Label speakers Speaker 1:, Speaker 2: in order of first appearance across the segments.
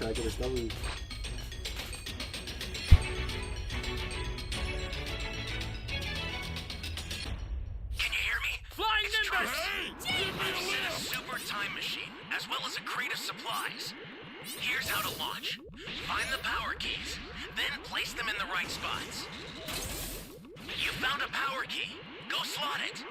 Speaker 1: Tag eles estavam.
Speaker 2: Can you hear me?
Speaker 3: Flying Nimbus!
Speaker 2: I've seen a super time machine, as well as a crate of supplies. Here's how to launch. Find the power keys, then place them in the right spots. You found a power key. Go slot it.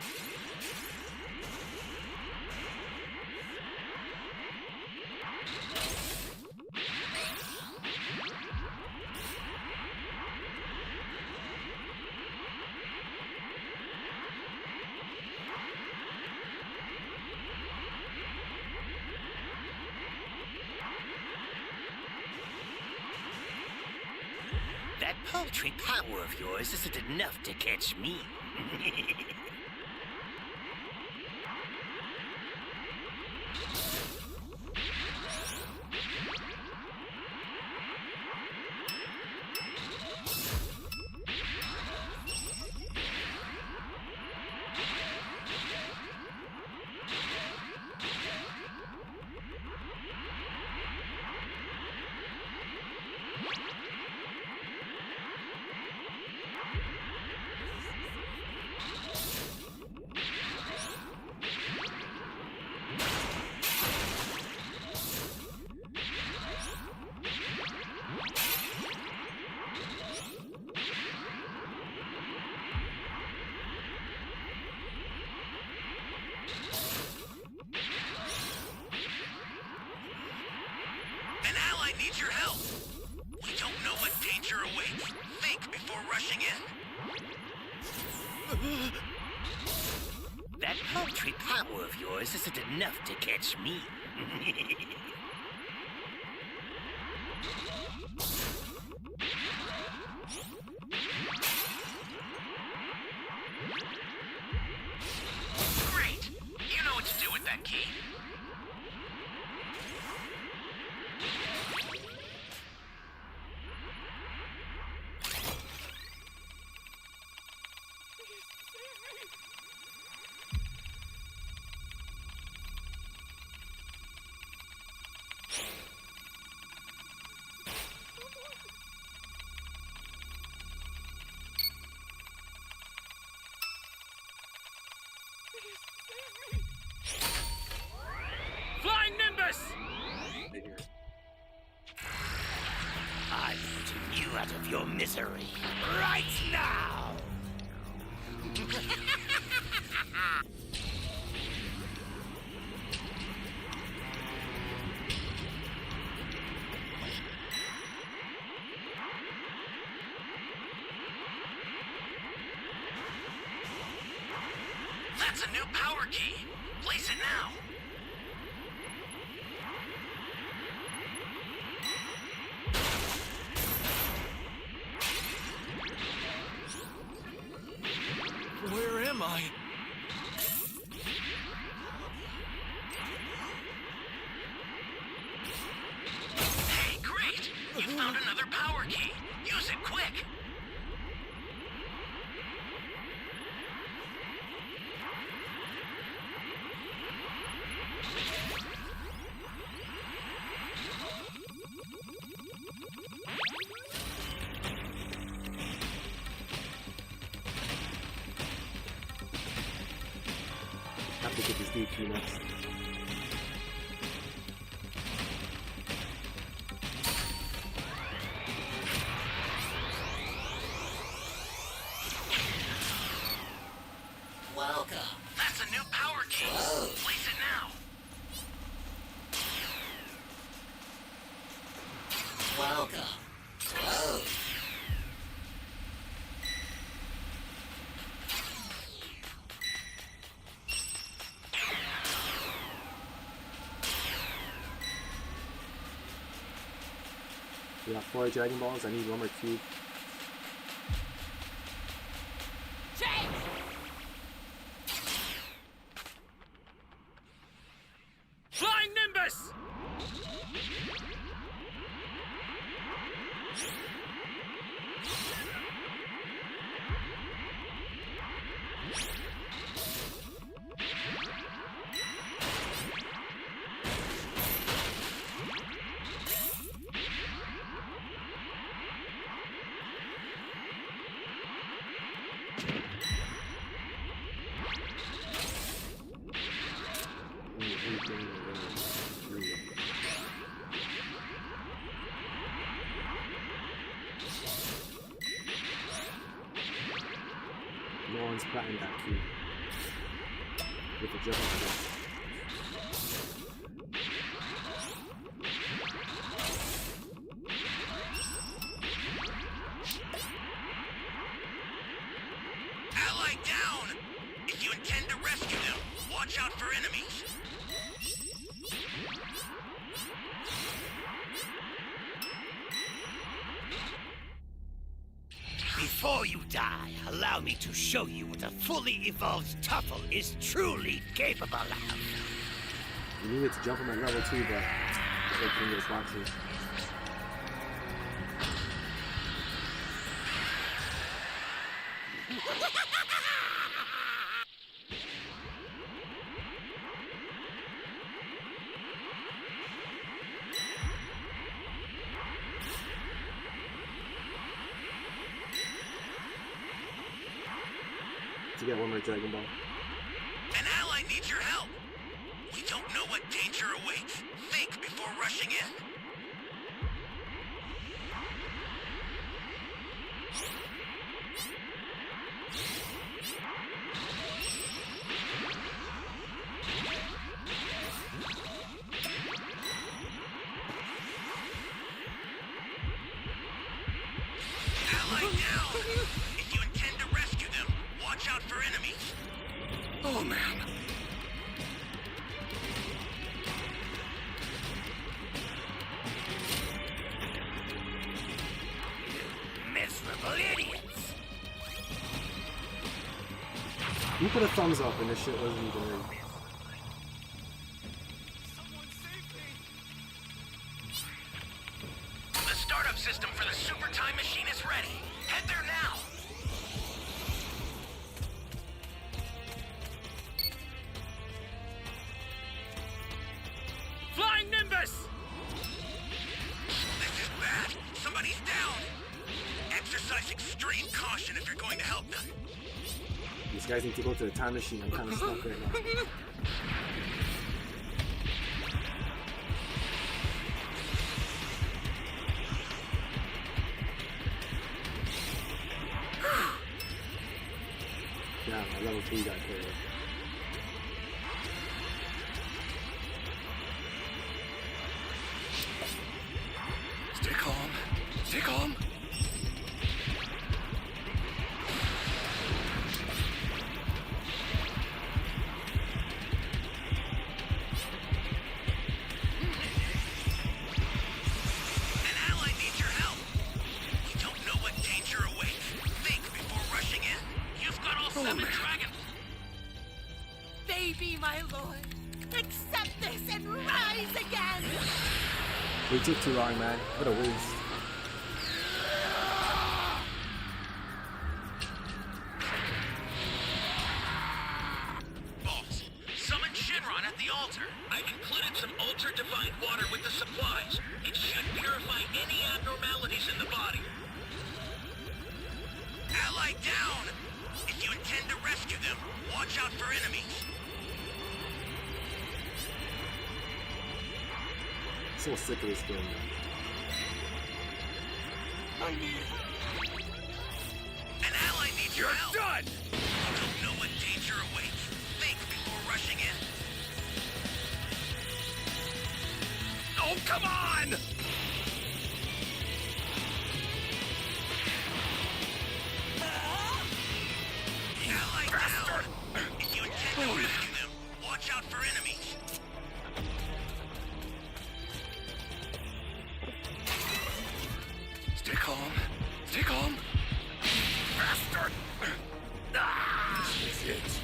Speaker 4: That paltry power of yours isn't enough to catch me.
Speaker 2: An ally needs your help. We don't know what danger awaits. Think before rushing in.
Speaker 4: That paltry power of yours isn't enough to catch me.
Speaker 2: Great. You know what to do with that key.
Speaker 3: Flying Nimbus!
Speaker 4: I'm putting you out of your misery right now!
Speaker 2: That's a new power key. Place it now.
Speaker 3: Where am I?
Speaker 2: Hey, great! You found another power key. Use it quick.
Speaker 1: Have to get this new key next.
Speaker 4: Welcome.
Speaker 2: That's a new power key. Place it now.
Speaker 4: Welcome.
Speaker 1: We got 4 Dragon Balls. I need one more cube.
Speaker 3: Flying Nimbus!
Speaker 1: No one's planting that cube. With a jump on that.
Speaker 2: Ally down! If you intend to rescue them, watch out for enemies.
Speaker 4: Before you die, allow me to show you what a fully evolved Tuffle is truly capable of.
Speaker 1: You needed to jump him at level 2, but it's opening those boxes. To get one more Dragon Ball.
Speaker 2: An ally needs your help. You don't know what danger awaits. Think before rushing in. Ally down! If you intend to rescue them, watch out for enemies.
Speaker 3: Oh, man.
Speaker 4: Miserable idiots!
Speaker 1: You put a thumbs up and this shit wasn't even real.
Speaker 2: The startup system for the Super Time Machine is ready. Head there now.
Speaker 3: Flying Nimbus!
Speaker 2: This is bad. Somebody's down. Exercise extreme caution if you're going to help them.
Speaker 1: These guys need to go to the time machine. I'm kind of stuck right now. Yeah, my level 3 got killed.
Speaker 3: Stay calm. Stay calm.
Speaker 2: An ally needs your help. You don't know what danger awaits. Think before rushing in. You've got all 7 dragon.
Speaker 5: Baby, my lord, accept this and rise again!
Speaker 1: We took too long, man. What a waste.
Speaker 2: Boss, summon Shinron at the altar. I've included some ultra-divine water with the supplies. It should purify any abnormalities in the body. Ally down! If you intend to rescue them, watch out for enemies.
Speaker 1: So sick of this game, man.
Speaker 2: An ally needs your help.
Speaker 3: Done!
Speaker 2: You don't know what danger awaits. Think before rushing in.
Speaker 3: Oh, come on!
Speaker 2: Ally down! If you intend to rescue them, watch out for enemies.
Speaker 3: Stay calm. Stay calm. Faster! Ah! This is it.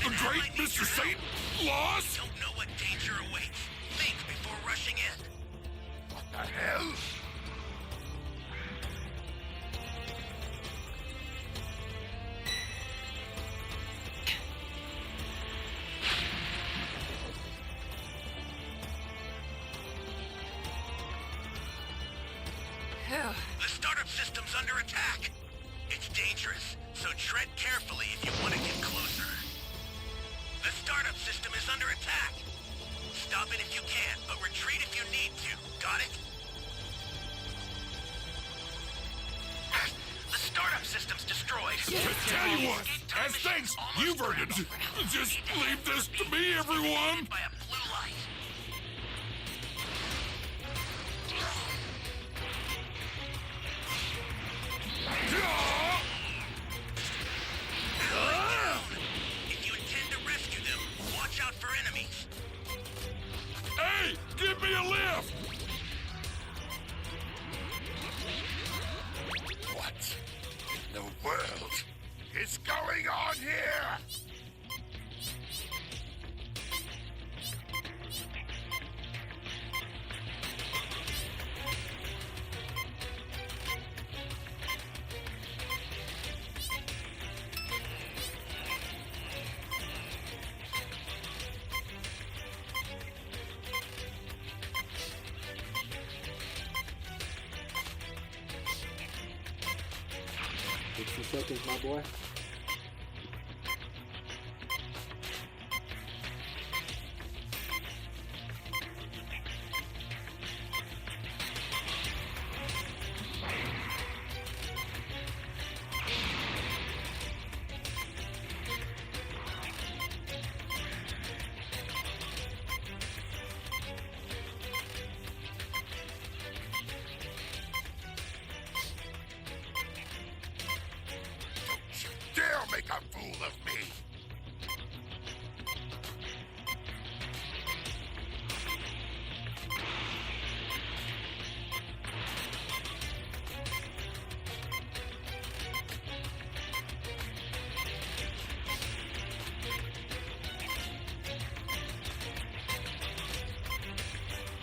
Speaker 2: The
Speaker 3: great Mr. Saint lost?
Speaker 2: Don't know what danger awaits. Think before rushing in.
Speaker 3: What the hell?
Speaker 2: The startup system's under attack. It's dangerous, so tread carefully if you want to get closer. The startup system is under attack. Stop it if you can, but retreat if you need to. Got it? The startup system's destroyed.
Speaker 3: Tell you what, as thanks, you've earned it. Just leave this to me, everyone.
Speaker 2: By a blue light. If you intend to rescue them, watch out for enemies.
Speaker 3: Hey, give me a lift. What in the world is going on here?
Speaker 1: Take some seconds, my boy.
Speaker 3: Dare make a fool of me.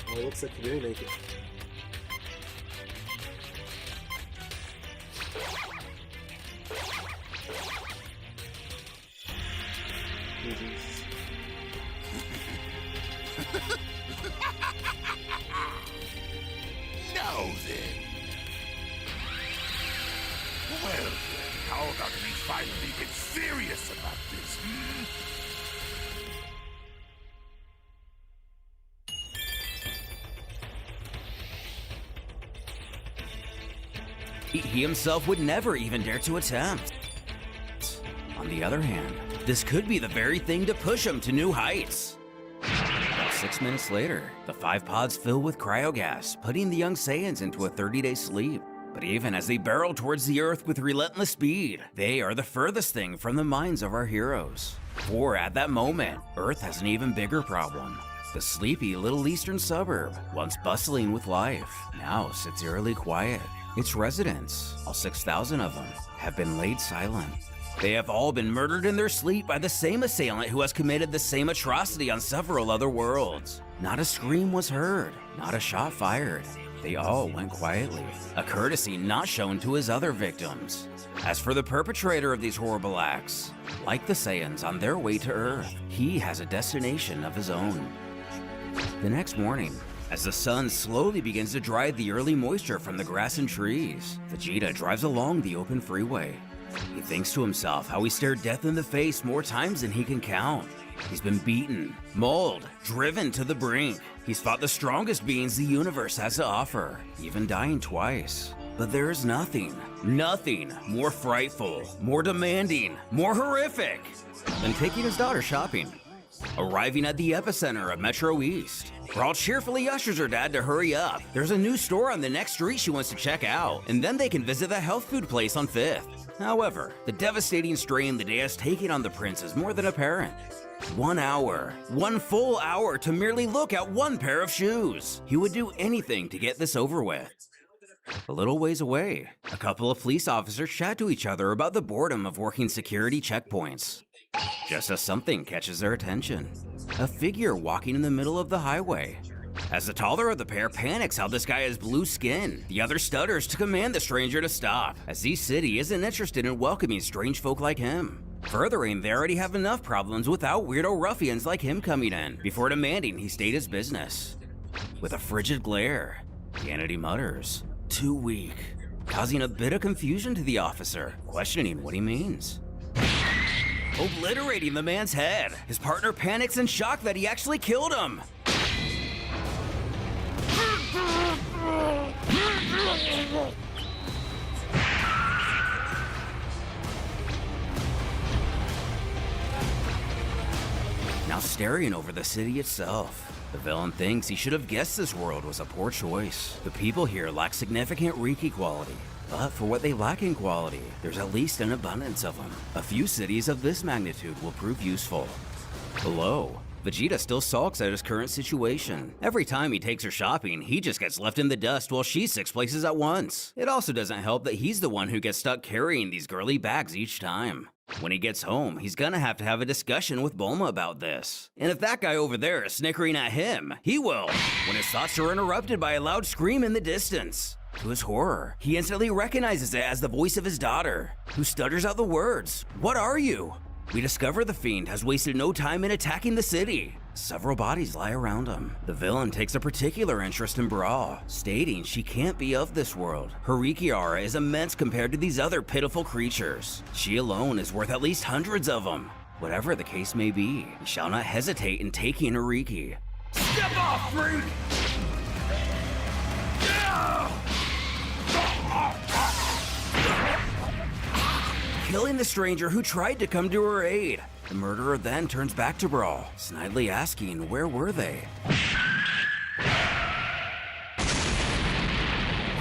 Speaker 1: Well, it looks like you didn't make it.
Speaker 3: Now then. Well then, how about we finally get serious about this, hmm?
Speaker 6: He himself would never even dare to attempt. On the other hand, this could be the very thing to push him to new heights. About 6 minutes later, the 5 pods fill with cryogas, putting the young Saiyans into a 30-day sleep. But even as they barrel towards the Earth with relentless speed, they are the furthest thing from the minds of our heroes. For at that moment, Earth has an even bigger problem. The sleepy little eastern suburb, once bustling with life, now sits eerily quiet. Its residents, all 6,000 of them, have been laid silent. They have all been murdered in their sleep by the same assailant who has committed the same atrocity on several other worlds. Not a scream was heard, not a shot fired. They all went quietly, a courtesy not shown to his other victims. As for the perpetrator of these horrible acts, like the Saiyans on their way to Earth, he has a destination of his own. The next morning, as the sun slowly begins to dry the early moisture from the grass and trees, Vegeta drives along the open freeway. He thinks to himself how he stared death in the face more times than he can count. He's been beaten, mauled, driven to the brink. He's fought the strongest beings the universe has to offer, even dying twice. But there is nothing more frightful, more demanding, more horrific than taking his daughter shopping. Arriving at the epicenter of Metro East, Brawl cheerfully ushers her dad to hurry up. There's a new store on the next street she wants to check out, and then they can visit the health food place on 5th. However, the devastating strain the day has taken on the prince is more than apparent. 1 hour, 1 full hour to merely look at 1 pair of shoes. He would do anything to get this over with. A little ways away, a couple of police officers chat to each other about the boredom of working security checkpoints. Just as something catches their attention, a figure walking in the middle of the highway. As the taller of the pair panics how this guy has blue skin, the other stutters to command the stranger to stop, as Z-City isn't interested in welcoming strange folk like him. Furthering, they already have enough problems without weirdo ruffians like him coming in, before demanding he state his business. With a frigid glare, the entity mutters, too weak, causing a bit of confusion to the officer, questioning what he means. Obliterating the man's head, his partner panics in shock that he actually killed him. Now staring over the city itself, the villain thinks he should have guessed this world was a poor choice. The people here lack significant Reiki quality, but for what they lack in quality, there's at least an abundance of them. A few cities of this magnitude will prove useful. Below, Vegeta still sulks at his current situation. Every time he takes her shopping, he just gets left in the dust while she's 6 places at once. It also doesn't help that he's the one who gets stuck carrying these girly bags each time. When he gets home, he's gonna have to have a discussion with Bulma about this. And if that guy over there is snickering at him, he will, when his thoughts are interrupted by a loud scream in the distance. To his horror, he instantly recognizes it as the voice of his daughter, who stutters out the words, "What are you?" We discover the fiend has wasted no time in attacking the city. Several bodies lie around him. The villain takes a particular interest in Bra, stating she can't be of this world. Her Reiki aura is immense compared to these other pitiful creatures. She alone is worth at least hundreds of them. Whatever the case may be, he shall not hesitate in taking her Reiki.
Speaker 3: Step off, freak!
Speaker 6: Killing the stranger who tried to come to her aid. The murderer then turns back to Brawl, snidely asking where were they.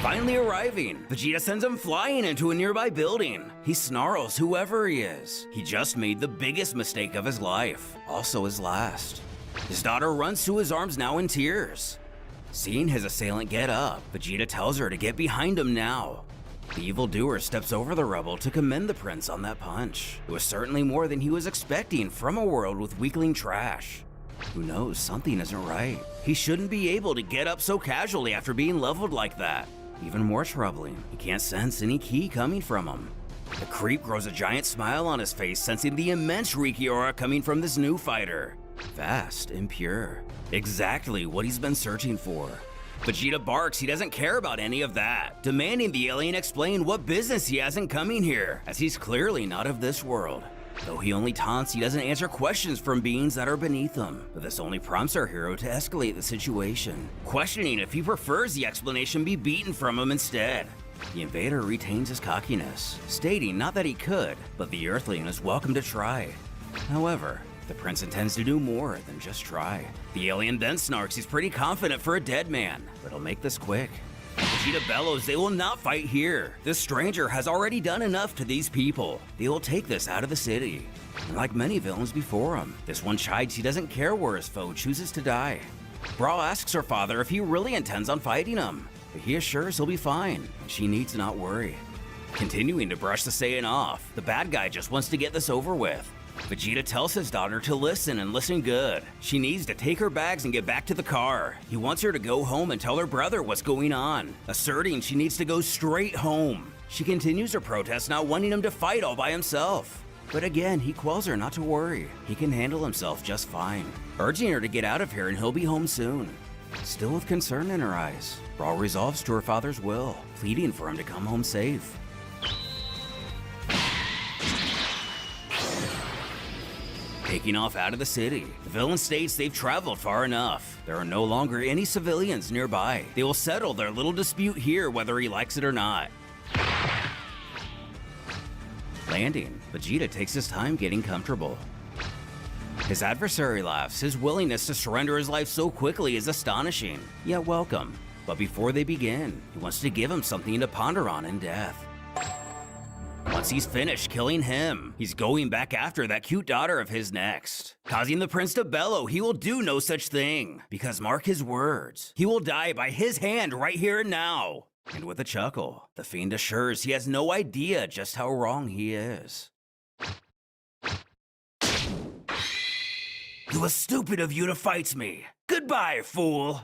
Speaker 6: Finally arriving, Vegeta sends him flying into a nearby building. He snarls whoever he is. He just made the biggest mistake of his life, also his last. His daughter runs to his arms now in tears. Seeing his assailant get up, Vegeta tells her to get behind him now. The evildoer steps over the rebel to commend the prince on that punch. It was certainly more than he was expecting from a world with weakling trash. Who knows, something isn't right. He shouldn't be able to get up so casually after being leveled like that. Even more troubling, he can't sense any ki coming from him. The creep grows a giant smile on his face, sensing the immense Reiki aura coming from this new fighter. Vast and pure. Exactly what he's been searching for. Vegeta barks he doesn't care about any of that, demanding the alien explain what business he has in coming here, as he's clearly not of this world. Though he only taunts, he doesn't answer questions from beings that are beneath him, but this only prompts our hero to escalate the situation, questioning if he prefers the explanation be beaten from him instead. The invader retains his cockiness, stating not that he could, but the Earthling is welcome to try. However, the prince intends to do more than just try. The alien then snarks he's pretty confident for a dead man, but he'll make this quick. Vegeta bellows they will not fight here. This stranger has already done enough to these people. They will take this out of the city. And like many villains before him, this one chides he doesn't care where his foe chooses to die. Brawl asks her father if he really intends on fighting him, but he assures he'll be fine, and she needs not worry. Continuing to brush the Saiyan off, the bad guy just wants to get this over with. Vegeta tells his daughter to listen and listen good. She needs to take her bags and get back to the car. He wants her to go home and tell her brother what's going on, asserting she needs to go straight home. She continues her protest, not wanting him to fight all by himself. But again, he quells her not to worry. He can handle himself just fine, urging her to get out of here and he'll be home soon. Still with concern in her eyes, Brawl resolves to her father's will, pleading for him to come home safe. Taking off out of the city, the villain states they've traveled far enough. There are no longer any civilians nearby. They will settle their little dispute here whether he likes it or not. Landing, Vegeta takes his time getting comfortable. His adversary laughs. His willingness to surrender his life so quickly is astonishing, yet welcome. But before they begin, he wants to give him something to ponder on in death. Once he's finished killing him, he's going back after that cute daughter of his next, causing the prince to bellow he will do no such thing, because mark his words, he will die by his hand right here and now. And with a chuckle, the fiend assures he has no idea just how wrong he is. It was stupid of you to fight me. Goodbye, fool.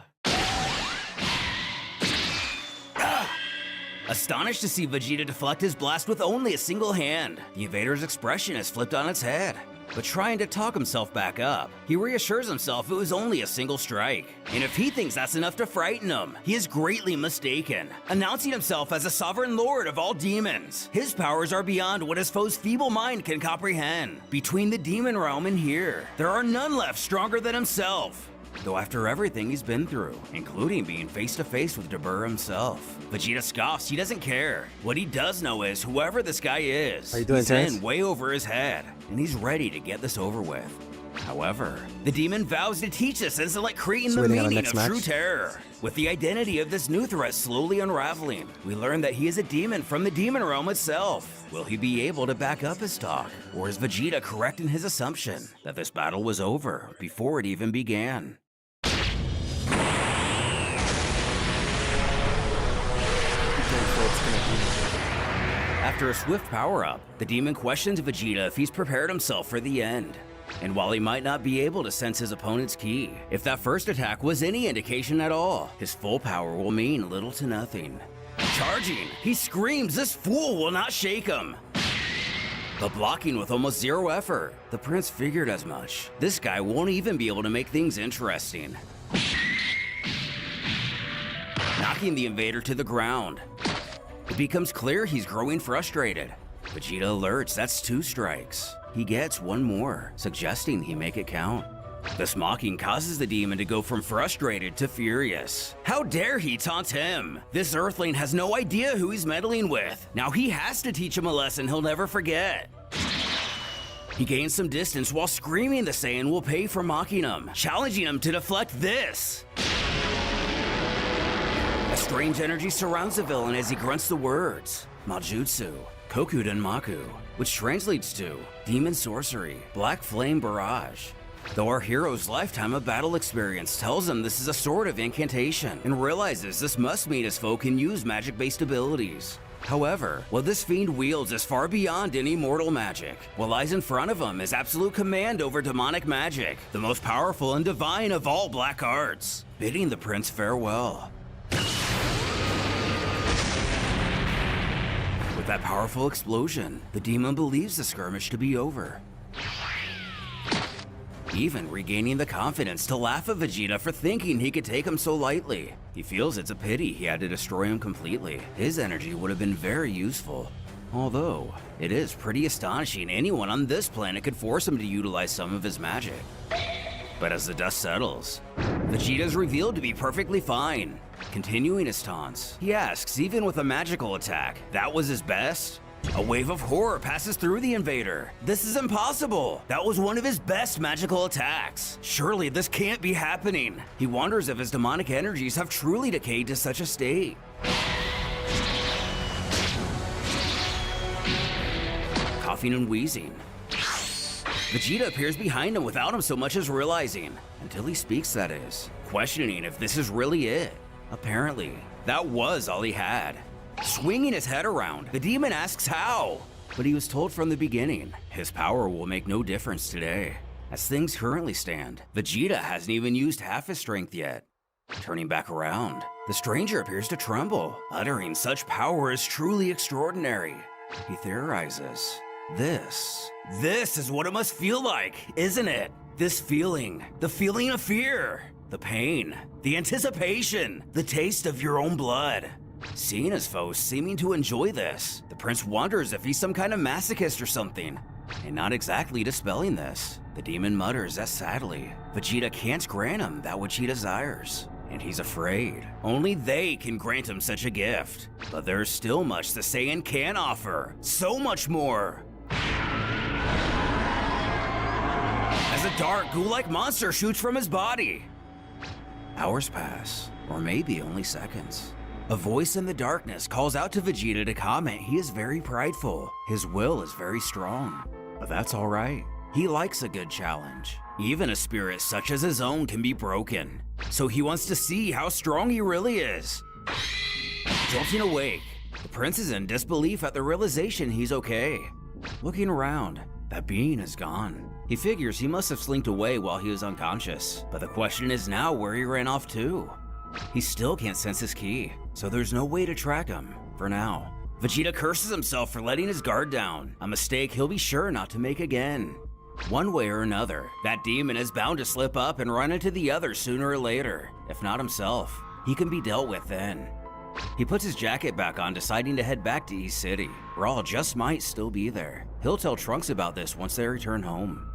Speaker 6: Astonished to see Vegeta deflect his blast with only a single hand, the invader's expression is flipped on its head. but trying to talk himself back up, he reassures himself it was only a single strike. And if he thinks that's enough to frighten him, he is greatly mistaken. Announcing himself as a sovereign lord of all demons, his powers are beyond what his foe's feeble mind can comprehend. Between the demon realm and here, there are none left stronger than himself. Though after everything he's been through, including being face to face with Dabur himself, Vegeta scoffs he doesn't care. What he does know is whoever this guy is,
Speaker 1: How you doing,
Speaker 6: he's
Speaker 1: Terrence?
Speaker 6: in way over his head, and he's ready to get this over with. However, the demon vows to teach us intellect, creating the
Speaker 1: waiting on the
Speaker 6: meaning
Speaker 1: next
Speaker 6: of true
Speaker 1: match.
Speaker 6: terror. With the identity of this new threat slowly unraveling, we learn that he is a demon from the demon realm itself. Will he be able to back up his talk, or is Vegeta correct in his assumption that this battle was over before it even began? After a swift power-up, the demon questions Vegeta if he's prepared himself for the end. And while he might not be able to sense his opponent's ki, if that first attack was any indication at all, his full power will mean little to nothing. Charging, he screams this fool will not shake him. But blocking with almost zero effort, the prince figured as much. This guy won't even be able to make things interesting. Knocking the invader to the ground. It becomes clear he's growing frustrated. Vegeta alerts that's 2 strikes. He gets 1 more, suggesting he make it count. This mocking causes the demon to go from frustrated to furious. How dare he taunt him? This earthling has no idea who he's meddling with. Now he has to teach him a lesson he'll never forget. He gains some distance while screaming the Saiyan will pay for mocking him, challenging him to deflect this. A strange energy surrounds the villain as he grunts the words, Majutsu, Kokuden Maku, which translates to Demon Sorcery, Black Flame Barrage. Though our hero's lifetime of battle experience tells him this is a sort of incantation, and realizes this must mean his foe can use magic-based abilities. However, what this fiend wields is far beyond any mortal magic. What lies in front of him is absolute command over demonic magic, the most powerful and divine of all black arts. Bidding the prince farewell. With that powerful explosion, the demon believes the skirmish to be over. Even regaining the confidence to laugh at Vegeta for thinking he could take him so lightly. He feels it's a pity he had to destroy him completely. His energy would have been very useful. Although, it is pretty astonishing anyone on this planet could force him to utilize some of his magic. But as the dust settles, Vegeta is revealed to be perfectly fine. Continuing his taunts, he asks even with a magical attack, that was his best? A wave of horror passes through the invader. This is impossible! That was one of his best magical attacks. Surely this can't be happening. He wonders if his demonic energies have truly decayed to such a state. Coughing and wheezing. Vegeta appears behind him without him so much as realizing, until he speaks, that is, questioning if this is really it. Apparently, that was all he had. Swinging his head around, the demon asks how, but he was told from the beginning, his power will make no difference today. As things currently stand, Vegeta hasn't even used half his strength yet. Turning back around, the stranger appears to tremble, uttering such power is truly extraordinary. He theorizes, this is what it must feel like, isn't it? This feeling, the feeling of fear, the pain, the anticipation, the taste of your own blood. Seeing his foe seeming to enjoy this, the prince wonders if he's some kind of masochist or something. And not exactly dispelling this, the demon mutters that sadly, Vegeta can't grant him that which he desires. And he's afraid only they can grant him such a gift. But there's still much the Saiyan can offer, so much more. As a dark, ghoul-like monster shoots from his body. Hours pass, or maybe only seconds. A voice in the darkness calls out to Vegeta to comment he is very prideful. His will is very strong. But that's alright. He likes a good challenge. Even a spirit such as his own can be broken. So he wants to see how strong he really is. Jolting awake, the prince is in disbelief at the realization he's okay. Looking around, that being is gone. He figures he must have slinked away while he was unconscious. But the question is now where he ran off to. He still can't sense his ki, so there's no way to track him, for now. Vegeta curses himself for letting his guard down, a mistake he'll be sure not to make again. One way or another, that demon is bound to slip up and run into the other sooner or later. If not himself, he can be dealt with then. He puts his jacket back on, deciding to head back to East City. Brawl just might still be there. He'll tell Trunks about this once they return home.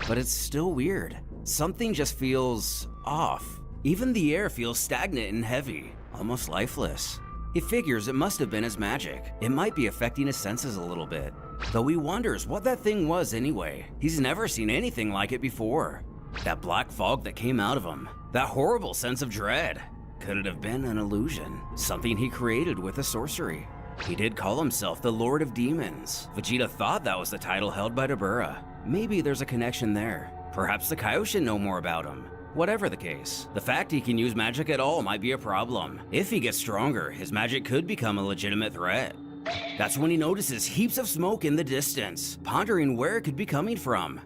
Speaker 6: But it's still weird. Something just feels off. Even the air feels stagnant and heavy, almost lifeless. He figures it must have been his magic. It might be affecting his senses a little bit. Though he wonders what that thing was anyway. He's never seen anything like it before. That black fog that came out of him. That horrible sense of dread. Could it have been an illusion? Something he created with a sorcery? He did call himself the Lord of Demons. Vegeta thought that was the title held by Dabura. Maybe there's a connection there. Perhaps the Kaioshin know more about him. Whatever the case, the fact he can use magic at all might be a problem. If he gets stronger, his magic could become a legitimate threat. That's when he notices heaps of smoke in the distance, pondering where it could be coming from.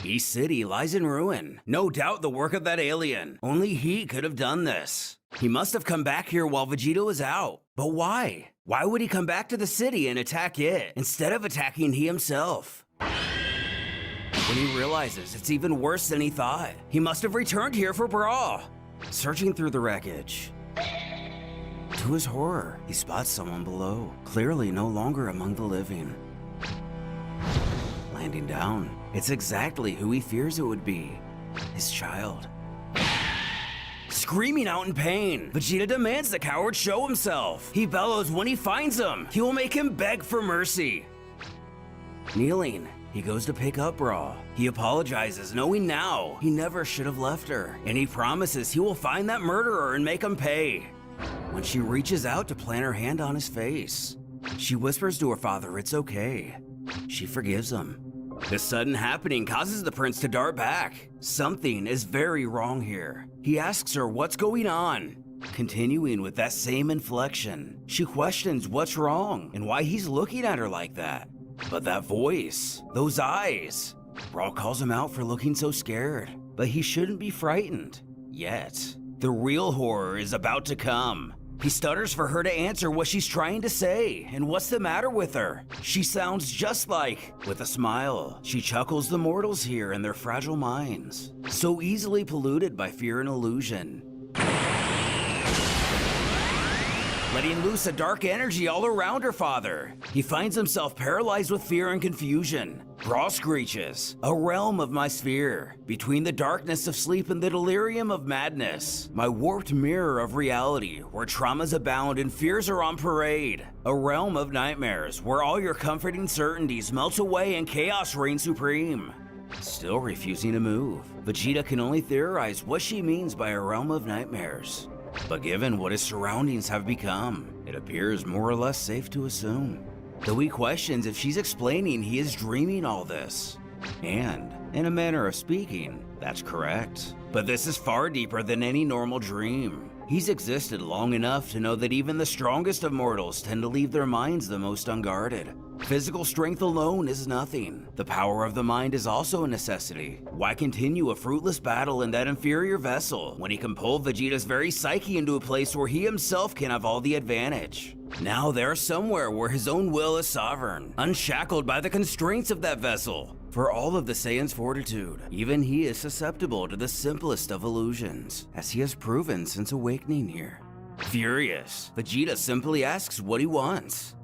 Speaker 6: East City lies in ruin. No doubt the work of that alien. Only he could have done this. He must have come back here while Vegeta was out. But why? Why would he come back to the city and attack it, instead of attacking he himself? When he realizes it's even worse than he thought, he must have returned here for Brawl. Searching through the wreckage. To his horror, he spots someone below, clearly no longer among the living. Landing down, it's exactly who he fears it would be, his child. Screaming out in pain, Vegeta demands the coward show himself. He bellows when he finds him. He will make him beg for mercy. Kneeling, he goes to pick up Brawl. He apologizes, knowing now he never should have left her, and he promises he will find that murderer and make him pay. When she reaches out to plant her hand on his face, she whispers to her father it's okay. She forgives him. This sudden happening causes the prince to dart back. Something is very wrong here. He asks her what's going on. Continuing with that same inflection, she questions what's wrong and why he's looking at her like that. But that voice, those eyes. Brawl calls him out for looking so scared, but he shouldn't be frightened. Yet, the real horror is about to come. He stutters for her to answer what she's trying to say and what's the matter with her. She sounds just like, with a smile, she chuckles the mortals here and their fragile minds, so easily polluted by fear and illusion. Letting loose a dark energy all around her father. He finds himself paralyzed with fear and confusion. Brawl screeches, a realm of my sphere, between the darkness of sleep and the delirium of madness. My warped mirror of reality, where traumas abound and fears are on parade. A realm of nightmares, where all your comforting certainties melt away and chaos reigns supreme. Still refusing to move, Vegeta can only theorize what she means by a realm of nightmares. But given what his surroundings have become, it appears more or less safe to assume. Though he questions if she's explaining he is dreaming all this. And, in a manner of speaking, that's correct. But this is far deeper than any normal dream. He's existed long enough to know that even the strongest of mortals tend to leave their minds the most unguarded. Physical strength alone is nothing. The power of the mind is also a necessity. Why continue a fruitless battle in that inferior vessel when he can pull Vegeta's very psyche into a place where he himself can have all the advantage? Now there's somewhere where his own will is sovereign, unshackled by the constraints of that vessel. For all of the Saiyan's fortitude, even he is susceptible to the simplest of illusions, as he has proven since awakening here. Furious, Vegeta simply asks what he wants.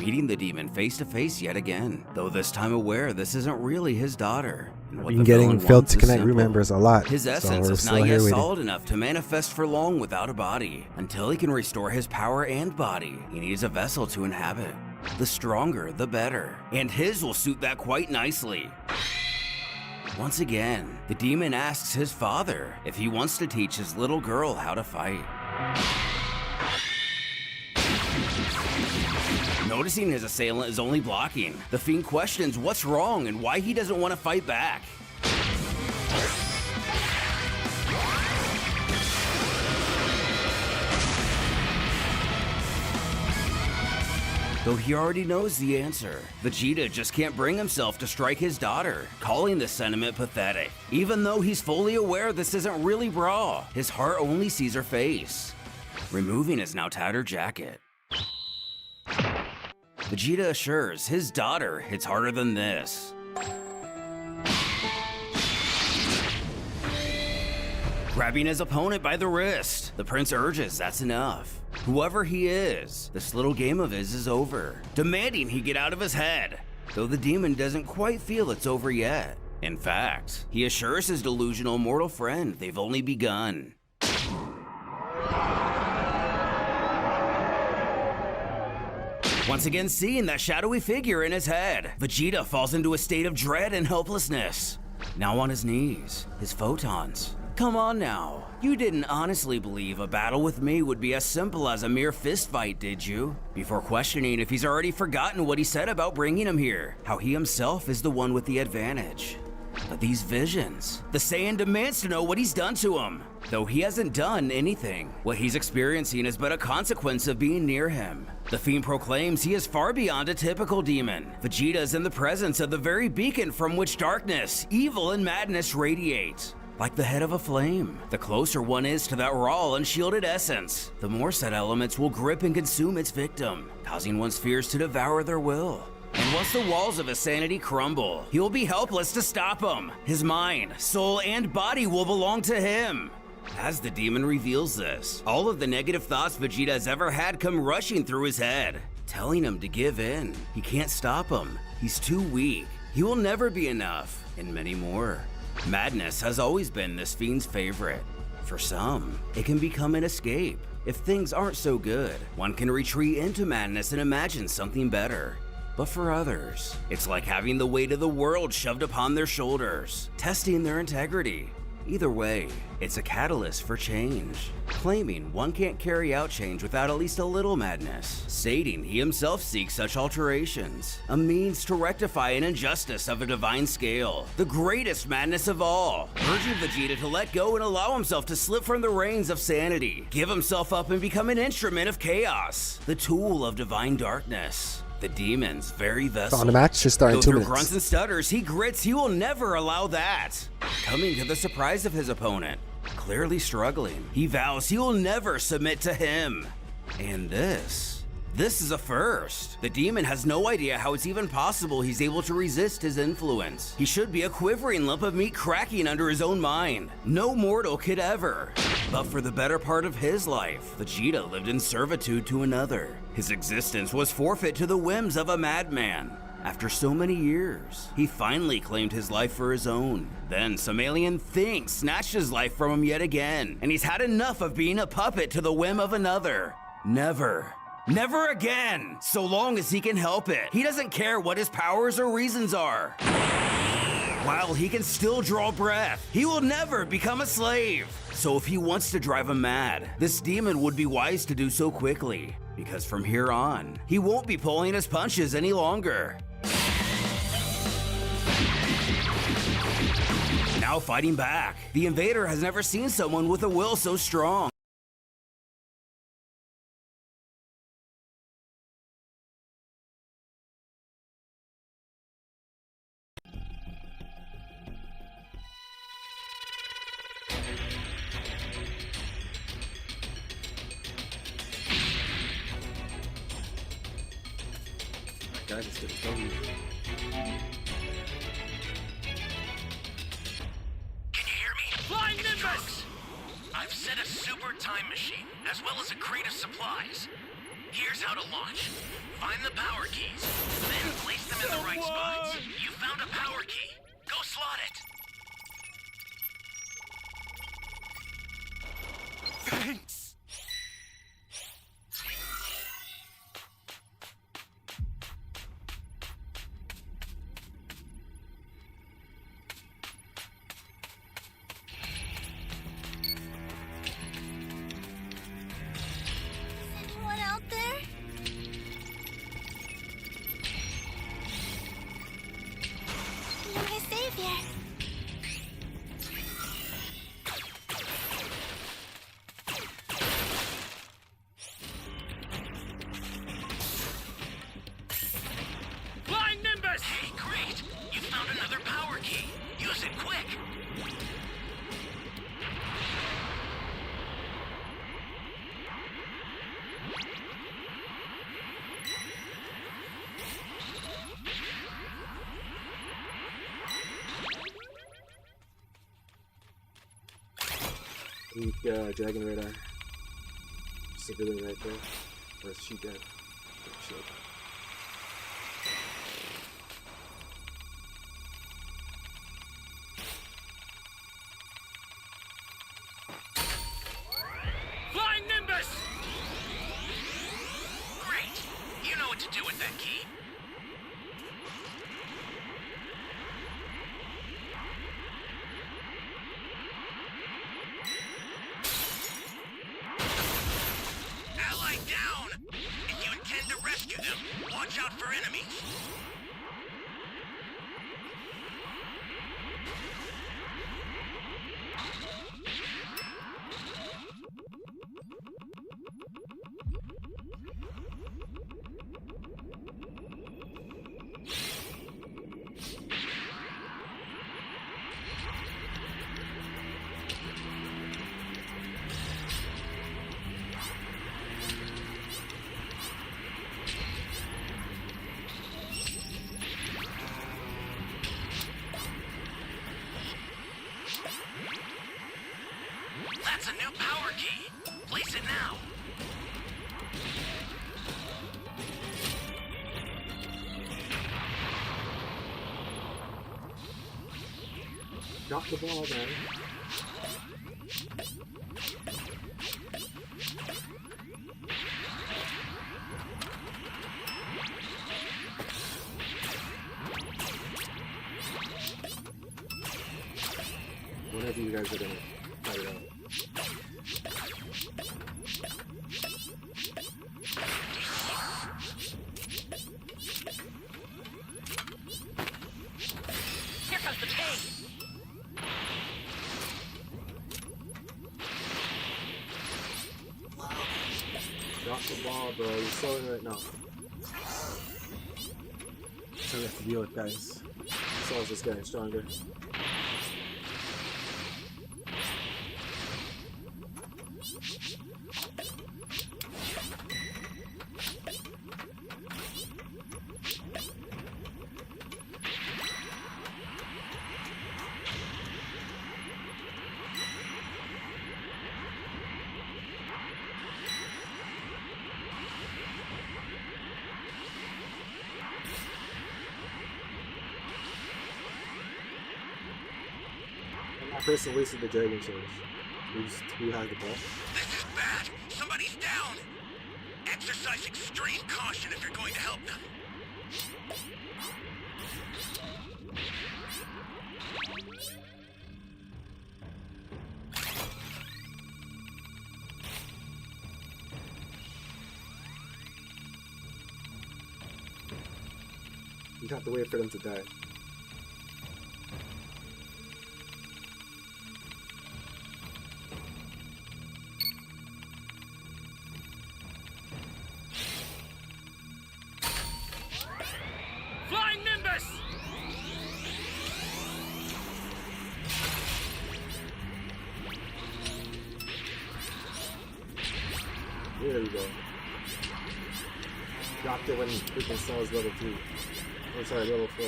Speaker 6: Meeting the demon face to face yet again, though this time aware this isn't really his daughter. And what
Speaker 1: Been
Speaker 6: the
Speaker 1: getting
Speaker 6: villain
Speaker 1: failed
Speaker 6: wants
Speaker 1: to
Speaker 6: is
Speaker 1: connect
Speaker 6: simple.
Speaker 1: remembers a lot.
Speaker 6: His
Speaker 1: so
Speaker 6: essence
Speaker 1: we're
Speaker 6: is
Speaker 1: still
Speaker 6: not
Speaker 1: here
Speaker 6: yet
Speaker 1: waiting.
Speaker 6: solid enough to manifest for long without a body. Until he can restore his power and body, he needs a vessel to inhabit. The stronger, the better. And his will suit that quite nicely. Once again, the demon asks his father if he wants to teach his little girl how to fight. Noticing his assailant is only blocking, the fiend questions what's wrong and why he doesn't want to fight back. Though he already knows the answer, Vegeta just can't bring himself to strike his daughter, calling this sentiment pathetic. Even though he's fully aware this isn't really Brawl, his heart only sees her face. Removing his now tattered jacket. Vegeta assures his daughter hits harder than this. Grabbing his opponent by the wrist, the prince urges that's enough. Whoever he is, this little game of his is over, demanding he get out of his head, though the demon doesn't quite feel it's over yet. In fact, he assures his delusional mortal friend they've only begun. Once again seeing that shadowy figure in his head, Vegeta falls into a state of dread and helplessness. Now on his knees, his photons. Come on now, you didn't honestly believe a battle with me would be as simple as a mere fist fight, did you? Before questioning if he's already forgotten what he said about bringing him here, how he himself is the one with the advantage. But these visions, the Saiyan demands to know what he's done to him. Though he hasn't done anything, what he's experiencing is but a consequence of being near him. The Fiend proclaims he is far beyond a typical demon. Vegeta is in the presence of the very beacon from which darkness, evil, and madness radiate. Like the head of a flame, the closer one is to that raw, unshielded essence, the more said elements will grip and consume its victim, causing one's fears to devour their will. And once the walls of his sanity crumble, he will be helpless to stop them. His mind, soul, and body will belong to him. As the demon reveals this, all of the negative thoughts Vegeta has ever had come rushing through his head, telling him to give in. He can't stop him. He's too weak. He will never be enough, and many more. Madness has always been this fiend's favorite. For some, it can become an escape. If things aren't so good, one can retreat into madness and imagine something better. But for others, it's like having the weight of the world shoved upon their shoulders, testing their integrity. Either way, it's a catalyst for change, claiming one can't carry out change without at least a little madness, stating he himself seeks such alterations, a means to rectify an injustice of a divine scale, the greatest madness of all, urging Vegeta to let go and allow himself to slip from the reins of sanity, give himself up and become an instrument of chaos, the tool of divine darkness. The demon's very vessel.
Speaker 1: On the match, just starting
Speaker 6: Though
Speaker 1: 2
Speaker 6: through
Speaker 1: minutes.
Speaker 6: grunts and stutters, he grits he will never allow that. Coming to the surprise of his opponent, clearly struggling, he vows he will never submit to him. And this is a first. The demon has no idea how it's even possible he's able to resist his influence. He should be a quivering lump of meat cracking under his own mind. No mortal could ever. But for the better part of his life, Vegeta lived in servitude to another. His existence was forfeit to the whims of a madman. After so many years, he finally claimed his life for his own. Then some alien thing snatched his life from him yet again, and he's had enough of being a puppet to the whim of another. Never again, so long as he can help it. He doesn't care what his powers or reasons are. While he can still draw breath, he will never become a slave. So if he wants to drive him mad, this demon would be wise to do so quickly, because from here on, he won't be pulling his punches any longer. Now fighting back, the invader has never seen someone with a will so strong.
Speaker 1: Guys, it's good to go.
Speaker 2: Can you hear me?
Speaker 3: Flying Nimbus!
Speaker 2: I've set a super time machine, as well as a crate of supplies. Here's how to launch. Find the power keys, then place them in the right spots. You found a power key. Go slot it.
Speaker 3: Thanks!
Speaker 5: Anyone out there? You're my savior.
Speaker 3: Flying Nimbus!
Speaker 2: Hey, great! You found another power key. Use it quick.
Speaker 1: Weak dragon radar. Civilian right there. Or is she dead? Oh, shit.
Speaker 3: Flying Nimbus!
Speaker 2: Great! You know what to do with that key. Ally down! If you intend to rescue them, watch out for enemies. That's a new power key. Place it now.
Speaker 1: Drop the ball, man. Whenever you guys are gonna fight it out.
Speaker 5: Here comes the pain.
Speaker 1: Drop the ball, bro. You're selling right now. So we have to deal with, guys. Souls is getting stronger. That person wasted the dragon souls. Who has the ball?
Speaker 2: This is bad. Somebody's down. Exercise extreme caution if you're going to help them.
Speaker 1: You have to wait for them to die.
Speaker 3: Flying Nimbus!
Speaker 1: There we go. Dropped it when freaking Cell's level 3. Oh, sorry, level 4.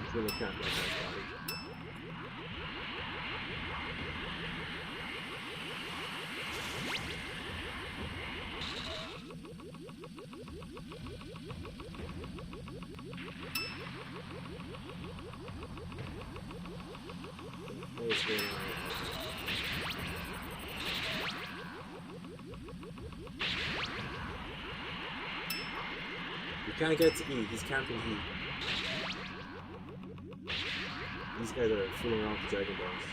Speaker 1: It's really can't get that body. What's going on? You can't get to E. He's camping E. These guys are fooling around with the Dragon Balls.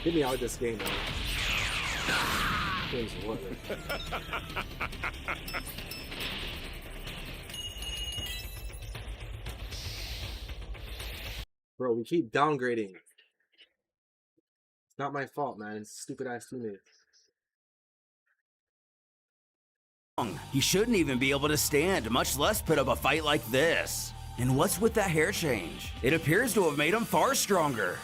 Speaker 1: Get me out of this game, man. Game's what? Bro, we keep downgrading. It's not my fault, man. It's stupid ass teammates.
Speaker 6: He shouldn't even be able to stand, much less put up a fight like this. And what's with that hair change? It appears to have made him far stronger.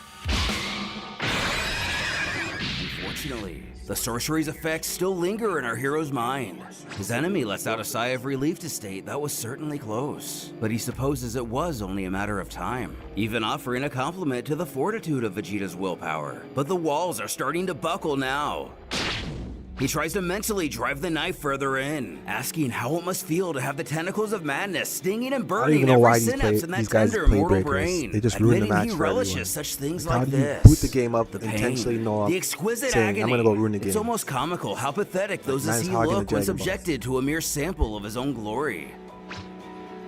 Speaker 6: Unfortunately, the sorcery's effects still linger in our hero's mind. His enemy lets out a sigh of relief to state that was certainly close, but he supposes it was only a matter of time, even offering a compliment to the fortitude of Vegeta's willpower. But the walls are starting to buckle now. He tries to mentally drive the knife further in, asking how it must feel to have the tentacles of madness stinging and burning every synapse in that tender mortal brain.
Speaker 7: They just ruined the match
Speaker 6: he
Speaker 7: for
Speaker 6: relishes
Speaker 7: everyone.
Speaker 6: such things
Speaker 7: How
Speaker 6: like
Speaker 7: do you
Speaker 6: this.
Speaker 7: boot the game up
Speaker 6: The
Speaker 7: intentionally
Speaker 6: pain, the exquisite
Speaker 7: saying,
Speaker 6: agony.
Speaker 7: I'm gonna go ruin the game.
Speaker 6: It's almost comical how pathetic those as
Speaker 7: man's
Speaker 6: he
Speaker 7: hogging the
Speaker 6: look when
Speaker 7: Dragon Balls.
Speaker 6: subjected to a mere sample of his own glory.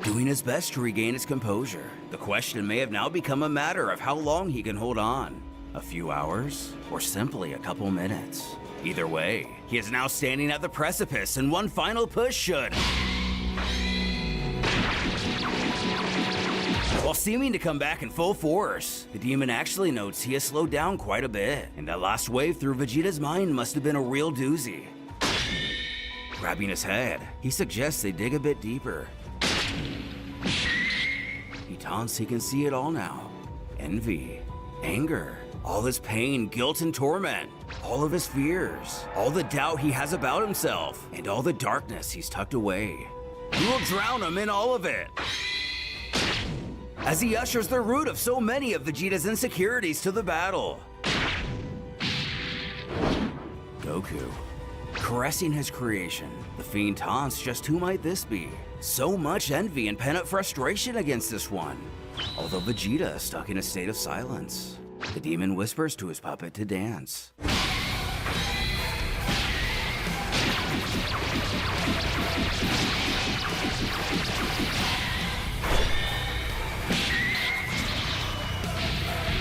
Speaker 6: Doing his best to regain his composure, the question may have now become a matter of how long he can hold on. A few hours, or simply a couple minutes. Either way, he is now standing at the precipice, and one final push should. While seeming to come back in full force, the demon actually notes he has slowed down quite a bit, and that last wave through Vegeta's mind must have been a real doozy. Grabbing his head, he suggests they dig a bit deeper. He taunts he can see it all now. Envy, anger, all his pain, guilt, and torment, all of his fears, all the doubt he has about himself, and all the darkness he's tucked away. He will drown him in all of it. As he ushers the root of so many of Vegeta's insecurities to the battle. Goku. Caressing his creation, the fiend taunts just who might this be? So much envy and pent-up frustration against this one. Although Vegeta is stuck in a state of silence. The demon whispers to his puppet to dance.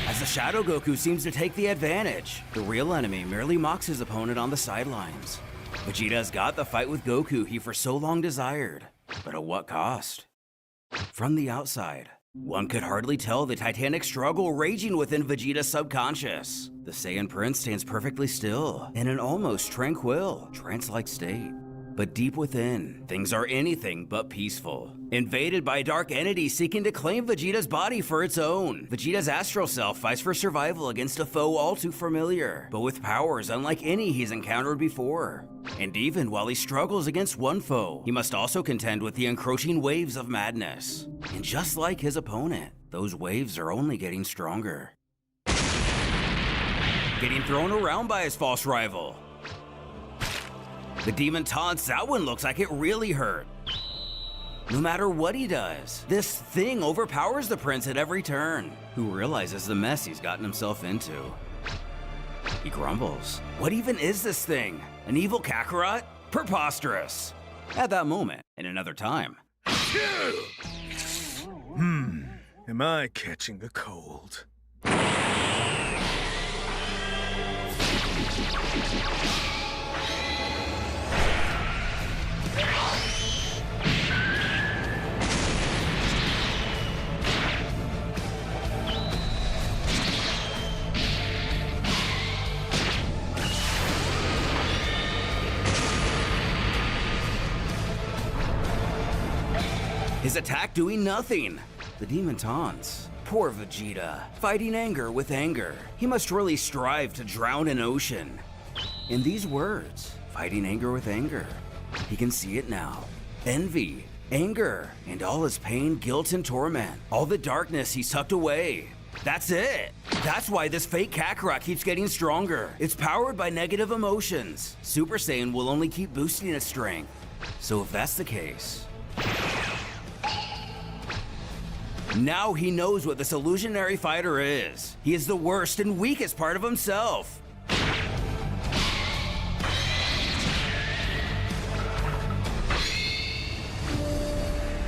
Speaker 6: As the Shadow Goku seems to take the advantage, the real enemy merely mocks his opponent on the sidelines. Vegeta has got the fight with Goku he for so long desired, but at what cost? From the outside, one could hardly tell the titanic struggle raging within Vegeta's subconscious. The Saiyan Prince stands perfectly still, in an almost tranquil, trance-like state. But deep within, things are anything but peaceful. Invaded by a dark entity seeking to claim Vegeta's body for its own, Vegeta's astral self fights for survival against a foe all too familiar, but with powers unlike any he's encountered before. And even while he struggles against one foe, he must also contend with the encroaching waves of madness. And just like his opponent, those waves are only getting stronger. Getting thrown around by his false rival. The demon taunts, that one looks like it really hurt. No matter what he does, this thing overpowers the prince at every turn, who realizes the mess he's gotten himself into. He grumbles. What even is this thing? An evil Kakarot? Preposterous. At that moment, in another time.
Speaker 3: Am I catching a cold?
Speaker 6: His attack doing nothing. The demon taunts. Poor Vegeta, fighting anger with anger. He must really strive to drown an ocean. In these words, fighting anger with anger, he can see it now. Envy, anger, and all his pain, guilt, and torment. All the darkness he's tucked away. That's it. That's why this fake Kakarot keeps getting stronger. It's powered by negative emotions. Super Saiyan will only keep boosting its strength. So if that's the case, now he knows what this illusionary fighter is. He is the worst and weakest part of himself.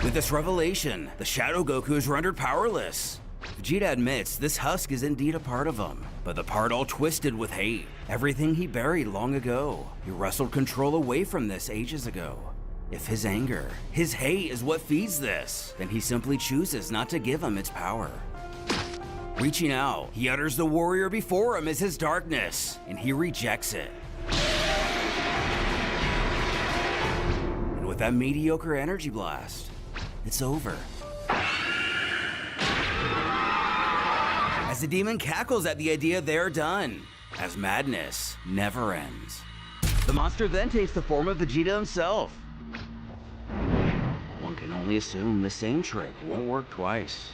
Speaker 6: With this revelation, the Shadow Goku is rendered powerless. Vegeta admits this husk is indeed a part of him, but the part all twisted with hate. Everything he buried long ago. He wrestled control away from this ages ago. If his anger, his hate is what feeds this, then he simply chooses not to give him its power. Reaching out, he utters the warrior before him as his darkness, and he rejects it. And with that mediocre energy blast, it's over. As the demon cackles at the idea they're done, as madness never ends. The monster then takes the form of Vegeta himself. One can only assume the same trick won't work twice.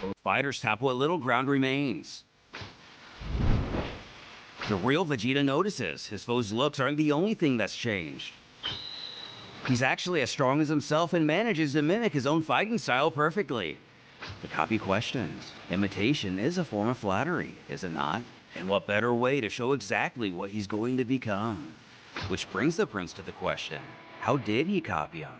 Speaker 6: Both fighters tap what little ground remains. The real Vegeta notices his foe's looks aren't the only thing that's changed. He's actually as strong as himself and manages to mimic his own fighting style perfectly. The copy questions. Imitation is a form of flattery, is it not? And what better way to show exactly what he's going to become? Which brings the prince to the question, how did he copy him?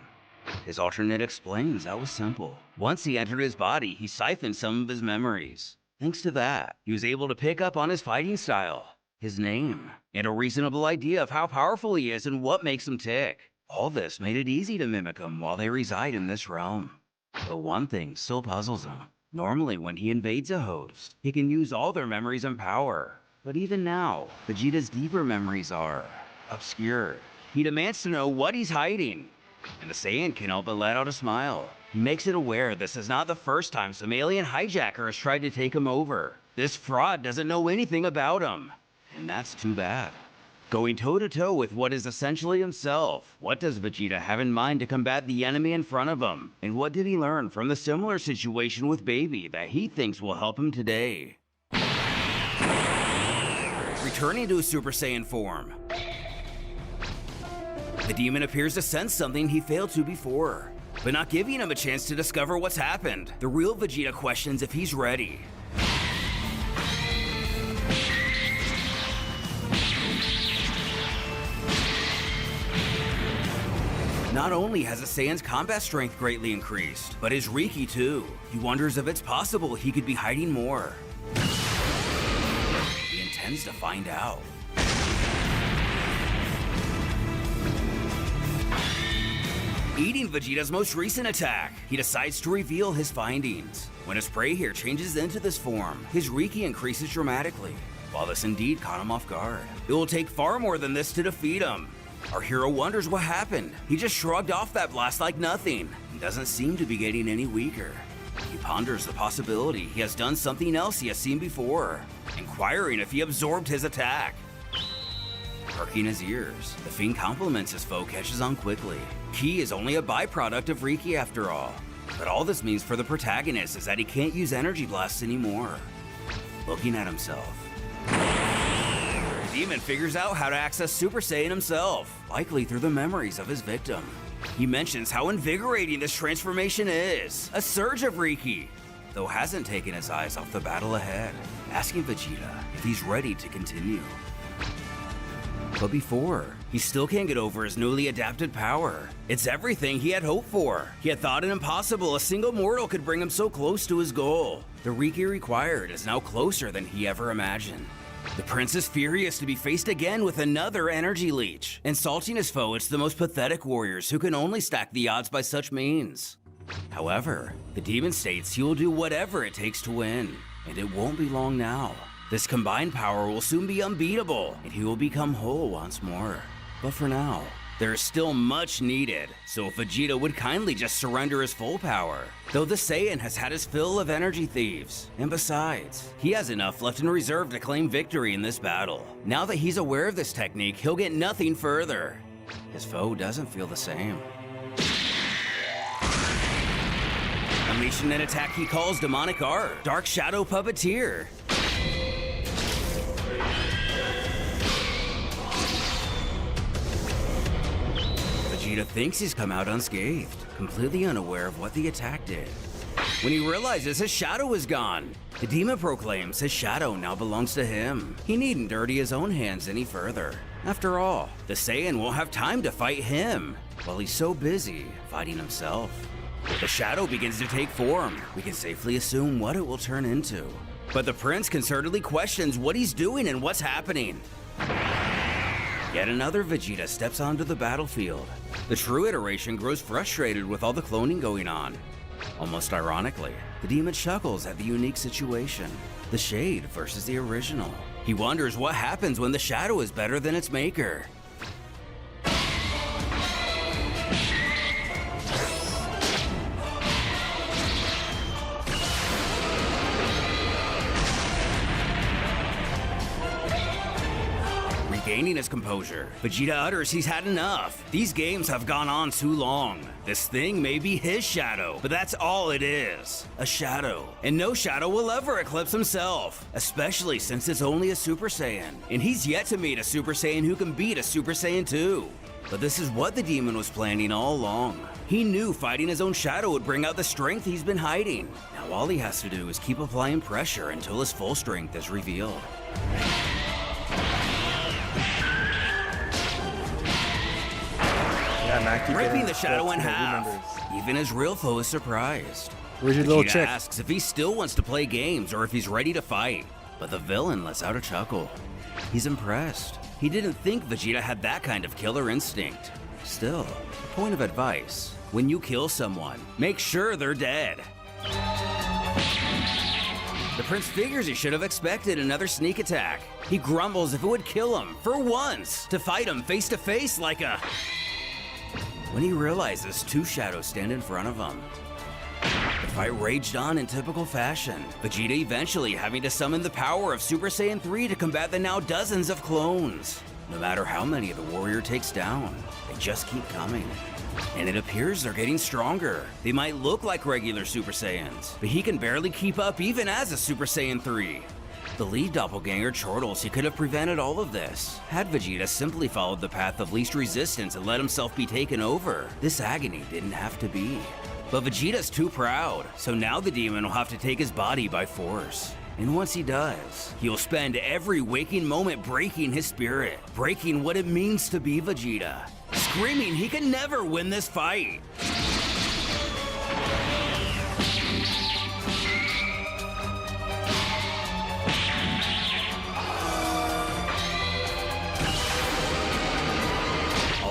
Speaker 6: His alternate explains that was simple. Once he entered his body, he siphoned some of his memories. Thanks to that, he was able to pick up on his fighting style, his name, and a reasonable idea of how powerful he is and what makes him tick. All this made it easy to mimic him while they reside in this realm. But one thing still puzzles him. Normally when he invades a host, he can use all their memories and power. But even now, Vegeta's deeper memories are obscured. He demands to know what he's hiding, and the Saiyan can't help but let out a smile. He makes it aware this is not the first time some alien hijacker has tried to take him over. This fraud doesn't know anything about him. And that's too bad. Going toe-to-toe with what is essentially himself, what does Vegeta have in mind to combat the enemy in front of him? And what did he learn from the similar situation with Baby that he thinks will help him today? Returning to his Super Saiyan form, the demon appears to sense something he failed to before. But not giving him a chance to discover what's happened, the real Vegeta questions if he's ready. Not only has the Saiyan's combat strength greatly increased, but his Riki too. He wonders if it's possible he could be hiding more. He intends to find out. Eating Vegeta's most recent attack, he decides to reveal his findings. When his prey here changes into this form, his Riki increases dramatically. While this indeed caught him off guard, it will take far more than this to defeat him. Our hero wonders what happened. He just shrugged off that blast like nothing and doesn't seem to be getting any weaker. He ponders the possibility he has done something else he has seen before, inquiring if he absorbed his attack. Perking his ears, the fiend compliments his foe catches on quickly. Ki is only a byproduct of Riki after all. But all this means for the protagonist is that he can't use energy blasts anymore. Looking at himself, the demon figures out how to access Super Saiyan himself, likely through the memories of his victim. He mentions how invigorating this transformation is, a surge of Riki, though hasn't taken his eyes off the battle ahead, asking Vegeta if he's ready to continue. But before, he still can't get over his newly adapted power. It's everything he had hoped for. He had thought it impossible a single mortal could bring him so close to his goal. The Riki required is now closer than he ever imagined. The prince is furious to be faced again with another energy leech. Insulting his foe, it's the most pathetic warriors who can only stack the odds by such means. However, the demon states he will do whatever it takes to win, and it won't be long now. This combined power will soon be unbeatable, and he will become whole once more. But for now, there is still much needed, so if Vegeta would kindly just surrender his full power. Though the Saiyan has had his fill of energy thieves, and besides, he has enough left in reserve to claim victory in this battle. Now that he's aware of this technique, he'll get nothing further. His foe doesn't feel the same. Unleashing an attack he calls Demonic Art, Dark Shadow Puppeteer. Vegeta thinks he's come out unscathed, completely unaware of what the attack did. When he realizes his shadow is gone, the demon proclaims his shadow now belongs to him. He needn't dirty his own hands any further. After all, the Saiyan won't have time to fight him while he's so busy fighting himself. The shadow begins to take form. We can safely assume what it will turn into. But the prince concernedly questions what he's doing and what's happening. Yet another Vegeta steps onto the battlefield. The true iteration grows frustrated with all the cloning going on. Almost ironically, the demon chuckles at the unique situation. The shade versus the original. He wonders what happens when the shadow is better than its maker. Regaining his composure, Vegeta utters he's had enough. These games have gone on too long. This thing may be his shadow, but that's all it is. A shadow. And no shadow will ever eclipse himself, especially since it's only a Super Saiyan. And he's yet to meet a Super Saiyan who can beat a Super Saiyan 2. But this is what the demon was planning all along. He knew fighting his own shadow would bring out the strength he's been hiding. Now all he has to do is keep applying pressure until his full strength is revealed.
Speaker 7: Yeah, Mac,
Speaker 6: Breaking the shadow in half. Even his real foe is surprised.
Speaker 7: Where's your little
Speaker 6: Vegeta
Speaker 7: chick?
Speaker 6: asks if he still wants to play games or if he's ready to fight. But the villain lets out a chuckle. He's impressed. He didn't think Vegeta had that kind of killer instinct. Still, a point of advice. When you kill someone, make sure they're dead. The prince figures he should have expected another sneak attack. He grumbles if it would kill him, for once, to fight him face to face like a... When he realizes two shadows stand in front of him. The fight raged on in typical fashion, Vegeta eventually having to summon the power of Super Saiyan 3 to combat the now dozens of clones. No matter how many the warrior takes down, they just keep coming. And it appears they're getting stronger. They might look like regular Super Saiyans, but he can barely keep up even as a Super Saiyan 3. The lead doppelganger chortles he could have prevented all of this. Had Vegeta simply followed the path of least resistance and let himself be taken over, this agony didn't have to be. But Vegeta's too proud, so now the demon will have to take his body by force. And once he does, he'll spend every waking moment breaking his spirit, breaking what it means to be Vegeta, screaming he can never win this fight.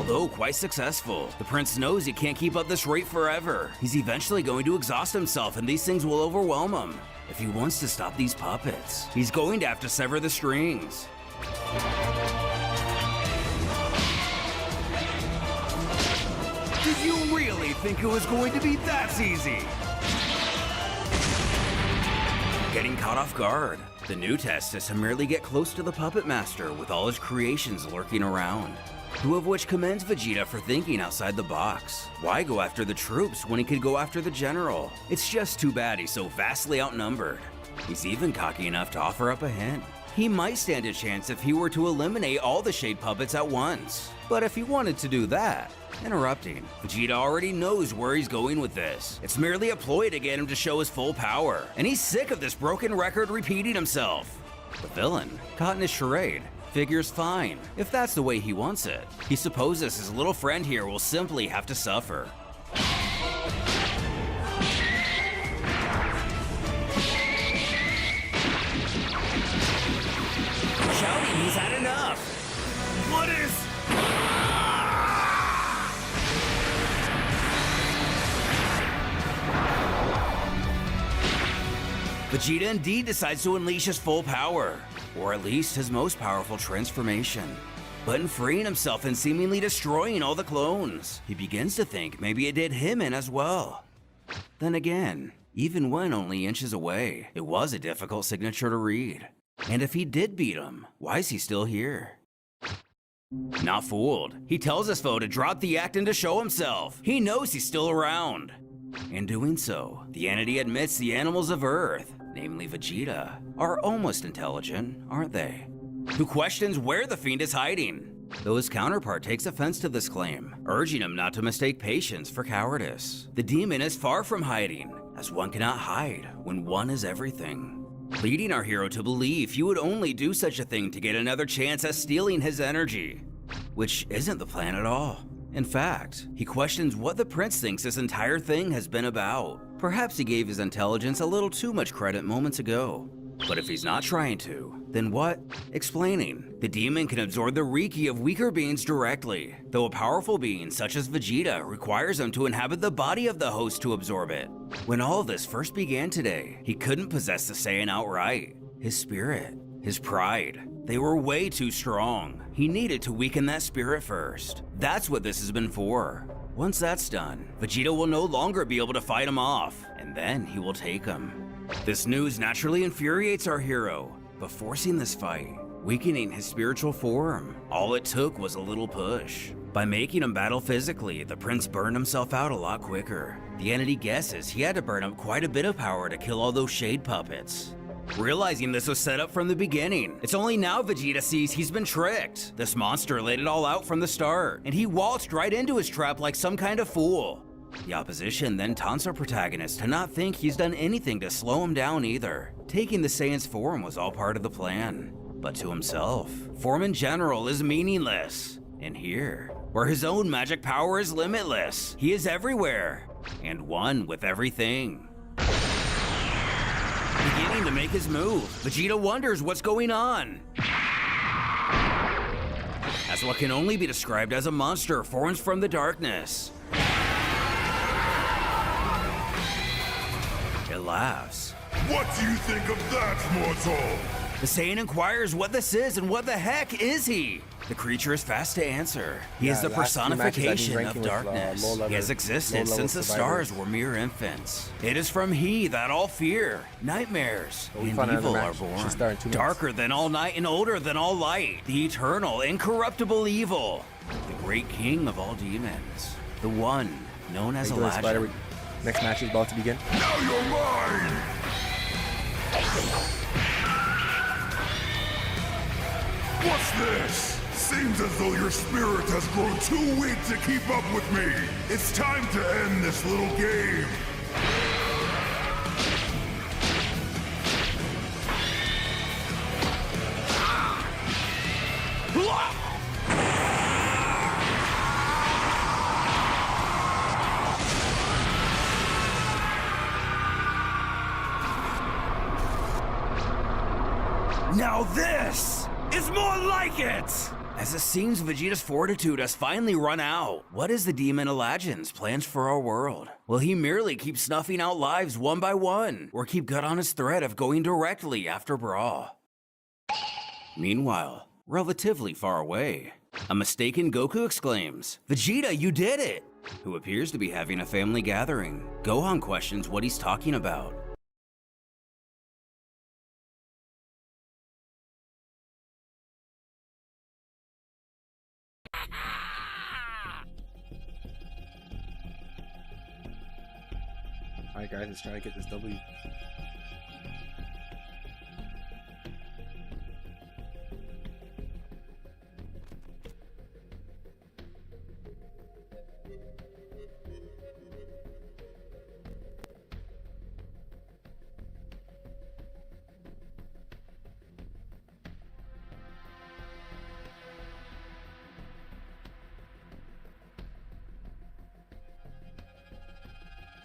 Speaker 6: Although quite successful, the prince knows he can't keep up this rate forever. He's eventually going to exhaust himself and these things will overwhelm him. If he wants to stop these puppets, he's going to have to sever the strings. Did you really think it was going to be that easy? Getting caught off guard, the new test is to merely get close to the puppet master with all his creations lurking around. Two of which commends Vegeta for thinking outside the box. Why go after the troops when he could go after the general? It's just too bad he's so vastly outnumbered. He's even cocky enough to offer up a hint. He might stand a chance if he were to eliminate all the Shade puppets at once. But if he wanted to do that, interrupting, Vegeta already knows where he's going with this. It's merely a ploy to get him to show his full power, and he's sick of this broken record repeating himself. The villain, caught in his charade, figures fine, if that's the way he wants it. He supposes his little friend here will simply have to suffer. Shouting he's had enough. What is... Vegeta indeed decides to unleash his full power, or at least his most powerful transformation. But in freeing himself and seemingly destroying all the clones, he begins to think maybe it did him in as well. Then again, even when only inches away, it was a difficult signature to read. And if he did beat him, why is he still here? Not fooled, he tells his foe to drop the act and to show himself. He knows he's still around. In doing so, the entity admits the animals of Earth, namely Vegeta, are almost intelligent, aren't they? Who questions where the fiend is hiding. Though his counterpart takes offense to this claim, urging him not to mistake patience for cowardice. The demon is far from hiding, as one cannot hide when one is everything. Leading our hero to believe he would only do such a thing to get another chance at stealing his energy. Which isn't the plan at all. In fact, he questions what the prince thinks this entire thing has been about. Perhaps he gave his intelligence a little too much credit moments ago. But if he's not trying to, then what? Explaining. The demon can absorb the Reiki of weaker beings directly, though a powerful being such as Vegeta requires him to inhabit the body of the host to absorb it. When all of this first began today, he couldn't possess the Saiyan outright. His spirit, his pride, they were way too strong. He needed to weaken that spirit first. That's what this has been for. Once that's done, Vegeta will no longer be able to fight him off, and then he will take him. This news naturally infuriates our hero, but forcing this fight, weakening his spiritual form, all it took was a little push. By making him battle physically, the prince burned himself out a lot quicker. The entity guesses he had to burn up quite a bit of power to kill all those shade puppets. Realizing this was set up from the beginning, it's only now Vegeta sees he's been tricked. This monster laid it all out from the start, and he waltzed right into his trap like some kind of fool. The opposition then taunts our protagonist to not think he's done anything to slow him down either. Taking the Saiyan's form was all part of the plan. But to himself, form in general is meaningless. And here, where his own magic power is limitless, he is everywhere, and one with everything. Beginning to make his move, Vegeta wonders what's going on. As what can only be described as a monster forms from the darkness. It laughs.
Speaker 3: What do you think of that, mortal?
Speaker 6: The Saiyan inquires what this is and what the heck is he? The creature is fast to answer. He is the personification of darkness. He has existed since the stars were mere infants. It is from he that all fear, nightmares, and evil are born. Darker than all night and older than all light. The eternal, incorruptible evil. The great king of all demons. The one known as Elijah.
Speaker 1: Next match is about to begin.
Speaker 3: Now you're mine! What's this? Seems as though your spirit has grown too weak to keep up with me. It's time to end this little game.
Speaker 6: Now this is more like it! As it seems Vegeta's fortitude has finally run out, what is the demon Elijah's plans for our world? Will he merely keep snuffing out lives one by one, or keep gut on his thread of going directly after Bra? Meanwhile, relatively far away, a mistaken Goku exclaims, "Vegeta, you did it!" Who appears to be having a family gathering. Gohan questions what he's talking about.
Speaker 1: Alright guys, let's try to get this W.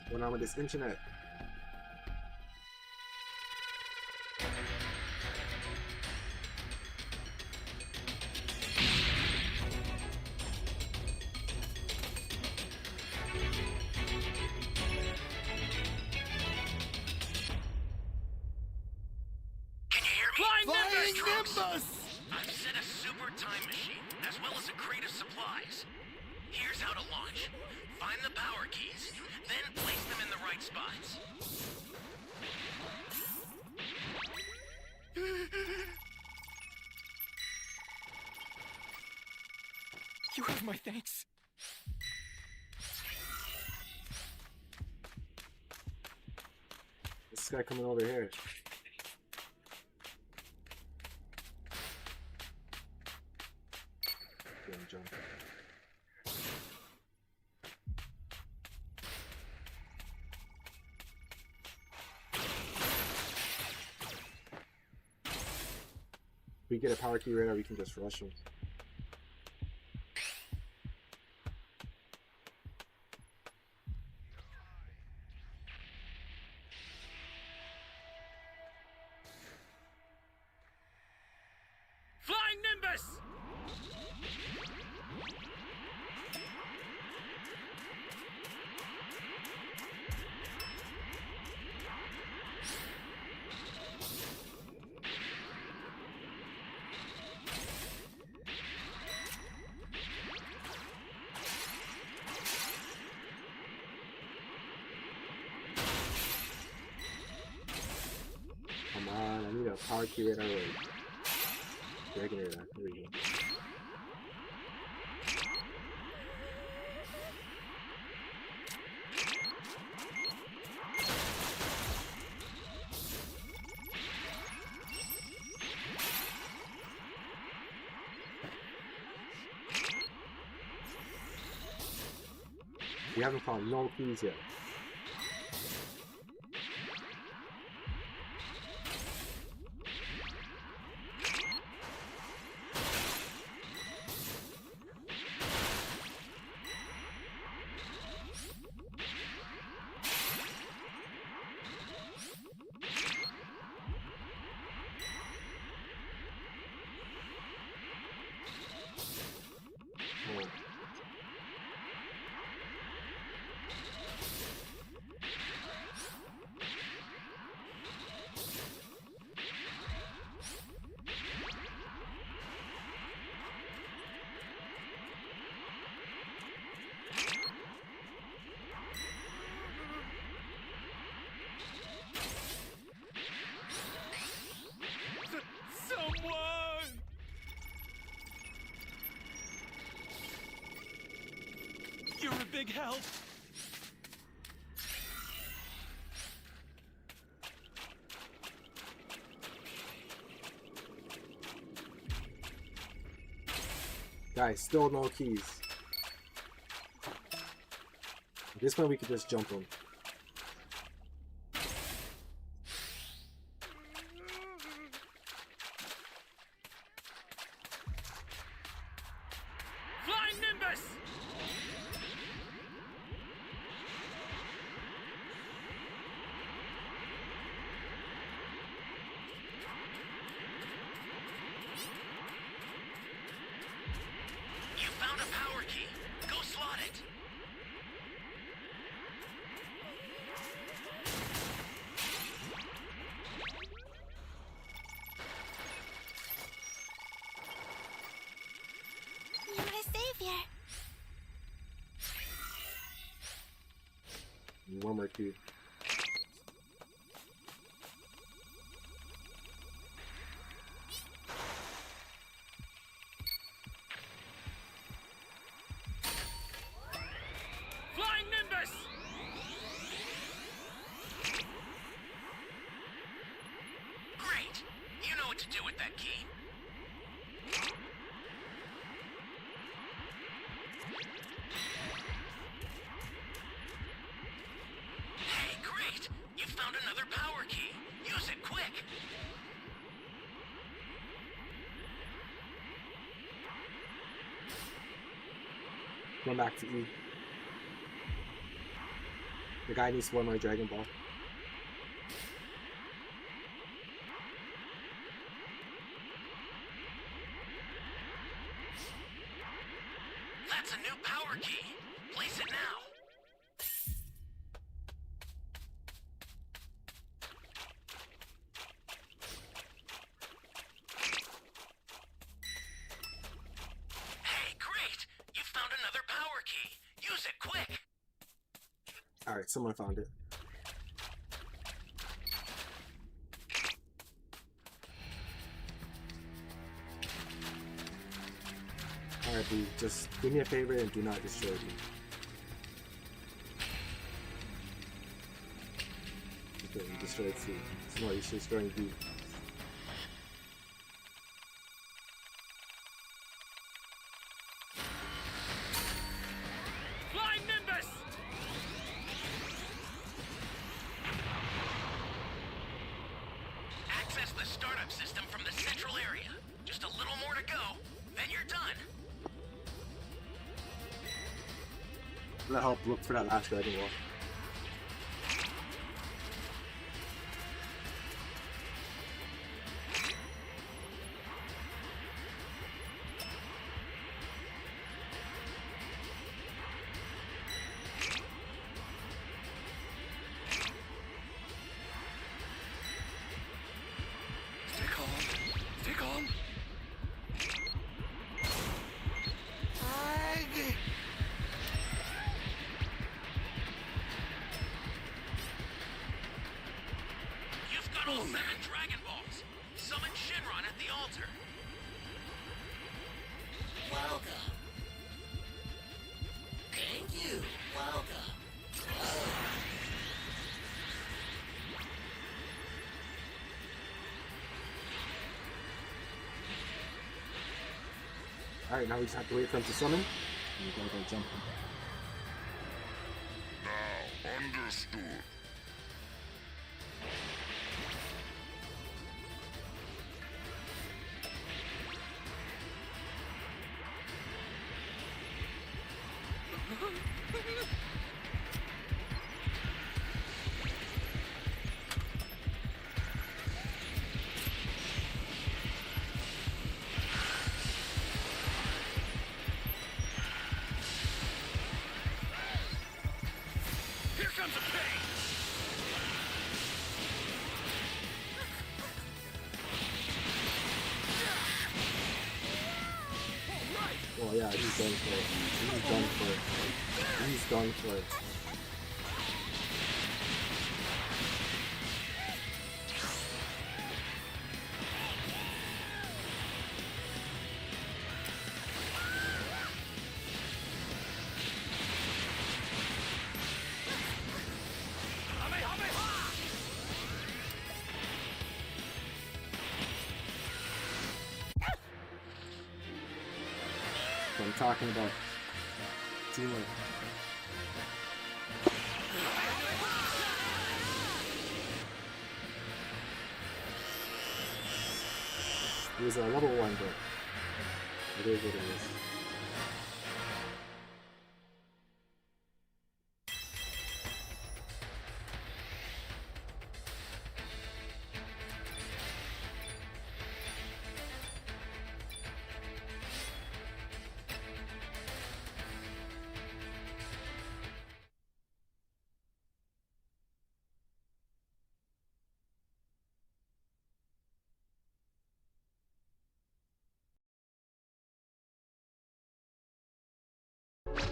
Speaker 1: What's going on with this internet?
Speaker 2: Can you hear me?
Speaker 3: Flying Nimbus!
Speaker 2: I've set a super time machine, as well as a crate of supplies. Here's how to launch. Find the power keys, then place them in the right spots.
Speaker 3: You have my thanks.
Speaker 1: This guy coming over here. Jump. If we get a power key right now, we can just rush him. power key radar away. Dragon radar. There we go. We haven't found no keys yet. Oh.
Speaker 7: Someone! You're a big help.
Speaker 1: Guys, still no keys. This one we could just jump them.
Speaker 7: Flying Nimbus!
Speaker 2: You found a power key. Go slot it.
Speaker 5: You're a savior.
Speaker 1: One more key.
Speaker 7: Flying Nimbus!
Speaker 2: Great. You know what to do with that key. Hey, great. You found another power key. Use it quick.
Speaker 1: Going back to E. The guy needs one more Dragon Ball.
Speaker 2: That's a new power key. Place it now. Hey, great. You found another power key. Use it quick.
Speaker 1: Alright, someone found it. Alright, B, just do me a favor and do not destroy me. Okay, you destroyed C. So no, you're destroying B.
Speaker 7: Flying Nimbus!
Speaker 2: Access the startup system from the central area. Just a little more to go, then you're done.
Speaker 1: That'll help look for that last Dragon Ball.
Speaker 7: Stay calm. Stay calm.
Speaker 1: Alright, now we just have to wait for him to summon. And we gotta go jump.
Speaker 3: Now, understood.
Speaker 7: Here comes the pain!
Speaker 1: Oh yeah, he's done for it. He's done for it. He's done for it. I'm talking about teamwork. It was a level 1, but it is what it is.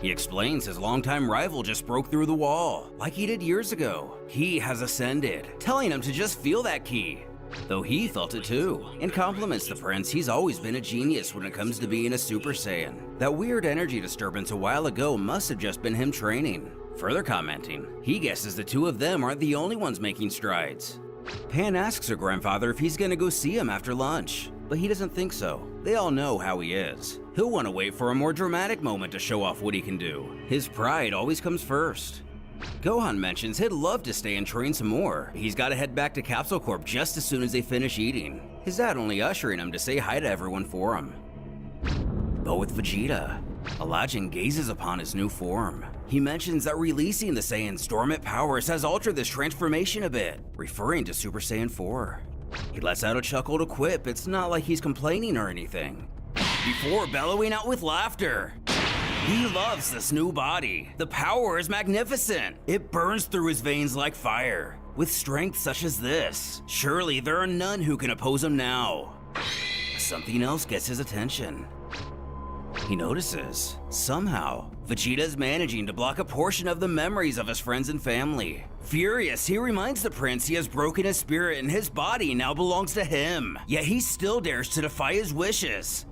Speaker 6: He explains his longtime rival just broke through the wall, like he did years ago. He has ascended, telling him to just feel that key. Though he felt it too, and compliments the prince. He's always been a genius when it comes to being a Super Saiyan. That weird energy disturbance a while ago must have just been him training. Further commenting, he guesses the two of them aren't the only ones making strides. Pan asks her grandfather if he's gonna go see him after lunch, but he doesn't think so. They all know how he is. He'll want to wait for a more dramatic moment to show off what he can do. His pride always comes first. Gohan mentions he'd love to stay and train some more. He's got to head back to Capsule Corp just as soon as they finish eating. His dad only ushering him to say hi to everyone for him. But with Vegeta, Alajin gazes upon his new form. He mentions that releasing the Saiyan's dormant powers has altered this transformation a bit, referring to Super Saiyan 4. He lets out a chuckle to quip. It's not like he's complaining or anything, before bellowing out with laughter. He loves this new body. The power is magnificent. It burns through his veins like fire. With strength such as this, surely there are none who can oppose him now. Something else gets his attention. He notices, somehow, Vegeta is managing to block a portion of the memories of his friends and family. Furious, he reminds the prince he has broken his spirit and his body now belongs to him. Yet he still dares to defy his wishes.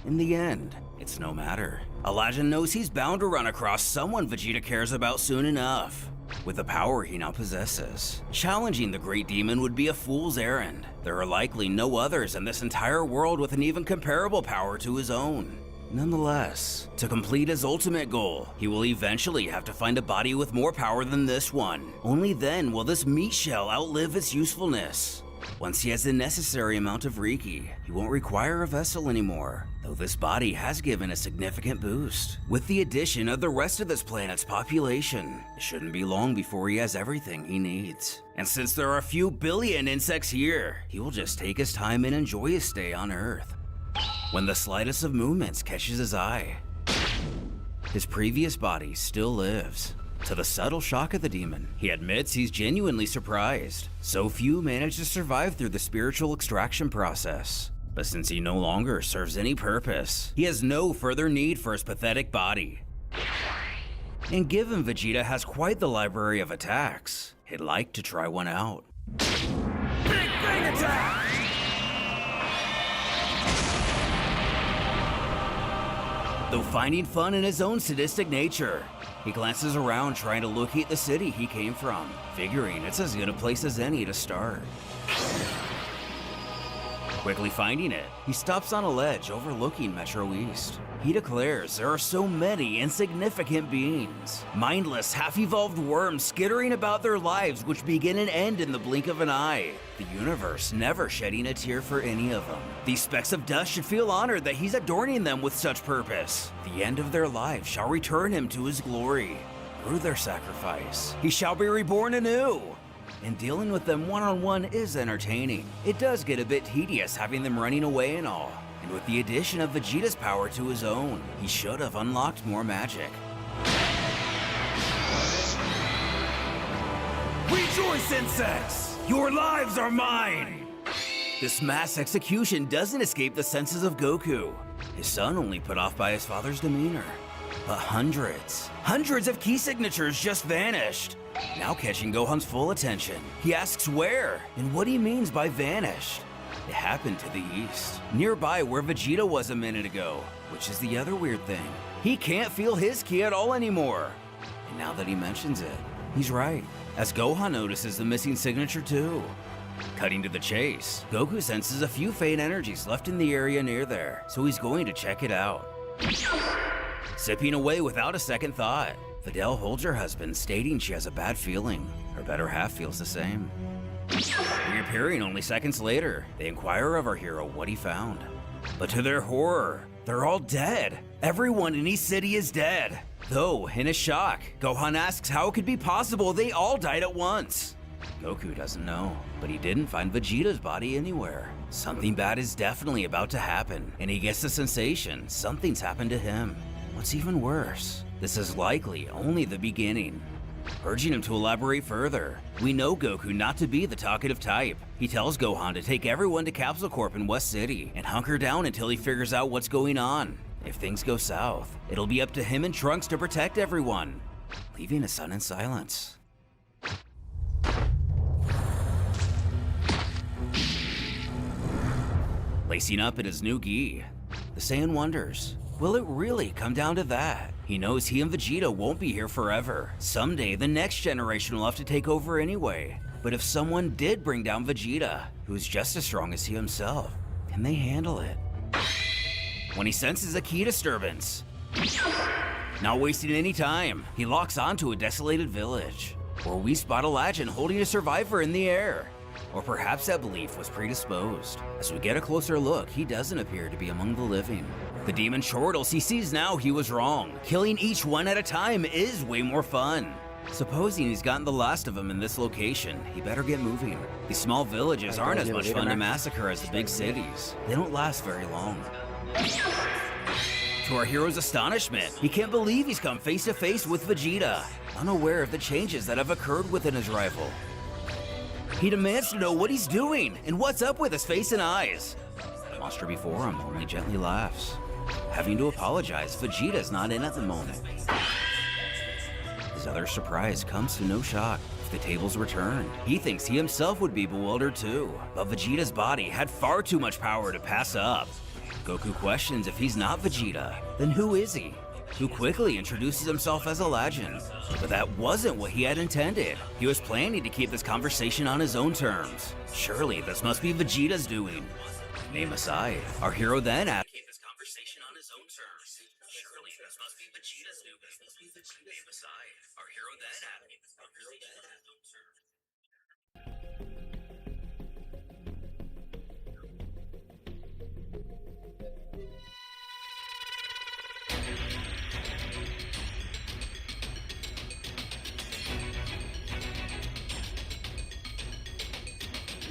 Speaker 6: In the end, it's no matter. Alajin knows he's bound to run across someone Vegeta cares about soon enough. With the power he now possesses, challenging the great demon would be a fool's errand. There are likely no others in this entire world with an even comparable power to his own. Nonetheless, to complete his ultimate goal, he will eventually have to find a body with more power than this one. Only then will this meat shell outlive its usefulness. Once he has the necessary amount of Riki, he won't require a vessel anymore, though this body has given a significant boost. With the addition of the rest of this planet's population, it shouldn't be long before he has everything he needs. And since there are a few billion insects here, he will just take his time and enjoy his stay on Earth. When the slightest of movements catches his eye, his previous body still lives. To the subtle shock of the demon, he admits he's genuinely surprised. So few manage to survive through the spiritual extraction process. But since he no longer serves any purpose, he has no further need for his pathetic body. And given Vegeta has quite the library of attacks, he'd like to try one out.
Speaker 7: Big Bang Attack!
Speaker 6: Though finding fun in his own sadistic nature, he glances around trying to locate the city he came from, figuring it's as good a place as any to start. Quickly finding it, he stops on a ledge overlooking Metro East. He declares there are so many insignificant beings, mindless, half-evolved worms skittering about their lives which begin and end in the blink of an eye, the universe never shedding a tear for any of them. These specks of dust should feel honored that he's adorning them with such purpose. The end of their lives shall return him to his glory. Through their sacrifice, he shall be reborn anew. And dealing with them one-on-one is entertaining. It does get a bit tedious having them running away and all. And with the addition of Vegeta's power to his own, he should have unlocked more magic. Rejoice, insects! Your lives are mine! This mass execution doesn't escape the senses of Goku. His son only put off by his father's demeanor. But hundreds of key signatures just vanished. Now catching Gohan's full attention, he asks where and what he means by vanished. It happened to the east, nearby where Vegeta was a minute ago, which is the other weird thing. He can't feel his ki at all anymore. And now that he mentions it, he's right, as Gohan notices the missing signature too. Cutting to the chase, Goku senses a few faint energies left in the area near there, so he's going to check it out. Sipping away without a second thought, Videl holds her husband, stating she has a bad feeling. Her better half feels the same. Reappearing only seconds later, they inquire of our hero what he found. But to their horror, they're all dead. Everyone in East City is dead. Though, in his shock, Gohan asks how it could be possible they all died at once. Goku doesn't know, but he didn't find Vegeta's body anywhere. Something bad is definitely about to happen, and he gets the sensation something's happened to him. What's even worse, this is likely only the beginning. Urging him to elaborate further, we know Goku not to be the talkative type. He tells Gohan to take everyone to Capsule Corp in West City and hunker down until he figures out what's going on. If things go south, it'll be up to him and Trunks to protect everyone, leaving his son in silence. Lacing up in his new gi, the Saiyan wonders, will it really come down to that? He knows he and Vegeta won't be here forever. Someday, the next generation will have to take over anyway. But if someone did bring down Vegeta, who's just as strong as he himself, can they handle it? When he senses a key disturbance, not wasting any time, he locks onto a desolated village, where we spot a legend holding a survivor in the air. Or perhaps that belief was predisposed. As we get a closer look, he doesn't appear to be among the living. The demon chortles he sees now he was wrong. Killing each one at a time is way more fun. Supposing he's gotten the last of them in this location, he better get moving. These small villages aren't as much fun to massacre as the big cities. They don't last very long. To our hero's astonishment, he can't believe he's come face to face with Vegeta, unaware of the changes that have occurred within his rival. He demands to know what he's doing and what's up with his face and eyes. The monster before him only gently laughs. Having to apologize, Vegeta's not in at the moment. His other surprise comes to no shock. If the tables were turned, he thinks he himself would be bewildered too. But Vegeta's body had far too much power to pass up. Goku questions if he's not Vegeta, then who is he? Who quickly introduces himself as a legend. But that wasn't what he had intended. He was planning to keep this conversation on his own terms. Surely this must be Vegeta's doing. Name aside, our hero then asks. Keep this conversation on his own terms. Surely this must be Vegeta's doing. Name aside, our hero then asks. Keep this conversation on his own terms.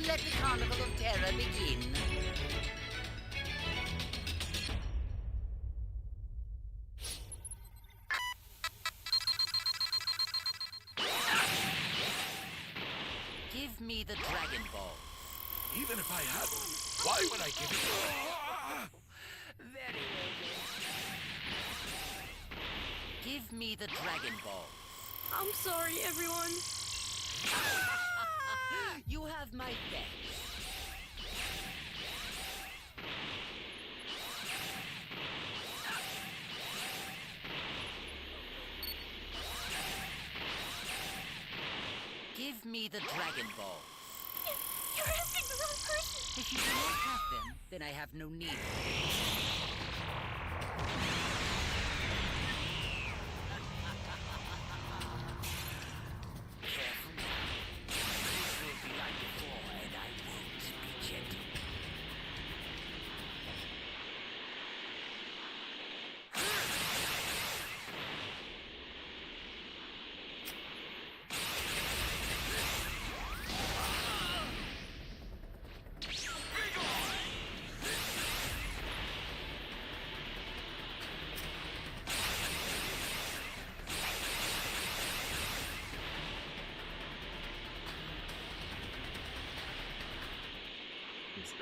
Speaker 5: Let the Carnival of Terror begin. Give me the Dragon Ball.
Speaker 7: Even if I had one, why would I give it to you?
Speaker 5: Very well then. Give me the Dragon Ball.
Speaker 8: I'm sorry, everyone.
Speaker 5: You have my thanks. Give me the Dragon Ball.
Speaker 8: You're asking the wrong person.
Speaker 5: If you do not have them, then I have no need.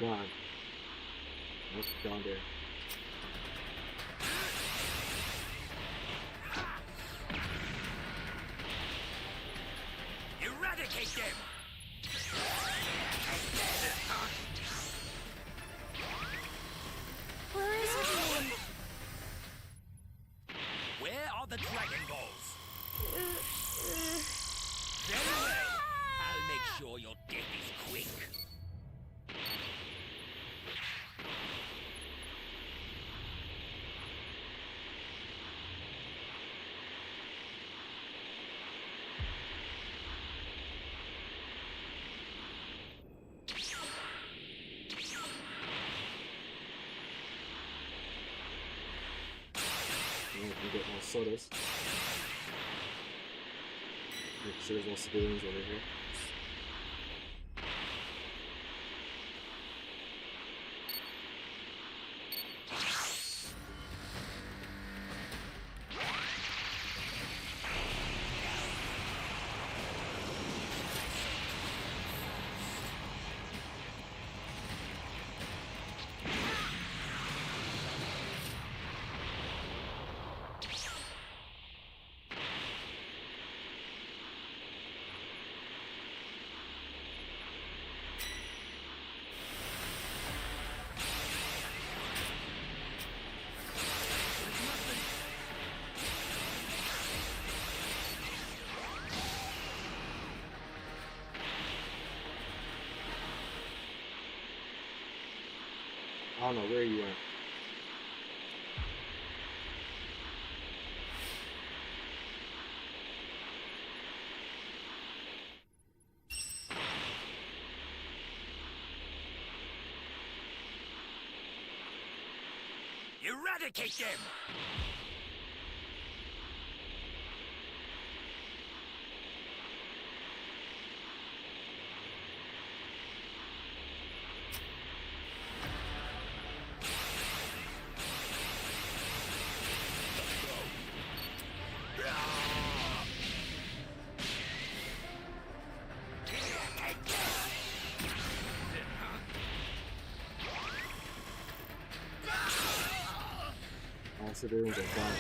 Speaker 1: gone. Nope, down there.
Speaker 4: Eradicate them!
Speaker 8: Where is everyone?
Speaker 4: Where are the Dragon Balls? Very well. I'll make sure your death is quick.
Speaker 1: We get more sodas. Make sure there's no civilians over here. I don't know where you went.
Speaker 4: Eradicate them!
Speaker 1: All civilians are gone.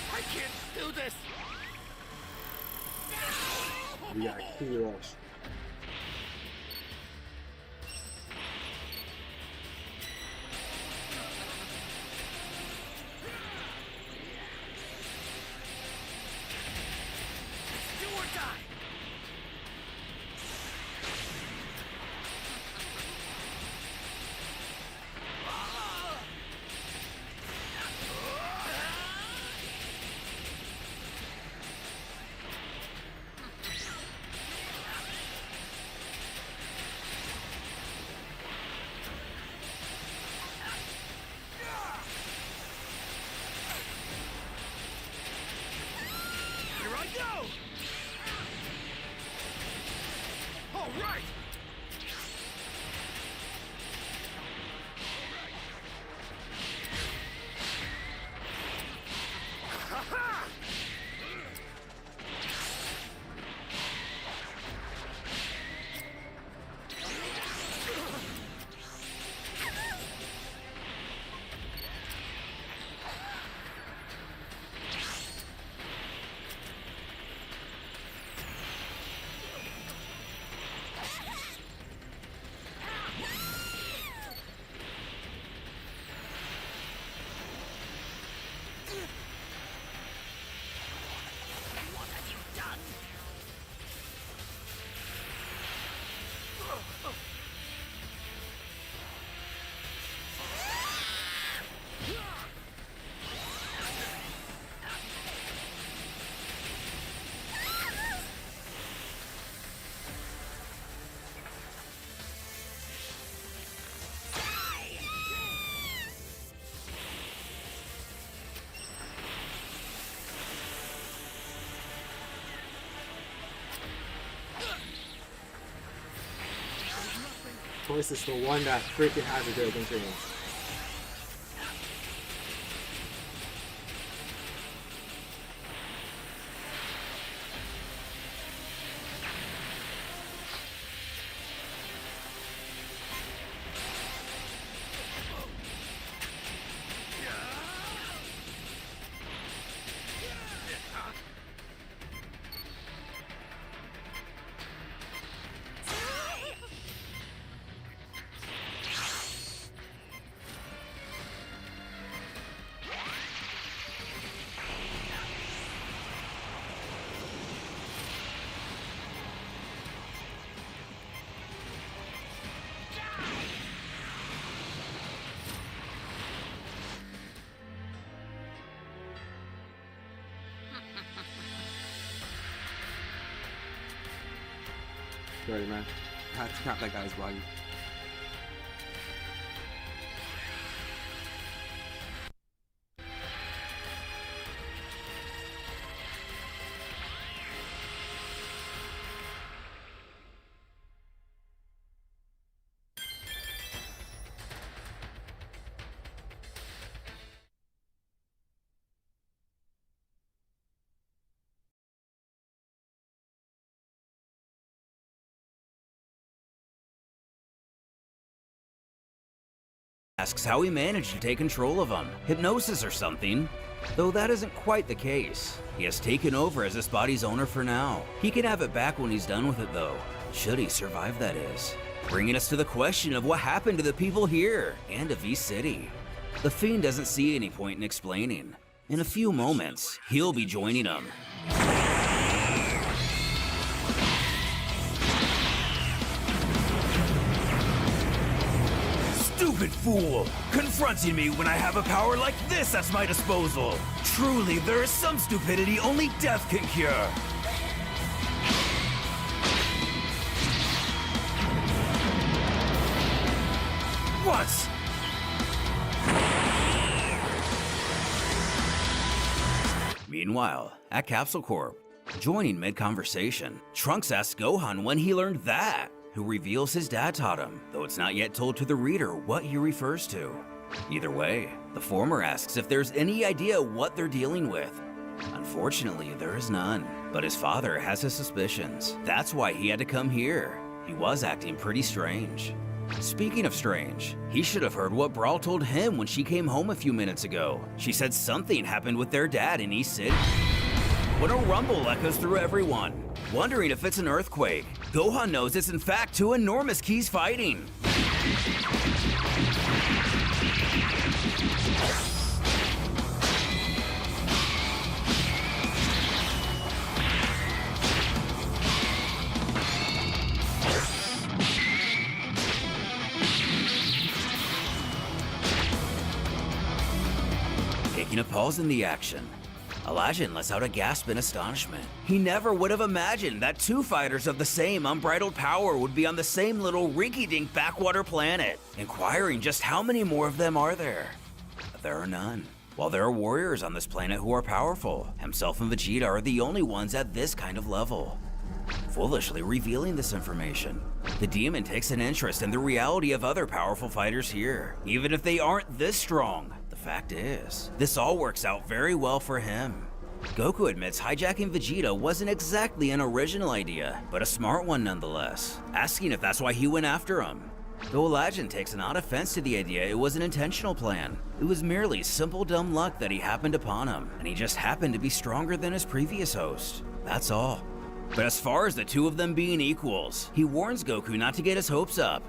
Speaker 4: I can't do this!
Speaker 1: We got a key rush.
Speaker 4: Do or die!
Speaker 1: strongest is the one that freaking has a dragon trains. Sorry, man. I had to crap that guy's body.
Speaker 6: Asks how he managed to take control of him. Hypnosis or something. Though that isn't quite the case. He has taken over as this body's owner for now. He can have it back when he's done with it though. Should he survive, that is. Bringing us to the question of what happened to the people here and to V-City. The Fiend doesn't see any point in explaining. In a few moments, he'll be joining them.
Speaker 9: Stupid fool! Confronting me when I have a power like this at my disposal! Truly, there is some stupidity only death can cure! What?
Speaker 6: Meanwhile, at Capsule Corp, joining mid-conversation, Trunks asks Gohan when he learned that, who reveals his dad taught him, though it's not yet told to the reader what he refers to. Either way, the former asks if there's any idea what they're dealing with. Unfortunately, there is none, but his father has his suspicions. That's why he had to come here. He was acting pretty strange. Speaking of strange, he should have heard what Brawl told him when she came home a few minutes ago. She said something happened with their dad in East City. When a rumble echoes through everyone, wondering if it's an earthquake, Gohan knows it's in fact two enormous keys fighting. Taking a pause in the action, Elijah lets out a gasp in astonishment. He never would have imagined that two fighters of the same unbridled power would be on the same little rinky-dink backwater planet, inquiring just how many more of them are there. But there are none. While there are warriors on this planet who are powerful, himself and Vegeta are the only ones at this kind of level. Foolishly revealing this information, the demon takes an interest in the reality of other powerful fighters here, even if they aren't this strong. Fact is, this all works out very well for him. Goku admits hijacking Vegeta wasn't exactly an original idea, but a smart one nonetheless, asking if that's why he went after him. Though Elijah takes an odd offense to the idea it was an intentional plan. It was merely simple dumb luck that he happened upon him, and he just happened to be stronger than his previous host. That's all. But as far as the two of them being equals, he warns Goku not to get his hopes up.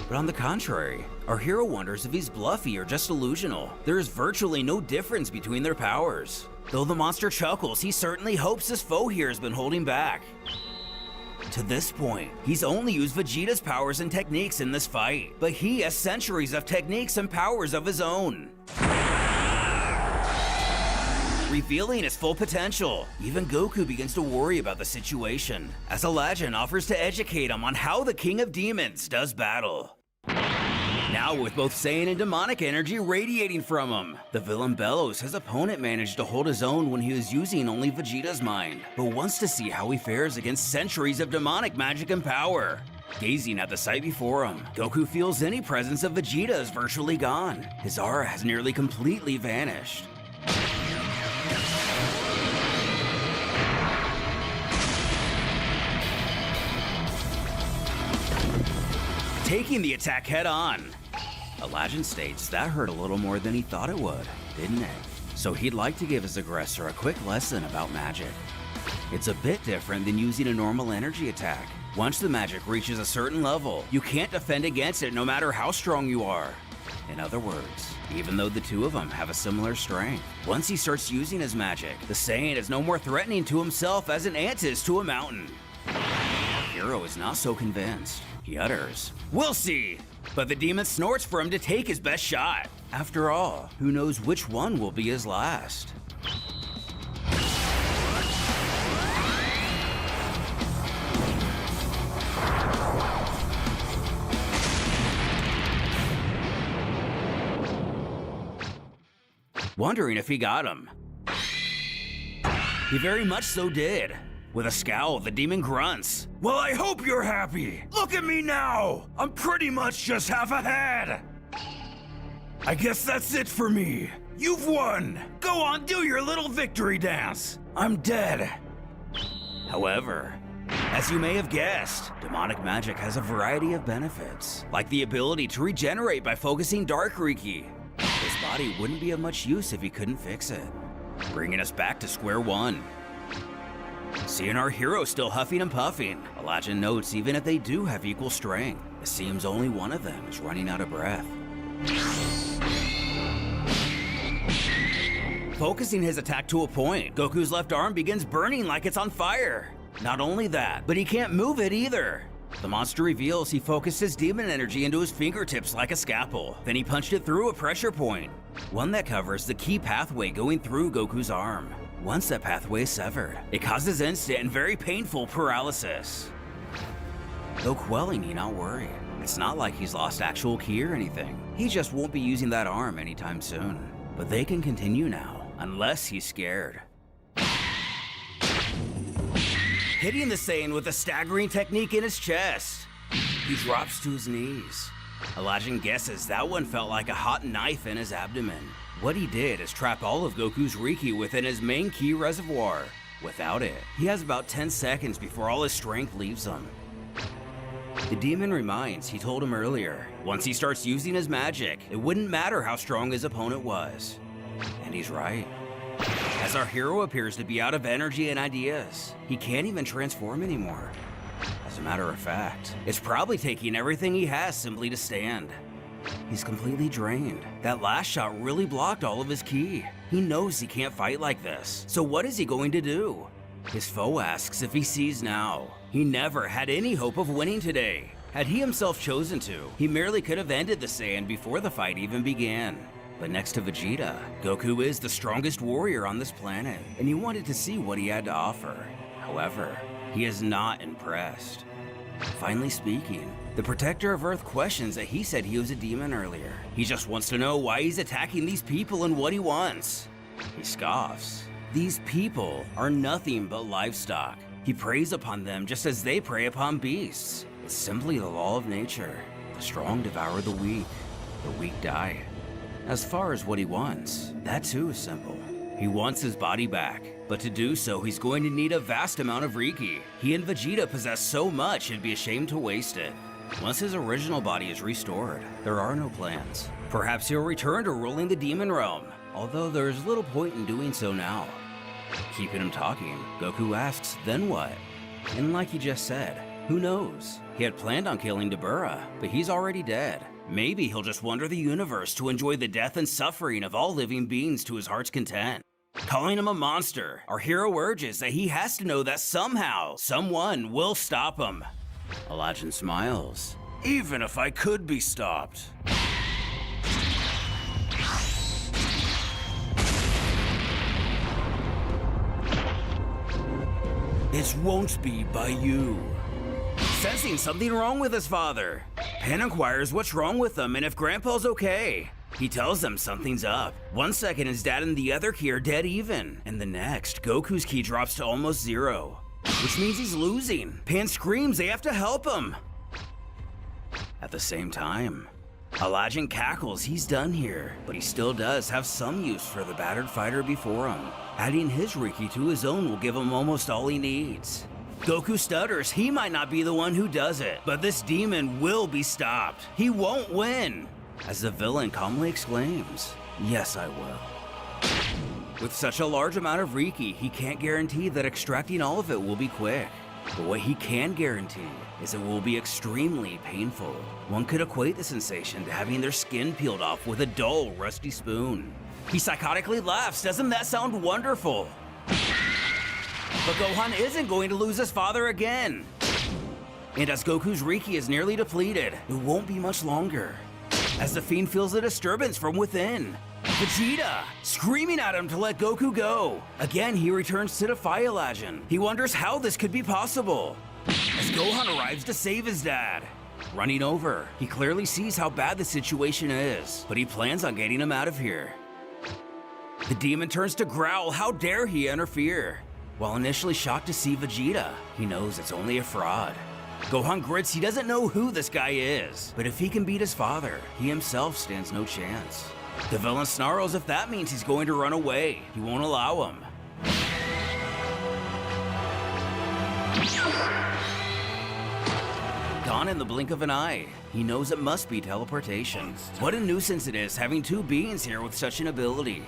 Speaker 6: But on the contrary, our hero wonders if he's bluffy or just illusional. There is virtually no difference between their powers. Though the monster chuckles, he certainly hopes his foe here has been holding back. To this point, he's only used Vegeta's powers and techniques in this fight, but he has centuries of techniques and powers of his own. Revealing his full potential, even Goku begins to worry about the situation, as Elijah offers to educate him on how the King of Demons does battle. Now with both Saiyan and demonic energy radiating from him, the villain bellows his opponent managed to hold his own when he was using only Vegeta's mind, but wants to see how he fares against centuries of demonic magic and power. Gazing at the sight before him, Goku feels any presence of Vegeta is virtually gone. His aura has nearly completely vanished. Taking the attack head on. Legend states that hurt a little more than he thought it would, didn't it? So he'd like to give his aggressor a quick lesson about magic. It's a bit different than using a normal energy attack. Once the magic reaches a certain level, you can't defend against it no matter how strong you are. In other words, even though the two of them have a similar strength, once he starts using his magic, the Saiyan is no more threatening to himself as an ant is to a mountain. Our hero is not so convinced. He utters, "We'll see!" But the demon snorts for him to take his best shot. After all, who knows which one will be his last? Wondering if he got him. He very much so did. With a scowl, the demon grunts.
Speaker 9: Well, I hope you're happy. Look at me now. I'm pretty much just half ahead. I guess that's it for me. You've won. Go on, do your little victory dance. I'm dead.
Speaker 6: However, as you may have guessed, demonic magic has a variety of benefits, like the ability to regenerate by focusing Dark Riki. His body wouldn't be of much use if he couldn't fix it, bringing us back to square one. Seeing our hero still huffing and puffing, Legend notes even if they do have equal strength, it seems only one of them is running out of breath. Focusing his attack to a point, Goku's left arm begins burning like it's on fire. Not only that, but he can't move it either. The monster reveals he focused his demon energy into his fingertips like a scalpel. Then he punched it through a pressure point, one that covers the key pathway going through Goku's arm. Once that pathway is severed, it causes instant and very painful paralysis. Though quelling need not worry. It's not like he's lost actual ki or anything. He just won't be using that arm anytime soon. But they can continue now, unless he's scared. Hitting the Saiyan with a staggering technique in his chest. He drops to his knees. Legend guesses that one felt like a hot knife in his abdomen. What he did is trap all of Goku's Riki within his main ki reservoir. Without it, he has about 10 seconds before all his strength leaves him. The demon reminds he told him earlier, once he starts using his magic, it wouldn't matter how strong his opponent was. And he's right. As our hero appears to be out of energy and ideas, he can't even transform anymore. As a matter of fact, it's probably taking everything he has simply to stand. He's completely drained. That last shot really blocked all of his ki. He knows he can't fight like this, so what is he going to do? His foe asks if he sees now. He never had any hope of winning today. Had he himself chosen to, he merely could have ended the Saiyan before the fight even began. But next to Vegeta, Goku is the strongest warrior on this planet, and he wanted to see what he had to offer. However, he is not impressed. Finally speaking, the Protector of Earth questions that he said he was a demon earlier. He just wants to know why he's attacking these people and what he wants. He scoffs. These people are nothing but livestock. He preys upon them just as they prey upon beasts. It's simply the law of nature. The strong devour the weak die. As far as what he wants, that too is simple. He wants his body back, but to do so, he's going to need a vast amount of Riki. He and Vegeta possess so much, it'd be a shame to waste it. Once his original body is restored, there are no plans. Perhaps he'll return to ruling the demon realm, although there's little point in doing so now. Keeping him talking, Goku asks, then what? And like he just said, who knows? He had planned on killing Dabura, but he's already dead. Maybe he'll just wander the universe to enjoy the death and suffering of all living beings to his heart's content. Calling him a monster, our hero urges that he has to know that somehow, someone will stop him. Legend smiles. Even if I could be stopped. It won't be by you. Sensing something wrong with his father, Pan inquires what's wrong with him and if Grandpa's okay. He tells them something's up. 1 second his dad and the other ki are dead even, and the next, Goku's ki drops to almost 0, which means he's losing. Pan screams they have to help him. At the same time, Alajin cackles he's done here, but he still does have some use for the battered fighter before him. Adding his Riki to his own will give him almost all he needs. Goku stutters he might not be the one who does it, but this demon will be stopped. He won't win. As the villain calmly exclaims, "Yes, I will." With such a large amount of Riki, he can't guarantee that extracting all of it will be quick. But what he can guarantee is it will be extremely painful. One could equate the sensation to having their skin peeled off with a dull, rusty spoon. He psychotically laughs. Doesn't that sound wonderful? But Gohan isn't going to lose his father again. And as Goku's Riki is nearly depleted, it won't be much longer. As the Fiend feels a disturbance from within, Vegeta screaming at him to let Goku go. Again, he returns to defy Alajin. He wonders how this could be possible. As Gohan arrives to save his dad. Running over, he clearly sees how bad the situation is, but he plans on getting him out of here. The demon turns to growl, how dare he interfere? While initially shocked to see Vegeta, he knows it's only a fraud. Gohan grits he doesn't know who this guy is, but if he can beat his father, he himself stands no chance. The villain snarls if that means he's going to run away. He won't allow him. Gone in the blink of an eye. He knows it must be teleportation. What a nuisance it is having two beings here with such an ability.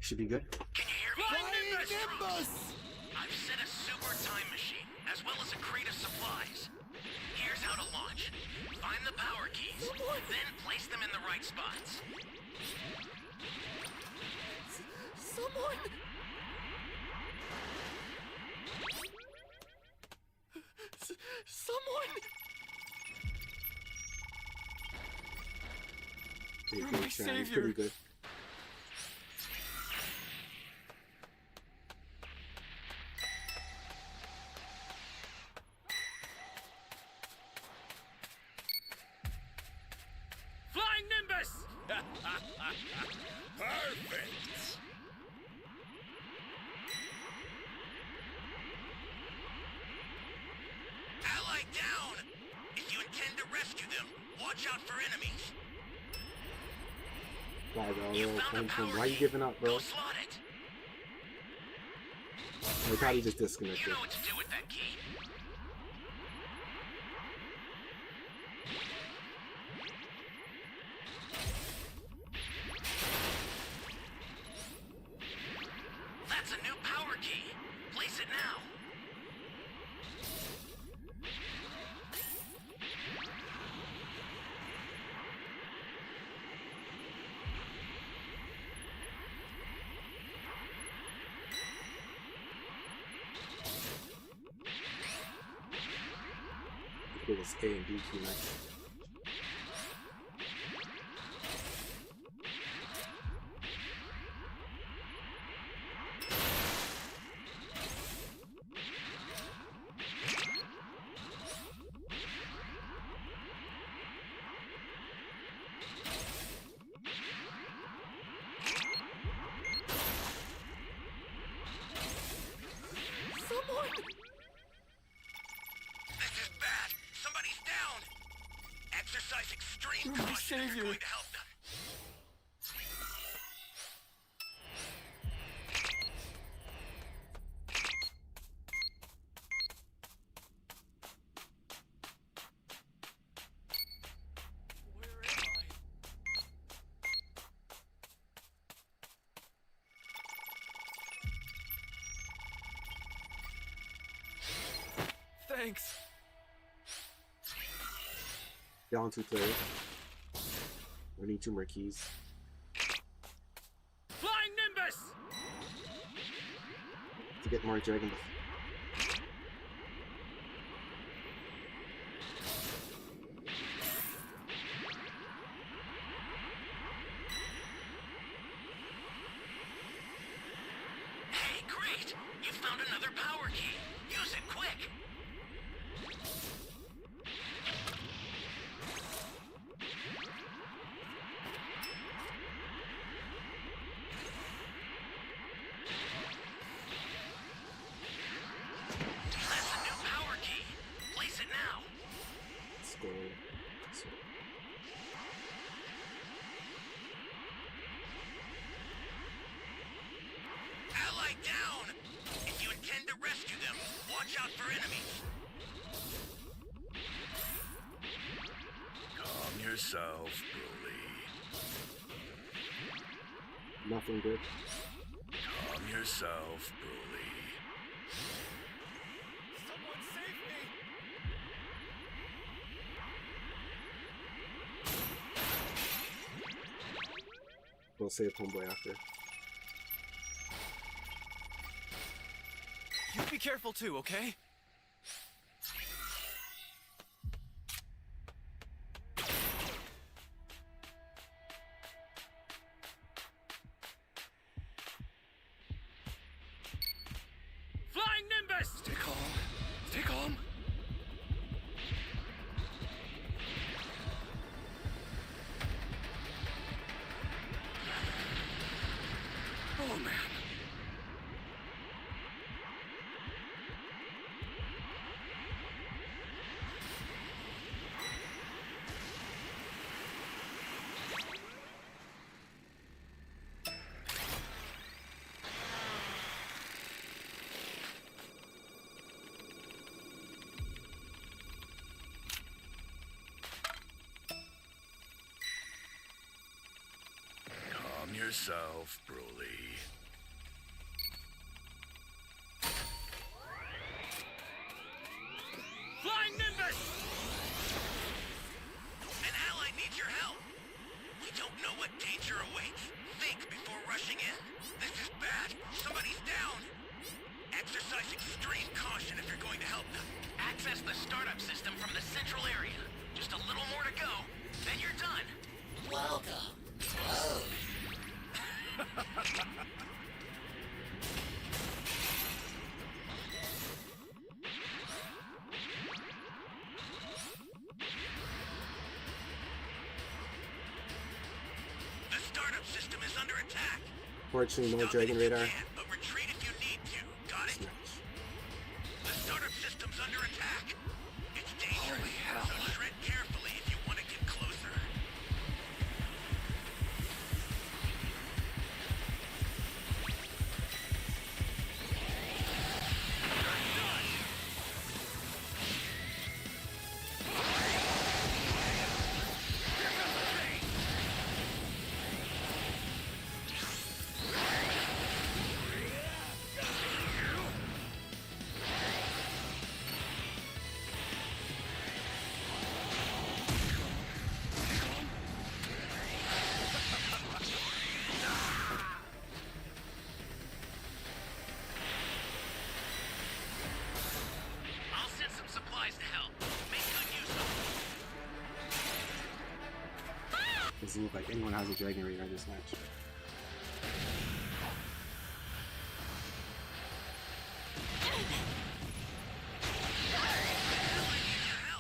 Speaker 1: Should be good.
Speaker 2: Can you hear me? Nimbus! I've set a super time machine, as well as a crate of supplies. Here's how to launch. Find the power keys, then place them in the right spots.
Speaker 5: Someone! Someone!
Speaker 1: You're my savior. Pretty good.
Speaker 7: Flying Nimbus!
Speaker 3: Perfect!
Speaker 2: Ally down! If you intend to rescue them, watch out for enemies.
Speaker 1: Wow, bro, why are you giving up, bro?
Speaker 2: Go slot it.
Speaker 1: I thought he just
Speaker 2: You
Speaker 1: disconnected.
Speaker 2: know what to do with that key. That's a new power key. Place it now.
Speaker 1: It was A and B key next.
Speaker 5: Someone!
Speaker 2: This is bad. Somebody's down. Exercise extreme
Speaker 5: You're my
Speaker 2: caution if you're
Speaker 5: savior.
Speaker 2: going to help them.
Speaker 5: Where am I? Thanks.
Speaker 1: Down 2 players. We need 2 more keys.
Speaker 7: Flying Nimbus!
Speaker 1: To get more Dragon Ball.
Speaker 2: Hey, great! You found another power key. Use it quick. down! If you intend to rescue them, watch out for enemies.
Speaker 3: Calm yourself, Broly.
Speaker 1: Nothing good.
Speaker 3: Calm yourself, Broly.
Speaker 7: Someone save me!
Speaker 1: We'll save homeboy after.
Speaker 7: You be careful too, okay? Flying Nimbus! Stay calm. Stay calm. Oh, man.
Speaker 3: Calm yourself, Broly.
Speaker 7: Flying Nimbus!
Speaker 2: An ally needs your help. We don't know what danger awaits. Think before rushing in. This is bad. Somebody's down. Exercise extreme caution if you're going to help them. Access the startup system from the central area. Just a little more to go, then you're done.
Speaker 4: Welcome.
Speaker 2: The startup system is under attack.
Speaker 1: Fortunately, no
Speaker 2: Stop it
Speaker 1: Dragon
Speaker 2: if you
Speaker 1: Radar.
Speaker 2: can, but retreat if you need to. Got it? The startup system's under attack. It's dangerous.
Speaker 7: Holy hell.
Speaker 2: So tread carefully if you want to get closer. I'll send some supplies to help. Make good use of them.
Speaker 1: Doesn't look like anyone has a Dragon Radar this match.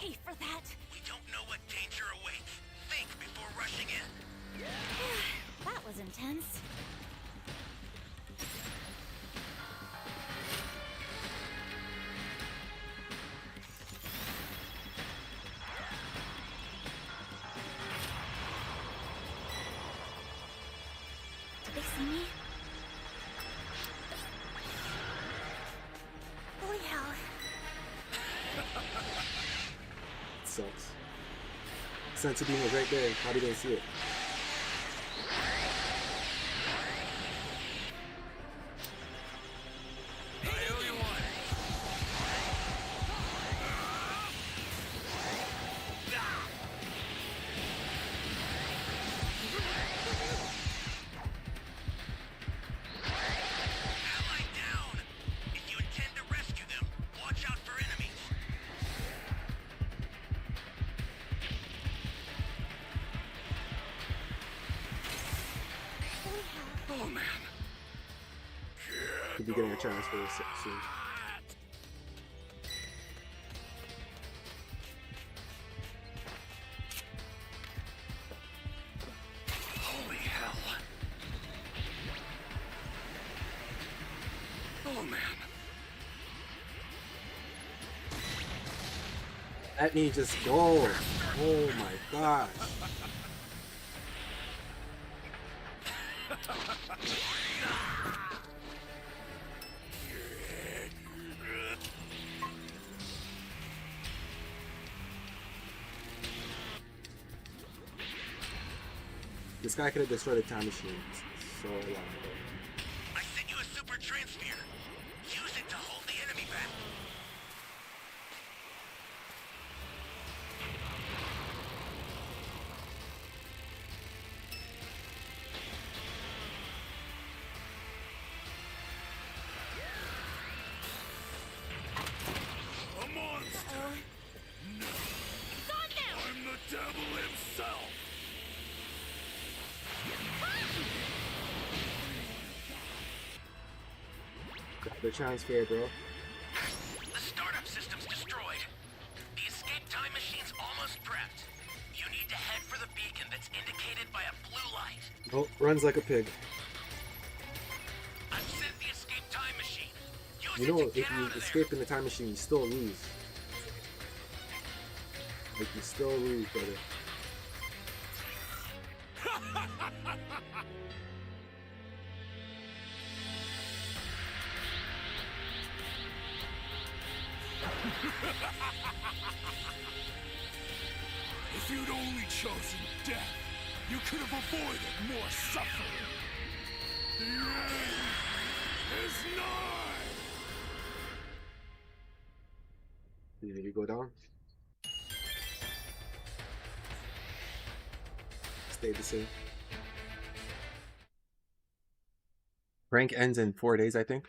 Speaker 8: Pay for that.
Speaker 2: We don't know what danger awaits. Think before rushing in.
Speaker 8: That was intense. Did they see me? Holy hell.
Speaker 1: It sucks. Sense of being was right there. How did they see it?
Speaker 7: I owe you one.
Speaker 2: Ally down! If you intend to rescue them, watch out for enemies.
Speaker 7: Oh, man.
Speaker 1: Could be getting a chance for this soon.
Speaker 7: Holy hell. Oh, man.
Speaker 1: Let me just go. Oh my gosh. This guy could have destroyed a time machine so long ago.
Speaker 2: I sent you a super transfer. Use it to hold the enemy back.
Speaker 3: A monster! No!
Speaker 5: It's on them!
Speaker 3: I'm the devil himself!
Speaker 1: Grab the transfer, bro.
Speaker 2: The startup system's destroyed. The escape time machine's almost prepped. You need to head for the beacon that's indicated by a blue light.
Speaker 1: Oh, runs like a pig.
Speaker 2: I've sent the escape time machine. Use
Speaker 1: You know,
Speaker 2: it to
Speaker 1: if
Speaker 2: get
Speaker 1: you
Speaker 2: out of
Speaker 1: escape in the time machine, you still lose. Like, you still lose, brother.
Speaker 3: If you'd only chosen death, you could have avoided more suffering. The end is nigh!
Speaker 1: You need to go down. Stay the same. Rank ends in 4 days, I think.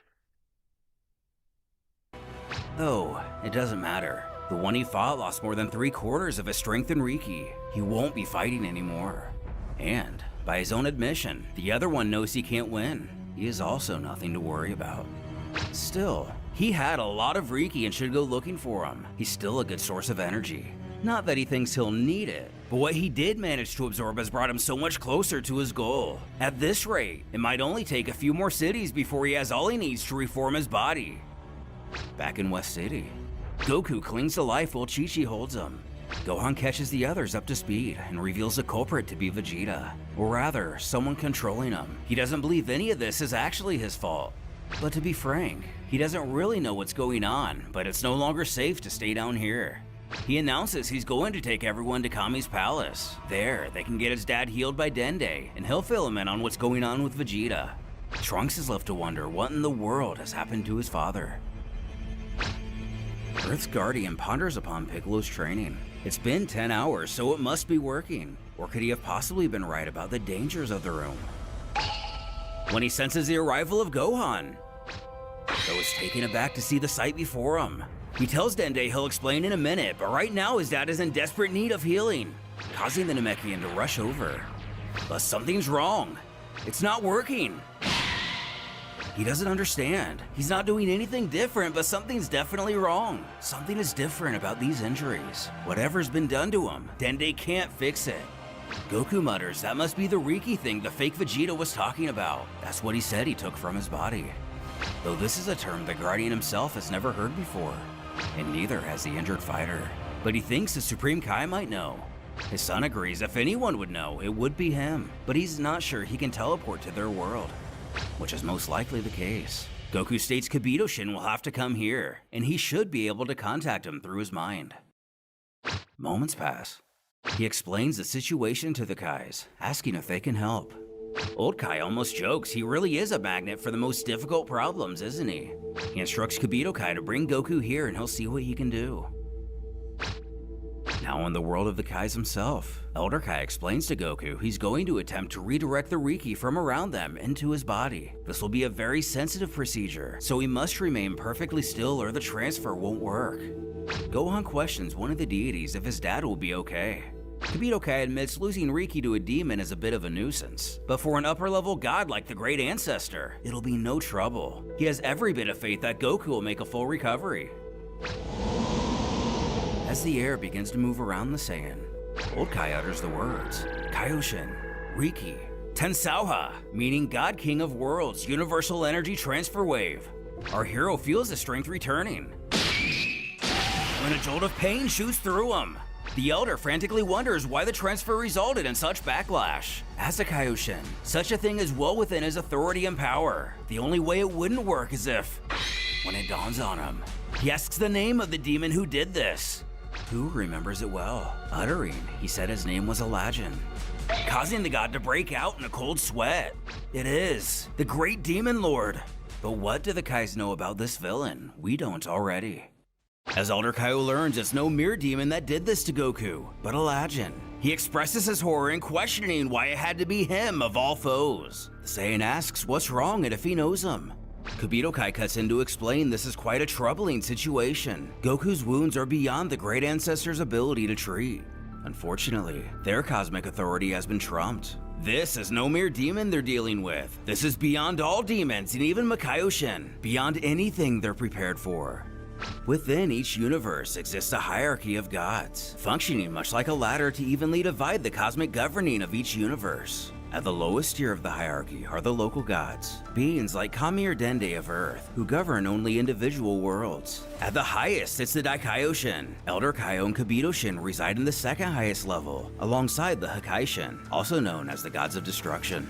Speaker 6: Oh, it doesn't matter. The one he fought lost more than 3/4 of his strength in Riki. He won't be fighting anymore. And, by his own admission, the other one knows he can't win. He is also nothing to worry about. Still, he had a lot of Riki and should go looking for him. He's still a good source of energy. Not that he thinks he'll need it, but what he did manage to absorb has brought him so much closer to his goal. At this rate, it might only take a few more cities before he has all he needs to reform his body. Back in West City, Goku clings to life while Chi-Chi holds him. Gohan catches the others up to speed and reveals the culprit to be Vegeta, or rather, someone controlling him. He doesn't believe any of this is actually his fault. But to be frank, he doesn't really know what's going on, but it's no longer safe to stay down here. He announces he's going to take everyone to Kami's palace. There, they can get his dad healed by Dende, and he'll fill him in on what's going on with Vegeta. Trunks is left to wonder what in the world has happened to his father. Earth's Guardian ponders upon Piccolo's training. It's been 10 hours, so it must be working. Or could he have possibly been right about the dangers of the room? When he senses the arrival of Gohan, Go is taken aback to see the sight before him. He tells Dende he'll explain in a minute, but right now his dad is in desperate need of healing, causing the Namekian to rush over. But something's wrong. It's not working. He doesn't understand. He's not doing anything different, but something's definitely wrong. Something is different about these injuries. Whatever's been done to him, Dende can't fix it. Goku mutters that must be the Riki thing the fake Vegeta was talking about. That's what he said he took from his body. Though this is a term the Guardian himself has never heard before, and neither has the injured fighter. But he thinks the Supreme Kai might know. His son agrees if anyone would know, it would be him, but he's not sure he can teleport to their world, which is most likely the case. Goku states Kabuto-shin will have to come here, and he should be able to contact him through his mind. Moments pass. He explains the situation to the Kais, asking if they can help. Old Kai almost jokes he really is a magnet for the most difficult problems, isn't he? He instructs Kabuto Kai to bring Goku here and he'll see what he can do. Now in the world of the Kais himself, Elder Kai explains to Goku he's going to attempt to redirect the Riki from around them into his body. This will be a very sensitive procedure, so he must remain perfectly still or the transfer won't work. Gohan questions one of the deities if his dad will be okay. Kabuto Kai admits losing Riki to a demon is a bit of a nuisance, but for an upper-level god like the Great Ancestor, it'll be no trouble. He has every bit of faith that Goku will make a full recovery. As the air begins to move around the Saiyan, Old Kai utters the words, Kaioshin, Riki, Tensauha, meaning God King of Worlds, Universal Energy Transfer Wave. Our hero feels the strength returning, when a jolt of pain shoots through him. The Elder frantically wonders why the transfer resulted in such backlash. As a Kaioshin, such a thing is well within his authority and power. The only way it wouldn't work is if, when it dawns on him, he asks the name of the demon who did this. Who remembers it well? Uttering, he said his name was Alajin. causing the god to break out in a cold sweat. It is the Great Demon Lord. But what do the Kais know about this villain? We don't already. As Elder Kaio learns, it's no mere demon that did this to Goku, but a Lajin. He expresses his horror in questioning why it had to be him of all foes. The Saiyan asks what's wrong and if he knows him. Kibito Kai cuts in to explain this is quite a troubling situation. Goku's wounds are beyond the Great Ancestor's ability to treat. Unfortunately, their cosmic authority has been trumped. This is no mere demon they're dealing with. This is beyond all demons and even Makaioshin, beyond anything they're prepared for. Within each universe exists a hierarchy of gods, functioning much like a ladder to evenly divide the cosmic governing of each universe. At the lowest tier of the hierarchy are the local gods, beings like Kami or Dende of Earth, who govern only individual worlds. At the highest sits the Daikaioshin. Elder Kaio and Kibito-shin reside in the second highest level, alongside the Hakaishin, also known as the gods of destruction.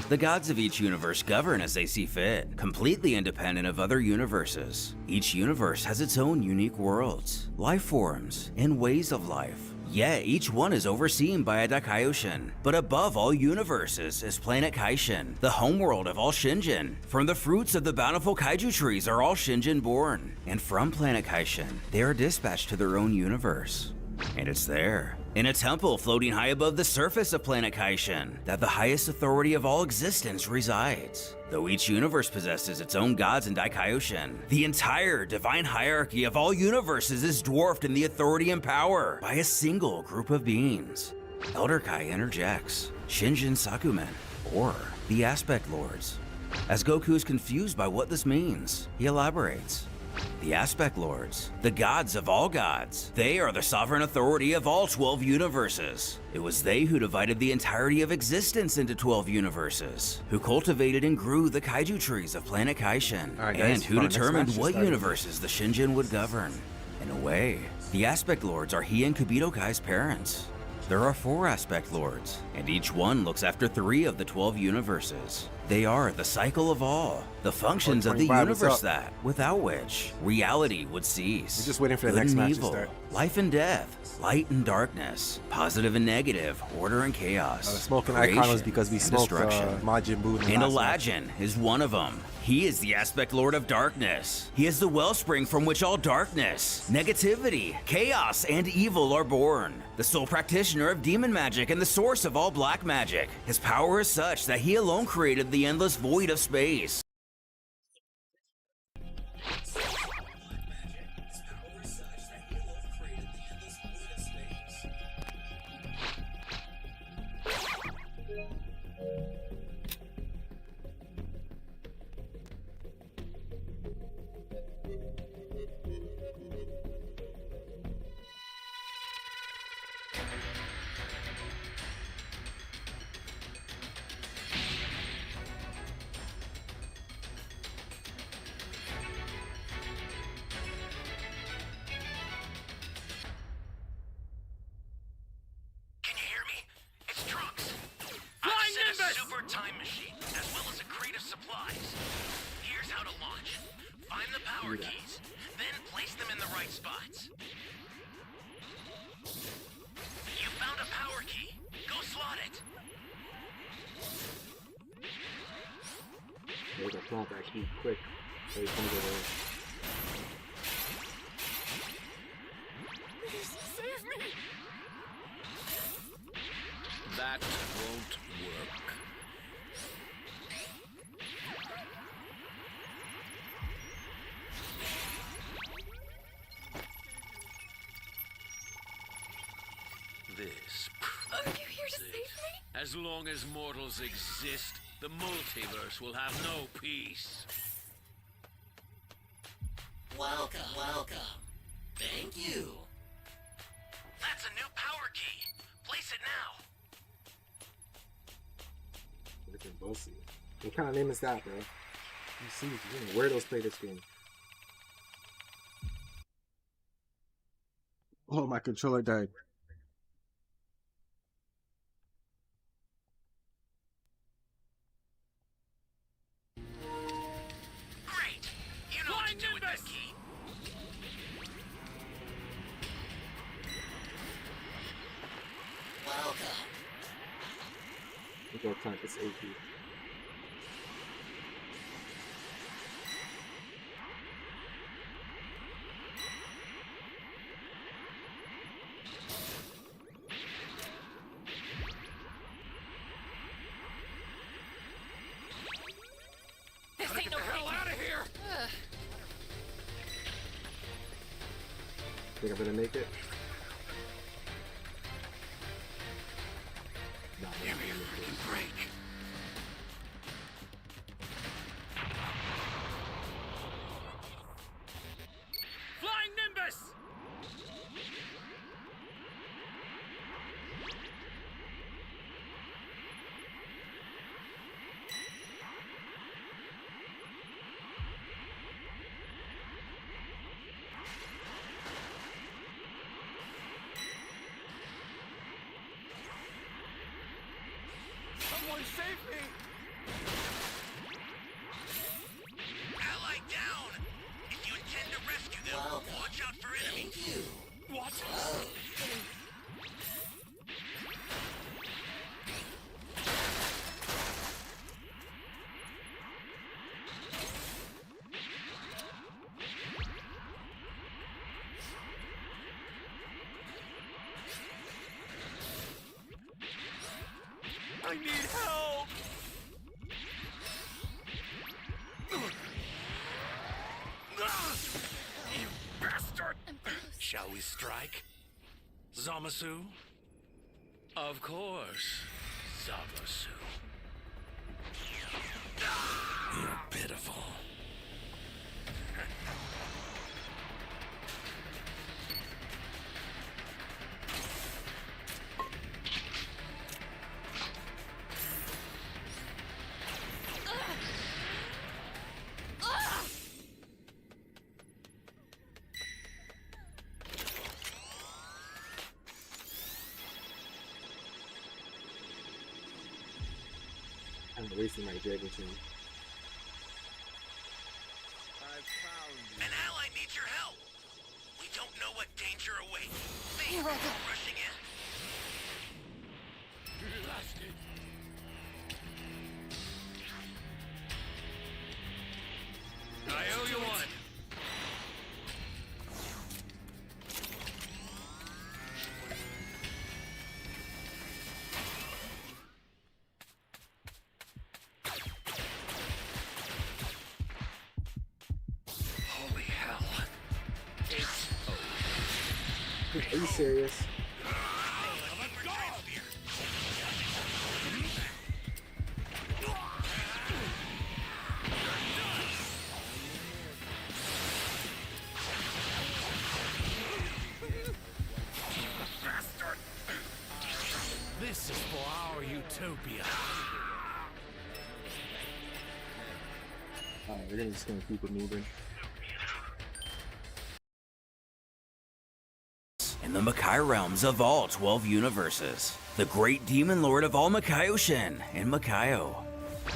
Speaker 6: The gods of each universe govern as they see fit, completely independent of other universes. Each universe has its own unique worlds, life forms, and ways of life. Yet each one is overseen by a Daikaioshin. But above all universes is Planet Kaishin, the homeworld of all Shinjin. From the fruits of the bountiful kaiju trees are all Shinjin born. And from Planet Kaishin, they are dispatched to their own universe. And it's there, in a temple floating high above the surface of Planet Kaishin, that the highest authority of all existence resides. Though each universe possesses its own gods and Daikaioshin, the entire divine hierarchy of all universes is dwarfed in the authority and power by a single group of beings. Elder Kai interjects, Shinjin Sakumen, or the Aspect Lords. As Goku is confused by what this means, he elaborates. The Aspect Lords, the gods of all gods, they are the sovereign authority of all 12 universes. It was they who divided the entirety of existence into 12 universes, who cultivated and grew the kaiju trees of Planet Kaishin, and who determined what universes the Shinjin would govern. In a way, the Aspect Lords are he and Kibito Kai's parents. There are 4 Aspect Lords, and each one looks after 3 of the 12 universes. They are the cycle of all, the functions of the universe that, without which, reality would cease.
Speaker 1: We're just waiting for the
Speaker 6: Good
Speaker 1: next
Speaker 6: and
Speaker 1: match
Speaker 6: evil,
Speaker 1: to start.
Speaker 6: life and death, light and darkness, positive and negative, order and chaos.
Speaker 1: The smoking
Speaker 6: creation
Speaker 1: icon was because we
Speaker 6: and
Speaker 1: smoked
Speaker 6: destruction.
Speaker 1: Majin Buu in the
Speaker 6: And
Speaker 1: last match.
Speaker 6: Alajin is one of them. He is the Aspect Lord of Darkness. He is the wellspring from which all darkness, negativity, chaos, and evil are born. The sole practitioner of demon magic and the source of all black magic. His power is such that he alone created the endless void of space.
Speaker 2: Can you hear me? It's Trunks. I've set a super time machine, as well as a crate of supplies. Here's how to launch. Find the power keys, then place them in the right spots. You found a power key. Go slot it.
Speaker 1: Make a plant that key quick. So he comes over.
Speaker 3: Save me!
Speaker 7: That won't work. This
Speaker 5: Are you here to save me?
Speaker 7: As long as mortals exist, the multiverse will have no peace.
Speaker 4: Welcome, welcome. Thank you.
Speaker 2: That's a new power key. Place it now.
Speaker 1: Freaking bossy. What kind of name is that, bro? You see, weirdos play this game. Oh, my controller died.
Speaker 2: Great. You know what to do with that key.
Speaker 4: Welcome.
Speaker 1: Go climb its AP.
Speaker 5: This ain't no
Speaker 3: Hell out of here!
Speaker 1: Think I'm gonna make it? Nah, I'm not gonna make it.
Speaker 3: Break.
Speaker 7: Flying Nimbus!
Speaker 3: Someone save me!
Speaker 2: Ally down! If you intend to rescue them, watch out for enemies.
Speaker 3: What? I need help!
Speaker 2: You bastard!
Speaker 3: Shall we strike? Zamasu?
Speaker 7: Of course, Zamasu.
Speaker 3: You're pitiful.
Speaker 1: I'm wasting my dragon team.
Speaker 2: An ally needs your help. We don't know what danger awaits. Think rushing in?
Speaker 7: I owe you one.
Speaker 3: Holy hell.
Speaker 1: Are you serious?
Speaker 3: This is for our utopia.
Speaker 1: Alright, we're just gonna keep it moving.
Speaker 6: In the Makai realms of all 12 universes, the great demon lord of all Makaioshin in Makaio.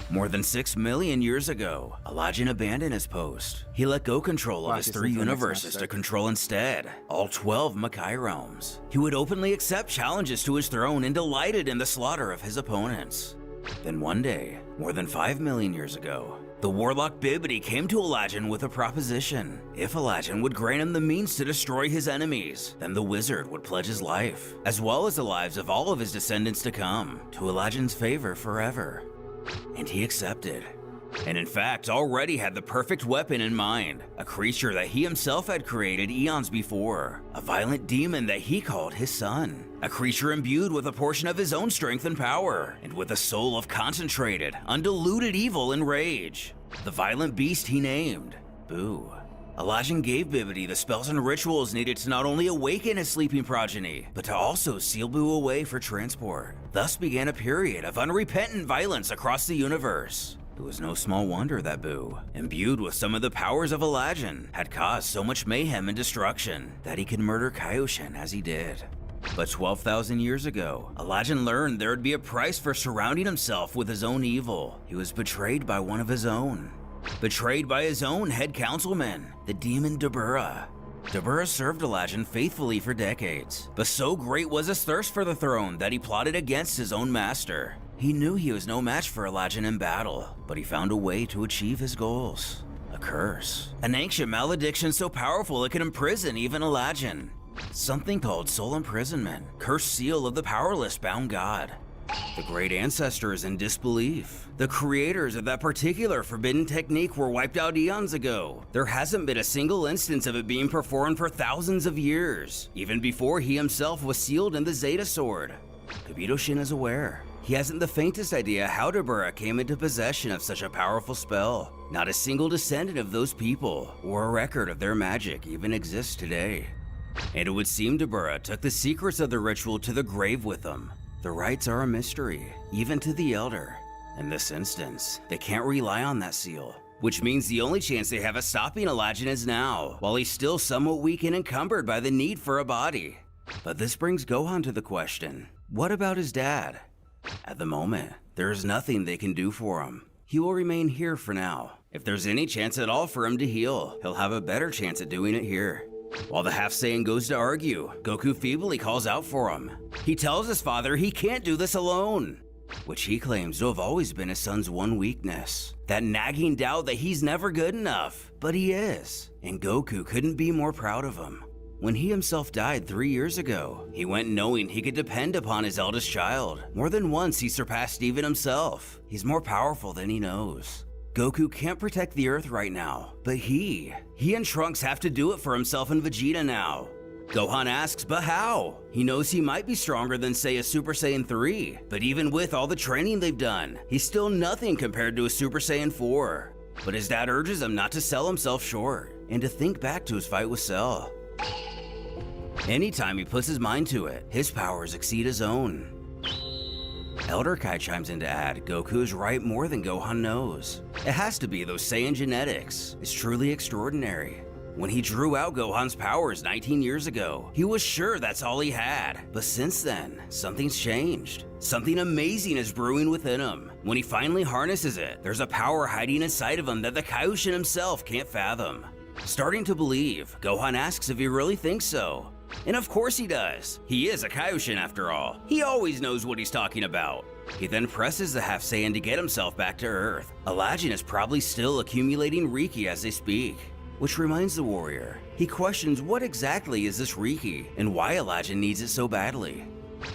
Speaker 6: More than 6 million years ago, Elijah abandoned his post. He let go control of his 3 universes to control instead all 12 Makai realms. He would openly accept challenges to his throne and delighted in the slaughter of his opponents. Then one day, more than 5 million years ago, the warlock Bibbidi came to Elijah with a proposition. If Elijah would grant him the means to destroy his enemies, then the wizard would pledge his life, as well as the lives of all of his descendants to come, to Elijah's favor forever. And he accepted. And in fact, already had the perfect weapon in mind, a creature that he himself had created eons before, a violent demon that he called his son, a creature imbued with a portion of his own strength and power, and with a soul of concentrated, undiluted evil and rage. The violent beast he named Boo. Elijah gave Bibbidi the spells and rituals needed to not only awaken his sleeping progeny, but to also seal Boo away for transport. Thus began a period of unrepentant violence across the universe. It was no small wonder that Boo, imbued with some of the powers of Elijah, had caused so much mayhem and destruction that he could murder Kaioshin as he did. But 12,000 years ago, Elijah learned there would be a price for surrounding himself with his own evil. He was betrayed by one of his own. Betrayed by his own head councilman, the demon Dabura. Dabura served Elijah faithfully for decades, but so great was his thirst for the throne that he plotted against his own master. He knew he was no match for Alajin in battle, but he found a way to achieve his goals. A curse. An ancient malediction so powerful it could imprison even Alajin. Something called soul imprisonment, cursed seal of the powerless bound god. The great ancestor is in disbelief. The creators of that particular forbidden technique were wiped out eons ago. There hasn't been a single instance of it being performed for thousands of years, even before he himself was sealed in the Zeta Sword. Kabuto-shin is aware. He hasn't the faintest idea how Dabura came into possession of such a powerful spell. Not a single descendant of those people or a record of their magic even exists today. And it would seem Dabura took the secrets of the ritual to the grave with him. The rites are a mystery, even to the Elder. In this instance, they can't rely on that seal, which means the only chance they have of stopping Alajin is now, while he's still somewhat weak and encumbered by the need for a body. But this brings Gohan to the question, what about his dad? At the moment, there is nothing they can do for him. He will remain here for now. If there's any chance at all for him to heal, he'll have a better chance at doing it here. While the half-Saiyan goes to argue, Goku feebly calls out for him. He tells his father he can't do this alone, which he claims to have always been his son's one weakness. That nagging doubt that he's never good enough, but he is. And Goku couldn't be more proud of him. When he himself died 3 years ago, he went knowing he could depend upon his eldest child. More than once he surpassed even himself. He's more powerful than he knows. Goku can't protect the Earth right now, but he and Trunks have to do it for himself and Vegeta now. Gohan asks, but how? He knows he might be stronger than, say, a Super Saiyan 3, but even with all the training they've done, he's still nothing compared to a Super Saiyan 4. But his dad urges him not to sell himself short, and to think back to his fight with Cell. Anytime he puts his mind to it, his powers exceed his own. Elder Kai chimes in to add, Goku is right more than Gohan knows. It has to be those Saiyan genetics. It's truly extraordinary. When he drew out Gohan's powers 19 years ago, he was sure that's all he had. But since then, something's changed. Something amazing is brewing within him. When he finally harnesses it, there's a power hiding inside of him that the Kaioshin himself can't fathom. Starting to believe, Gohan asks if he really thinks so. And of course he does. He is a Kaioshin after all. He always knows what he's talking about. He then presses the half-Saiyan to get himself back to Earth. Alajin is probably still accumulating Riki as they speak. Which reminds the warrior, he questions what exactly is this Riki and why Alajin needs it so badly.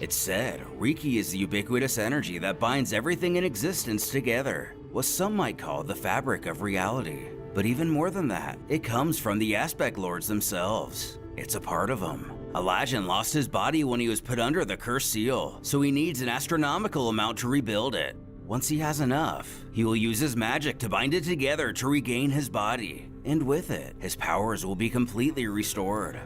Speaker 6: It's said, Riki is the ubiquitous energy that binds everything in existence together, what some might call the fabric of reality. But even more than that, it comes from the Aspect Lords themselves. It's a part of him. Alajin lost his body when he was put under the cursed seal, so he needs an astronomical amount to rebuild it. Once he has enough, he will use his magic to bind it together to regain his body, and with it, his powers will be completely restored.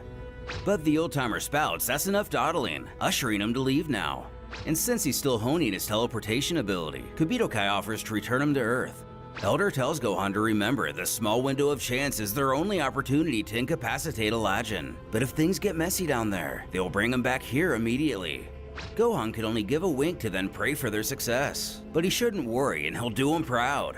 Speaker 6: But the old-timer spouts that's enough dawdling, ushering him to leave now. And since he's still honing his teleportation ability, Kabuto Kai offers to return him to Earth. Elder tells Gohan to remember this small window of chance is their only opportunity to incapacitate Alajin. But if things get messy down there, they'll bring him back here immediately. Gohan could only give a wink to then pray for their success. But he shouldn't worry and he'll do him proud.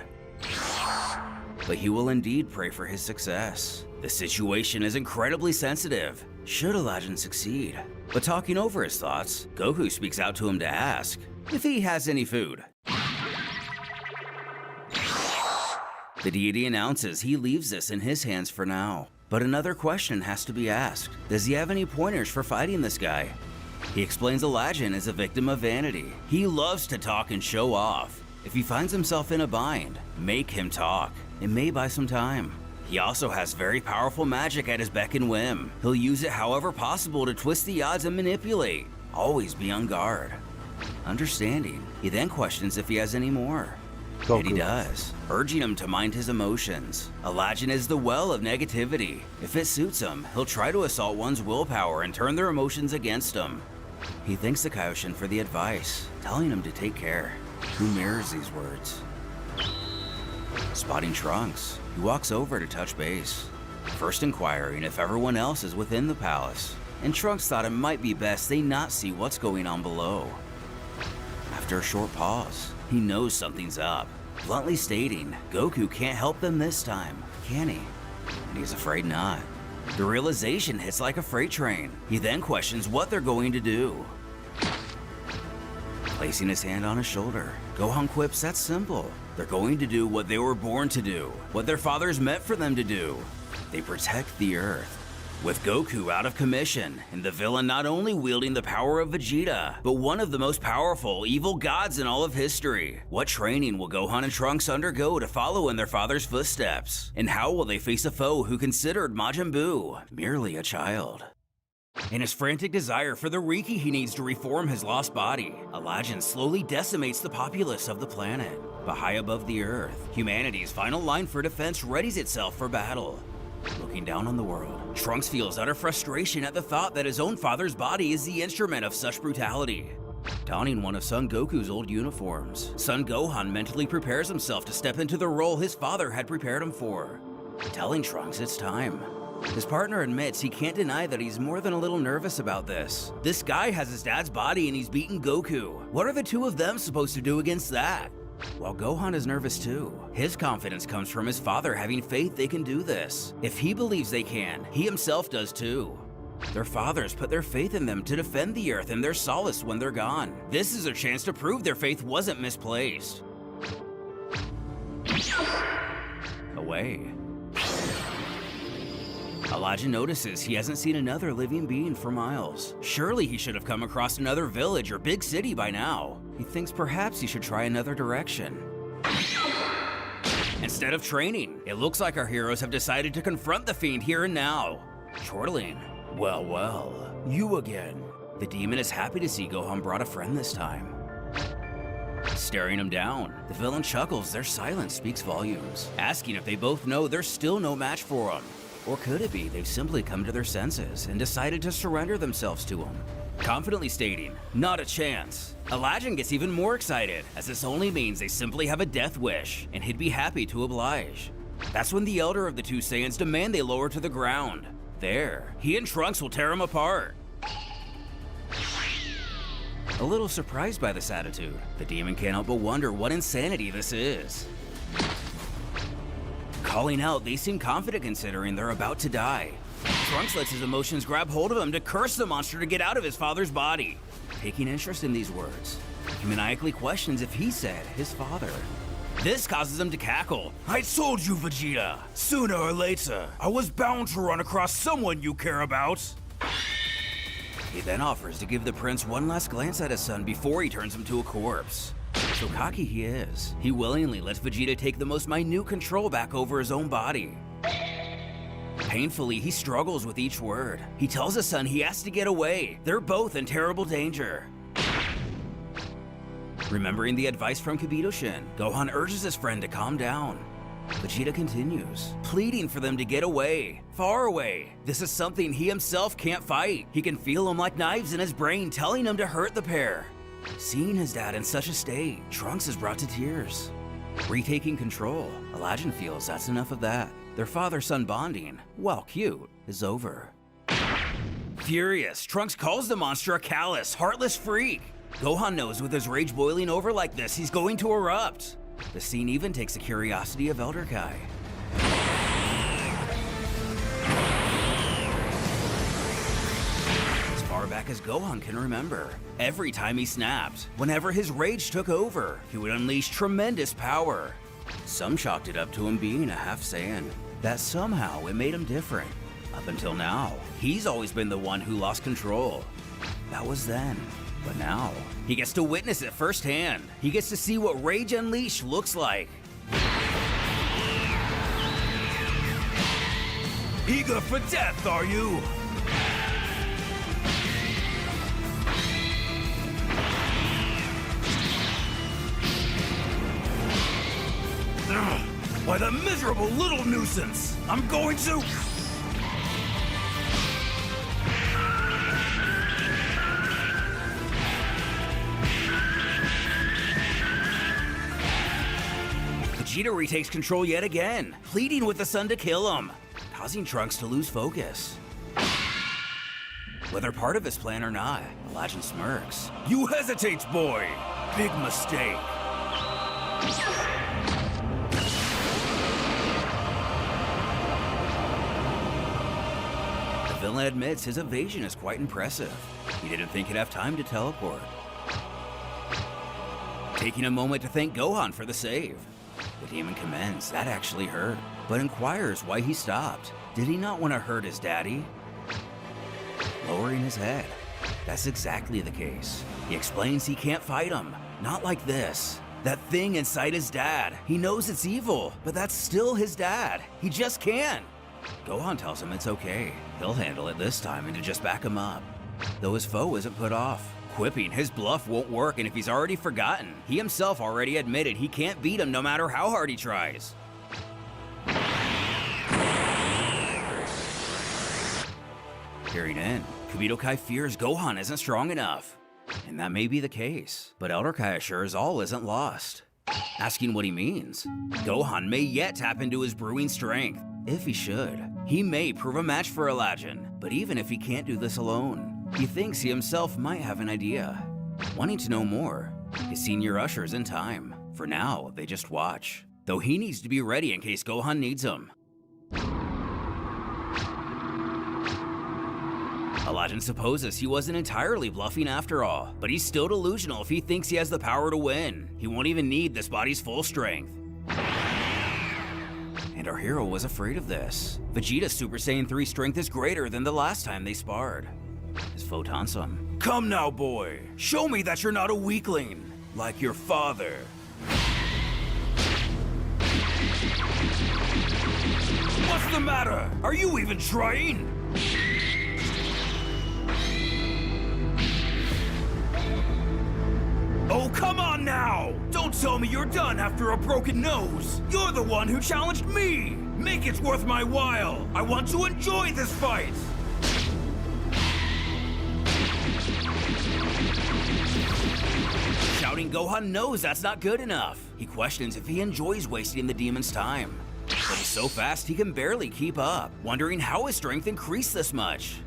Speaker 6: But he will indeed pray for his success. The situation is incredibly sensitive, should Alajin succeed. But talking over his thoughts, Goku speaks out to him to ask if he has any food. The deity announces he leaves this in his hands for now. But another question has to be asked. Does he have any pointers for fighting this guy? He explains Alajin is a victim of vanity. He loves to talk and show off. If he finds himself in a bind, make him talk. It may buy some time. He also has very powerful magic at his beck and whim. He'll use it however possible to twist the odds and manipulate. Always be on guard. Understanding, he then questions if he has any more.
Speaker 1: Goku.
Speaker 6: And he does, urging him to mind his emotions. Alajin is the well of negativity. If it suits him, he'll try to assault one's willpower and turn their emotions against him. He thanks the Kaioshin for the advice, telling him to take care. Who mirrors these words? Spotting Trunks, he walks over to touch base, first inquiring if everyone else is within the palace, and Trunks thought it might be best they not see what's going on below. After a short pause, he knows something's up, bluntly stating Goku can't help them this time, can he? And he's afraid not. The realization hits like a freight train. He then questions what they're going to do. Placing his hand on his shoulder, Gohan quips that's simple. They're going to do what they were born to do, what their fathers meant for them to do. They protect the Earth. With Goku out of commission, and the villain not only wielding the power of Vegeta, but one of the most powerful evil gods in all of history. What training will Gohan and Trunks undergo to follow in their father's footsteps? And how will they face a foe who considered Majin Buu merely a child? In his frantic desire for the Riki he needs to reform his lost body, Alajin slowly decimates the populace of the planet. But high above the Earth, humanity's final line for defense readies itself for battle. Looking down on the world, Trunks feels utter frustration at the thought that his own father's body is the instrument of such brutality. Donning one of Son Goku's old uniforms, Son Gohan mentally prepares himself to step into the role his father had prepared him for, telling Trunks it's time. His partner admits he can't deny that he's more than a little nervous about this. This guy has his dad's body and he's beaten Goku. What are the two of them supposed to do against that? While Gohan is nervous too, his confidence comes from his father having faith they can do this. If he believes they can, he himself does too. Their fathers put their faith in them to defend the Earth and their solace when they're gone. This is a chance to prove their faith wasn't misplaced. Away. Alajin notices he hasn't seen another living being for miles. Surely he should have come across another village or big city by now. He thinks perhaps he should try another direction. Instead of training, it looks like our heroes have decided to confront the fiend here and now. Chortling, well, you again. The demon is happy to see Gohan brought a friend this time. Staring him down, the villain chuckles. Their silence speaks volumes, asking if they both know there's still no match for him. Or could it be they've simply come to their senses and decided to surrender themselves to him? Confidently stating, not a chance. Alajin gets even more excited, as this only means they simply have a death wish, and he'd be happy to oblige. That's when the elder of the two Saiyans demand they lower to the ground. There, he and Trunks will tear him apart. A little surprised by this attitude, the demon can't help but wonder what insanity this is. Calling out, they seem confident considering they're about to die. Trunks lets his emotions grab hold of him to curse the monster to get out of his father's body. Taking interest in these words, he maniacally questions if he said his father. This causes him to cackle.
Speaker 9: I told you, Vegeta. Sooner or later, I was bound to run across someone you care about.
Speaker 6: He then offers to give the prince one last glance at his son before he turns him to a corpse. So cocky he is, he willingly lets Vegeta take the most minute control back over his own body. Painfully, he struggles with each word. He tells his son he has to get away. They're both in terrible danger. Remembering the advice from Kabuto-shin, Gohan urges his friend to calm down. Vegeta continues, pleading for them to get away, far away. This is something he himself can't fight. He can feel them like knives in his brain telling him to hurt the pair. Seeing his dad in such a state, Trunks is brought to tears. Retaking control, Alajin feels that's enough of that. Their father-son bonding, while cute, is over. Furious, Trunks calls the monster a callous, heartless freak. Gohan knows with his rage boiling over like this, he's going to erupt. The scene even takes the curiosity of Elder Kai. As far back as Gohan can remember, every time he snapped, whenever his rage took over, he would unleash tremendous power. Some chalked it up to him being a half Saiyan, that somehow it made him different. Up until now, he's always been the one who lost control. That was then. But now, he gets to witness it firsthand. He gets to see what Rage Unleashed looks like.
Speaker 9: Eager for death, are you? Ugh, why, the miserable little nuisance! I'm going to...
Speaker 6: Vegeta retakes control yet again, pleading with the son to kill him, causing Trunks to lose focus. Whether part of his plan or not, Alajin smirks.
Speaker 9: You hesitate, boy! Big mistake.
Speaker 6: The villain admits his evasion is quite impressive. He didn't think he'd have time to teleport. taking a moment to thank Gohan for the save. The demon commends that actually hurt, but inquires why he stopped. Did he not want to hurt his daddy? Lowering his head, that's exactly the case. He explains he can't fight him, not like this. That thing inside his dad, he knows it's evil, but that's still his dad. He just can't. Gohan tells him it's okay. He'll handle it this time and to just back him up. Though his foe isn't put off, quipping his bluff won't work, and if he's already forgotten, he himself already admitted he can't beat him no matter how hard he tries. Hearing in, Kubito Kai fears Gohan isn't strong enough. And that may be the case, but Elder Kai assures all isn't lost. Asking what he means, Gohan may yet tap into his brewing strength. If he should, he may prove a match for Elajin, but even if he can't do this alone, he thinks he himself might have an idea. Wanting to know more, his senior ushers in time. For now, they just watch, though he needs to be ready in case Gohan needs him. Elajin supposes he wasn't entirely bluffing after all, but he's still delusional if he thinks he has the power to win. He won't even need this body's full strength. And our hero was afraid of this. Vegeta's Super Saiyan 3 strength is greater than the last time they sparred. His foe taunts him.
Speaker 9: Come now, boy. Show me that you're not a weakling, like your father. What's the matter? Are you even trying? Oh, come on now! Don't tell me you're done after a broken nose! You're the one who challenged me! Make it worth my while! I want to enjoy this fight!
Speaker 6: Shouting Gohan knows that's not good enough. He questions if he enjoys wasting the demon's time. But he's so fast he can barely keep up, wondering how his strength increased this much.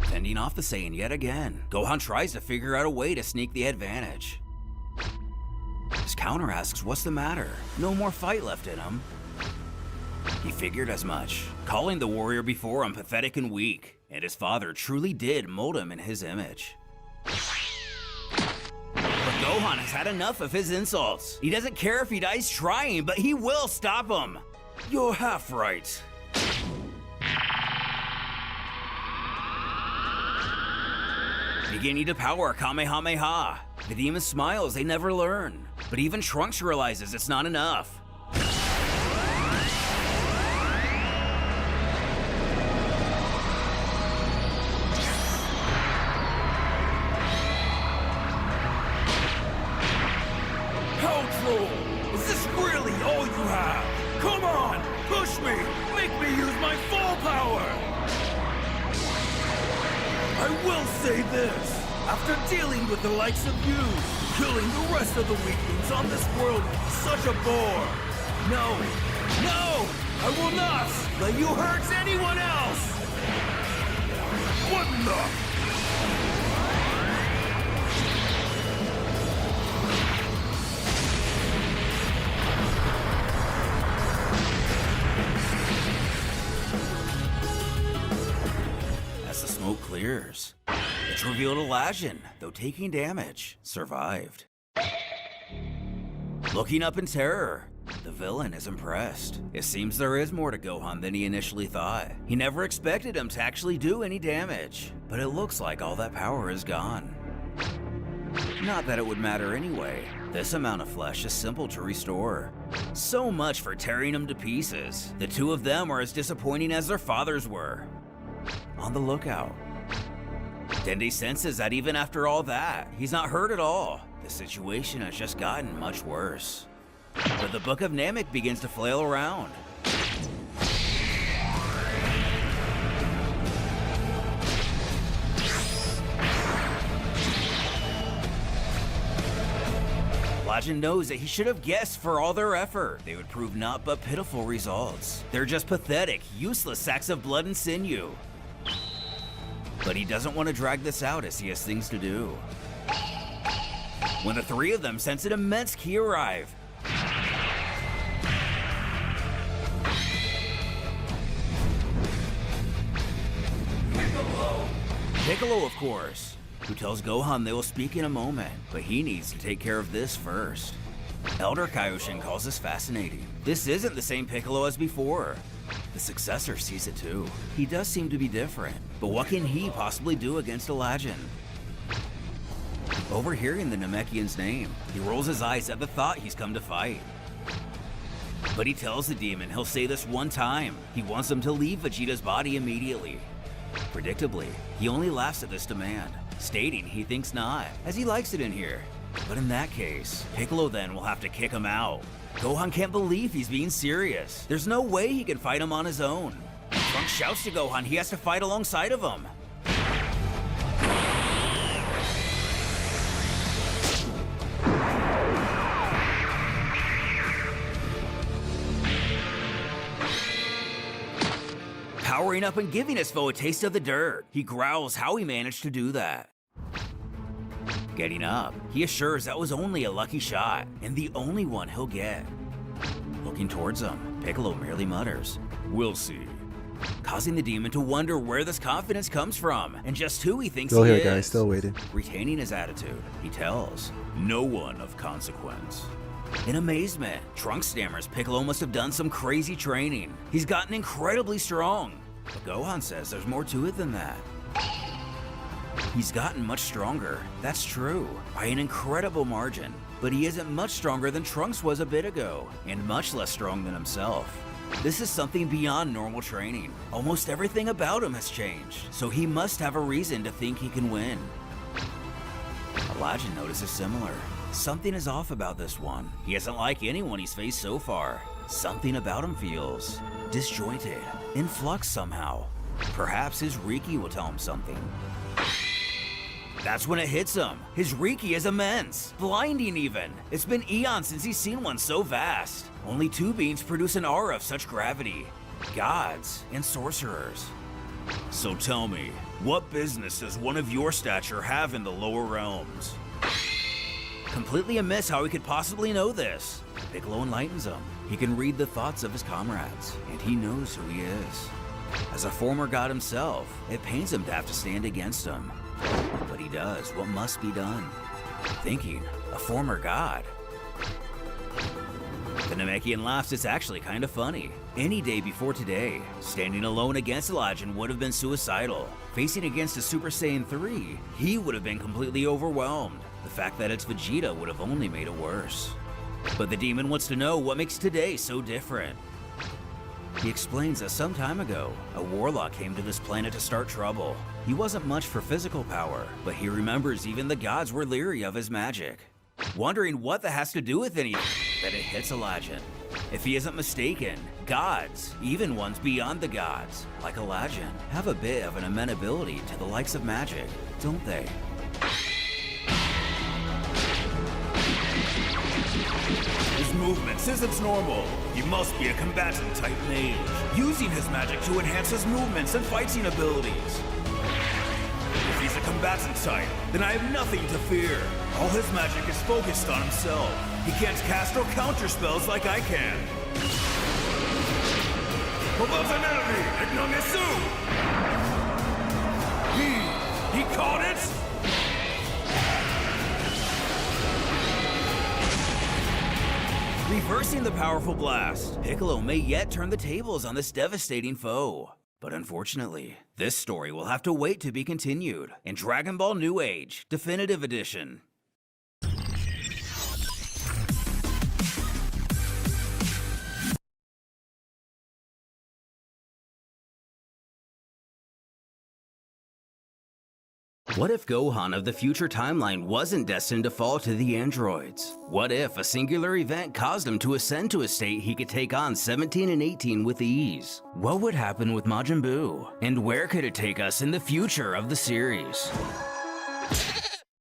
Speaker 6: Fending off the Saiyan yet again, Gohan tries to figure out a way to sneak the advantage. His counter asks what's the matter, no more fight left in him. He figured as much, calling the warrior before him pathetic and weak, and his father truly did mold him in his image. But Gohan has had enough of his insults. He doesn't care if he dies trying, but he will stop him.
Speaker 9: You're half right.
Speaker 6: Beginning to power Kamehameha. The demon smiles they never learn, but even Trunks realizes it's not enough.
Speaker 9: Is this really all you have? Come on, push me, make me use my full power! I will say this, after dealing with the likes of you, killing the rest of the weaklings on this world is such a bore. No, I will not let you hurt anyone else! What the?
Speaker 6: Smoke clears. It's revealed Elajin, though taking damage, survived. Looking up in terror, the villain is impressed. It seems there is more to Gohan than he initially thought. He never expected him to actually do any damage, but it looks like all that power is gone. Not that it would matter anyway. This amount of flesh is simple to restore. So much for tearing him to pieces. The two of them are as disappointing as their fathers were. On the lookout. Dende senses that even after all that, he's not hurt at all. The situation has just gotten much worse. But the Book of Namek begins to flail around. Elajin knows that he should have guessed for all their effort. They would prove naught but pitiful results. They're just pathetic, useless sacks of blood and sinew. But he doesn't want to drag this out as he has things to do. When the three of them sense an immense ki arrive, Piccolo, of course, who tells Gohan they will speak in a moment, but he needs to take care of this first. Elder Kaioshin calls this fascinating. This isn't the same Piccolo as before. The successor sees it too. He does seem to be different, but what can he possibly do against a legend? Overhearing the Namekian's name, he rolls his eyes at the thought he's come to fight. But he tells the demon he'll say this one time. He wants him to leave Vegeta's body immediately. Predictably, he only laughs at this demand, stating he thinks not, as he likes it in here. But in that case, Piccolo then will have to kick him out. Gohan can't believe he's being serious. There's no way he can fight him on his own. Trunks shouts to Gohan he has to fight alongside of him. Powering up and giving his foe a taste of the dirt. He growls how he managed to do that. Getting up, he assures that was only a lucky shot, and the only one he'll get. Looking towards him, Piccolo merely mutters, "We'll see," causing the demon to wonder where this confidence comes from, and just who he thinks
Speaker 1: Still
Speaker 6: he
Speaker 1: here,
Speaker 6: is.
Speaker 1: guys. Still waiting.
Speaker 6: Retaining his attitude, he tells, "No one of consequence." In amazement, Trunks stammers Piccolo must have done some crazy training. He's gotten incredibly strong. But Gohan says there's more to it than that. He's gotten much stronger, that's true, by an incredible margin. But he isn't much stronger than Trunks was a bit ago, and much less strong than himself. This is something beyond normal training. Almost everything about him has changed, so he must have a reason to think he can win. Elijah notices similar. Something is off about this one. He isn't like anyone he's faced so far. Something about him feels disjointed, in flux somehow. Perhaps his Riki will tell him something. That's when it hits him. His Riki is immense, blinding even. It's been eons since he's seen one so vast. Only two beings produce an aura of such gravity: gods and sorcerers. So tell me, what business does one of your stature have in the lower realms? Completely amiss how he could possibly know this. Piccolo enlightens him. He can read the thoughts of his comrades, and he knows who he is. As a former god himself, it pains him to have to stand against him. But he does what must be done. Thinking, a former god. The Namekian laughs. It's actually kind of funny. Any day before today, standing alone against Elijah would have been suicidal. Facing against a Super Saiyan 3, he would have been completely overwhelmed. The fact that it's Vegeta would have only made it worse. But the demon wants to know what makes today so different. He explains that some time ago, a warlock came to this planet to start trouble. He wasn't much for physical power, but he remembers even the gods were leery of his magic. Wondering what that has to do with anything, that it hits Elijah. If he isn't mistaken, gods, even ones beyond the gods, like Elijah, have a bit of an amenability to the likes of magic, don't they? His movements isn't normal. He must be a combatant-type mage, using his magic to enhance his movements and fighting abilities. If he's a combatant type, then I have nothing to fear. All his magic is focused on himself. He can't cast or counter spells like I can. Above an enemy, Ignomisu! He caught it? Reversing the powerful blast, Piccolo may yet turn the tables on this devastating foe. But unfortunately, this story will have to wait to be continued in Dragon Ball New Age Definitive Edition. What if Gohan of the future timeline wasn't destined to fall to the androids? What if a singular event caused him to ascend to a state he could take on 17 and 18 with ease? What would happen with Majin Buu? And where could it take us in the future of the series?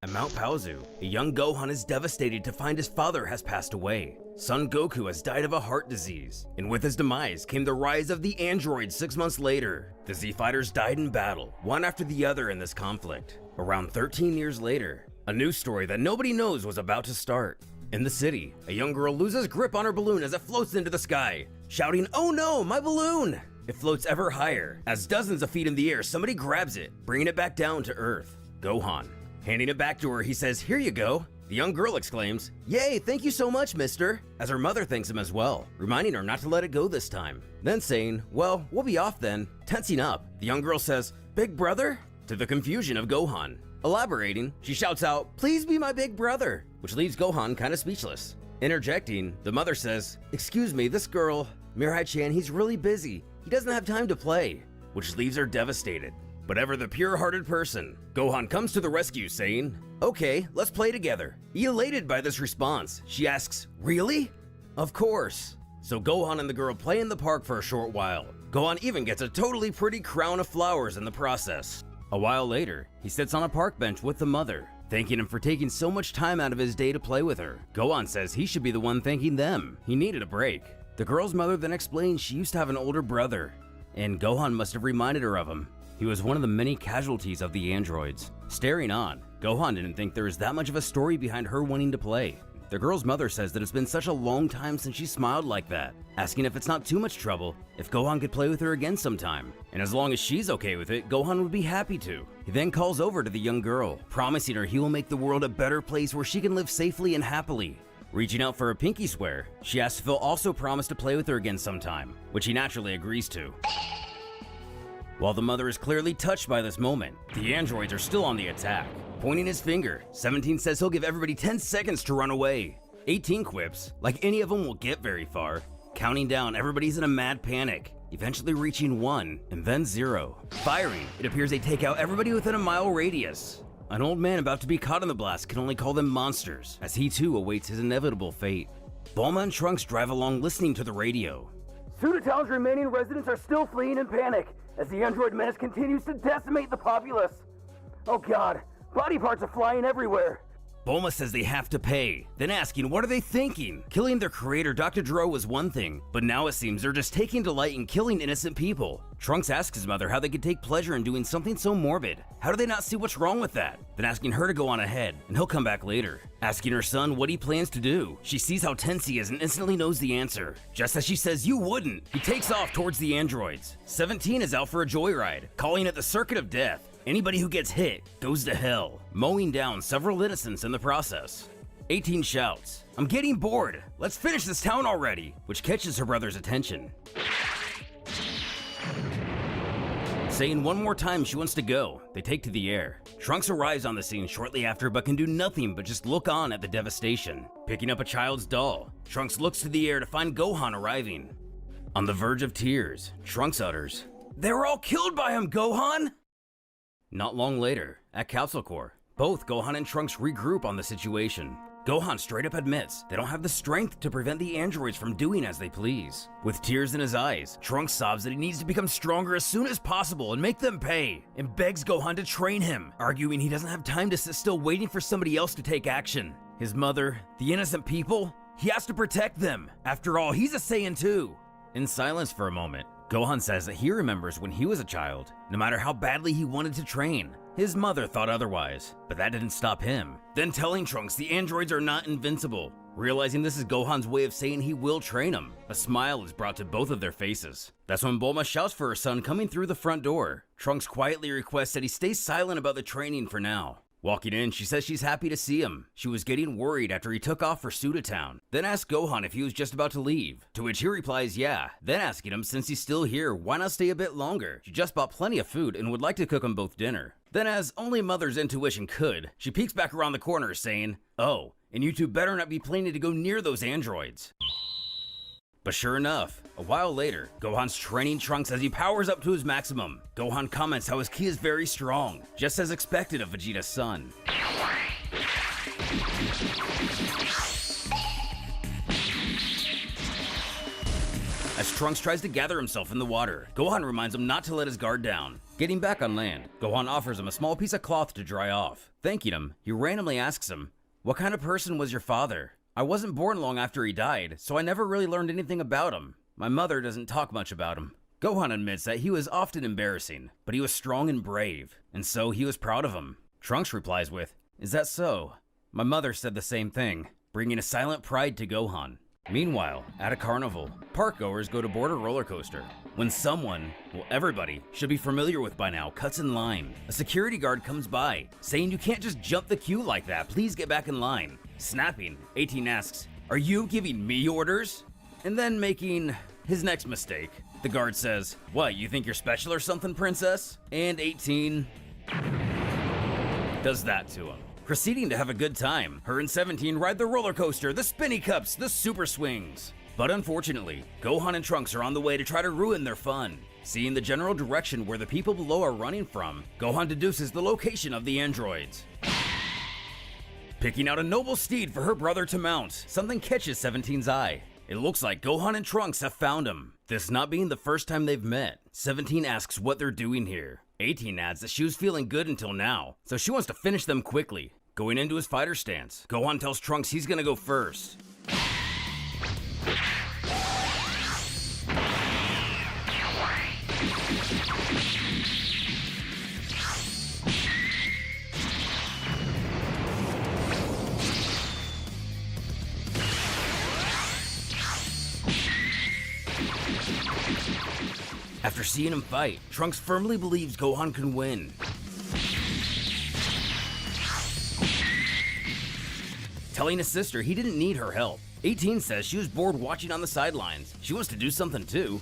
Speaker 6: At Mount Paozu, a young Gohan is devastated to find his father has passed away. Son Goku has died of a heart disease, and with his demise came the rise of the androids 6 months later. The Z-Fighters died in battle, one after the other in this conflict. Around 13 years later, a new story that nobody knows was about to start. In the city, a young girl loses grip on her balloon as it floats into the sky, shouting, "Oh no, my balloon!" It floats ever higher. As dozens of feet in the air, somebody grabs it, bringing it back down to Earth. Gohan. Handing it back to her, he says, "Here you go." The young girl exclaims, "Yay, thank you so much, mister," as her mother thanks him as well, reminding her not to let it go this time. Then saying, "Well, we'll be off then." Tensing up, the young girl says, "Big brother?" to the confusion of Gohan. Elaborating, she shouts out, "Please be my big brother," which leaves Gohan kinda speechless. Interjecting, the mother says, "Excuse me, this girl, Mirai-chan, he's really busy. He doesn't have time to play," which leaves her devastated. But ever the pure-hearted person, Gohan comes to the rescue saying, "Okay, let's play together." Elated by this response, she asks, "Really?" "Of course." So Gohan and the girl play in the park for a short while. Gohan even gets a totally pretty crown of flowers in the process. A while later, he sits on a park bench with the mother, thanking him for taking so much time out of his day to play with her. Gohan says he should be the one thanking them. He needed a break. The girl's mother then explains she used to have an older brother, and Gohan must have reminded her of him. He was one of the many casualties of the androids. Staring on, Gohan didn't think there was that much of a story behind her wanting to play. The girl's mother says that it's been such a long time since she smiled like that, asking if it's not too much trouble if Gohan could play with her again sometime. And as long as she's okay with it, Gohan would be happy to. He then calls over to the young girl, promising her he will make the world a better place where she can live safely and happily. Reaching out for a pinky swear, she asks if he'll also promise to play with her again sometime, which he naturally agrees to. While the mother is clearly touched by this moment, the androids are still on the attack. Pointing his finger, 17 says he'll give everybody 10 seconds to run away. 18 quips, like any of them will get very far. Counting down, everybody's in a mad panic, eventually reaching 1 and then 0. Firing, it appears they take out everybody within a mile radius. An old man about to be caught in the blast can only call them monsters, as he too awaits his inevitable fate. Bulma and Trunks drive along listening to the radio.
Speaker 9: Suda Town's remaining residents are still fleeing in panic as the android menace continues to decimate the populace. Oh god, body parts are flying everywhere.
Speaker 6: Bulma says they have to pay, then asking what are they thinking? Killing their creator Dr. Dro was one thing, but now it seems they're just taking delight in killing innocent people. Trunks asks his mother how they could take pleasure in doing something so morbid. How do they not see what's wrong with that? Then asking her to go on ahead, and he'll come back later. Asking her son what he plans to do. She sees how tense he is and instantly knows the answer. Just as she says, "You wouldn't," he takes off towards the androids. 17 is out for a joyride, calling it the Circuit of Death. Anybody who gets hit goes to hell, mowing down several innocents in the process. 18 shouts, "I'm getting bored, let's finish this town already," which catches her brother's attention. Saying one more time she wants to go, they take to the air. Trunks arrives on the scene shortly after but can do nothing but just look on at the devastation. Picking up a child's doll, Trunks looks to the air to find Gohan arriving. On the verge of tears, Trunks utters, "They were all killed by him, Gohan!" Not long later, at Capsule Corps, both Gohan and Trunks regroup on the situation. Gohan straight up admits they don't have the strength to prevent the androids from doing as they please. With tears in his eyes, Trunks sobs that he needs to become stronger as soon as possible and make them pay, and begs Gohan to train him, arguing he doesn't have time to sit still waiting for somebody else to take action. His mother, the innocent people, he has to protect them. After all, he's a Saiyan too. In silence for a moment, Gohan says that he remembers when he was a child, no matter how badly he wanted to train. His mother thought otherwise, but that didn't stop him. Then telling Trunks the androids are not invincible. Realizing this is Gohan's way of saying he will train them, a smile is brought to both of their faces. That's when Bulma shouts for her son coming through the front door. Trunks quietly requests that he stay silent about the training for now. Walking in, she says she's happy to see him. She was getting worried after he took off for Suda Town. Then asks Gohan if he was just about to leave, to which he replies yeah. Then asking him since he's still here, why not stay a bit longer? She just bought plenty of food and would like to cook them both dinner. Then as only a mother's intuition could, she peeks back around the corner saying, "Oh, and you two better not be planning to go near those androids." But sure enough, a while later, Gohan's training Trunks as he powers up to his maximum. Gohan comments how his ki is very strong, just as expected of Vegeta's son. As Trunks tries to gather himself in the water, Gohan reminds him not to let his guard down. Getting back on land, Gohan offers him a small piece of cloth to dry off. Thanking him, he randomly asks him, "What kind of person was your father?" "I wasn't born long after he died, so I never really learned anything about him. My mother doesn't talk much about him." Gohan admits that he was often embarrassing, but he was strong and brave, and so he was proud of him. Trunks replies with, "Is that so? My mother said the same thing," bringing a silent pride to Gohan. Meanwhile, at a carnival, park goers go to board a roller coaster when someone, well everybody, should be familiar with by now, cuts in line. A security guard comes by, saying you can't just jump the queue like that, please get back in line. Snapping, 18 asks, "Are you giving me orders?" And then making his next mistake. The guard says, "What, you think you're special or something, princess?" And 18 does that to him. Proceeding to have a good time, her and 17 ride the roller coaster, the spinny cups, the super swings. But unfortunately, Gohan and Trunks are on the way to try to ruin their fun. Seeing the general direction where the people below are running from, Gohan deduces the location of the androids. Picking out a noble steed for her brother to mount, something catches 17's eye. It looks like Gohan and Trunks have found him. This not being the first time they've met, 17 asks what they're doing here. 18 adds that she was feeling good until now, so she wants to finish them quickly. Going into his fighter stance, Gohan tells Trunks he's gonna go first. After seeing him fight, Trunks firmly believes Gohan can win. Telling his sister he didn't need her help. 18 says she was bored watching on the sidelines. She wants to do something too.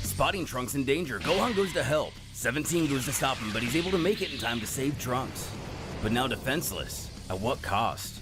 Speaker 6: Spotting Trunks in danger, Gohan goes to help. 17 goes to stop him, but he's able to make it in time to save Trunks. But now defenseless, at what cost?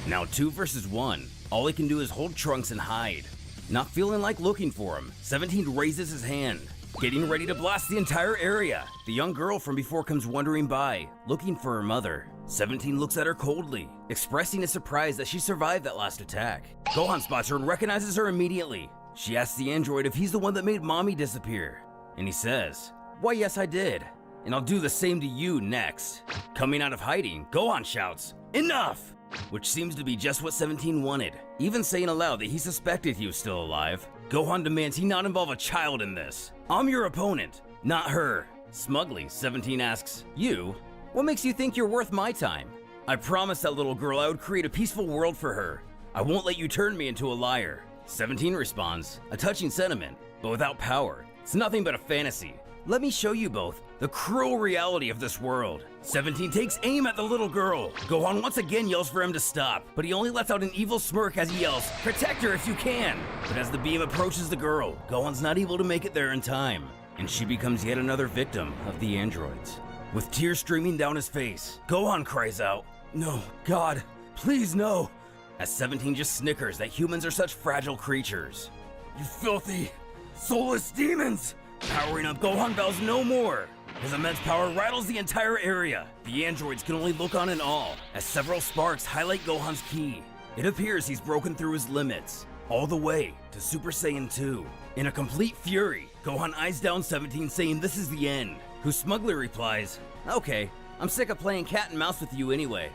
Speaker 6: Now 2 versus 1, all he can do is hold Trunks and hide. Not feeling like looking for him, 17 raises his hand, getting ready to blast the entire area. The young girl from before comes wandering by, looking for her mother. 17 looks at her coldly, expressing his surprise that she survived that last attack. Gohan spots her and recognizes her immediately. She asks the android if he's the one that made Mommy disappear. And he says, "Why yes I did. And I'll do the same to you next." Coming out of hiding, Gohan shouts, "Enough!" Which seems to be just what 17 wanted, even saying aloud that he suspected he was still alive. Gohan demands he not involve a child in this. "I'm your opponent, not her." Smugly, 17 asks, "You? What makes you think you're worth my time? I promised that little girl I would create a peaceful world for her. I won't let you turn me into a liar." 17 responds, a touching sentiment, but without power. It's nothing but a fantasy. "Let me show you both the cruel reality of this world." 17 takes aim at the little girl. Gohan once again yells for him to stop, but he only lets out an evil smirk as he yells, "Protect her if you can!" But as the beam approaches the girl, Gohan's not able to make it there in time, and she becomes yet another victim of the androids. With tears streaming down his face, Gohan cries out, "No, God, please no!" As 17 just snickers that humans are such fragile creatures. "You filthy, soulless demons!" Powering up, Gohan vows no more. His immense power rattles the entire area. The androids can only look on in awe, as several sparks highlight Gohan's ki. It appears he's broken through his limits, all the way to Super Saiyan 2. In a complete fury, Gohan eyes down 17 saying this is the end, who smugly replies, "Okay, I'm sick of playing cat and mouse with you anyway."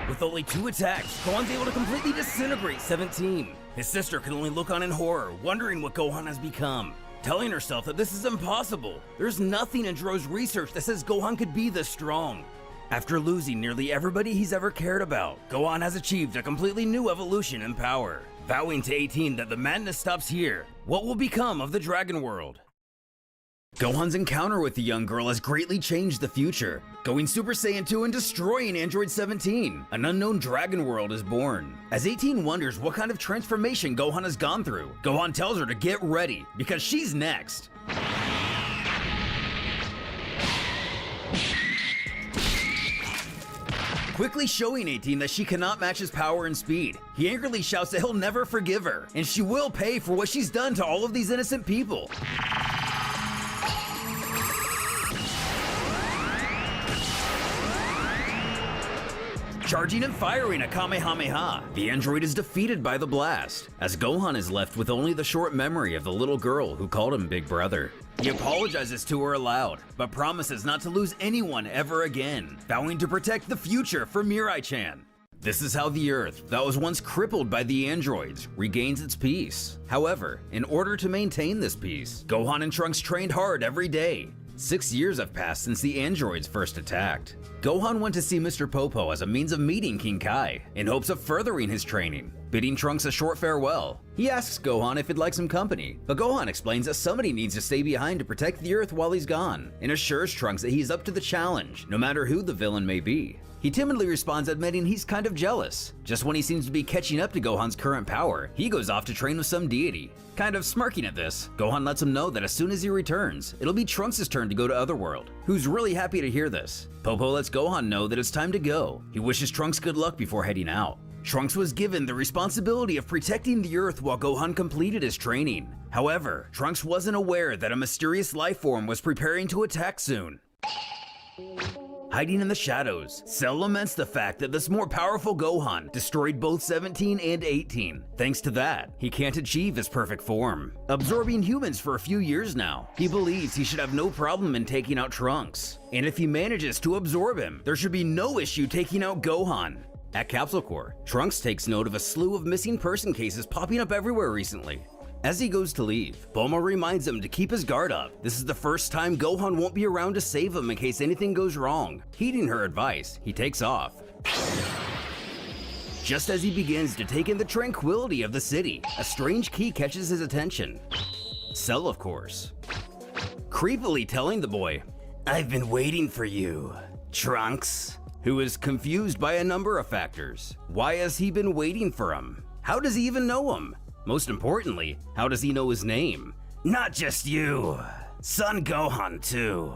Speaker 6: With only 2 attacks, Gohan's able to completely disintegrate 17. His sister can only look on in horror, wondering what Gohan has become, telling herself that this is impossible. There's nothing in Jiro's research that says Gohan could be this strong. After losing nearly everybody he's ever cared about, Gohan has achieved a completely new evolution in power. Vowing to 18 that the madness stops here, what will become of the Dragon World? Gohan's encounter with the young girl has greatly changed the future, going Super Saiyan 2 and destroying Android 17. An unknown Dragon World is born. As 18 wonders what kind of transformation Gohan has gone through, Gohan tells her to get ready, because she's next. Quickly showing 18 that she cannot match his power and speed, he angrily shouts that he'll never forgive her, and she will pay for what she's done to all of these innocent people. charging and firing a Kamehameha. The android is defeated by the blast, as Gohan is left with only the short memory of the little girl who called him Big Brother. He apologizes to her aloud, but promises not to lose anyone ever again, vowing to protect the future for Mirai-chan. This is how the Earth, that was once crippled by the androids, regains its peace. However, in order to maintain this peace, Gohan and Trunks trained hard every day. 6 years have passed since the androids first attacked. Gohan went to see Mr. Popo as a means of meeting King Kai, in hopes of furthering his training, bidding Trunks a short farewell. He asks Gohan if he'd like some company, but Gohan explains that somebody needs to stay behind to protect the Earth while he's gone, and assures Trunks that he's up to the challenge, no matter who the villain may be. He timidly responds, admitting he's kind of jealous. Just when he seems to be catching up to Gohan's current power, he goes off to train with some deity. Kind of smirking at this, Gohan lets him know that as soon as he returns, it'll be Trunks' turn to go to Otherworld, who's really happy to hear this. Popo lets Gohan know that it's time to go. He wishes Trunks good luck before heading out. Trunks was given the responsibility of protecting the Earth while Gohan completed his training. However, Trunks wasn't aware that a mysterious life form was preparing to attack soon. Hiding in the shadows, Cell laments the fact that this more powerful Gohan destroyed both 17 and 18. Thanks to that, he can't achieve his perfect form. Absorbing humans for a few years now, he believes he should have no problem in taking out Trunks. And if he manages to absorb him, there should be no issue taking out Gohan. At Capsule Corps, Trunks takes note of a slew of missing person cases popping up everywhere recently. As he goes to leave, Bulma reminds him to keep his guard up. This is the first time Gohan won't be around to save him in case anything goes wrong. Heeding her advice, he takes off. Just as he begins to take in the tranquility of the city, a strange key catches his attention. Cell, of course. Creepily telling the boy, "I've been waiting for you, Trunks," who is confused by a number of factors. Why has he been waiting for him? How does he even know him? Most importantly, how does he know his name? "Not just you, son Gohan too."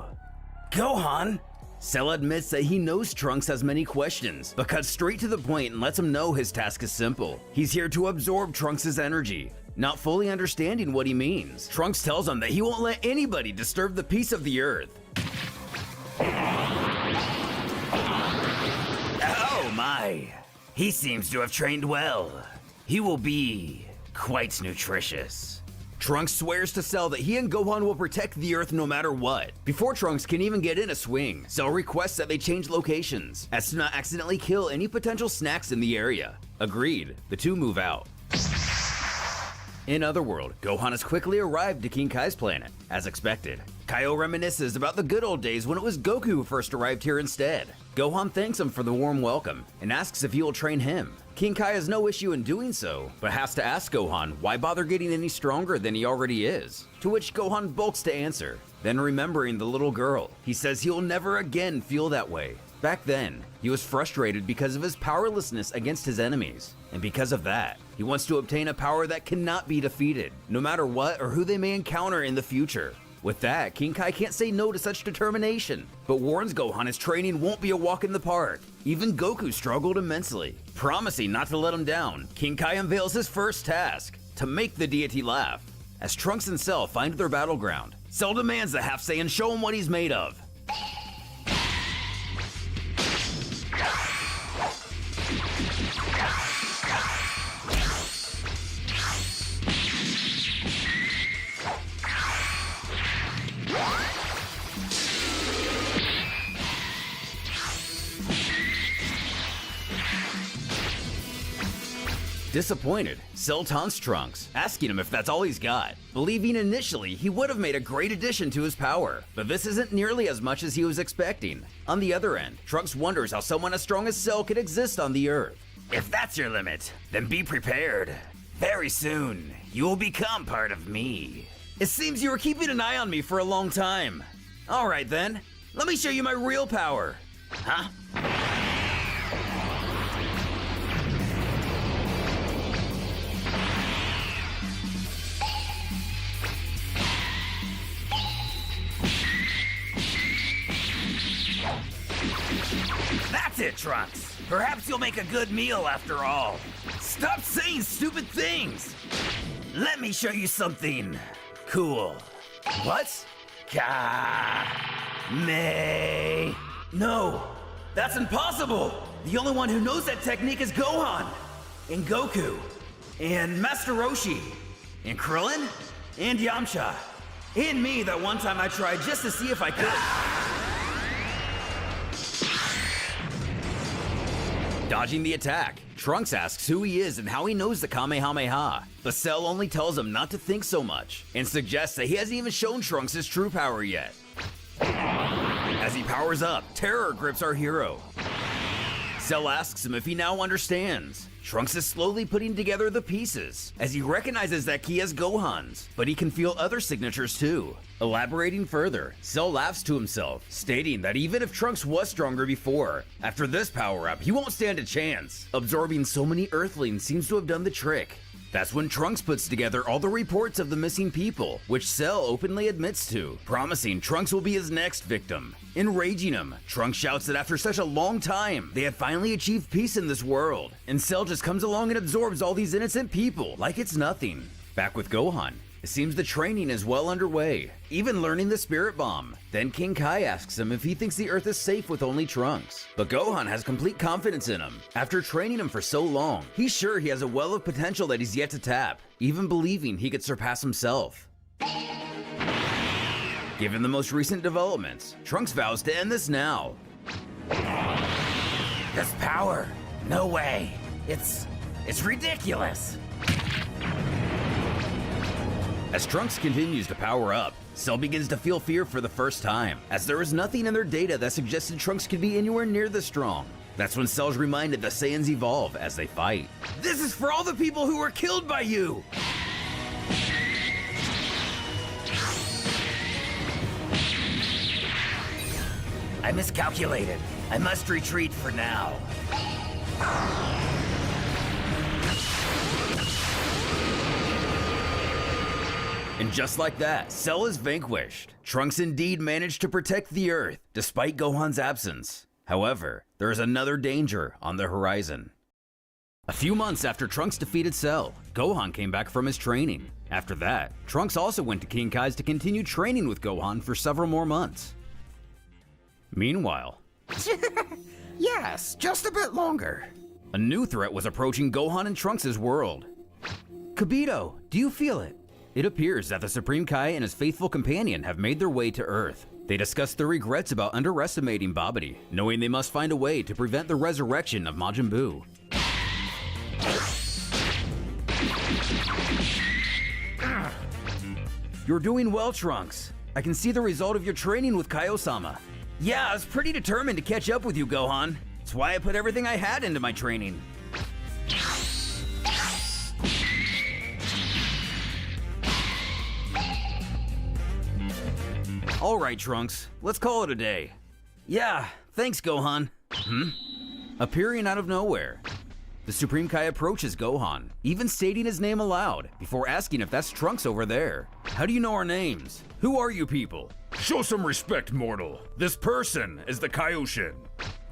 Speaker 6: Gohan? Cell admits that he knows Trunks has many questions, but cuts straight to the point and lets him know his task is simple. He's here to absorb Trunks' energy. Not fully understanding what he means, Trunks tells him that he won't let anybody disturb the peace of the Earth. Oh my, he seems to have trained well. He will be quite nutritious. Trunks swears to Cell that he and Gohan will protect the Earth no matter what. Before Trunks can even get in a swing, Cell requests that they change locations, as to not accidentally kill any potential snacks in the area. Agreed, the two move out. In Otherworld, Gohan has quickly arrived to King Kai's planet, as expected. Kaio reminisces about the good old days when it was Goku who first arrived here instead. Gohan thanks him for the warm welcome, and asks if he will train him. King Kai has no issue in doing so, but has to ask Gohan why bother getting any stronger than he already is, to which Gohan bulks to answer. Then remembering the little girl, he says he will never again feel that way. Back then, he was frustrated because of his powerlessness against his enemies, and because of that, he wants to obtain a power that cannot be defeated, no matter what or who they may encounter in the future. With that, King Kai can't say no to such determination, but warns Gohan his training won't be a walk in the park. Even Goku struggled immensely. Promising not to let him down, King Kai unveils his first task, to make the deity laugh. As Trunks and Cell find their battleground, Cell demands the Half Saiyan show him what he's made of. Disappointed, Cell taunts Trunks, asking him if that's all he's got, believing initially he would have made a great addition to his power, but this isn't nearly as much as he was expecting. On the other end, Trunks wonders how someone as strong as Cell could exist on the Earth. If that's your limit, then be prepared. Very soon, you will become part of me. It seems you were keeping an eye on me for a long time. Alright then, let me show you my real power. Huh? That's it, Trunks. Perhaps you'll make a good meal after all. Stop saying stupid things. Let me show you something cool. What? No, that's impossible. The only one who knows that technique is Gohan, and Goku, and Master Roshi, and Krillin, and Yamcha, and me that one time I tried just to see if I could. Dodging the attack, Trunks asks who he is and how he knows the Kamehameha, but Cell only tells him not to think so much, and suggests that he hasn't even shown Trunks his true power yet. As he powers up, terror grips our hero. Cell asks him if he now understands. Trunks is slowly putting together the pieces, as he recognizes that key as Gohan's, but he can feel other signatures too. Elaborating further, Cell laughs to himself, stating that even if Trunks was stronger before, after this power-up, he won't stand a chance. Absorbing so many Earthlings seems to have done the trick. That's when Trunks puts together all the reports of the missing people, which Cell openly admits to, promising Trunks will be his next victim. Enraging him, Trunks shouts that after such a long time, they had finally achieved peace in this world, and Cell just comes along and absorbs all these innocent people like it's nothing. Back with Gohan, it seems the training is well underway, even learning the Spirit Bomb. Then King Kai asks him if he thinks the Earth is safe with only Trunks, but Gohan has complete confidence in him. After training him for so long, he's sure he has a well of potential that he's yet to tap, even believing he could surpass himself. Given the most recent developments, Trunks vows to end this now.
Speaker 4: This power? No way. It's ridiculous.
Speaker 6: As Trunks continues to power up, Cell begins to feel fear for the first time, as there is nothing in their data that suggested Trunks could be anywhere near this strong. That's when Cell's reminded the Saiyans evolve as they fight.
Speaker 9: This is for all the people who were killed by you!
Speaker 4: I miscalculated. I must retreat for now.
Speaker 6: And just like that, Cell is vanquished. Trunks indeed managed to protect the Earth, despite Gohan's absence. However, there is another danger on the horizon. A few months after Trunks defeated Cell, Gohan came back from his training. After that, Trunks also went to King Kai's to continue training with Gohan for several more months. Meanwhile,
Speaker 4: Yes, just a bit longer.
Speaker 6: a new threat was approaching Gohan and Trunks' world. Kibito, do you feel it? It appears that the Supreme Kai and his faithful companion have made their way to Earth. They discuss their regrets about underestimating Babidi, knowing they must find a way to prevent the resurrection of Majin Buu. You're doing well, Trunks. I can see the result of your training with Kaio-sama. Yeah, I was pretty determined to catch up with you, Gohan. That's why I put everything I had into my training. Alright, Trunks, let's call it a day. Yeah, thanks, Gohan. Appearing out of nowhere, the Supreme Kai approaches Gohan, even stating his name aloud, before asking if that's Trunks over there. How do you know our names? Who are you people?
Speaker 9: Show some respect, mortal. This person is the Kaioshin.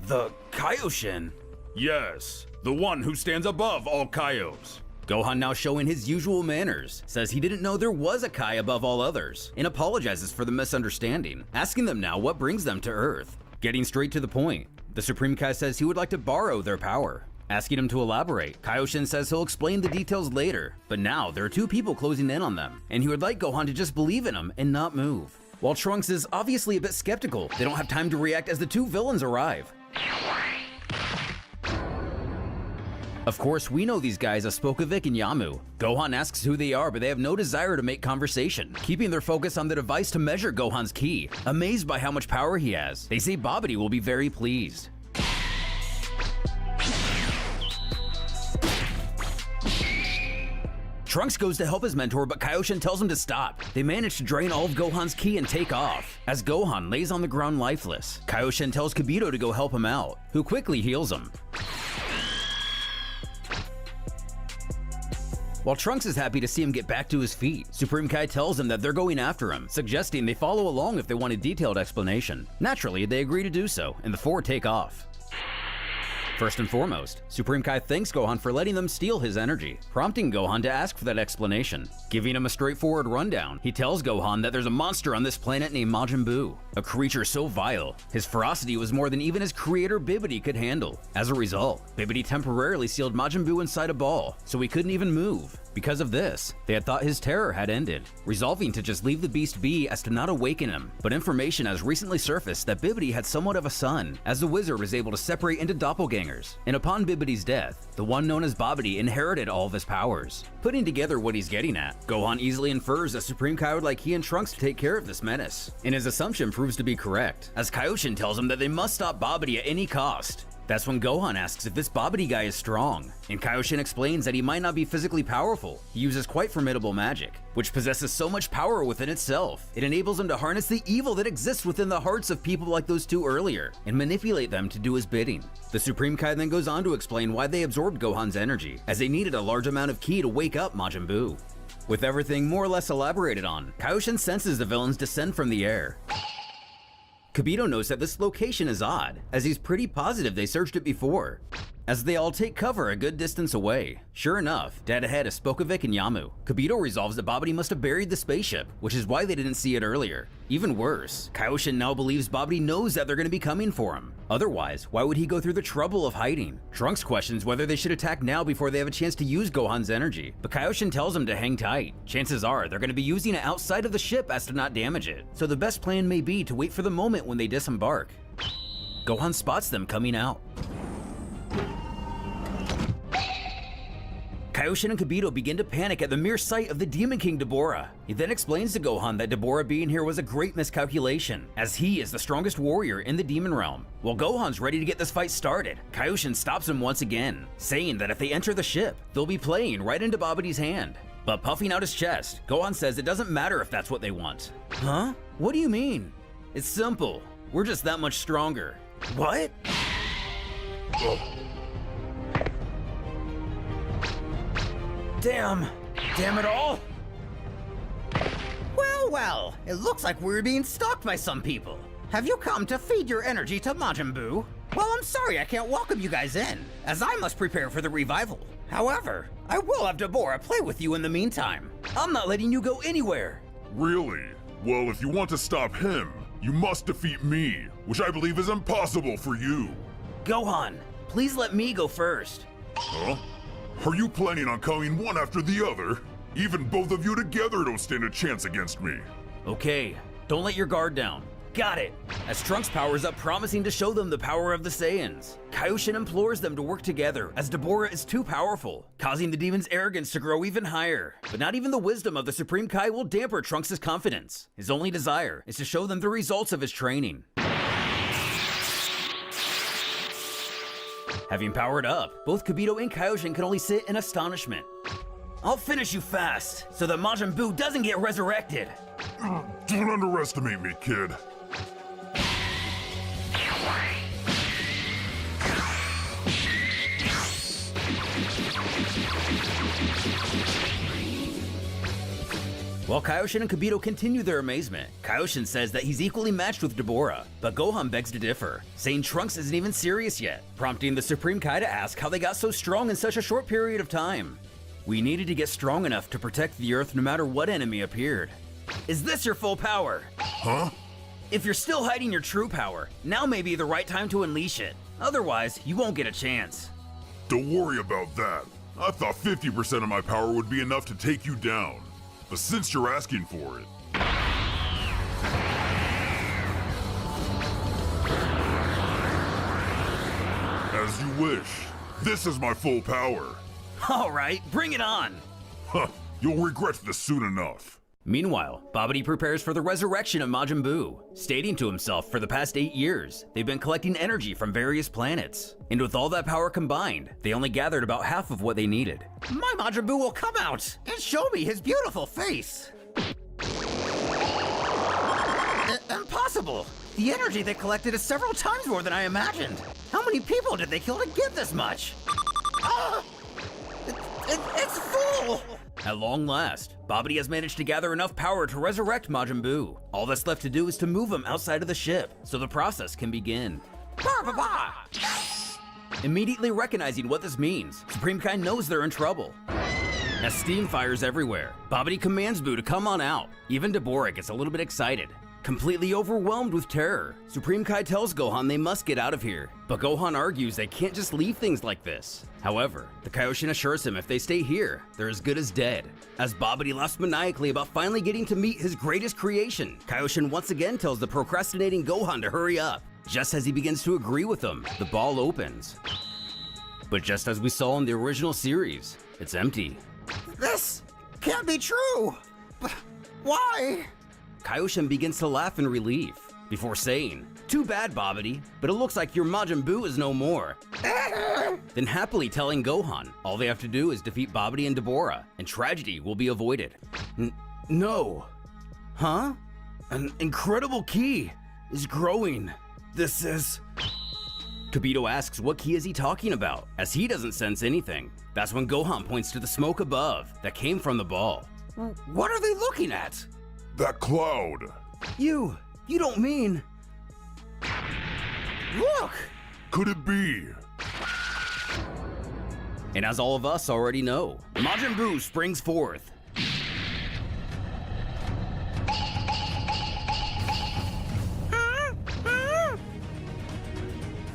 Speaker 6: The Kaioshin?
Speaker 9: Yes, the one who stands above all Kaios.
Speaker 6: Gohan, now showing his usual manners, says he didn't know there was a Kai above all others, and apologizes for the misunderstanding, asking them now what brings them to Earth. Getting straight to the point, the Supreme Kai says he would like to borrow their power. Asking him to elaborate, Kaioshin says he'll explain the details later, but now there are two people closing in on them, and he would like Gohan to just believe in him and not move. While Trunks is obviously a bit skeptical, they don't have time to react as the two villains arrive. Of course, we know these guys as Spokovic and Yamu. Gohan asks who they are, but they have no desire to make conversation, keeping their focus on the device to measure Gohan's ki. Amazed by how much power he has, they say Babidi will be very pleased. Trunks goes to help his mentor, but Kaioshin tells him to stop. They manage to drain all of Gohan's ki and take off. As Gohan lays on the ground lifeless, Kaioshin tells Kibito to go help him out, who quickly heals him. While Trunks is happy to see him get back to his feet, Supreme Kai tells him that they're going after him, suggesting they follow along if they want a detailed explanation. Naturally, they agree to do so, and the four take off. First and foremost, Supreme Kai thanks Gohan for letting them steal his energy, prompting Gohan to ask for that explanation. Giving him a straightforward rundown, he tells Gohan that there's a monster on this planet named Majin Buu, a creature so vile, his ferocity was more than even his creator Bibbidi could handle. As a result, Bibbidi temporarily sealed Majin Buu inside a ball, so he couldn't even move. Because of this, they had thought his terror had ended, resolving to just leave the beast be as to not awaken him. But information has recently surfaced that Bibbidi had somewhat of a son, as the wizard was able to separate into doppelgangers. And upon Bibbidi's death, the one known as Babidi inherited all of his powers. Putting together what he's getting at, Gohan easily infers that Supreme Kai would like he and Trunks to take care of this menace. And his assumption proves to be correct, as Kaioshin tells him that they must stop Babidi at any cost. That's when Gohan asks if this Babidi guy is strong, and Kaioshin explains that he might not be physically powerful. He uses quite formidable magic, which possesses so much power within itself. It enables him to harness the evil that exists within the hearts of people like those two earlier, and manipulate them to do his bidding. The Supreme Kai then goes on to explain why they absorbed Gohan's energy, as they needed a large amount of ki to wake up Majin Buu. With everything more or less elaborated on, Kaioshin senses the villains descend from the air. Kibito knows that this location is odd, as he's pretty positive they searched it before. As they all take cover a good distance away, sure enough, dead ahead is Spokovic and Yamu. Kibito resolves that Babidi must have buried the spaceship, which is why they didn't see it earlier. Even worse, Kaioshin now believes Babidi knows that they're going to be coming for him. Otherwise, why would he go through the trouble of hiding? Trunks questions whether they should attack now before they have a chance to use Gohan's energy, but Kaioshin tells him to hang tight. Chances are they're going to be using it outside of the ship as to not damage it, so the best plan may be to wait for the moment when they disembark. Gohan spots them coming out. Kaioshin and Kibito begin to panic at the mere sight of the Demon King Dabura. He then explains to Gohan that Dabura being here was a great miscalculation, as he is the strongest warrior in the Demon Realm. While Gohan's ready to get this fight started, Kaioshin stops him once again, saying that if they enter the ship, they'll be playing right into Babidi's hand. But puffing out his chest, Gohan says it doesn't matter if that's what they want. Huh? What do you mean? It's simple. We're just that much stronger. What? Damn it all!
Speaker 4: Well, it looks like we're being stalked by some people. Have you come to feed your energy to Majin Buu? Well, I'm sorry I can't welcome you guys in, as I must prepare for the revival. However, I will have Dabura play with you in the meantime.
Speaker 6: I'm not letting you go anywhere!
Speaker 3: Really? Well, if you want to stop him, you must defeat me, which I believe is impossible for you.
Speaker 6: Gohan, please let me go first.
Speaker 3: Huh? Are you planning on coming one after the other? Even both of you together don't stand a chance against me.
Speaker 6: Okay, don't let your guard down. Got it! As Trunks powers up, promising to show them the power of the Saiyans, Kaioshin implores them to work together, as Dabura is too powerful, causing the demon's arrogance to grow even higher. But not even the wisdom of the Supreme Kai will damper Trunks' confidence. His only desire is to show them the results of his training. Having powered up, both Kibito and Kaioshin can only sit in astonishment. I'll finish you fast, so that Majin Buu doesn't get resurrected.
Speaker 3: Don't underestimate me, kid.
Speaker 6: While Kaioshin and Kibito continue their amazement, Kaioshin says that he's equally matched with Dabura, but Gohan begs to differ, saying Trunks isn't even serious yet, prompting the Supreme Kai to ask how they got so strong in such a short period of time. We needed to get strong enough to protect the Earth no matter what enemy appeared. Is this your full power?
Speaker 3: Huh?
Speaker 6: If you're still hiding your true power, now may be the right time to unleash it. Otherwise, you won't get a chance.
Speaker 3: Don't worry about that. I thought 50% of my power would be enough to take you down. But since you're asking for it... As you wish. This is my full power.
Speaker 6: Alright, bring it on!
Speaker 3: Huh, you'll regret this soon enough.
Speaker 6: Meanwhile, Babidi prepares for the resurrection of Majin Buu, stating to himself for the past 8 years, they've been collecting energy from various planets. And with all that power combined, they only gathered about half of what they needed.
Speaker 4: My Majin Buu will come out and show me his beautiful face. Impossible! The energy they collected is several times more than I imagined. How many people did they kill to get this much? It's full!
Speaker 6: At long last, Babidi has managed to gather enough power to resurrect Majin Buu. All that's left to do is to move him outside of the ship, so the process can begin. Immediately recognizing what this means, Supreme Kai knows they're in trouble. As steam fires everywhere, Babidi commands Boo to come on out. Even Deborah gets a little bit excited. Completely overwhelmed with terror, Supreme Kai tells Gohan they must get out of here, but Gohan argues they can't just leave things like this. However, the Kaioshin assures him if they stay here, they're as good as dead. As Babidi laughs maniacally about finally getting to meet his greatest creation, Kaioshin once again tells the procrastinating Gohan to hurry up. Just as he begins to agree with him, the ball opens. But just as we saw in the original series, it's empty.
Speaker 4: This can't be true! But why?
Speaker 6: Kaioshin begins to laugh in relief, before saying, "Too bad, Babidi, but it looks like your Majin Buu is no more." Then happily telling Gohan all they have to do is defeat Babidi and Deborah, and tragedy will be avoided. No. Huh? An incredible ki is growing. This is... Kibito asks what ki is he talking about, as he doesn't sense anything. That's when Gohan points to the smoke above that came from the ball.
Speaker 4: What are they looking at?
Speaker 3: That cloud.
Speaker 6: You don't mean...
Speaker 4: Look!
Speaker 3: Could it be?
Speaker 6: And as all of us already know, Majin Buu springs forth.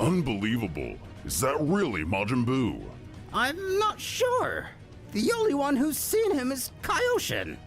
Speaker 3: Unbelievable. Is that really Majin Buu?
Speaker 4: I'm not sure. The only one who's seen him is Kaioshin.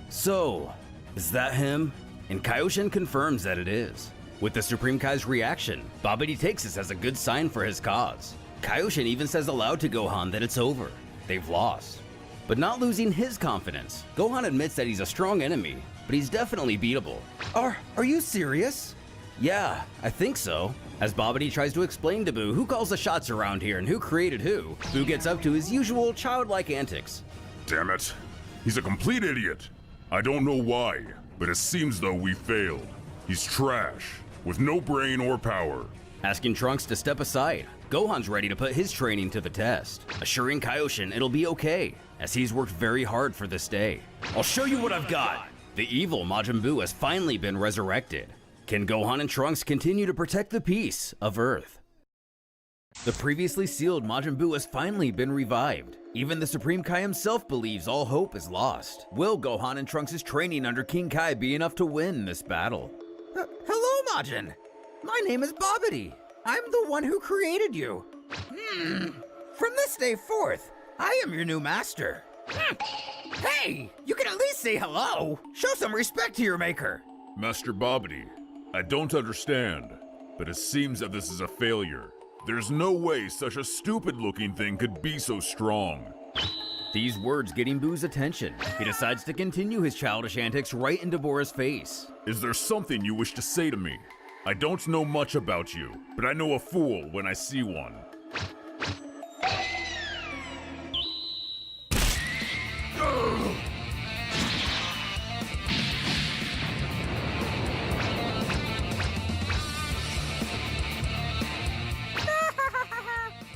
Speaker 6: So, is that him? And Kaioshin confirms that it is. With the Supreme Kai's reaction, Babidi takes this as a good sign for his cause. Kaioshin even says aloud to Gohan that it's over. They've lost. But not losing his confidence, Gohan admits that he's a strong enemy, but he's definitely beatable.
Speaker 4: Are you serious?
Speaker 6: Yeah, I think so. As Babidi tries to explain to Buu who calls the shots around here and who created who, Buu gets up to his usual childlike antics.
Speaker 3: Damn it. He's a complete idiot. I don't know why, but it seems though we failed. He's trash, with no brain or power.
Speaker 6: Asking Trunks to step aside, Gohan's ready to put his training to the test, assuring Kaioshin it'll be okay, as he's worked very hard for this day. I'll show you what I've got! The evil Majin Buu has finally been resurrected. Can Gohan and Trunks continue to protect the peace of Earth? The previously sealed Majin Buu has finally been revived. Even the Supreme Kai himself believes all hope is lost. Will Gohan and Trunks' training under King Kai be enough to win this battle?
Speaker 4: Hello, Majin. My name is Babidi. I'm the one who created you. From this day forth, I am your new master. Hey, you can at least say hello. Show some respect to your maker.
Speaker 3: Master Babidi, I don't understand, but it seems that this is a failure. There's no way such a stupid-looking thing could be so strong.
Speaker 6: These words getting Boo's attention, he decides to continue his childish antics right in Deborah's face.
Speaker 3: Is there something you wish to say to me? I don't know much about you, but I know a fool when I see one.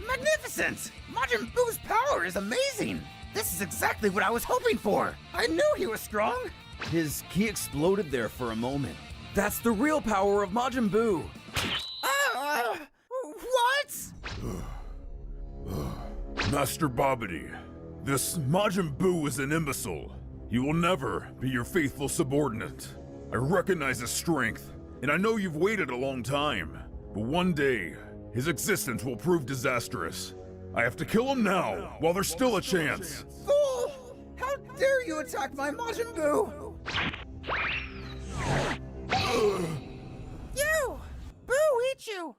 Speaker 4: Magnificent! Majin Buu's power is amazing! This is exactly what I was hoping for! I knew he was strong!
Speaker 6: His ki exploded there for a moment. That's the real power of Majin Buu!
Speaker 4: What?
Speaker 3: Master Babidi, this Majin Buu is an imbecile. He will never be your faithful subordinate. I recognize his strength, and I know you've waited a long time, but one day, his existence will prove disastrous. I have to kill him now, while there's still a chance.
Speaker 4: Fool! How dare you attack my Majin Buu! You! Buu eat you!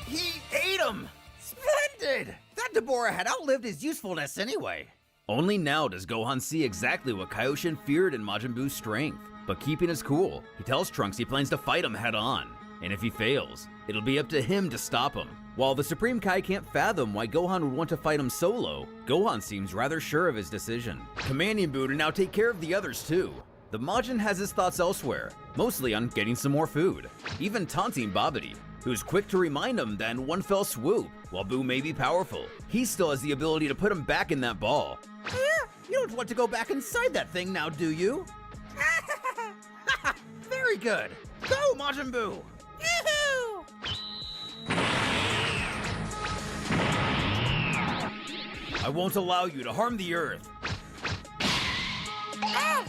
Speaker 4: He ate him! Splendid! That Deborah had outlived his usefulness anyway.
Speaker 6: Only now does Gohan see exactly what Kaioshin feared in Majin Buu's strength. But keeping his cool, he tells Trunks he plans to fight him head on. And if he fails, it'll be up to him to stop him. While the Supreme Kai can't fathom why Gohan would want to fight him solo, Gohan seems rather sure of his decision, commanding Buu to now take care of the others too. The Majin has his thoughts elsewhere, mostly on getting some more food, even taunting Babidi, who's quick to remind him that in one fell swoop, while Buu may be powerful, he still has the ability to put him back in that ball.
Speaker 4: You don't want to go back inside that thing now, do you? Very good. Go, Majin Buu!
Speaker 5: Yoo-hoo!
Speaker 6: I won't allow you to harm the Earth.
Speaker 5: Ah!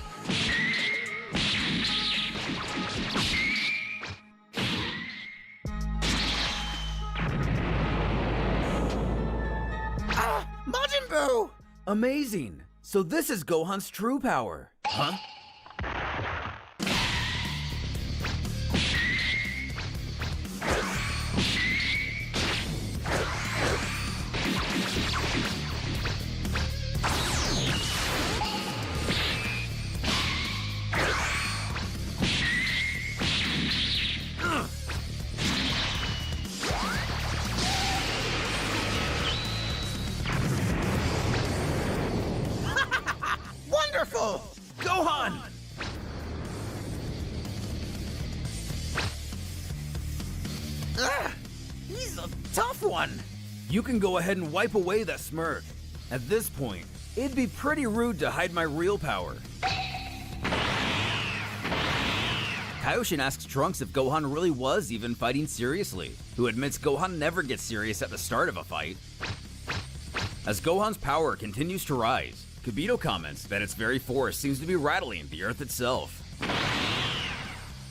Speaker 4: Majin Buu!
Speaker 6: Amazing. So this is Gohan's true power. Huh?
Speaker 4: Wonderful!
Speaker 6: Gohan!
Speaker 4: He's a tough one.
Speaker 6: You can go ahead and wipe away that smirk. At this point, it'd be pretty rude to hide my real power. Kaioshin asks Trunks if Gohan really was even fighting seriously, who admits Gohan never gets serious at the start of a fight. As Gohan's power continues to rise, Kibito comments that its very force seems to be rattling the Earth itself.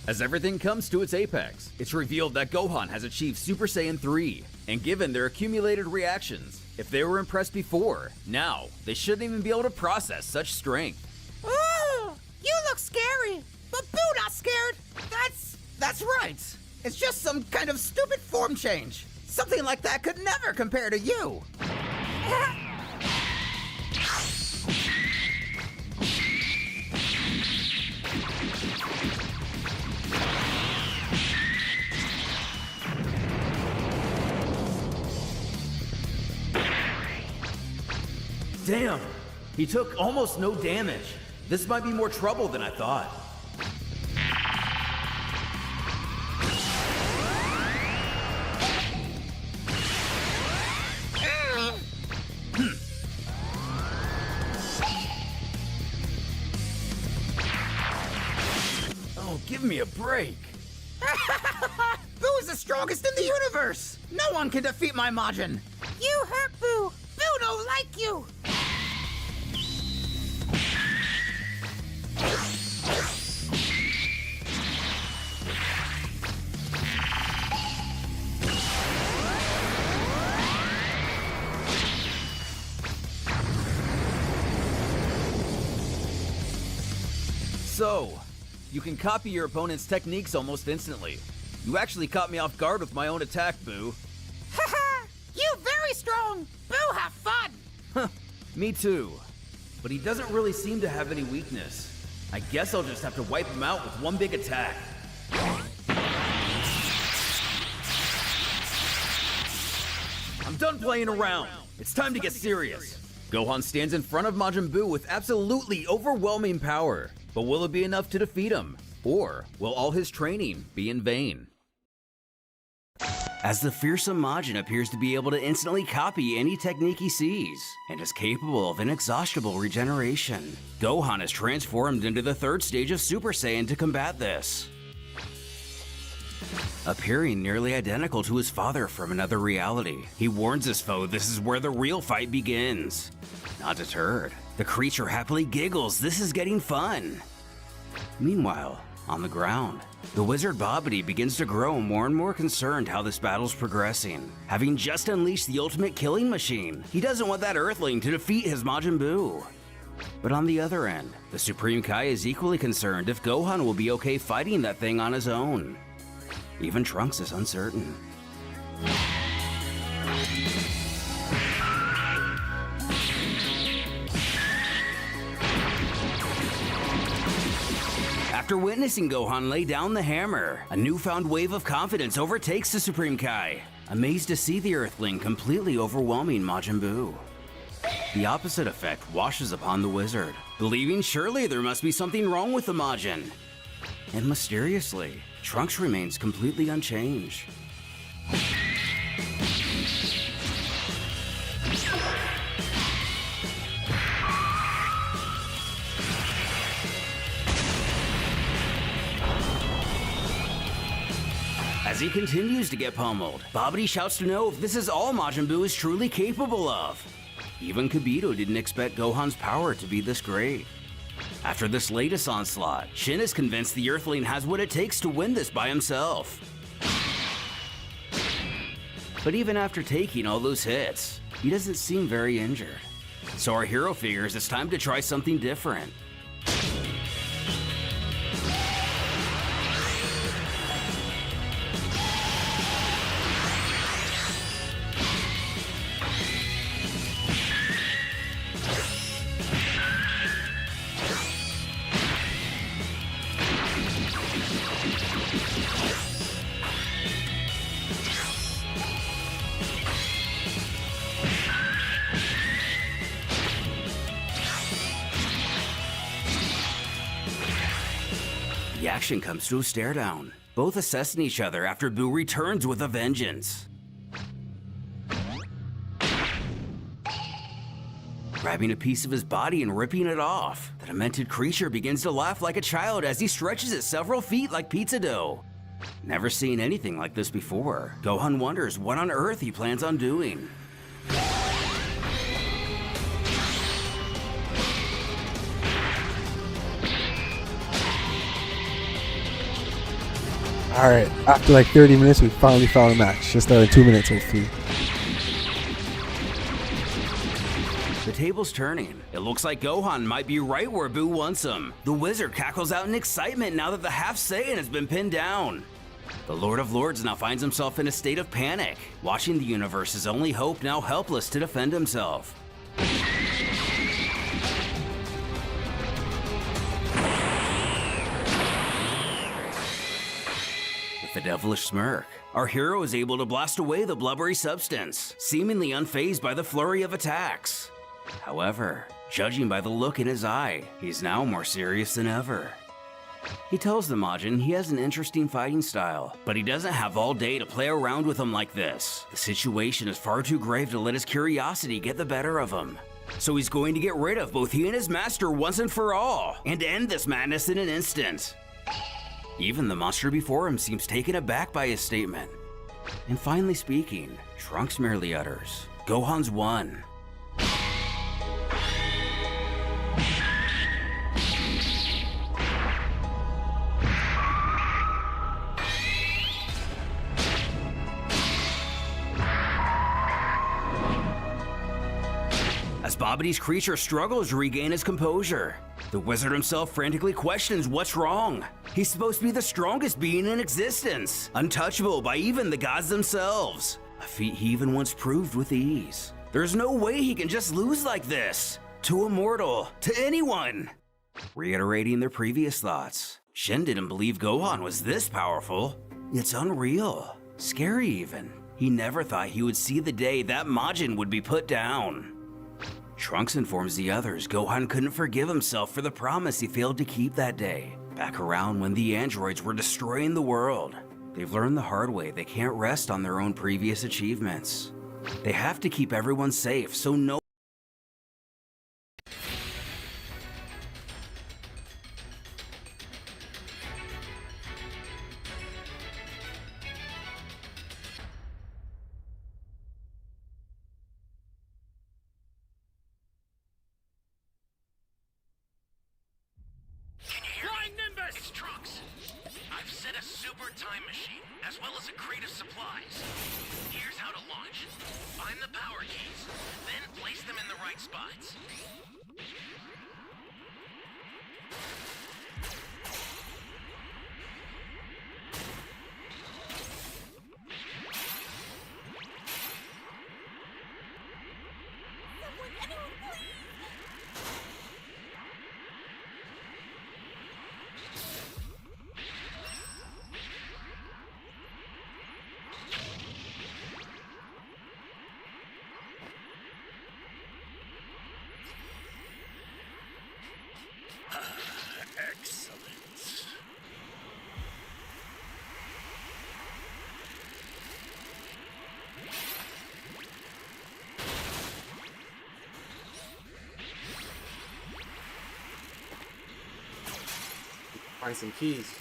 Speaker 6: As everything comes to its apex, it's revealed that Gohan has achieved Super Saiyan 3, and given their accumulated reactions, if they were impressed before, now they shouldn't even be able to process such strength.
Speaker 5: Oh, you look scary, but Boo not scared.
Speaker 4: That's right. It's just some kind of stupid form change. Something like that could never compare to you.
Speaker 6: Damn, he took almost no damage. This might be more trouble than I thought. Oh, give me a break.
Speaker 4: Boo is the strongest in the universe. No one can defeat my Majin.
Speaker 5: You hurt Boo. Boo don't like you.
Speaker 6: So, you can copy your opponent's techniques almost instantly. You actually caught me off guard with my own attack, Boo.
Speaker 5: Haha! You very strong. Boo, have fun.
Speaker 6: Huh, me too. But he doesn't really seem to have any weakness. I guess I'll just have to wipe him out with one big attack. I'm done playing around. It's time to get serious. Gohan stands in front of Majin Buu with absolutely overwhelming power. But will it be enough to defeat him? Or will all his training be in vain? As the fearsome Majin appears to be able to instantly copy any technique he sees, and is capable of inexhaustible regeneration, Gohan is transformed into the third stage of Super Saiyan to combat this. Appearing nearly identical to his father from another reality, he warns his foe this is where the real fight begins. Not deterred, the creature happily giggles, this is getting fun. Meanwhile, on the ground, the wizard Babidi begins to grow more and more concerned how this battle's progressing. Having just unleashed the ultimate killing machine, he doesn't want that Earthling to defeat his Majin Buu. But on the other end, the Supreme Kai is equally concerned if Gohan will be okay fighting that thing on his own. Even Trunks is uncertain. After witnessing Gohan lay down the hammer, a newfound wave of confidence overtakes the Supreme Kai, amazed to see the Earthling completely overwhelming Majin Buu. The opposite effect washes upon the wizard, believing surely there must be something wrong with the Majin. And mysteriously, Trunks remains completely unchanged. As he continues to get pummeled, Babidi shouts to know if this is all Majin Buu is truly capable of. Even Kibito didn't expect Gohan's power to be this great. After this latest onslaught, Shin is convinced the Earthling has what it takes to win this by himself. But even after taking all those hits, he doesn't seem very injured. So our hero figures it's time to try something different. The action comes to a stare down, both assessing each other after Buu returns with a vengeance. Grabbing a piece of his body and ripping it off, the demented creature begins to laugh like a child as he stretches it several feet like pizza dough. Never seen anything like this before, Gohan wonders what on earth he plans on doing.
Speaker 1: Alright, after like 30 minutes, we finally found a match. Just started 2 minutes, hopefully.
Speaker 6: The table's turning. It looks like Gohan might be right where Buu wants him. The wizard cackles out in excitement now that the half Saiyan has been pinned down. The Lord of Lords now finds himself in a state of panic, watching the universe's only hope now helpless to defend himself. With a devilish smirk, our hero is able to blast away the blubbery substance, seemingly unfazed by the flurry of attacks. However, judging by the look in his eye, he's now more serious than ever. He tells the Majin he has an interesting fighting style, but he doesn't have all day to play around with him like this. The situation is far too grave to let his curiosity get the better of him. So he's going to get rid of both he and his master once and for all, and end this madness in an instant. Even the monster before him seems taken aback by his statement. And finally speaking, Trunks merely utters, "Gohan's won." As Babidi's creature struggles to regain his composure, the wizard himself frantically questions what's wrong. He's supposed to be the strongest being in existence, untouchable by even the gods themselves. A feat he even once proved with ease. There's no way he can just lose like this. To a mortal, to anyone. Reiterating their previous thoughts, Shin didn't believe Gohan was this powerful. It's unreal. Scary even. He never thought he would see the day that Majin would be put down. Trunks informs the others Gohan couldn't forgive himself for the promise he failed to keep that day, back around when the androids were destroying the world. They've learned the hard way they can't rest on their own previous achievements. They have to keep everyone safe so no
Speaker 2: It's Trunks. I've set a super time machine, as well as a crate of supplies. Here's how to launch. Find the power keys, then place them in the right spots.
Speaker 7: Excellent.
Speaker 1: Find some keys.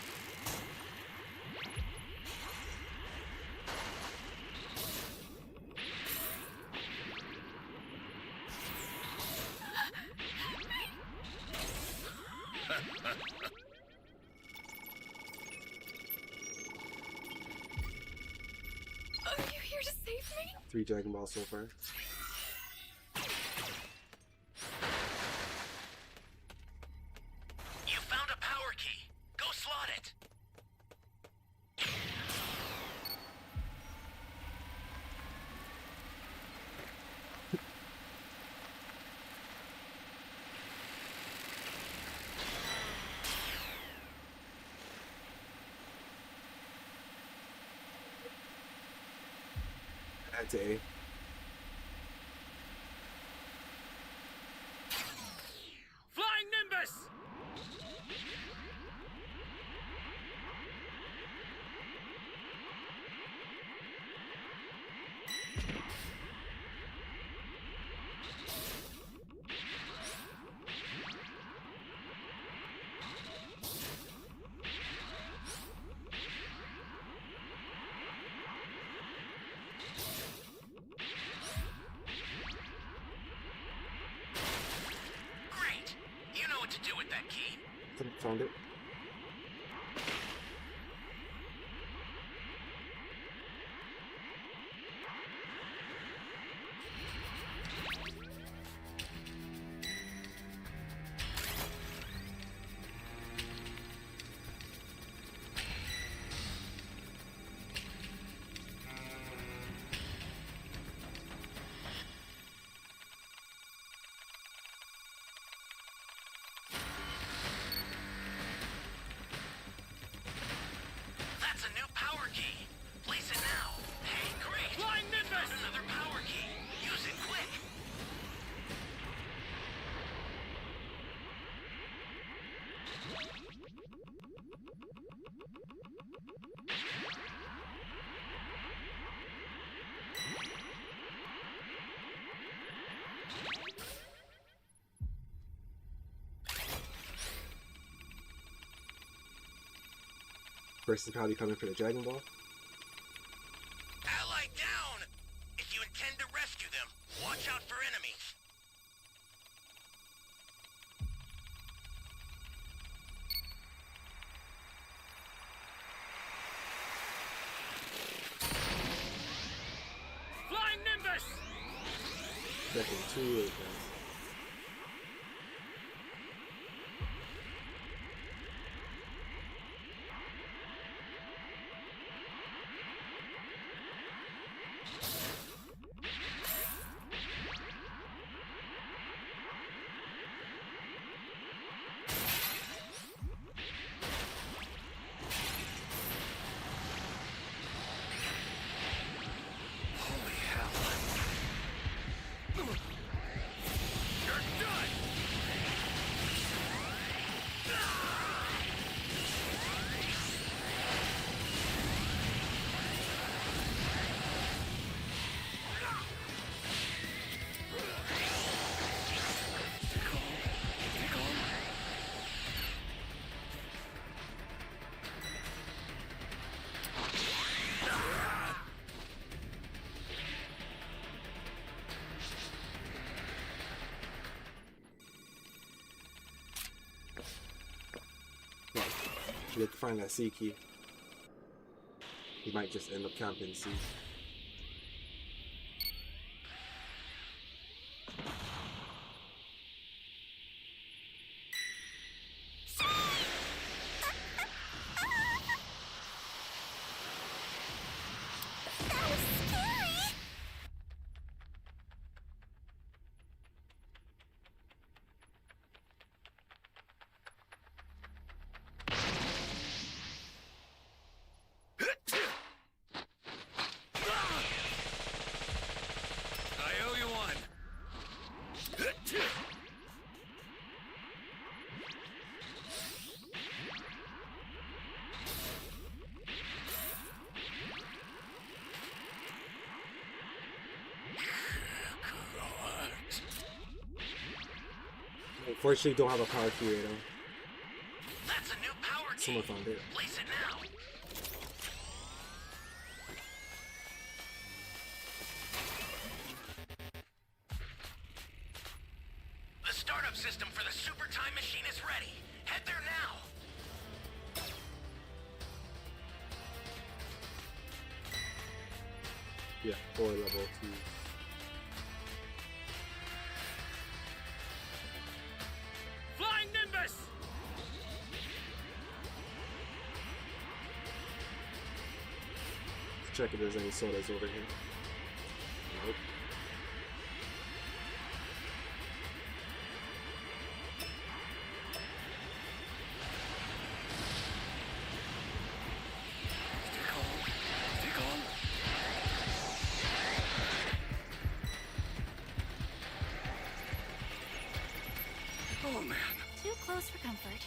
Speaker 5: to save me?
Speaker 1: 3 Dragon Balls so far.
Speaker 2: You found a power key. Go slot it.
Speaker 1: Add to A.
Speaker 7: Flying Nimbus!
Speaker 2: Great. You know what to do with that key.
Speaker 1: Found it.
Speaker 2: That's a new power key. Place it now. Hey, great.
Speaker 7: Flying Nimbus!
Speaker 2: Found another power key. Use it quick.
Speaker 1: First is probably coming for the Dragon Ball.
Speaker 2: Ally down! If you intend to rescue them, watch out for enemies.
Speaker 7: Flying Nimbus!
Speaker 1: Second 2 8 guys.
Speaker 2: Holy hell.
Speaker 7: You're done!
Speaker 1: Well, you have to find that C key. He might just end up camping C.
Speaker 8: That was scary!
Speaker 7: I owe you one.
Speaker 1: Unfortunately, don't have a power key right now.
Speaker 2: That's a new power key.
Speaker 1: Someone found it.
Speaker 2: Place it now. The startup system for the super time machine is ready. Head there now.
Speaker 1: Yeah, 4 level 2.
Speaker 7: Flying Nimbus!
Speaker 1: Let's check if there's any sodas over here. Nope.
Speaker 7: Oh man.
Speaker 8: Too close for comfort.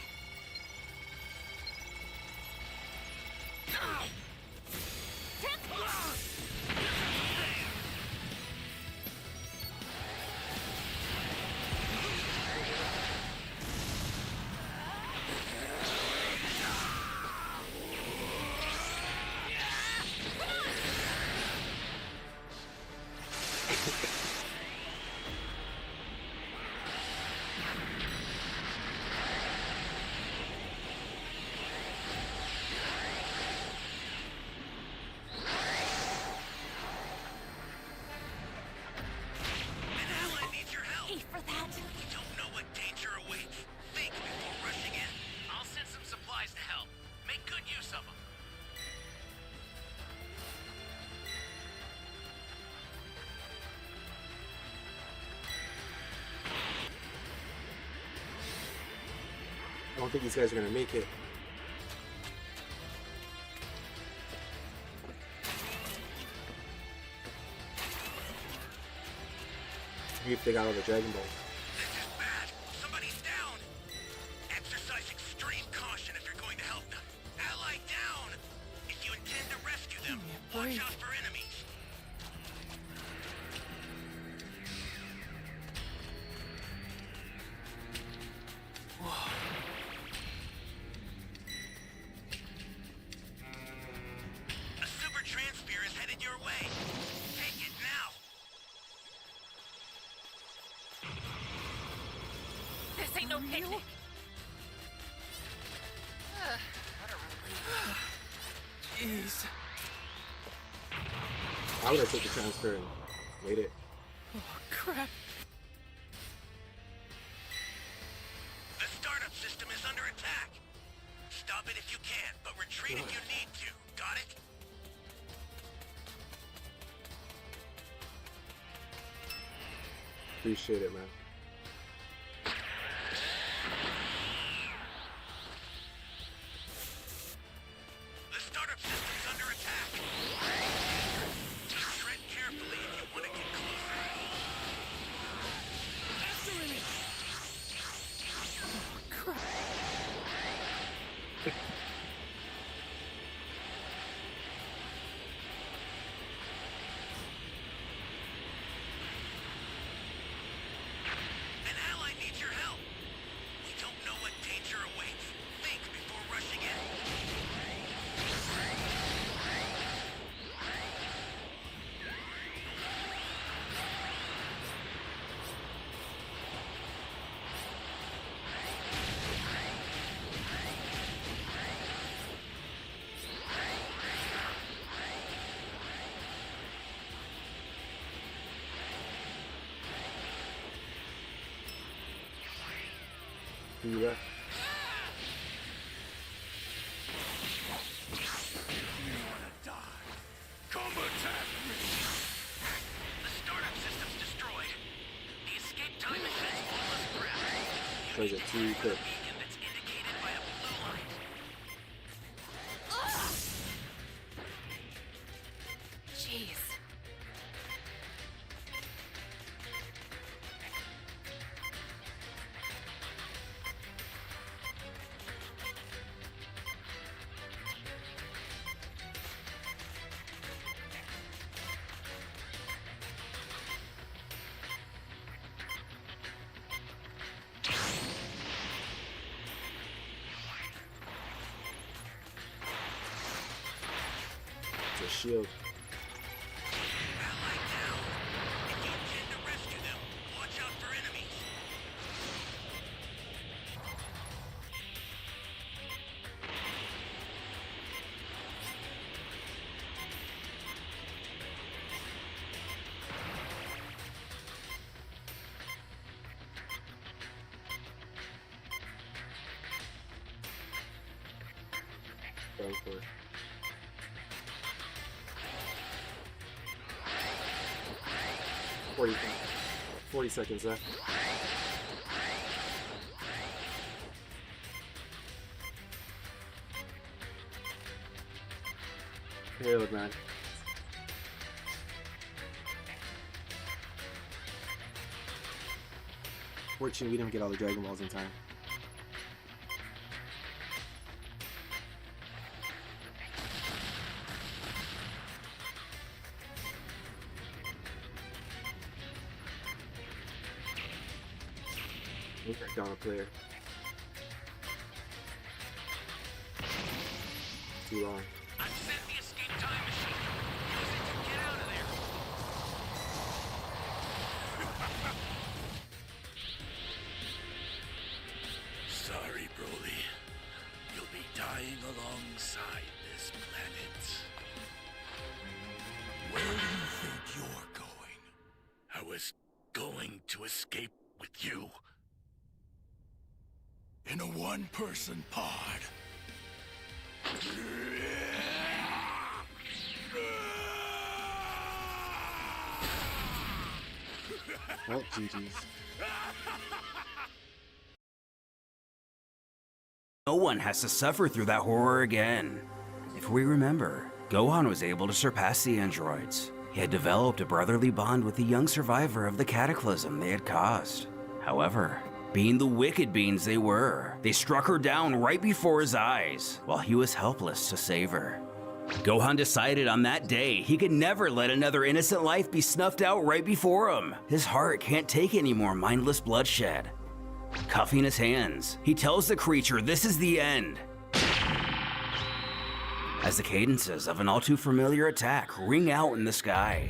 Speaker 2: An ally needs your help.
Speaker 8: Pay for that.
Speaker 2: We don't know what danger awaits. Think before rushing in. I'll send some supplies to help. Make good use of them.
Speaker 1: I don't think these guys are gonna make it. Maybe if they got all the Dragon Balls.
Speaker 2: This is bad. Somebody's down. Exercise extreme caution if you're going to help them. Ally down. If you intend to rescue them, watch out for enemies. A super transfer is headed your way. Take it now.
Speaker 5: This ain't no picnic.
Speaker 7: Jeez.
Speaker 1: I would have taken the transfer and made it.
Speaker 7: Oh crap.
Speaker 2: The startup system is under attack. Stop it if you can, but retreat if you need to. Got it?
Speaker 1: Appreciate it, man.
Speaker 2: The startup system's under attack. Tread carefully if you want to get closer. An ally needs your help. We don't know what danger awaits. Think before rushing in.
Speaker 1: Who you left?
Speaker 7: Come attack me.
Speaker 2: The startup system's destroyed. The escape time machine's almost prepped.
Speaker 1: Those are too quick.
Speaker 2: Beacon that's indicated by a blue line.
Speaker 5: Jeez.
Speaker 1: It's a shield.
Speaker 2: Ally down. If you intend to rescue them, watch out for enemies.
Speaker 1: going for. 40 seconds left. Payload, man. Fortunately, we didn't get all the Dragon Balls in time. We'll break down a player. Too long.
Speaker 2: I've set the escape time machine. Use it to get out of there.
Speaker 7: Sorry, Broly. You'll be dying alongside this planet. Where do you think you're going? I was going to escape with you. In a one-person pod.
Speaker 1: Well, GG's.
Speaker 6: No one has to suffer through that horror again. If we remember, Gohan was able to surpass the androids. He had developed a brotherly bond with the young survivor of the cataclysm they had caused. However, being the wicked beings they were, they struck her down right before his eyes, while he was helpless to save her. Gohan decided on that day he could never let another innocent life be snuffed out right before him. His heart can't take any more mindless bloodshed. Cuffing his hands, he tells the creature this is the end. As the cadences of an all too familiar attack ring out in the sky.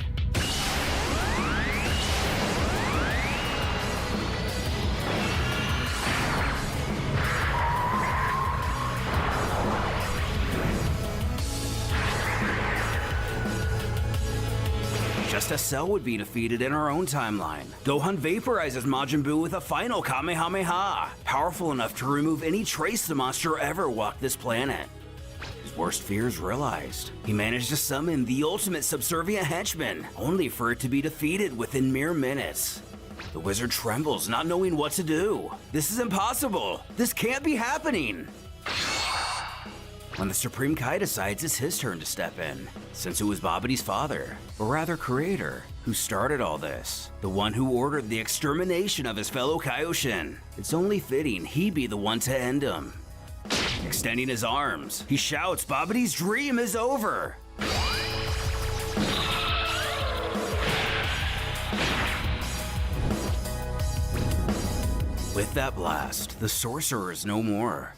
Speaker 6: Just as Cell would be defeated in our own timeline, Gohan vaporizes Majin Buu with a final Kamehameha, powerful enough to remove any trace the monster ever walked this planet. His worst fears realized, he managed to summon the ultimate subservient henchman, only for it to be defeated within mere minutes. The wizard trembles, not knowing what to do. This is impossible! This can't be happening! When the Supreme Kai decides it's his turn to step in, since it was Babidi's father, or rather creator, who started all this, the one who ordered the extermination of his fellow Kaioshin, it's only fitting he be the one to end him. Extending his arms, he shouts, Babidi's dream is over! With that blast, the sorcerer is no more.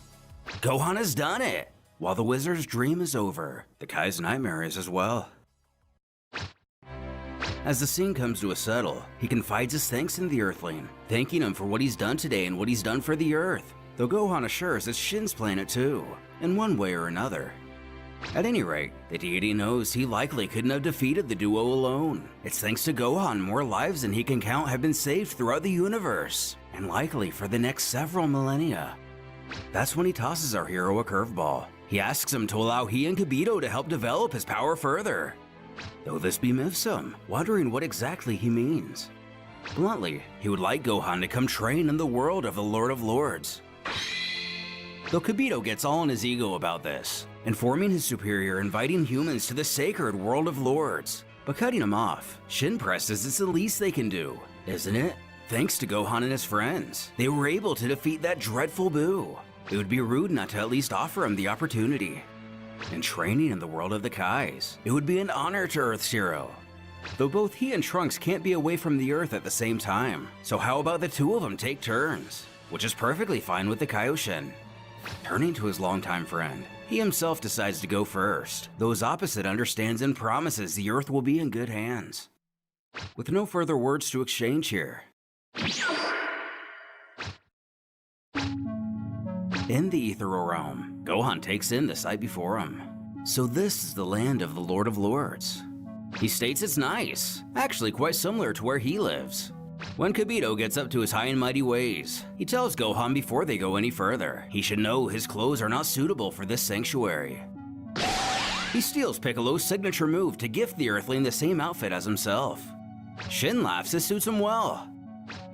Speaker 6: Gohan has done it! While the wizard's dream is over, the Kai's nightmare is as well. As the scene comes to a settle, he confides his thanks in the Earthling, thanking him for what he's done today and what he's done for the Earth, though Gohan assures it's Shin's planet too, in one way or another. At any rate, the deity knows he likely couldn't have defeated the duo alone. It's thanks to Gohan more lives than he can count have been saved throughout the universe, and likely for the next several millennia. That's when he tosses our hero a curveball. He asks him to allow he and Kibito to help develop his power further. Though this bemiffs him, wondering what exactly he means. Bluntly, he would like Gohan to come train in the world of the Lord of Lords. Though Kibito gets all in his ego about this, informing his superior inviting humans to the sacred world of lords. But cutting him off, Shin presses it's the least they can do, isn't it? Thanks to Gohan and his friends, they were able to defeat that dreadful Buu. It would be rude not to at least offer him the opportunity. And training in the world of the Kais, it would be an honor to Earth's hero. Though both he and Trunks can't be away from the Earth at the same time, so how about the two of them take turns? Which is perfectly fine with the Kaioshin. Turning to his longtime friend, he himself decides to go first, though his opposite understands and promises the Earth will be in good hands. With no further words to exchange here, in the ethereal realm, Gohan takes in the sight before him. So this is the land of the Lord of Lords. He states it's nice, actually quite similar to where he lives. When Kibito gets up to his high and mighty ways, he tells Gohan before they go any further, he should know his clothes are not suitable for this sanctuary. He steals Piccolo's signature move to gift the Earthling the same outfit as himself. Shin laughs it suits him well.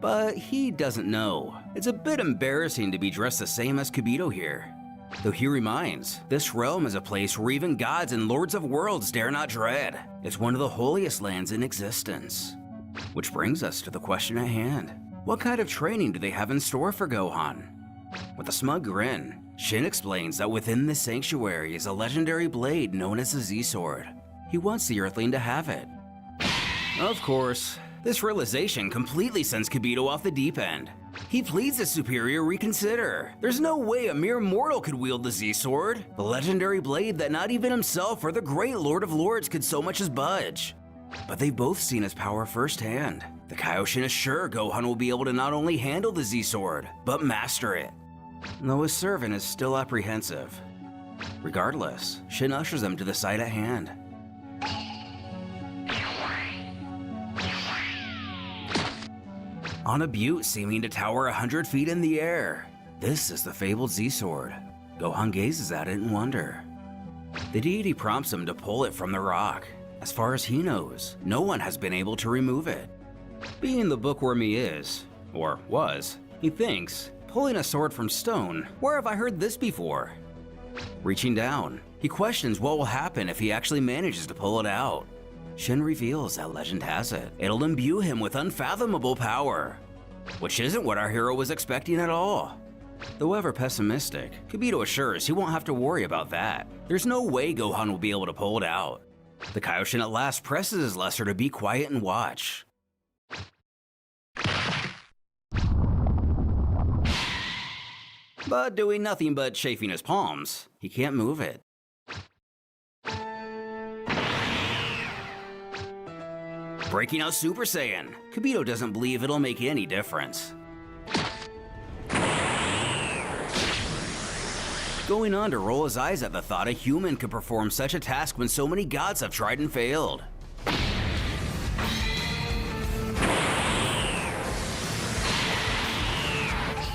Speaker 6: But he doesn't know. It's a bit embarrassing to be dressed the same as Kibito here. Though he reminds, this realm is a place where even gods and lords of worlds dare not tread. It's one of the holiest lands in existence. Which brings us to the question at hand. What kind of training do they have in store for Gohan? With a smug grin, Shin explains that within this sanctuary is a legendary blade known as the Z-Sword. He wants the Earthling to have it. Of course, this realization completely sends Kibito off the deep end. He pleads his superior reconsider. There's no way a mere mortal could wield the Z-Sword, the legendary blade that not even himself or the great Lord of Lords could so much as budge. But they've both seen his power firsthand. The Kaioshin is sure Gohan will be able to not only handle the Z-Sword, but master it. Though his servant is still apprehensive. Regardless, Shin ushers them to the site at hand. On a butte seeming to tower 100 feet in the air, this is the fabled Z-Sword. Gohan gazes at it in wonder. The deity prompts him to pull it from the rock. As far as he knows, no one has been able to remove it. Being the bookworm he is, or was, he thinks, pulling a sword from stone, where have I heard this before? Reaching down, he questions what will happen if he actually manages to pull it out. Shin reveals that legend has it. It'll imbue him with unfathomable power, which isn't what our hero was expecting at all. Though ever pessimistic, Kibito assures he won't have to worry about that. There's no way Gohan will be able to pull it out. The Kaioshin at last presses his lesser to be quiet and watch. But doing nothing but chafing his palms, he can't move it. Breaking out Super Saiyan, Kibito doesn't believe it'll make any difference. Going on to roll his eyes at the thought a human could perform such a task when so many gods have tried and failed.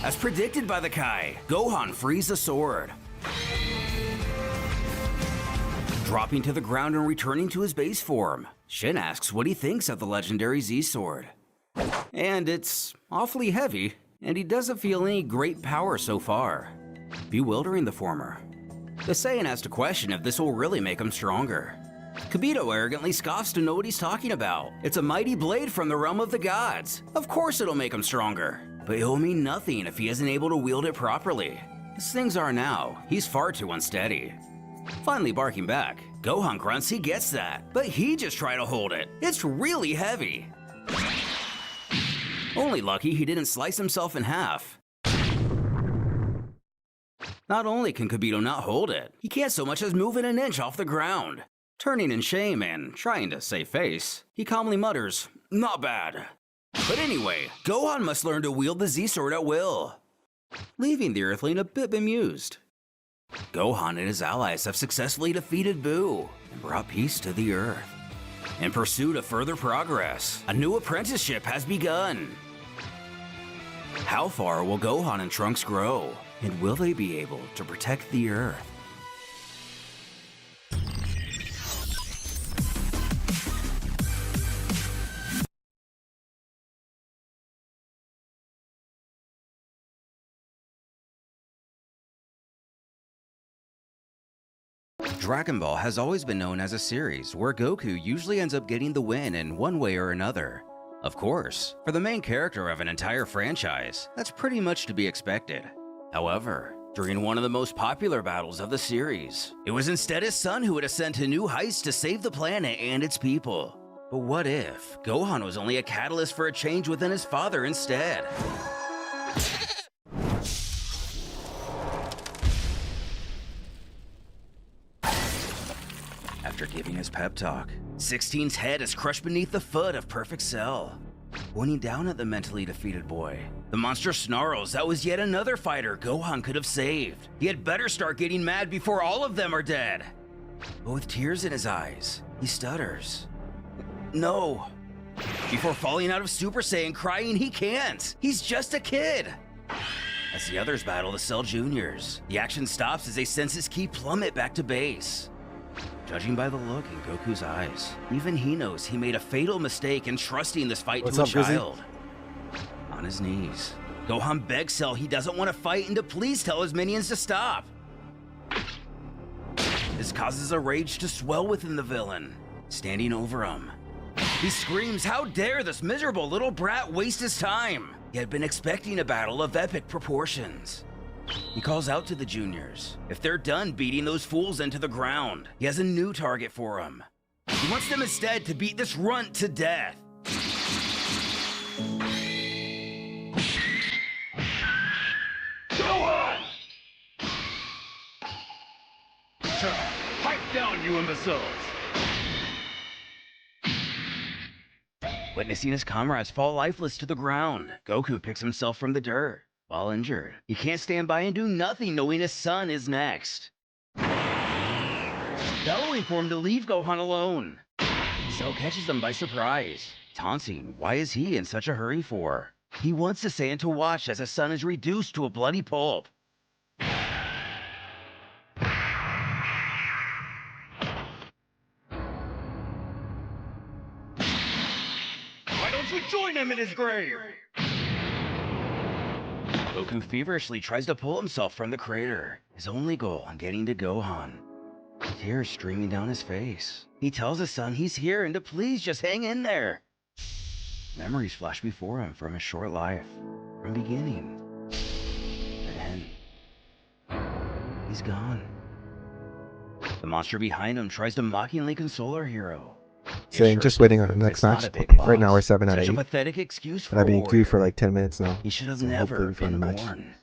Speaker 6: As predicted by the Kai, Gohan frees the sword. Dropping to the ground and returning to his base form, Shin asks what he thinks of the legendary Z-Sword. And it's awfully heavy, and he doesn't feel any great power so far, bewildering the former. The Saiyan has to question if this will really make him stronger. Kibito arrogantly scoffs to know what he's talking about. It's a mighty blade from the realm of the gods. Of course it'll make him stronger, but it'll mean nothing if he isn't able to wield it properly. As things are now, he's far too unsteady. Finally barking back, Gohan grunts he gets that, but he just tried to hold it. It's really heavy. Only lucky he didn't slice himself in half. Not only can Kibito not hold it, he can't so much as move it an inch off the ground. Turning in shame and trying to save face, he calmly mutters, "Not bad." But anyway, Gohan must learn to wield the Z-Sword at will, leaving the Earthling a bit bemused. Gohan and his allies have successfully defeated Buu and brought peace to the Earth. In pursuit of further progress, a new apprenticeship has begun. How far will Gohan and Trunks grow, and will they be able to protect the Earth? Dragon Ball has always been known as a series where Goku usually ends up getting the win in one way or another. Of course, for the main character of an entire franchise, that's pretty much to be expected. However, during one of the most popular battles of the series, it was instead his son who would ascend to new heights to save the planet and its people. But what if Gohan was only a catalyst for a change within his father instead? After giving his pep talk, 16's head is crushed beneath the foot of Perfect Cell. Pointing down at the mentally defeated boy, the monster snarls that was yet another fighter Gohan could have saved. He had better start getting mad before all of them are dead. But with tears in his eyes, he stutters, "No." Before falling out of Super Saiyan crying he can't. He's just a kid. As the others battle the Cell Juniors, the action stops as they sense his ki plummet back to base. Judging by the look in Goku's eyes, even he knows he made a fatal mistake in trusting this fight
Speaker 1: What's
Speaker 6: to a
Speaker 1: up, Grizzy?
Speaker 6: child. On his knees, Gohan begs Cell he doesn't want to fight and to please tell his minions to stop. This causes a rage to swell within the villain. Standing over him, he screams, how dare this miserable little brat waste his time? He had been expecting a battle of epic proportions. He calls out to the juniors. If they're done beating those fools into the ground, he has a new target for them. He wants them instead to beat this runt to death.
Speaker 9: Go on! Pipe down, you imbeciles!
Speaker 6: Witnessing his comrades fall lifeless to the ground, Goku picks himself from the dirt. While injured, he can't stand by and do nothing knowing his son is next. Bellowing for him to leave Gohan alone. Cell catches him by surprise, taunting why is he in such a hurry for. He wants the Saiyan to watch as his son is reduced to a bloody pulp.
Speaker 9: Why don't you join him in his grave?
Speaker 6: Goku feverishly tries to pull himself from the crater, his only goal on getting to Gohan. Tears streaming down his face. He tells his son he's here and to please just hang in there. Memories flash before him from his short life, from beginning to end. He's gone. The monster behind him tries to mockingly console our hero.
Speaker 1: Saying just waiting on the next
Speaker 6: It's not
Speaker 1: match.
Speaker 6: a big
Speaker 1: Right now
Speaker 6: loss.
Speaker 1: we're 7 out of
Speaker 6: Such a
Speaker 1: 8.
Speaker 6: pathetic excuse for
Speaker 1: But I've been
Speaker 6: a
Speaker 1: queued for
Speaker 6: warrior.
Speaker 1: like 10 minutes now.
Speaker 6: He should have
Speaker 1: So hopefully
Speaker 6: never
Speaker 1: we find
Speaker 6: been
Speaker 1: a match.
Speaker 6: born.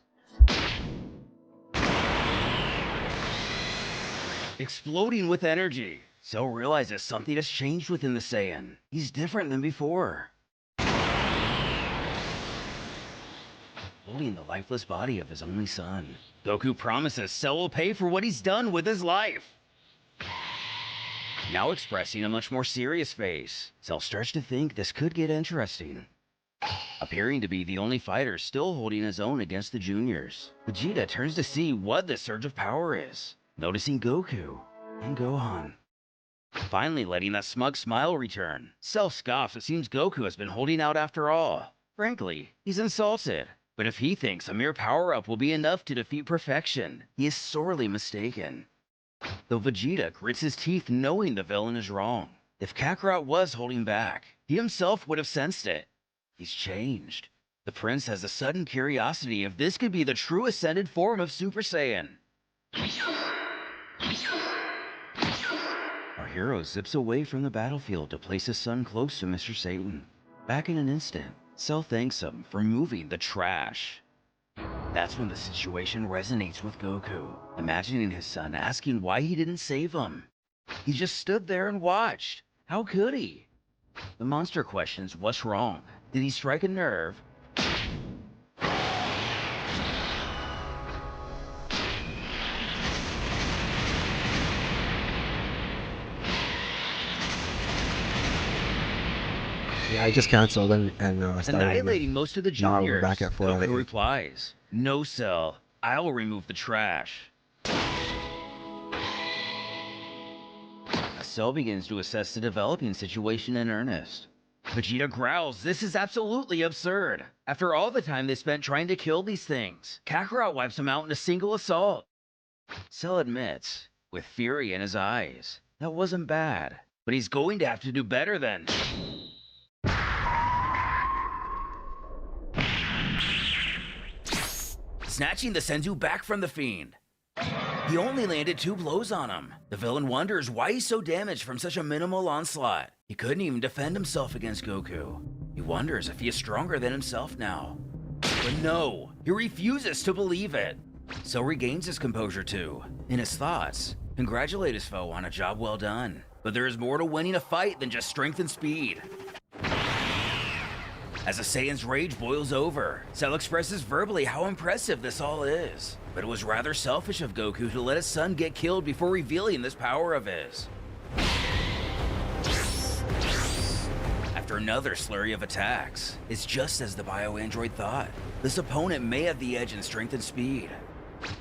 Speaker 6: Exploding with energy, Cell realizes something has changed within the Saiyan. He's different than before. Holding the lifeless body of his only son, Goku promises Cell will pay for what he's done with his life. Now expressing a much more serious face, Cell starts to think this could get interesting. Appearing to be the only fighter still holding his own against the juniors, Vegeta turns to see what this surge of power is, noticing Goku and Gohan. Finally letting that smug smile return, Cell scoffs it seems Goku has been holding out after all. Frankly, he's insulted. But if he thinks a mere power-up will be enough to defeat perfection, he is sorely mistaken. Though Vegeta grits his teeth knowing the villain is wrong. If Kakarot was holding back, he himself would have sensed it. He's changed. The prince has a sudden curiosity if this could be the true ascended form of Super Saiyan. Our hero zips away from the battlefield to place his son close to Mr. Satan. Back in an instant, Cell thanks him for moving the trash. That's when the situation resonates with Goku, imagining his son asking why he didn't save him. He just stood there and watched. How could he? The monster questions what's wrong. Did he strike a nerve?
Speaker 1: Yeah, I just canceled and started
Speaker 6: Annihilating
Speaker 1: again.
Speaker 6: most of the
Speaker 1: Now we're
Speaker 6: juniors,
Speaker 1: back at 4 out of
Speaker 6: Goku
Speaker 1: 8.
Speaker 6: replies, "No, Cell. I'll remove the trash." As Cell begins to assess the developing situation in earnest, Vegeta growls this is absolutely absurd. After all the time they spent trying to kill these things, Kakarot wipes them out in a single assault. Cell admits, with fury in his eyes, that wasn't bad, but he's going to have to do better then. Snatching the Senzu back from the fiend. He only landed 2 blows on him. The villain wonders why he's so damaged from such a minimal onslaught. He couldn't even defend himself against Goku. He wonders if he is stronger than himself now. But no, he refuses to believe it. So regains his composure too, in his thoughts, congratulate his foe on a job well done. But there is more to winning a fight than just strength and speed. As the Saiyan's rage boils over, Cell expresses verbally how impressive this all is. But it was rather selfish of Goku to let his son get killed before revealing this power of his. After another slurry of attacks, it's just as the bioandroid thought. This opponent may have the edge in strength and speed.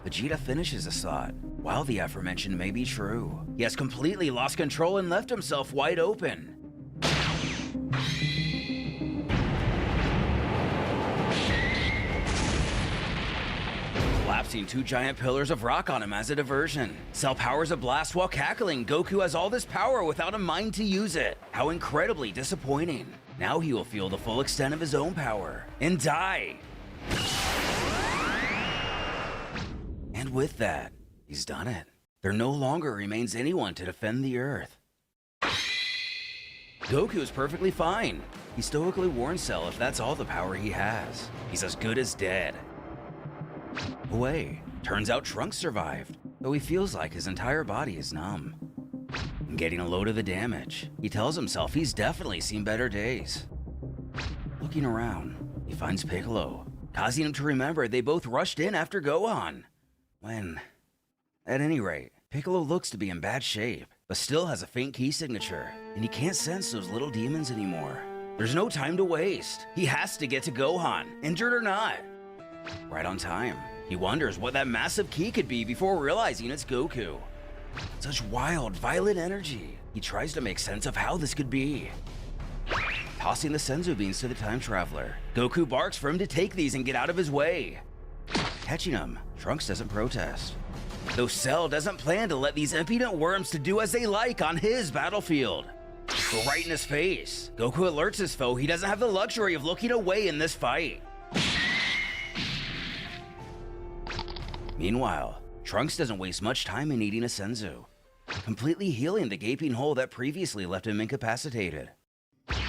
Speaker 6: Vegeta finishes his thought. While the aforementioned may be true, he has completely lost control and left himself wide open. Collapsing two giant pillars of rock on him as a diversion. Cell powers a blast while cackling. Goku has all this power without a mind to use it. How incredibly disappointing. Now he will feel the full extent of his own power and die. And with that, he's done it. There no longer remains anyone to defend the Earth. Goku is perfectly fine. He stoically warns Cell if that's all the power he has, he's as good as dead. Away. Turns out Trunks survived, though he feels like his entire body is numb. And getting a load of the damage, he tells himself he's definitely seen better days. Looking around, he finds Piccolo, causing him to remember they both rushed in after Gohan. At any rate, Piccolo looks to be in bad shape, but still has a faint key signature, and he can't sense those little demons anymore. There's no time to waste. He has to get to Gohan, injured or not. Right on time. He wonders what that massive key could be before realizing it's Goku. Such wild, violent energy. He tries to make sense of how this could be. Tossing the Senzu beans to the time traveler, Goku barks for him to take these and get out of his way. Catching him, Trunks doesn't protest. Though Cell doesn't plan to let these impudent worms to do as they like on his battlefield. But right in his face, Goku alerts his foe he doesn't have the luxury of looking away in this fight. Meanwhile, Trunks doesn't waste much time in eating a Senzu, completely healing the gaping hole that previously left him incapacitated.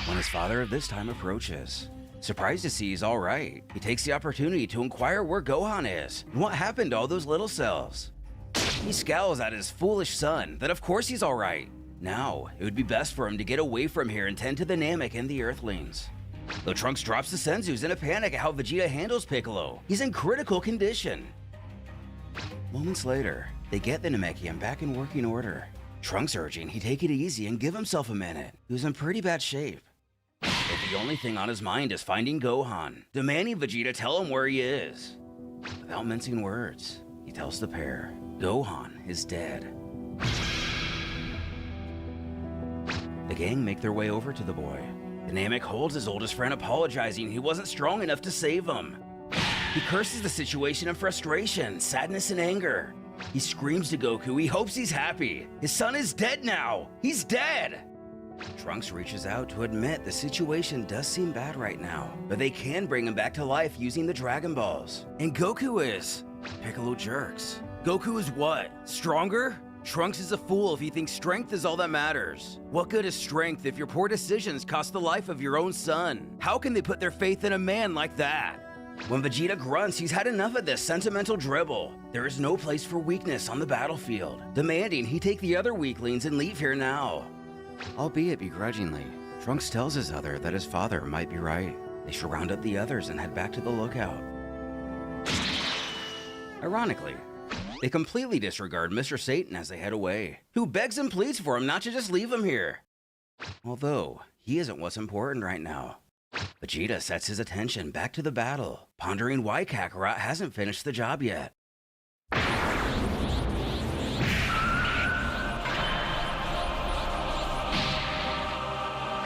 Speaker 6: When his father of this time approaches, surprised to see he's alright, he takes the opportunity to inquire where Gohan is and what happened to all those little cells. He scowls at his foolish son that of course he's alright. Now, it would be best for him to get away from here and tend to the Namek and the Earthlings. Though Trunks drops the Senzus in a panic at how Vegeta handles Piccolo, he's in critical condition. Moments later, they get the Namekian back in working order. Trunks urging he take it easy and give himself a minute. He was in pretty bad shape. But the only thing on his mind is finding Gohan, demanding Vegeta tell him where he is. Without mincing words, he tells the pair, Gohan is dead. The gang make their way over to the boy. The Namek holds his oldest friend, apologizing he wasn't strong enough to save him. He curses the situation in frustration, sadness, and anger. He screams to Goku he hopes he's happy. His son is dead now! He's dead! Trunks reaches out to admit the situation does seem bad right now, but they can bring him back to life using the Dragon Balls. And Goku is... Piccolo jerks. Goku is what? Stronger? Trunks is a fool if he thinks strength is all that matters. What good is strength if your poor decisions cost the life of your own son? How can they put their faith in a man like that? When Vegeta grunts he's had enough of this sentimental dribble, there is no place for weakness on the battlefield, demanding he take the other weaklings and leave here now. Albeit begrudgingly, Trunks tells his other that his father might be right. They should round up the others and head back to the lookout. Ironically, they completely disregard Mr. Satan as they head away, who begs and pleads for him not to just leave him here. Although, he isn't what's important right now. Vegeta sets his attention back to the battle, pondering why Kakarot hasn't finished the job yet.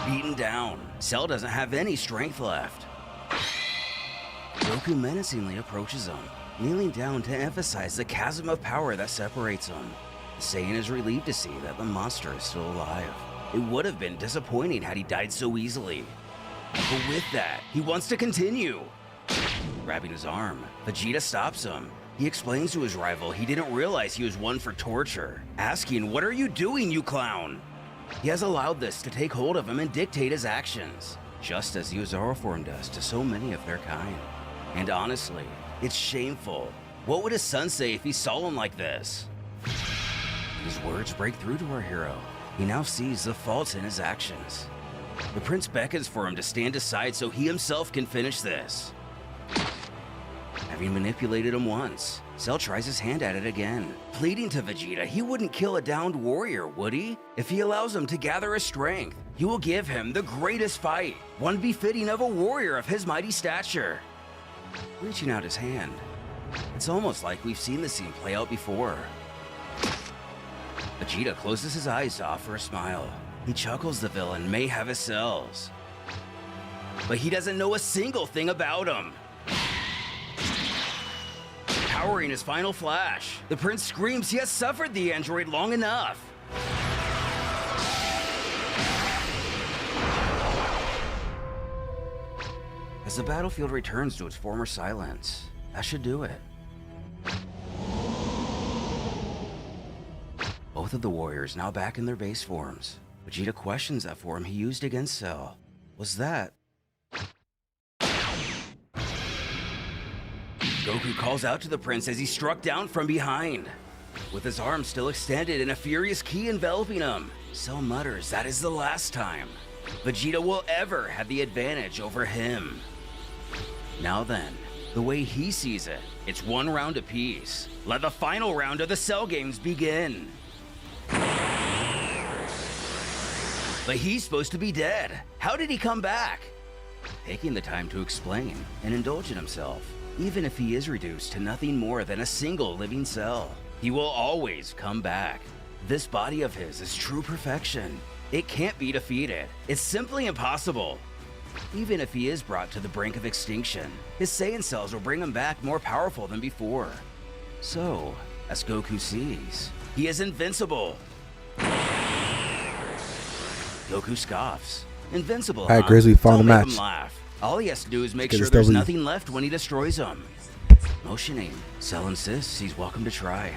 Speaker 6: Beaten down, Cell doesn't have any strength left. Goku menacingly approaches him, kneeling down to emphasize the chasm of power that separates them. Saiyan is relieved to see that the monster is still alive. It would have been disappointing had he died so easily. But with that, he wants to continue. Grabbing his arm, Vegeta stops him. He explains to his rival he didn't realize he was one for torture, asking, "What are you doing, you clown?" He has allowed this to take hold of him and dictate his actions, just as Yuzuru form does to so many of their kind. And honestly, it's shameful. What would his son say if he saw him like this? His words break through to our hero. He now sees the faults in his actions. The prince beckons for him to stand aside so he himself can finish this. Having manipulated him once, Cell tries his hand at it again, pleading to Vegeta he wouldn't kill a downed warrior, would he? If he allows him to gather his strength, he will give him the greatest fight, one befitting of a warrior of his mighty stature. Reaching out his hand, It's almost like we've seen the scene play out before. Vegeta closes his eyes to offer a smile. He chuckles the villain may have his cells, but he doesn't know a single thing about him. Powering his final flash, the prince screams he has suffered the android long enough. As the battlefield returns to its former silence, that should do it. Both of the warriors now back in their base forms. Vegeta questions that form he used against Cell. Was that... Goku calls out to the prince as he's struck down from behind. With his arm still extended and a furious ki enveloping him, Cell mutters that is the last time Vegeta will ever have the advantage over him. Now then, the way he sees it, it's one round apiece. Let the final round of the Cell games begin. But he's supposed to be dead. How did he come back? Taking the time to explain and indulge in himself. Even if he is reduced to nothing more than a single living cell, he will always come back. This body of his is true perfection. It can't be defeated. It's simply impossible. Even if he is brought to the brink of extinction, his Saiyan cells will bring him back more powerful than before. So, as Goku sees, he is invincible. Goku scoffs. Invincible,
Speaker 1: Alright,
Speaker 6: huh?
Speaker 1: Grizzly, found
Speaker 6: Don't
Speaker 1: the
Speaker 6: make
Speaker 1: match.
Speaker 6: him laugh. All he has to do is make
Speaker 1: Get
Speaker 6: sure
Speaker 1: his
Speaker 6: there's
Speaker 1: W.
Speaker 6: nothing left when he destroys him. Motioning, Cell insists he's welcome to try.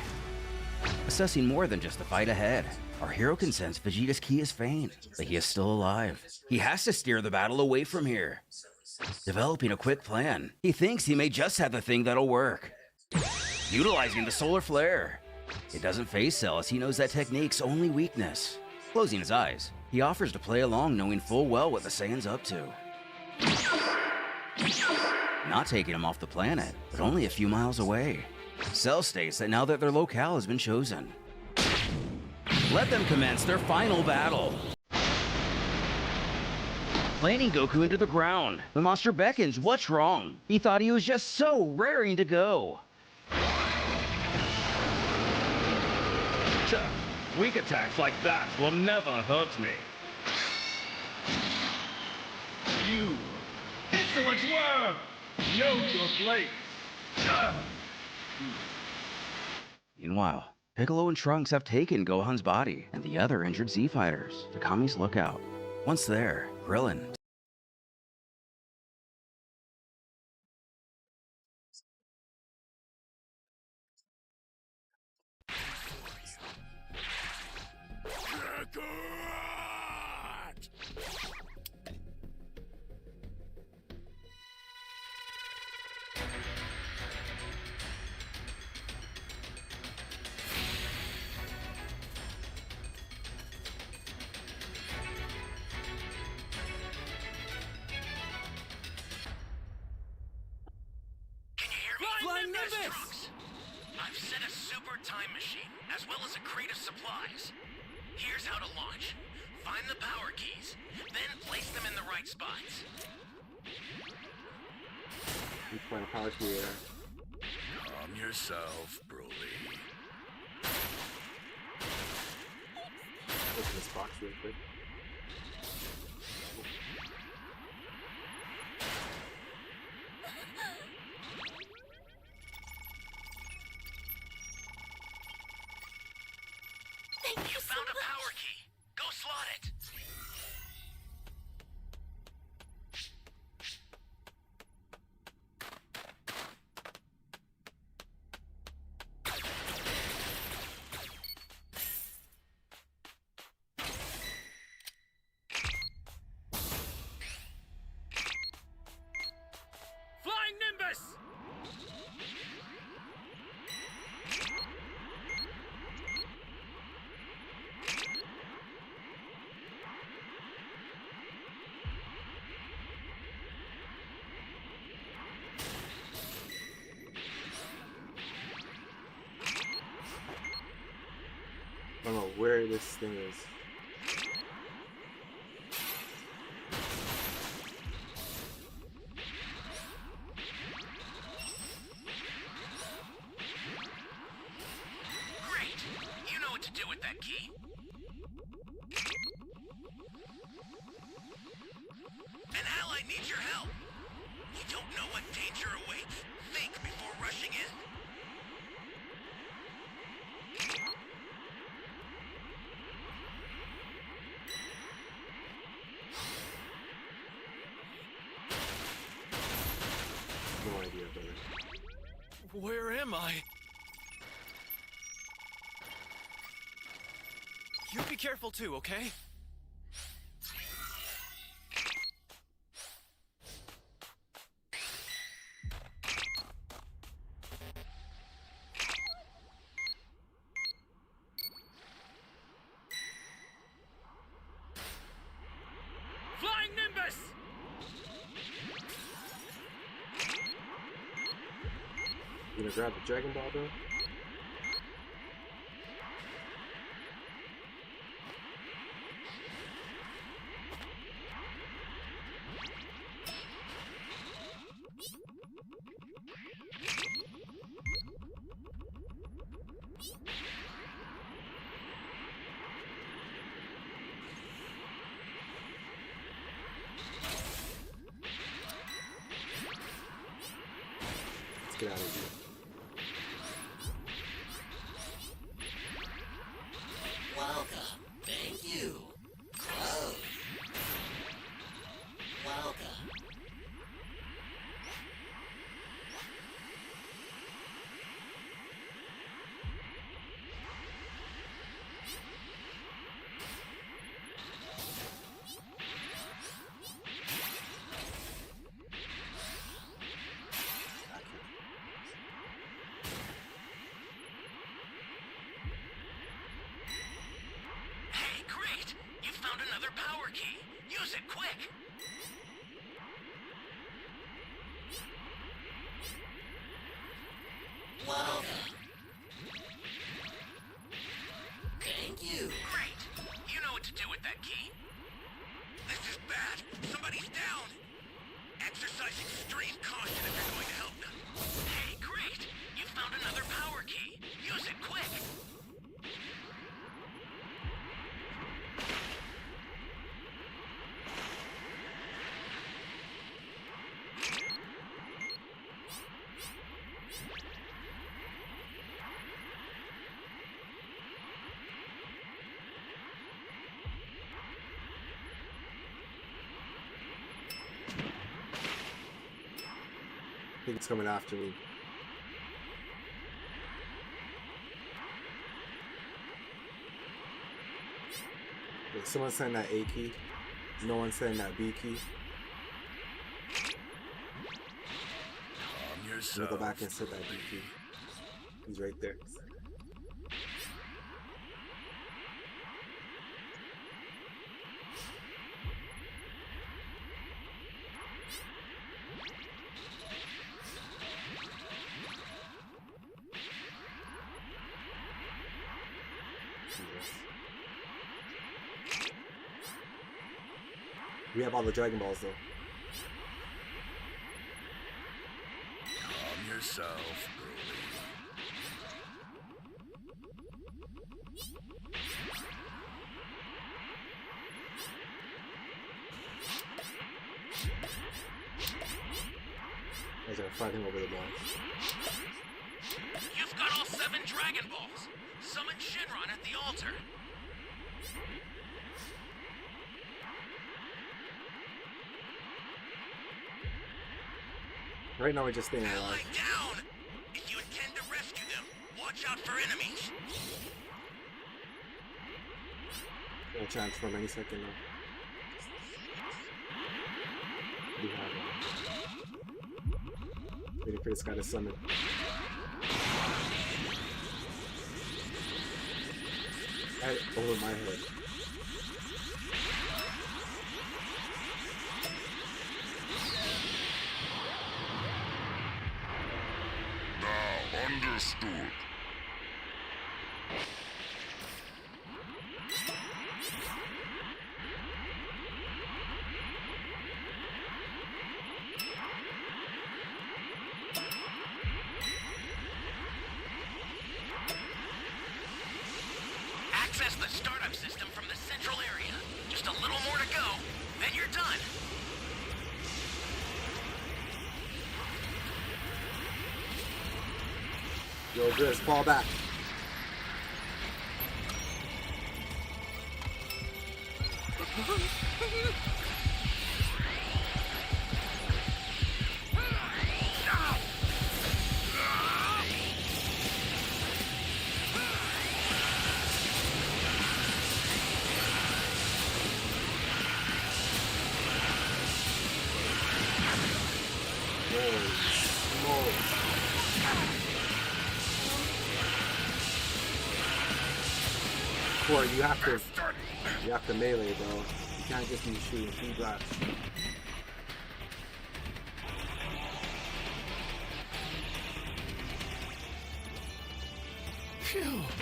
Speaker 6: Assessing more than just the fight ahead, our hero can sense Vegeta's ki is faint, but he is still alive. He has to steer the battle away from here. Developing a quick plan, he thinks he may just have the thing that'll work. Utilizing the solar flare. It doesn't phase Cell as he knows that technique's only weakness. Closing his eyes, he offers to play along knowing full well what the Saiyan's up to. Not taking him off the planet, but only a few miles away. Cell states that now that their locale has been chosen, let them commence their final battle. Planting Goku into the ground, the monster beckons. What's wrong? He thought he was just so raring to go.
Speaker 7: Weak attacks like that will never hurt me. You insolent worm! Know your place!
Speaker 6: Meanwhile, Piccolo and Trunks have taken Gohan's body and the other injured Z-Fighters to Kami's lookout. Once there, Krillin
Speaker 2: Flying Nimbus! I've set a super time machine, as well as a crate of supplies. Here's how to launch. Find the power keys, then place them in the right spots.
Speaker 1: You find a power key there.
Speaker 7: Calm yourself, Broly.
Speaker 1: Open this box real quick.
Speaker 2: You found a power key. Go slot it.
Speaker 7: Flying Nimbus!
Speaker 1: I don't know where this thing is.
Speaker 2: An ally needs your help. You don't know what danger awaits. Think before rushing in.
Speaker 1: No idea, brother.
Speaker 10: Where am I? You be careful too, okay?
Speaker 7: Flying Nimbus!
Speaker 1: You gonna grab the Dragon Ball, bro? Let's get out of here.
Speaker 2: Welcome. Thank you. Close. Welcome. Hey, great! You found another power key. Use it quick. Welcome. Thank you. Great. You know what to do with that key. This is bad. Somebody's down. Exercise extreme caution if you're going to help them. Hey, great. You found another power key. Use it quick.
Speaker 1: I think it's coming after me. Wait, someone saying that A key. No one saying that B key.
Speaker 3: Calm
Speaker 1: I'm gonna
Speaker 3: yourself.
Speaker 1: go back and set that B key. He's right there. We have all the Dragon Balls though.
Speaker 3: Calm yourself, Broly.
Speaker 1: Guys are fighting over the balls.
Speaker 2: You've got all 7 Dragon Balls. Summon Shinron at the altar.
Speaker 1: Right now we're just staying alive.
Speaker 2: Ally down! If you intend to rescue them, watch out for enemies.
Speaker 1: Gonna transform any second now. We have waiting for this guy to summon. Right over my head.
Speaker 3: Understood.
Speaker 2: Access the startup system from the center.
Speaker 1: Yo, Grizz, fall back. Or you have to melee, bro. You can't just be shooting feedback.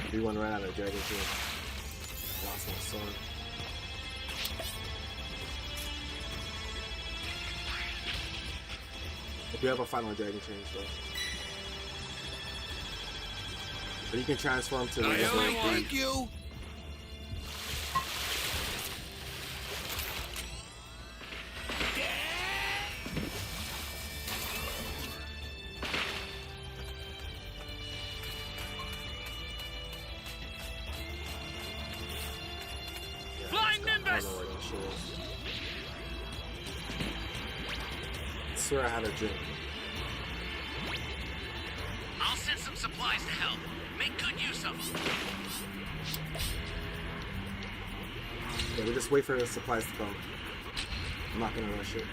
Speaker 1: Everyone ran out of Dragon King. Lost my sword. Hope you have a final Dragon change though. But you can transform to
Speaker 7: Thank you.
Speaker 1: I swear I had a drink.
Speaker 2: I'll send some supplies to help. Make good use of them.
Speaker 1: Yeah, we just wait for the supplies to come. I'm not gonna rush it.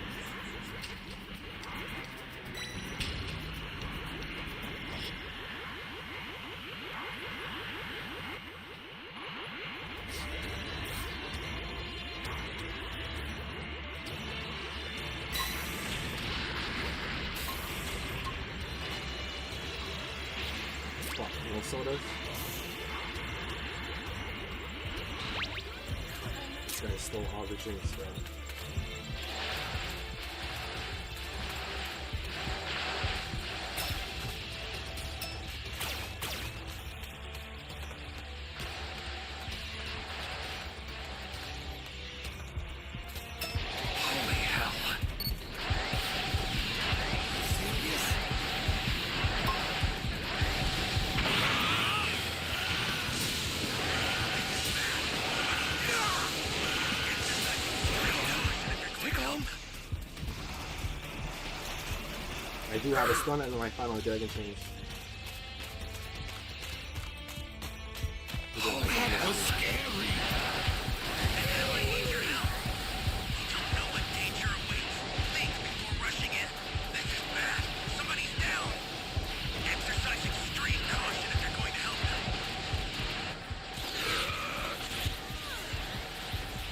Speaker 1: No sodas. This guy stole all the drinks, bro.
Speaker 7: Holy hell.
Speaker 1: I do have a stun and my final dragon change.
Speaker 7: That was scary.
Speaker 2: I need your help. You don't know what danger awaits. Think before rushing in. This is bad. Somebody's down. Exercise extreme caution if you're going to help them.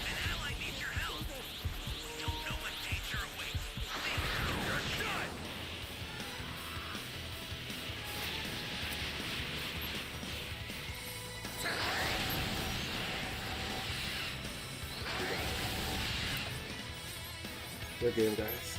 Speaker 2: An ally needs your help. You don't know what danger awaits. Think before rushing in.
Speaker 1: Good game, guys.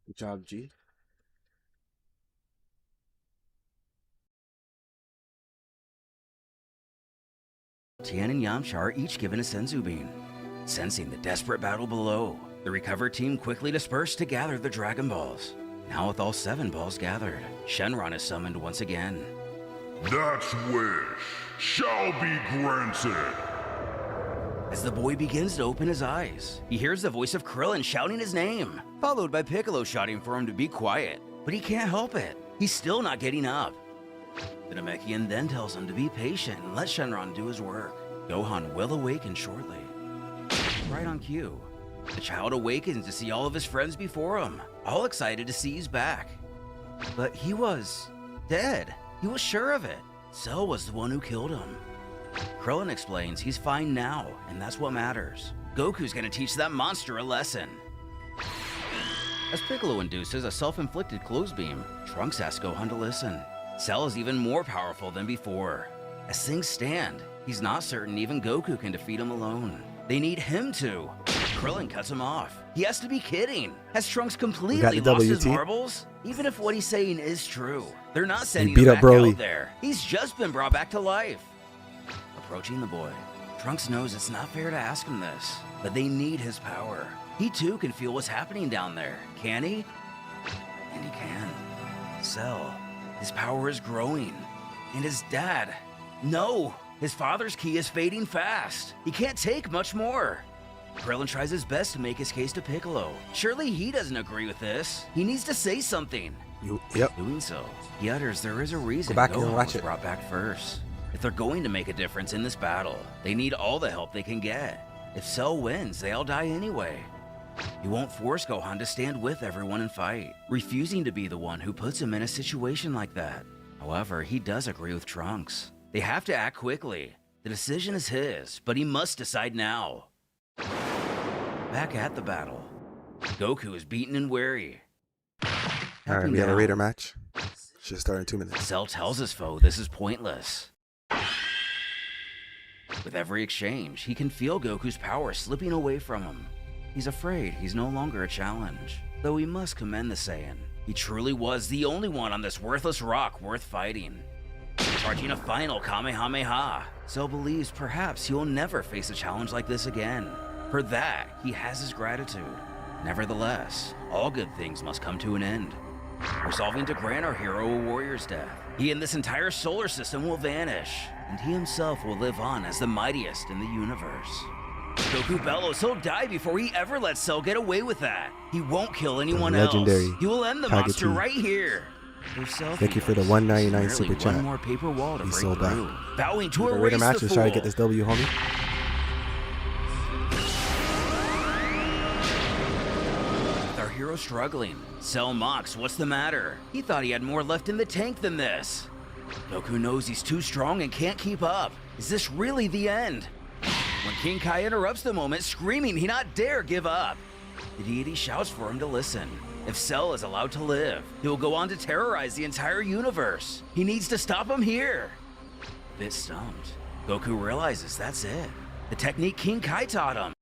Speaker 1: Good job, G.
Speaker 6: Tien and Yamcha are each given a Senzu bean. Sensing the desperate battle below, the recovered team quickly dispersed to gather the Dragon Balls. Now with all 7 balls gathered, Shenron is summoned once again.
Speaker 3: That wish shall be granted.
Speaker 6: As the boy begins to open his eyes, he hears the voice of Krillin shouting his name, followed by Piccolo shouting for him to be quiet. But he can't help it. He's still not getting up. The Namekian then tells him to be patient and let Shenron do his work. Gohan will awaken shortly. Right on cue, the child awakens to see all of his friends before him, all excited to see he's back. But he was dead. He was sure of it. Cell was the one who killed him. Krillin explains he's fine now, and that's what matters. Goku's gonna teach that monster a lesson. As Piccolo induces a self-inflicted clothes beam, Trunks asks Gohan to listen. Cell is even more powerful than before. As things stand, he's not certain even Goku can defeat him alone. They need him to. Krillin cuts him off. He has to be kidding. Has Trunks completely lost his marbles? Even if what he's saying is true, they're not sending him back out there. He's just been brought back to life. Approaching the boy, Trunks knows it's not fair to ask him this, but they need his power. He too can feel what's happening down there, can he? And he can. Cell, his power is growing. And his dad, no, his father's ki is fading fast. He can't take much more. Krillin tries his best to make his case to Piccolo. Surely he doesn't agree with this. He needs to say something. Doing so, he utters there is a reason Gohan was brought back first. If they're going to make a difference in this battle, they need all the help they can get. If Cell wins, they all die anyway. He won't force Gohan to stand with everyone and fight, refusing to be the one who puts him in a situation like that. However, he does agree with Trunks. They have to act quickly. The decision is his, but he must decide now. Back at the battle, Goku is beaten and weary.
Speaker 1: Alright, we had a Raider match. Should start in 2 minutes.
Speaker 6: Cell tells his foe this is pointless. With every exchange, he can feel Goku's power slipping away from him. He's afraid he's no longer a challenge, though he must commend the Saiyan. He truly was the only one on this worthless rock worth fighting. Charging a final Kamehameha, Cell believes perhaps he will never face a challenge like this again. For that, he has his gratitude. Nevertheless, all good things must come to an end. Resolving to grant our hero a warrior's death, he and this entire solar system will vanish, and he himself will live on as the mightiest in the universe. Goku bellows he'll die before he ever lets Cell get away with that. He won't kill anyone else. He will end the monster right here.
Speaker 1: Thank you for the $1.99 super chat.
Speaker 6: One more paper wall to break
Speaker 1: so
Speaker 6: through. Bowing to
Speaker 1: a Raider match and try to get this W, homie.
Speaker 6: With our hero struggling, Cell mocks what's the matter. He thought he had more left in the tank than this. Goku knows he's too strong and can't keep up. Is this really the end? When King Kai interrupts the moment, screaming he not dare give up. The deity shouts for him to listen. If Cell is allowed to live, he will go on to terrorize the entire universe. He needs to stop him here. A bit stumped, Goku realizes that's it. The technique King Kai taught him.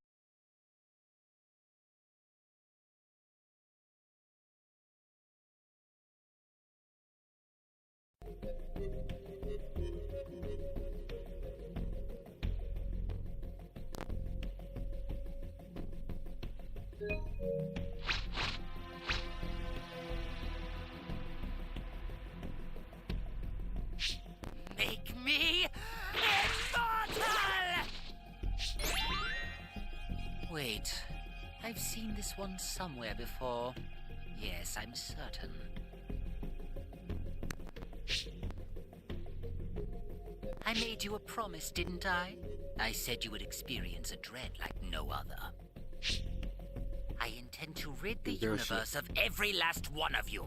Speaker 5: Make me immortal!
Speaker 11: Wait, I've seen this one somewhere before. Yes, I'm certain. I made you a promise, didn't I? I said you would experience a dread like no other. I intend to rid the universe of every last one of you.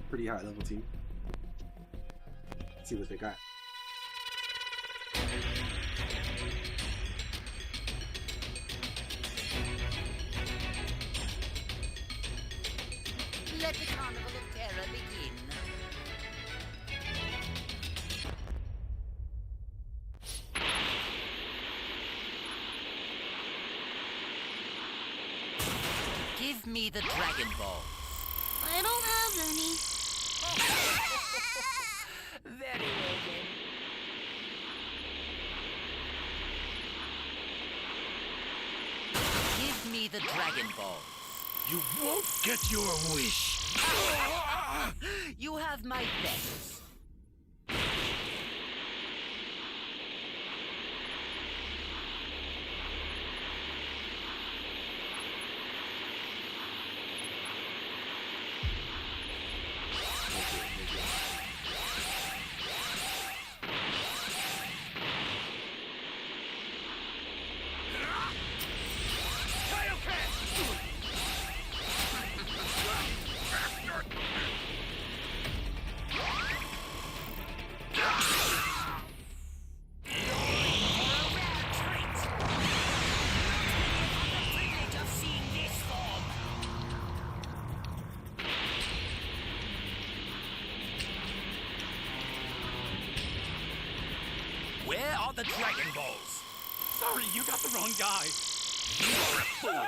Speaker 1: Pretty high level team. Let's see what they got.
Speaker 11: Let the carnival of terror begin. Give me the Dragon Ball.
Speaker 8: I don't have any.
Speaker 11: Very well then. Give me the Dragon Ball.
Speaker 7: You won't get your wish.
Speaker 11: You have my thanks.
Speaker 2: Where are the Dragon Balls?
Speaker 10: Sorry, you got the wrong guy.
Speaker 2: You're a fool.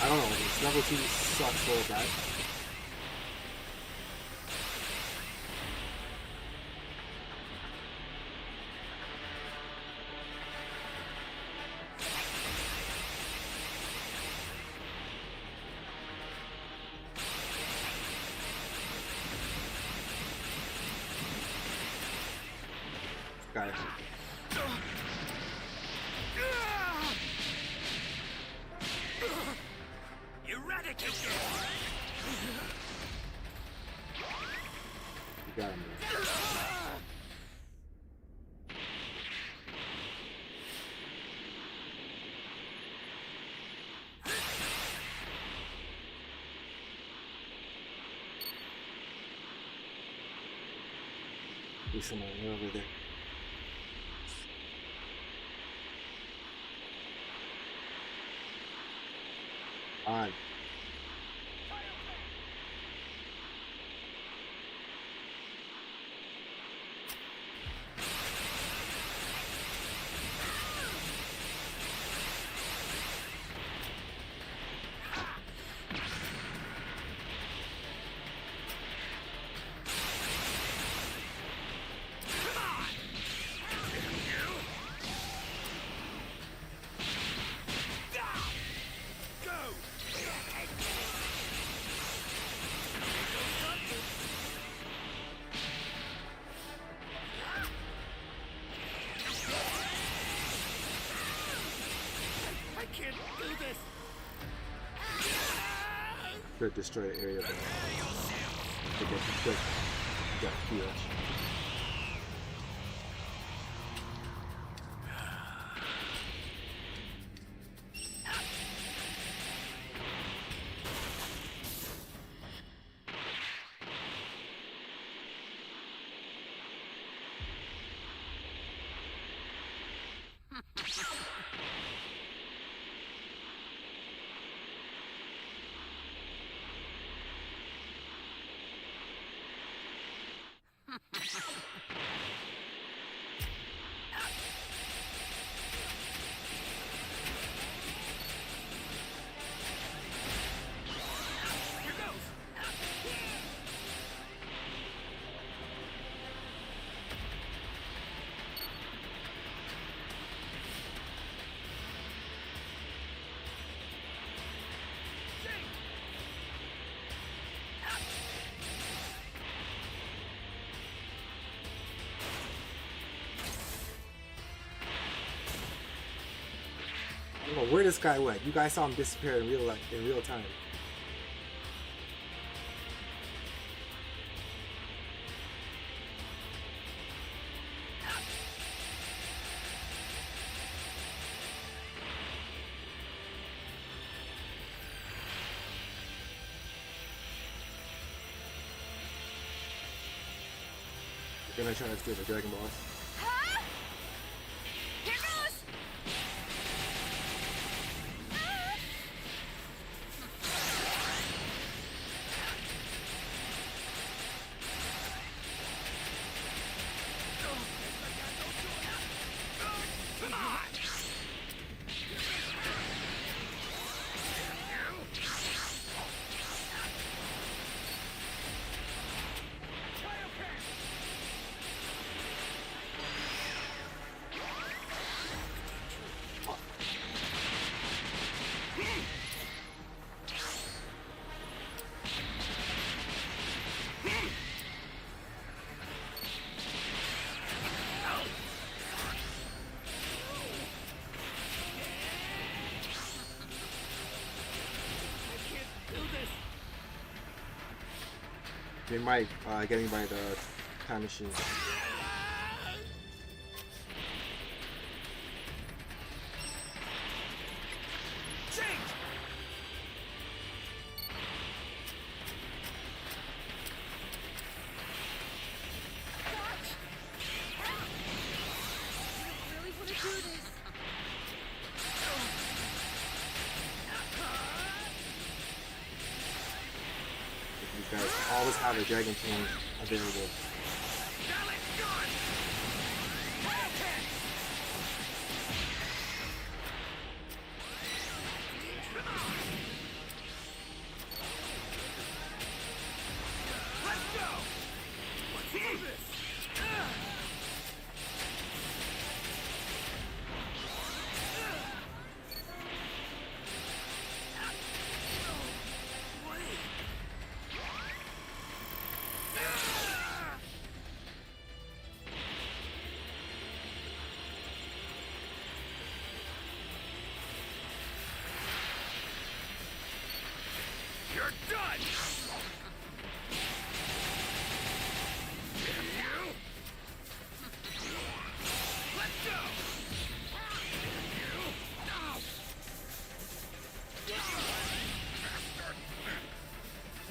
Speaker 1: I don't know, this level 2 sucks so bad. Got it.
Speaker 2: Eradicate it!
Speaker 1: You got him. There's someone over there. On. Could destroy the area, but I guess you could get heal. I don't know where this guy went. You guys saw him disappear in real time. We're gonna try to steal the Dragon Balls.
Speaker 5: Huh? Here goes!
Speaker 2: Come on!
Speaker 1: They might getting by the time machine. You guys always have a Dragon King available.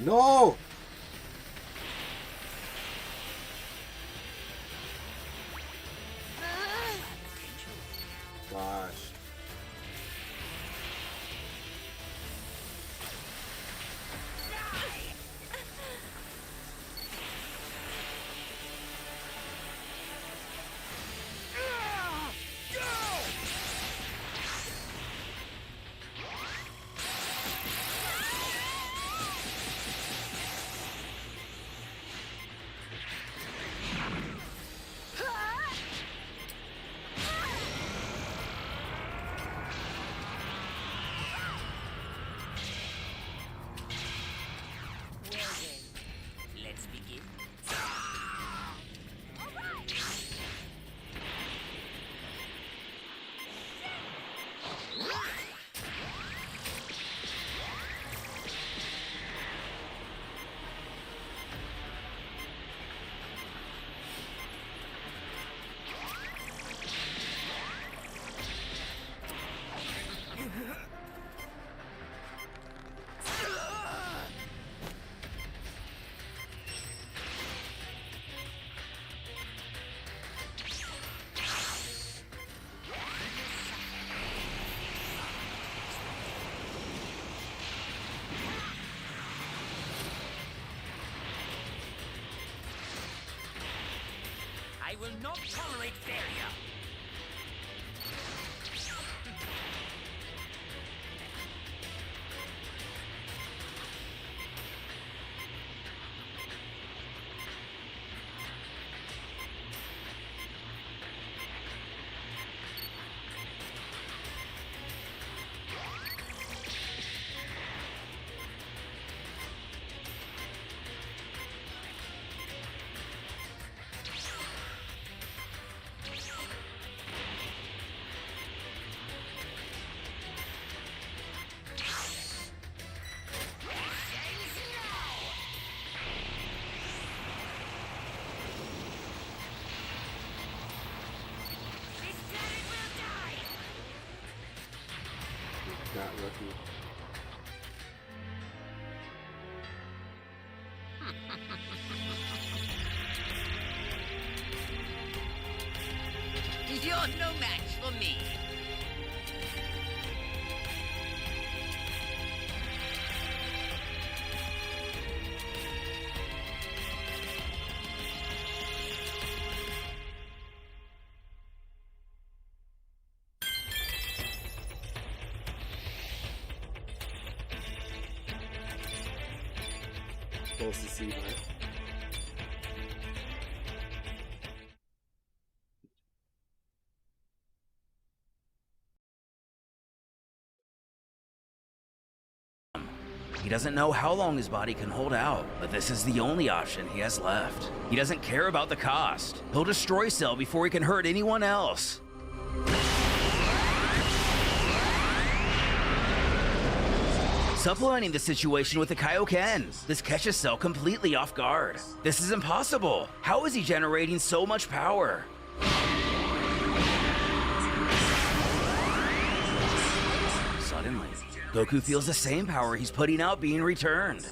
Speaker 1: No! Gosh.
Speaker 11: Let's begin. I will not tolerate failure.
Speaker 1: Got lucky.
Speaker 11: You're no match for me.
Speaker 1: Supposed to see, right?
Speaker 6: He doesn't know how long his body can hold out, but this is the only option he has left. He doesn't care about the cost. He'll destroy Cell before he can hurt anyone else. supplementing the situation with the Kaioken. This catches Cell completely off guard. This is impossible. How is he generating so much power? Suddenly, Goku feels the same power he's putting out being returned.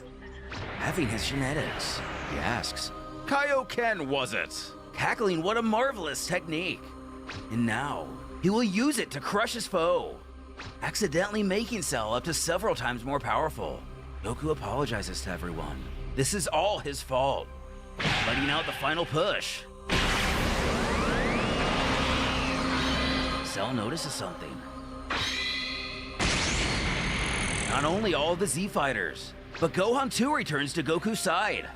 Speaker 6: Having his genetics, he asks, Kaioken was it? Cackling, what a marvelous technique. And now, he will use it to crush his foe, accidentally making Cell up to several times more powerful. Goku apologizes to everyone. This is all his fault. Letting out the final push. Cell notices something. Not only all of the Z fighters, but Gohan too returns to Goku's side.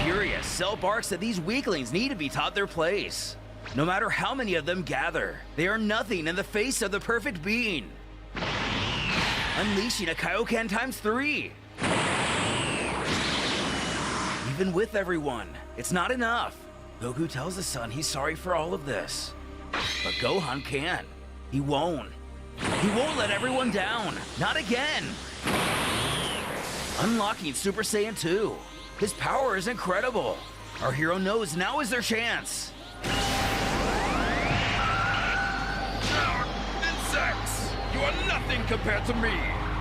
Speaker 6: Furious, Cell barks that these weaklings need to be taught their place. No matter how many of them gather, they are nothing in the face of the perfect being. Unleashing a Kaioken ×3. Even with everyone, it's not enough. Goku tells his son he's sorry for all of this. But Gohan can't. He won't. He won't let everyone down. Not again. Unlocking Super Saiyan 2. His power is incredible. Our hero knows now is their chance.
Speaker 3: Insects! You are nothing compared to me!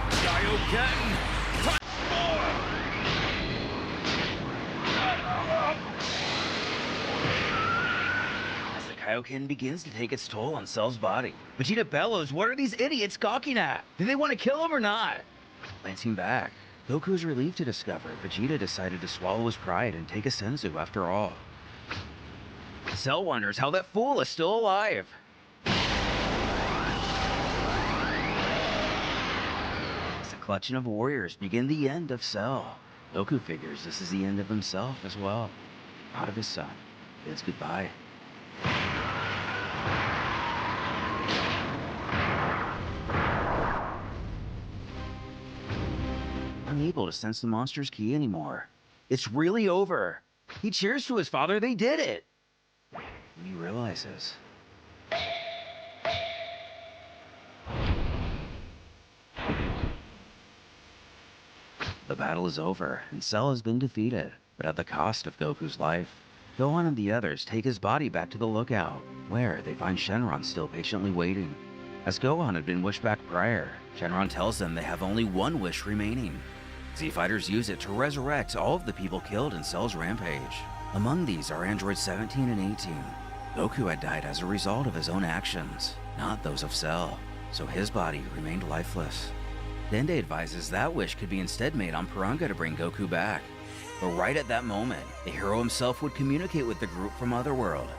Speaker 3: Kaioken!
Speaker 6: As the Kaioken begins to take its toll on Cell's body, Vegeta bellows, what are these idiots gawking at? Do they want to kill him or not? Glancing back, Goku is relieved to discover Vegeta decided to swallow his pride and take a senzu after all. Cell wonders how that fool is still alive. As the clutching of warriors begin the end of Cell, Goku figures this is the end of himself as well. Not of his son. Bids goodbye. Unable to sense the monster's ki anymore. It's really over. He cheers to his father, they did it! And he realizes. The battle is over, and Cell has been defeated, but at the cost of Goku's life. Gohan and the others take his body back to the lookout, where they find Shenron still patiently waiting. As Gohan had been wished back prior, Shenron tells them they have only one wish remaining. Z-Fighters use it to resurrect all of the people killed in Cell's rampage. Among these are androids 17 and 18. Goku had died as a result of his own actions, not those of Cell, so his body remained lifeless. Dende advises that wish could be instead made on Piranga to bring Goku back. But right at that moment, the hero himself would communicate with the group from Otherworld.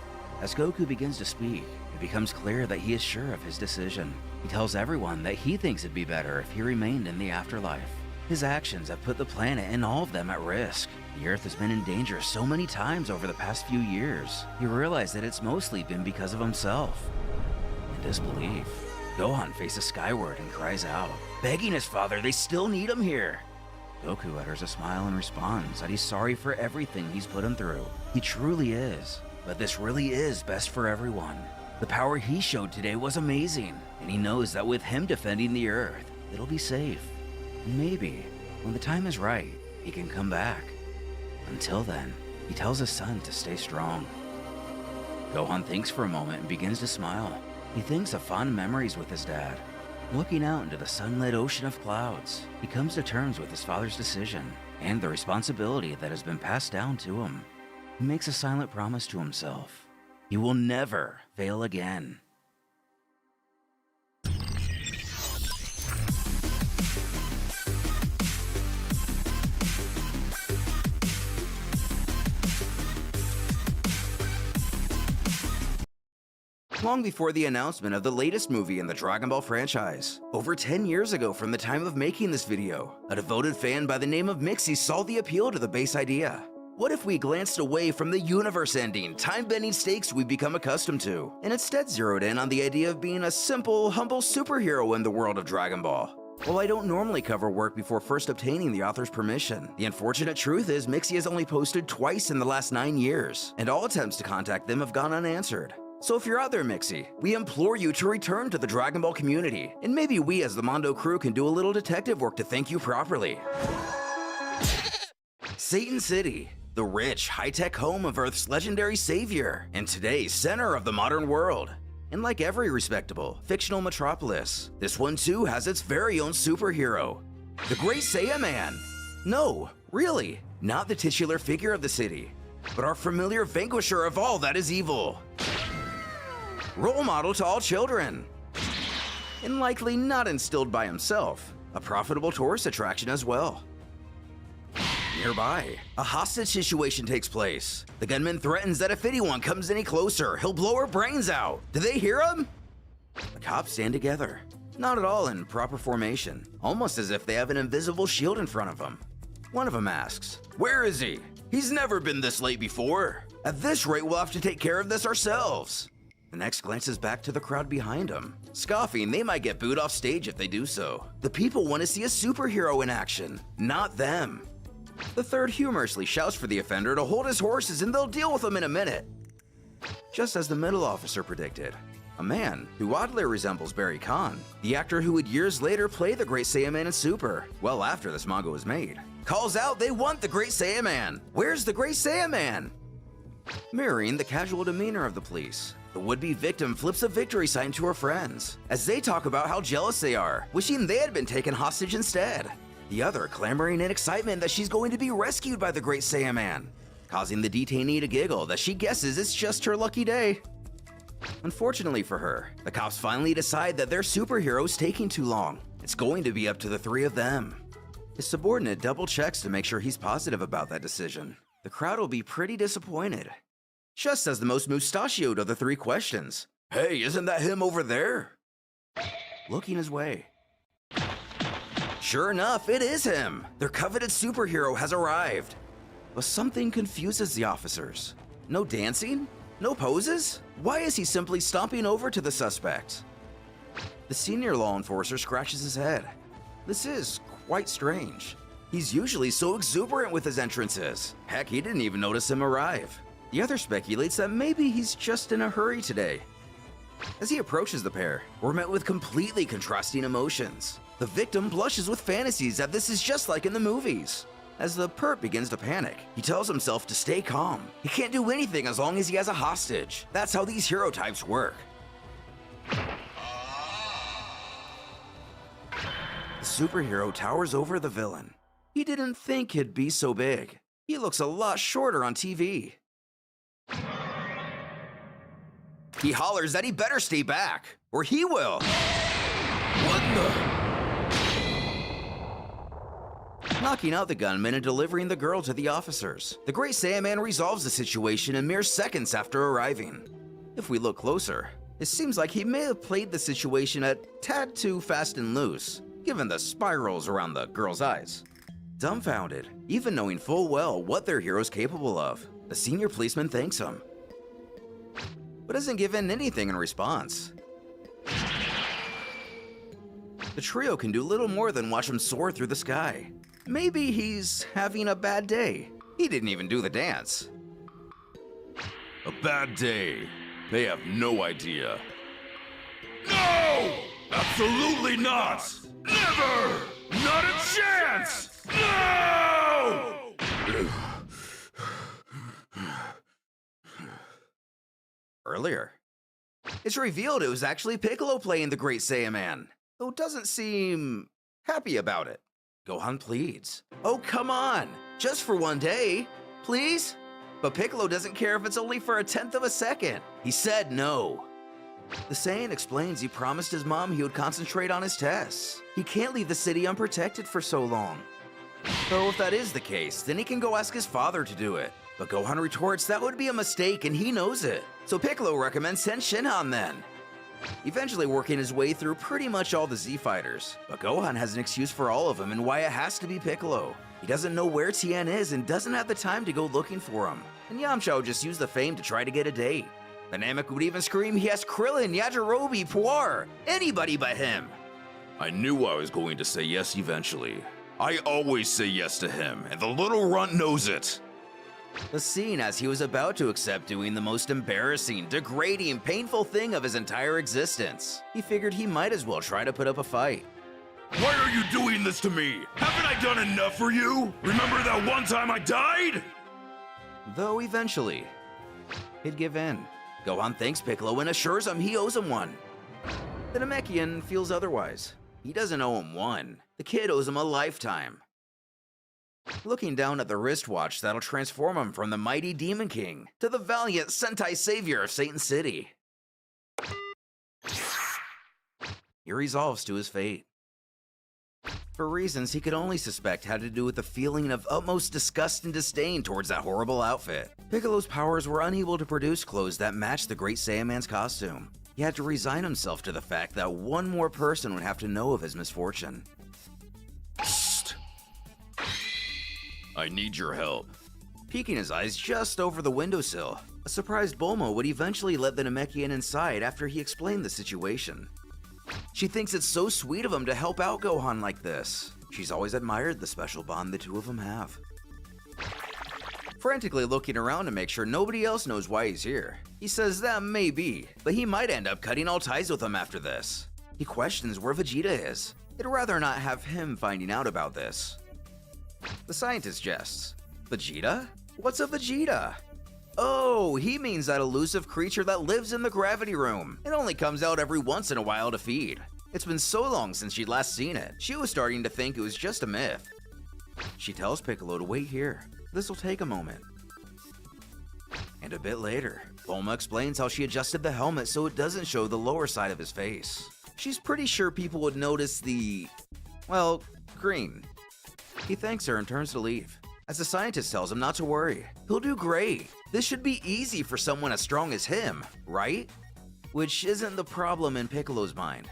Speaker 6: As Goku begins to speak, it becomes clear that he is sure of his decision. He tells everyone that he thinks it'd be better if he remained in the afterlife. His actions have put the planet and all of them at risk. The Earth has been in danger so many times over the past few years. He realized that it's mostly been because of himself. In disbelief, Gohan faces skyward and cries out, begging his father they still need him here. Goku utters a smile and responds that he's sorry for everything he's put him through. He truly is, but this really is best for everyone. The power he showed today was amazing, and he knows that with him defending the Earth, it'll be safe. And maybe, when the time is right, he can come back. Until then, he tells his son to stay strong. Gohan thinks for a moment and begins to smile. He thinks of fond memories with his dad. Looking out into the sunlit ocean of clouds, he comes to terms with his father's decision and the responsibility that has been passed down to him. He makes a silent promise to himself. He will never fail again. Long before the announcement of the latest movie in the Dragon Ball franchise, over 10 years ago from the time of making this video, a devoted fan by the name of Mixie saw the appeal to the base idea. What if we glanced away from the universe-ending, time-bending stakes we've become accustomed to, and instead zeroed in on the idea of being a simple, humble superhero in the world of Dragon Ball? While I don't normally cover work before first obtaining the author's permission, the unfortunate truth is Mixie has only posted twice in the last 9 years, and all attempts to contact them have gone unanswered. So if you're out there, Mixie, we implore you to return to the Dragon Ball community, and maybe we as the Mondo crew can do a little detective work to thank you properly. Satan City, the rich, high-tech home of Earth's legendary savior, and today's center of the modern world. And like every respectable, fictional metropolis, this one too has its very own superhero, the Great Saiyaman. No, really, not the titular figure of the city, but our familiar vanquisher of all that is evil. Role model to all children. And likely not instilled by himself, a profitable tourist attraction as well. Nearby, a hostage situation takes place. The gunman threatens that if anyone comes any closer, he'll blow her brains out. Do they hear him? The cops stand together, not at all in proper formation, almost as if they have an invisible shield in front of them. One of them asks, "Where is he? He's never been this late before. At this rate, we'll have to take care of this ourselves." The next glances back to the crowd behind him, scoffing they might get booed off stage if they do so. The people want to see a superhero in action, not them. The third humorously shouts for the offender to hold his horses and they'll deal with him in a minute. Just as the middle officer predicted, a man who oddly resembles Barry Kahn, the actor who would years later play the Great Saiyaman in Super, well after this manga was made, calls out they want the Great Saiyaman. Where's the Great Saiyaman? Mirroring the casual demeanor of the police, the would-be victim flips a victory sign to her friends, as they talk about how jealous they are, wishing they had been taken hostage instead. The other clamoring in excitement that she's going to be rescued by the Great Saiyaman, causing the detainee to giggle that she guesses it's just her lucky day. Unfortunately for her, the cops finally decide that their superhero's taking too long. It's going to be up to the three of them. His subordinate double checks to make sure he's positive about that decision. The crowd will be pretty disappointed. Just as the most mustachioed of the three questions, "Hey, isn't that him over there?" Looking his way. Sure enough, it is him! Their coveted superhero has arrived. But something confuses the officers. No dancing? No poses? Why is he simply stomping over to the suspect? The senior law enforcer scratches his head. This is quite strange. He's usually so exuberant with his entrances. Heck, he didn't even notice him arrive. The other speculates that maybe he's just in a hurry today. As he approaches the pair, we're met with completely contrasting emotions. The victim blushes with fantasies that this is just like in the movies. As the perp begins to panic, he tells himself to stay calm. He can't do anything as long as he has a hostage. That's how these hero types work. The superhero towers over the villain. He didn't think he'd be so big. He looks a lot shorter on TV. He hollers that he better stay back, or he will. What the? Knocking out the gunman and delivering the girl to the officers, the Great Saiyaman resolves the situation in mere seconds after arriving. If we look closer, it seems like he may have played the situation a tad too fast and loose, given the spirals around the girl's eyes. Dumbfounded, even knowing full well what their hero's capable of, the senior policeman thanks him, but isn't given anything in response. The trio can do little more than watch him soar through the sky. Maybe he's having a bad day. He didn't even do the dance.
Speaker 3: A bad day. They have no idea. No! Absolutely not! Never! Not a chance! No!
Speaker 6: Earlier, it's revealed it was actually Piccolo playing the Great Saiyaman, though doesn't seem happy about it. Gohan pleads, "Oh, come on, just for one day, please?" But Piccolo doesn't care if it's only for 1/10 of a second. He said no. The Saiyan explains he promised his mom he would concentrate on his tests. He can't leave the city unprotected for so long. Though if that is the case, then he can go ask his father to do it. But Gohan retorts that would be a mistake and he knows it. So Piccolo recommends send Shinhan then. Eventually working his way through pretty much all the Z fighters, but Gohan has an excuse for all of them and why it has to be Piccolo. He doesn't know where Tien is and doesn't have the time to go looking for him. And Yamcha would just use the fame to try to get a date. The Namek would even scream he has Krillin, Yajirobe, Puar, anybody but him.
Speaker 3: I knew I was going to say yes eventually. I always say yes to him, and the little runt knows it.
Speaker 6: A scene as he was about to accept doing the most embarrassing, degrading, painful thing of his entire existence. He figured he might as well try to put up a fight.
Speaker 3: Why are you doing this to me? Haven't I done enough for you? Remember that one time I died?
Speaker 6: Though eventually, he'd give in. Gohan thanks Piccolo and assures him he owes him one. The Namekian feels otherwise. He doesn't owe him one. The kid owes him a lifetime. Looking down at the wristwatch that'll transform him from the mighty Demon King to the valiant Sentai savior of Satan City. He resolves to his fate. For reasons he could only suspect had to do with the feeling of utmost disgust and disdain towards that horrible outfit. Piccolo's powers were unable to produce clothes that matched the Great Saiyaman's costume. He had to resign himself to the fact that one more person would have to know of his misfortune.
Speaker 3: Psst. I need your help.
Speaker 6: Peeking his eyes just over the windowsill, a surprised Bulma would eventually let the Namekian inside after he explained the situation. She thinks it's so sweet of him to help out Gohan like this. She's always admired the special bond the two of them have. Frantically looking around to make sure nobody else knows why he's here, he says that may be, but he might end up cutting all ties with them after this. He questions where Vegeta is. He'd rather not have him finding out about this. The scientist jests. Vegeta? What's a Vegeta? Oh, he means that elusive creature that lives in the gravity room. It only comes out every once in a while to feed. It's been so long since she'd last seen it, she was starting to think it was just a myth. She tells Piccolo to wait here. This'll take a moment. And a bit later, Bulma explains how she adjusted the helmet so it doesn't show the lower side of his face. She's pretty sure people would notice the, well, green. He thanks her and turns to leave. As the scientist tells him not to worry, he'll do great. This should be easy for someone as strong as him, right? Which isn't the problem in Piccolo's mind.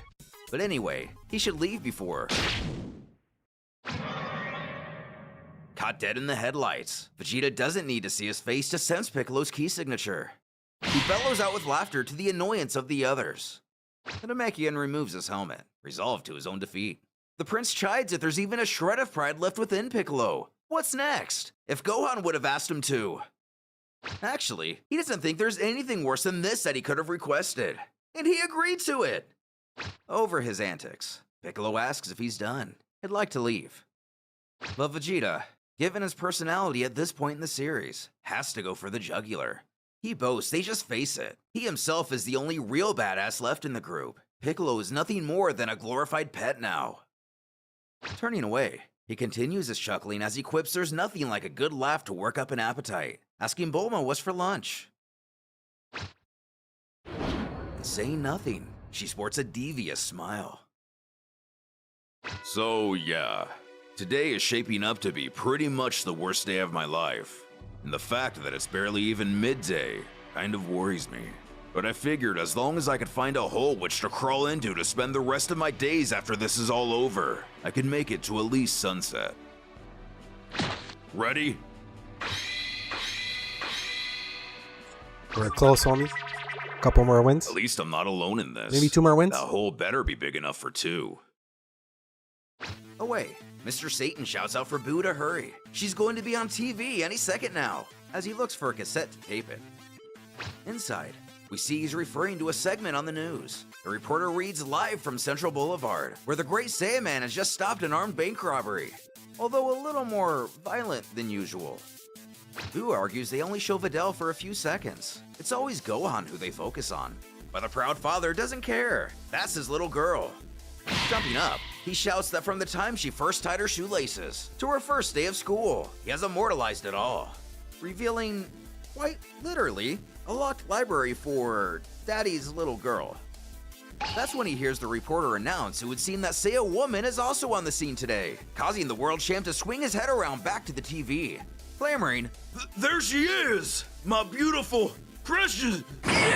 Speaker 6: But anyway, he should leave before... Caught dead in the headlights, Vegeta doesn't need to see his face to sense Piccolo's key signature. He bellows out with laughter to the annoyance of the others. The Namekian removes his helmet, resolved to his own defeat. The prince chides if there's even a shred of pride left within Piccolo. What's next? If Gohan would have asked him to. Actually, he doesn't think there's anything worse than this that he could have requested. And he agreed to it. Over his antics, Piccolo asks if he's done. He'd like to leave. But Vegeta, given his personality at this point in the series, has to go for the jugular. He boasts they just face it. He himself is the only real badass left in the group. Piccolo is nothing more than a glorified pet now. Turning away, he continues his chuckling as he quips there's nothing like a good laugh to work up an appetite, asking Bulma what's for lunch. And saying nothing, she sports a devious smile.
Speaker 3: So yeah, today is shaping up to be pretty much the worst day of my life. And the fact that it's barely even midday kind of worries me. But I figured as long as I could find a hole which to crawl into to spend the rest of my days after this is all over, I could make it to at least sunset. Ready?
Speaker 1: We're close, homie. Couple more wins.
Speaker 3: At least I'm not alone in this.
Speaker 1: Maybe 2 more wins.
Speaker 3: That hole better be big enough for 2.
Speaker 6: Away, Mr. Satan shouts out for Boo to hurry. She's going to be on TV any second now, as he looks for a cassette to tape it. Inside, we see he's referring to a segment on the news. The reporter reads live from Central Boulevard, where the Great Saiyaman has just stopped an armed bank robbery, although a little more violent than usual. Boo argues they only show Videl for a few seconds. It's always Gohan who they focus on. But the proud father doesn't care. That's his little girl. Jumping up, he shouts that from the time she first tied her shoelaces to her first day of school, he has immortalized it all, revealing, quite literally, a locked library for Daddy's little girl. That's when he hears the reporter announce it would seem that Saiya Woman is also on the scene today, causing the world champ to swing his head around back to the TV, clamoring,
Speaker 3: There she is! My beautiful, precious...
Speaker 5: Unbelievable!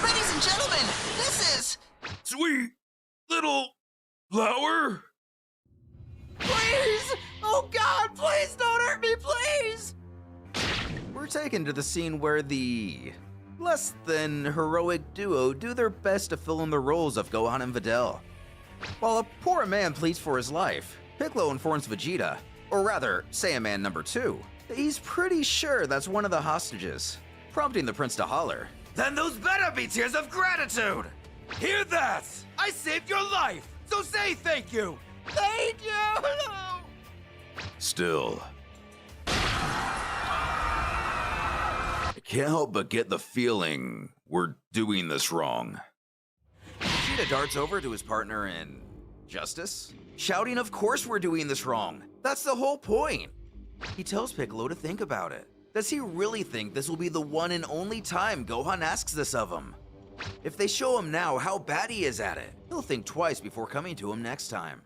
Speaker 5: Ladies and gentlemen, this is...
Speaker 3: Sweet little flower?
Speaker 5: Please! Oh God, please don't hurt me, please!
Speaker 6: we're taken to the scene where the less than heroic duo do their best to fill in the roles of Gohan and Videl. While a poor man pleads for his life, Piccolo informs Vegeta, Or rather, Saiyaman number 2. He's pretty sure that's one of the hostages, prompting the prince to holler.
Speaker 9: Then those better be tears of gratitude! Hear that? I saved your life, so say thank you! Thank you! Still, I can't help but get the feeling we're doing this wrong.
Speaker 6: Vegeta darts over to his partner in justice, shouting, "Of course we're doing this wrong. That's the whole point." He tells Piccolo to think about it. Does he really think this will be the one and only time Gohan asks this of him? If they show him now how bad he is at it, he'll think twice before coming to him next time.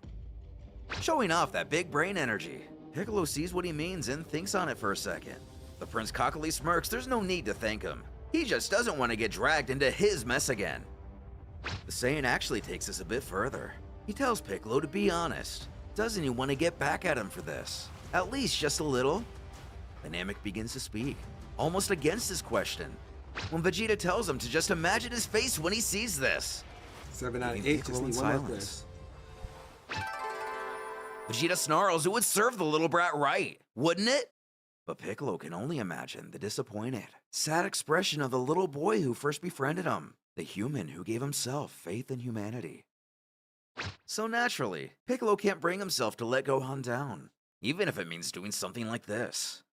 Speaker 6: Showing off that big brain energy, Piccolo sees what he means and thinks on it for a second. The prince cockily smirks. There's no need to thank him. He just doesn't want to get dragged into his mess again. The Saiyan actually takes this a bit further. He tells Piccolo to be honest. Doesn't he want to get back at him for this? At least just a little? The Namek begins to speak, almost against his question, when Vegeta tells him to just imagine his face when he sees this.
Speaker 1: 7 out of
Speaker 6: Leaving
Speaker 1: 8 just
Speaker 6: Piccolo in
Speaker 1: need one more
Speaker 6: silence. Vegeta snarls. It would serve the little brat right, wouldn't it? But Piccolo can only imagine the disappointed, sad expression of the little boy who first befriended him, the human who gave himself faith in humanity. So naturally, Piccolo can't bring himself to let Gohan down, even if it means doing something like this.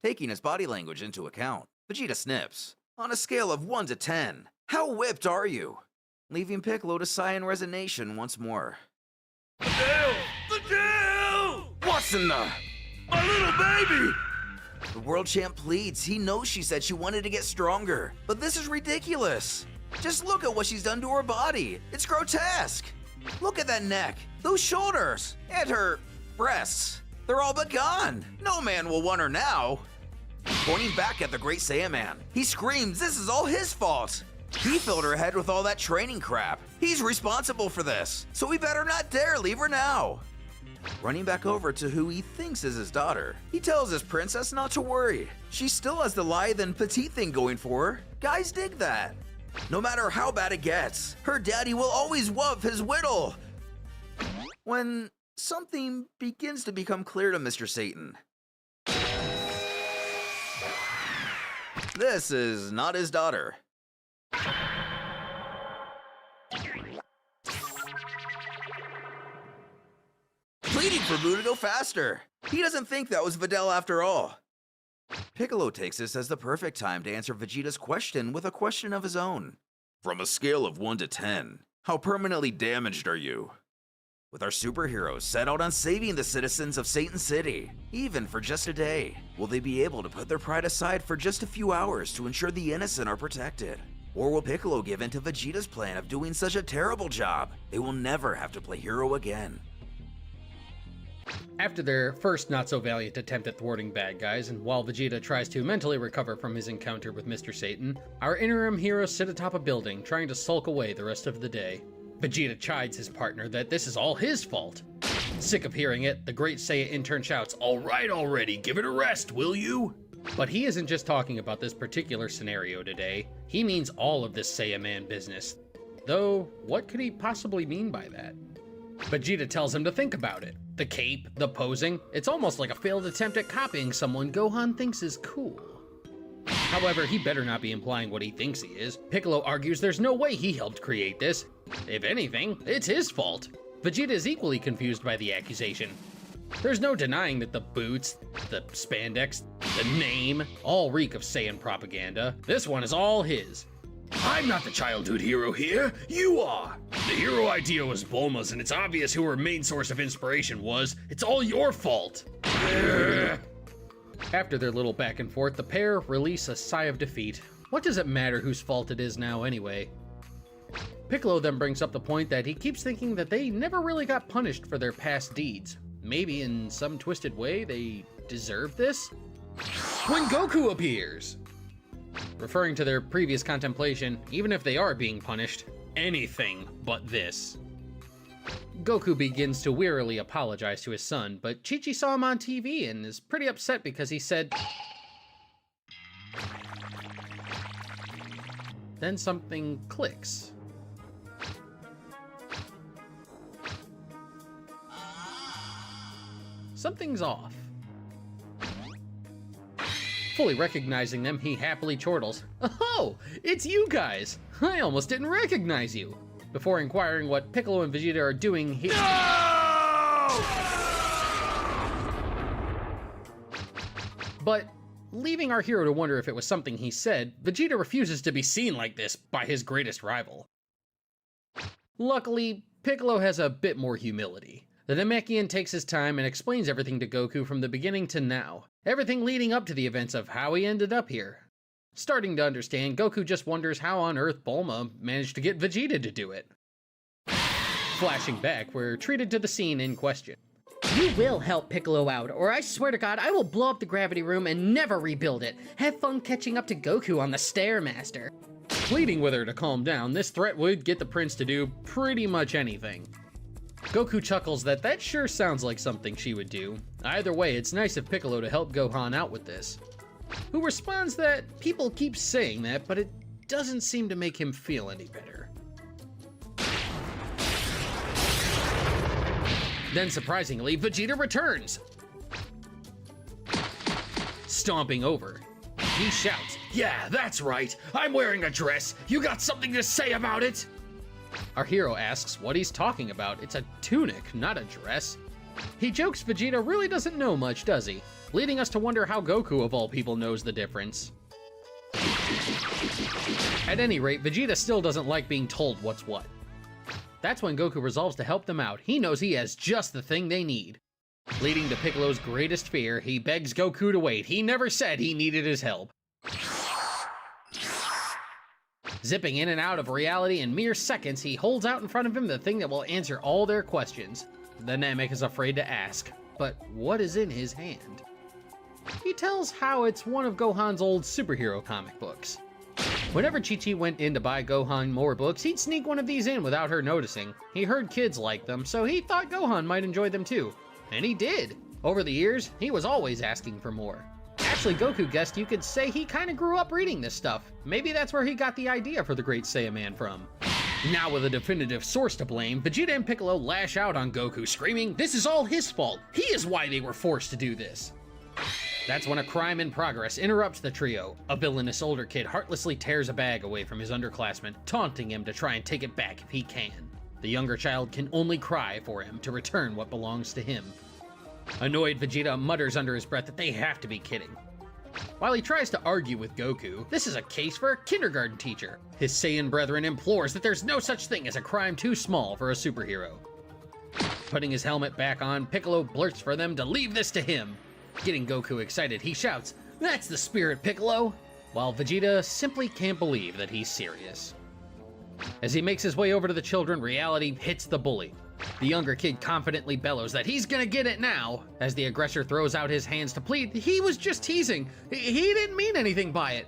Speaker 6: Taking his body language into account, Vegeta snips. On a scale of 1 to 10, how whipped are you? Leaving Piccolo to sigh in resignation once more.
Speaker 9: Fidel! Fidel! What's in the... My little baby!
Speaker 6: The world champ pleads. He knows she said she wanted to get stronger, but this is ridiculous. Just look at what she's done to her body. It's grotesque. Look at that neck, those shoulders, and her breasts. They're all but gone. No man will want her now. Pointing back at the great Saiyaman, he screams this is all his fault. He filled her head with all that training crap. He's responsible for this, so we better not dare leave her now. Running back over to who he thinks is his daughter, he tells his princess not to worry. She still has the lithe and petite thing going for her. Guys dig that. No matter how bad it gets, her daddy will always love his whittle. When something begins to become clear to Mr. Satan. This is not his daughter. Pleading for Boo to go faster. He doesn't think that was Videl after all. Piccolo takes this as the perfect time to answer Vegeta's question with a question of his own. From a scale of 1 to 10, how permanently damaged are you? With our superheroes set out on saving the citizens of Satan City, even for just a day, will they be able to put their pride aside for just a few hours to ensure the innocent are protected? Or will Piccolo give in to Vegeta's plan of doing such a terrible job, they will never have to play hero again?
Speaker 12: After their first not-so-valiant attempt at thwarting bad guys, and while Vegeta tries to mentally recover from his encounter with Mr. Satan, our interim heroes sit atop a building, trying to sulk away the rest of the day. Vegeta chides his partner that this is all his fault. Sick of hearing it, the great Saiya intern shouts, "All right already, give it a rest, will you?" But he isn't just talking about this particular scenario today, he means all of this Saiyaman business. Though, what could he possibly mean by that? Vegeta tells him to think about it. The cape, the posing, it's almost like a failed attempt at copying someone Gohan thinks is cool. However, he better not be implying what he thinks he is. Piccolo argues there's no way he helped create this. If anything, it's his fault. Vegeta is equally confused by the accusation. There's no denying that the boots, the spandex, the name, all reek of Saiyan propaganda. This one is all his.
Speaker 7: I'm not the childhood hero here, you are! The hero idea was Bulma's and it's obvious who her main source of inspiration was. It's all your fault!
Speaker 12: After their little back and forth, the pair release a sigh of defeat. What does it matter whose fault it is now anyway? Piccolo then brings up the point that he keeps thinking that they never really got punished for their past deeds. Maybe in some twisted way they deserve this? When Goku appears! Referring to their previous contemplation, even if they are being punished, anything but this. Goku begins to wearily apologize to his son, but Chi-Chi saw him on TV and is pretty upset because he said... Then something clicks. something's off. Fully recognizing them, he happily chortles, "Oh, it's you guys! I almost didn't recognize you!" Before inquiring what Piccolo and Vegeta are doing, he... But, leaving our hero to wonder if it was something he said, Vegeta refuses to be seen like this by his greatest rival. Luckily, Piccolo has a bit more humility. The Namekian takes his time and explains everything to Goku from the beginning to now. Everything leading up to the events of how he ended up here. Starting to understand, Goku just wonders how on earth Bulma managed to get Vegeta to do it. Flashing back, we're treated to the scene in question.
Speaker 13: You will help Piccolo out, or I swear to God, I will blow up the gravity room and never rebuild it. Have fun catching up to Goku on the Stairmaster.
Speaker 12: Pleading with her to calm down, this threat would get the prince to do pretty much anything. Goku chuckles that sure sounds like something she would do. Either way, it's nice of Piccolo to help Gohan out with this. Who responds that people keep saying that, but it doesn't seem to make him feel any better. Then surprisingly, Vegeta returns! Stomping over. He shouts,
Speaker 7: "Yeah, that's right! I'm wearing a dress! You got something to say about it?"
Speaker 12: Our hero asks what he's talking about. It's a tunic, not a dress. He jokes Vegeta really doesn't know much, does he? Leading us to wonder how Goku of all people knows the difference. At any rate, Vegeta still doesn't like being told what's what. That's when Goku resolves to help them out. He knows he has just the thing they need. Leading to Piccolo's greatest fear, he begs Goku to wait. He never said he needed his help. Zipping in and out of reality in mere seconds, he holds out in front of him the thing that will answer all their questions. The Namek is afraid to ask, but what is in his hand? He tells how it's one of Gohan's old superhero comic books. Whenever Chi-Chi went in to buy Gohan more books, he'd sneak one of these in without her noticing. He heard kids liked them, so he thought Gohan might enjoy them too. And he did. Over the years, he was always asking for more. Actually, Goku guessed you could say he kinda grew up reading this stuff. Maybe that's where he got the idea for the Great Saiyaman from. Now with a definitive source to blame, Vegeta and Piccolo lash out on Goku, screaming, this is all his fault. He is why they were forced to do this. That's when a crime in progress interrupts the trio. A villainous older kid heartlessly tears a bag away from his underclassman, taunting him to try and take it back if he can. The younger child can only cry for him to return what belongs to him. Annoyed, Vegeta mutters under his breath that they have to be kidding. While he tries to argue with Goku, this is a case for a kindergarten teacher. His Saiyan brethren implores that there's no such thing as a crime too small for a superhero. Putting his helmet back on, Piccolo blurts for them to leave this to him. Getting Goku excited, he shouts, "That's the spirit, Piccolo!" While Vegeta simply can't believe that he's serious. As he makes his way over to the children, reality hits the bully. The younger kid confidently bellows that he's gonna get it now. As the aggressor throws out his hands to plead, he was just teasing. He didn't mean anything by it.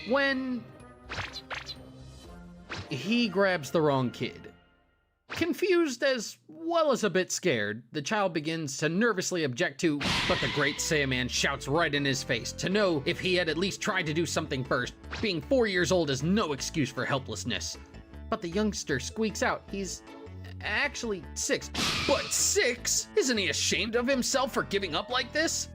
Speaker 12: When he grabs the wrong kid. Confused as well as a bit scared, the child begins to nervously object to, but the Great Saiyaman shouts right in his face to know if he had at least tried to do something first. Being 4 years old is no excuse for helplessness. But the youngster squeaks out, he's actually 6. But 6? Isn't he ashamed of himself for giving up like this?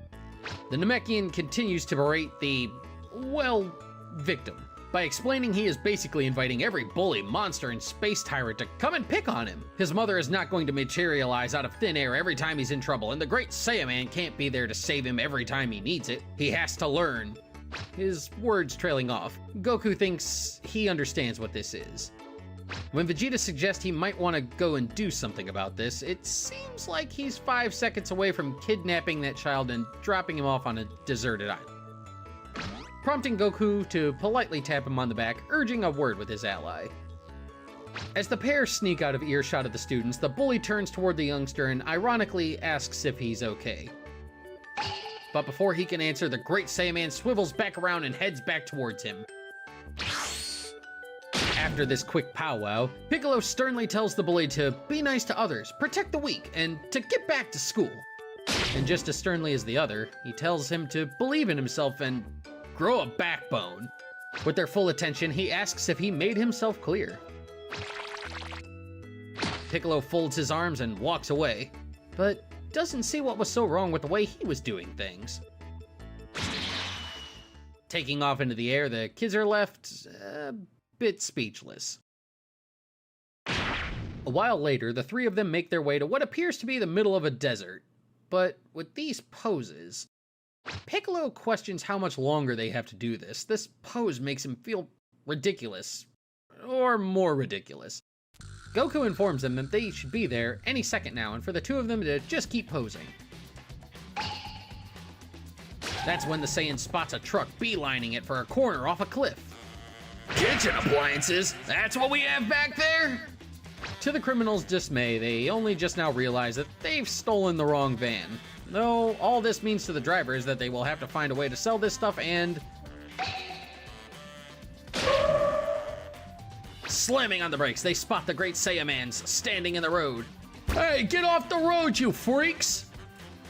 Speaker 12: The Namekian continues to berate the, well, victim by explaining he is basically inviting every bully, monster, and space tyrant to come and pick on him. His mother is not going to materialize out of thin air every time he's in trouble, and the Great Saiyaman can't be there to save him every time he needs it. He has to learn. His words trailing off, Goku thinks he understands what this is. When Vegeta suggests he might want to go and do something about this, it seems like he's 5 seconds away from kidnapping that child and dropping him off on a deserted island. Prompting Goku to politely tap him on the back, urging a word with his ally. As the pair sneak out of earshot of the students, the bully turns toward the youngster and ironically asks if he's okay. But before he can answer, the Great Saiyaman swivels back around and heads back towards him. After this quick powwow, Piccolo sternly tells the bully to be nice to others, protect the weak, and to get back to school. And just as sternly as the other, he tells him to believe in himself and grow a backbone. With their full attention, he asks if he made himself clear. Piccolo folds his arms and walks away. But doesn't see what was so wrong with the way he was doing things. Taking off into the air, the kids are left a bit speechless. A while later, the three of them make their way to what appears to be the middle of a desert. But with these poses, Piccolo questions how much longer they have to do this. This pose makes him feel ridiculous. Or more ridiculous. Goku informs them that they should be there any second now, and for the two of them to just keep posing. That's when the Saiyan spots a truck beelining it for a corner off a cliff.
Speaker 7: Kitchen appliances? That's what we have back there?
Speaker 12: To the criminals' dismay, they only just now realize that they've stolen the wrong van. Though, all this means to the driver is that they will have to find a way to sell this stuff and... Slamming on the brakes, they spot the Great Saiyamans standing in the road. Hey, get off the road, you freaks!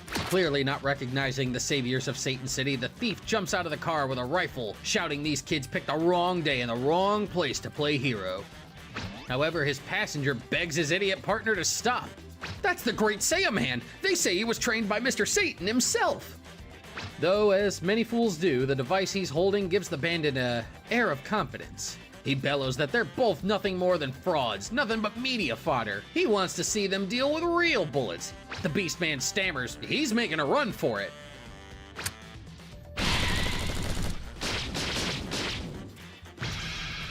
Speaker 12: Clearly not recognizing the saviors of Satan City, the thief jumps out of the car with a rifle, shouting these kids picked the wrong day and the wrong place to play hero. However, his passenger begs his idiot partner to stop. That's the Great Saiyaman! They say he was trained by Mr. Satan himself! Though, as many fools do, the device he's holding gives the bandit an air of confidence. He bellows that they're both nothing more than frauds, nothing but media fodder. He wants to see them deal with real bullets. The beast man stammers, he's making a run for it.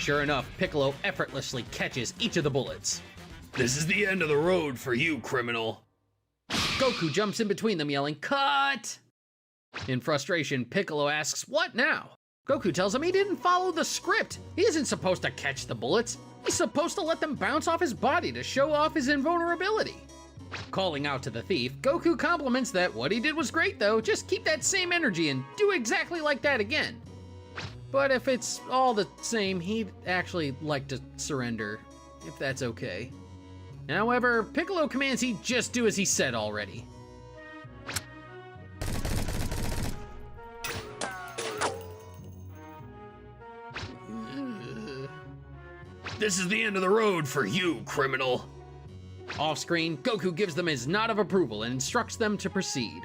Speaker 12: Sure enough, Piccolo effortlessly catches each of the bullets.
Speaker 7: This is the end of the road for you, criminal.
Speaker 12: Goku jumps in between them yelling, "Cut!" In frustration, Piccolo asks, "What now?" Goku tells him he didn't follow the script. He isn't supposed to catch the bullets. He's supposed to let them bounce off his body to show off his invulnerability. Calling out to the thief, Goku compliments that what he did was great though, just keep that same energy and do exactly like that again. But if it's all the same, he'd actually like to surrender, if that's okay. However, Piccolo commands he just do as he said already.
Speaker 7: This is the end of the road for you, criminal.
Speaker 12: Off screen, Goku gives them his nod of approval and instructs them to proceed.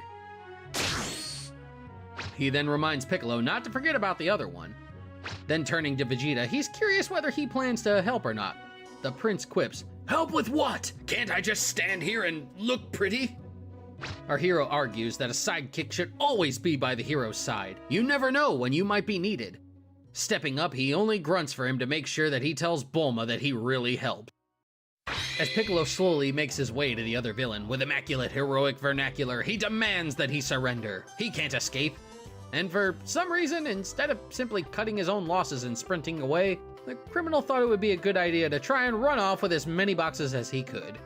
Speaker 12: He then reminds Piccolo not to forget about the other one. Then turning to Vegeta, he's curious whether he plans to help or not. The prince quips,
Speaker 7: "Help with what? Can't I just stand here and look pretty?"
Speaker 12: Our hero argues that a sidekick should always be by the hero's side. You never know when you might be needed. Stepping up, he only grunts for him to make sure that he tells Bulma that he really helped. As Piccolo slowly makes his way to the other villain, with immaculate heroic vernacular, he demands that he surrender. He can't escape. And for some reason, instead of simply cutting his own losses and sprinting away, the criminal thought it would be a good idea to try and run off with as many boxes as he could.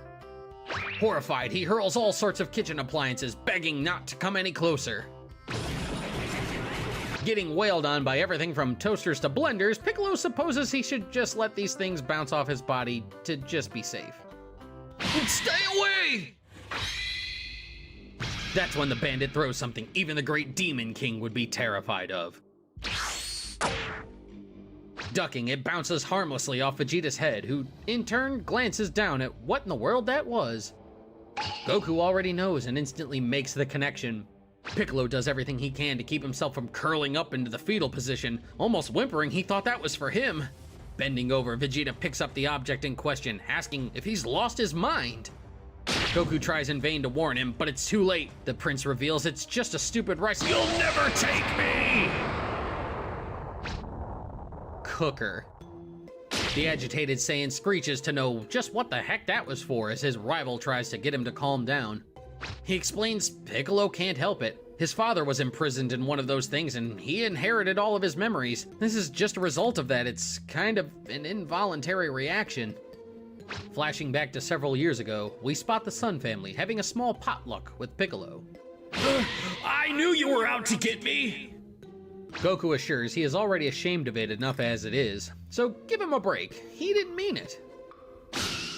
Speaker 12: Horrified, he hurls all sorts of kitchen appliances, begging not to come any closer. Getting wailed on by everything from toasters to blenders, Piccolo supposes he should just let these things bounce off his body to just be safe.
Speaker 7: Stay away!
Speaker 12: That's when the bandit throws something even the great Demon King would be terrified of. Ducking, it bounces harmlessly off Vegeta's head, who in turn glances down at what in the world that was. Goku already knows and instantly makes the connection. Piccolo does everything he can to keep himself from curling up into the fetal position, almost whimpering he thought that was for him. Bending over, Vegeta picks up the object in question, asking if he's lost his mind. Goku tries in vain to warn him, but it's too late. The prince reveals it's just a stupid rice.
Speaker 7: You'll never take me!
Speaker 12: Cooker. The agitated Saiyan screeches to know just what the heck that was for as his rival tries to get him to calm down. He explains Piccolo can't help it. His father was imprisoned in one of those things and he inherited all of his memories. This is just a result of that. It's kind of an involuntary reaction. Flashing back to several years ago, we spot the Sun family having a small potluck with Piccolo.
Speaker 7: I knew you were out to get me!
Speaker 12: Goku assures he is already ashamed of it enough as it is, so give him a break. He didn't mean it.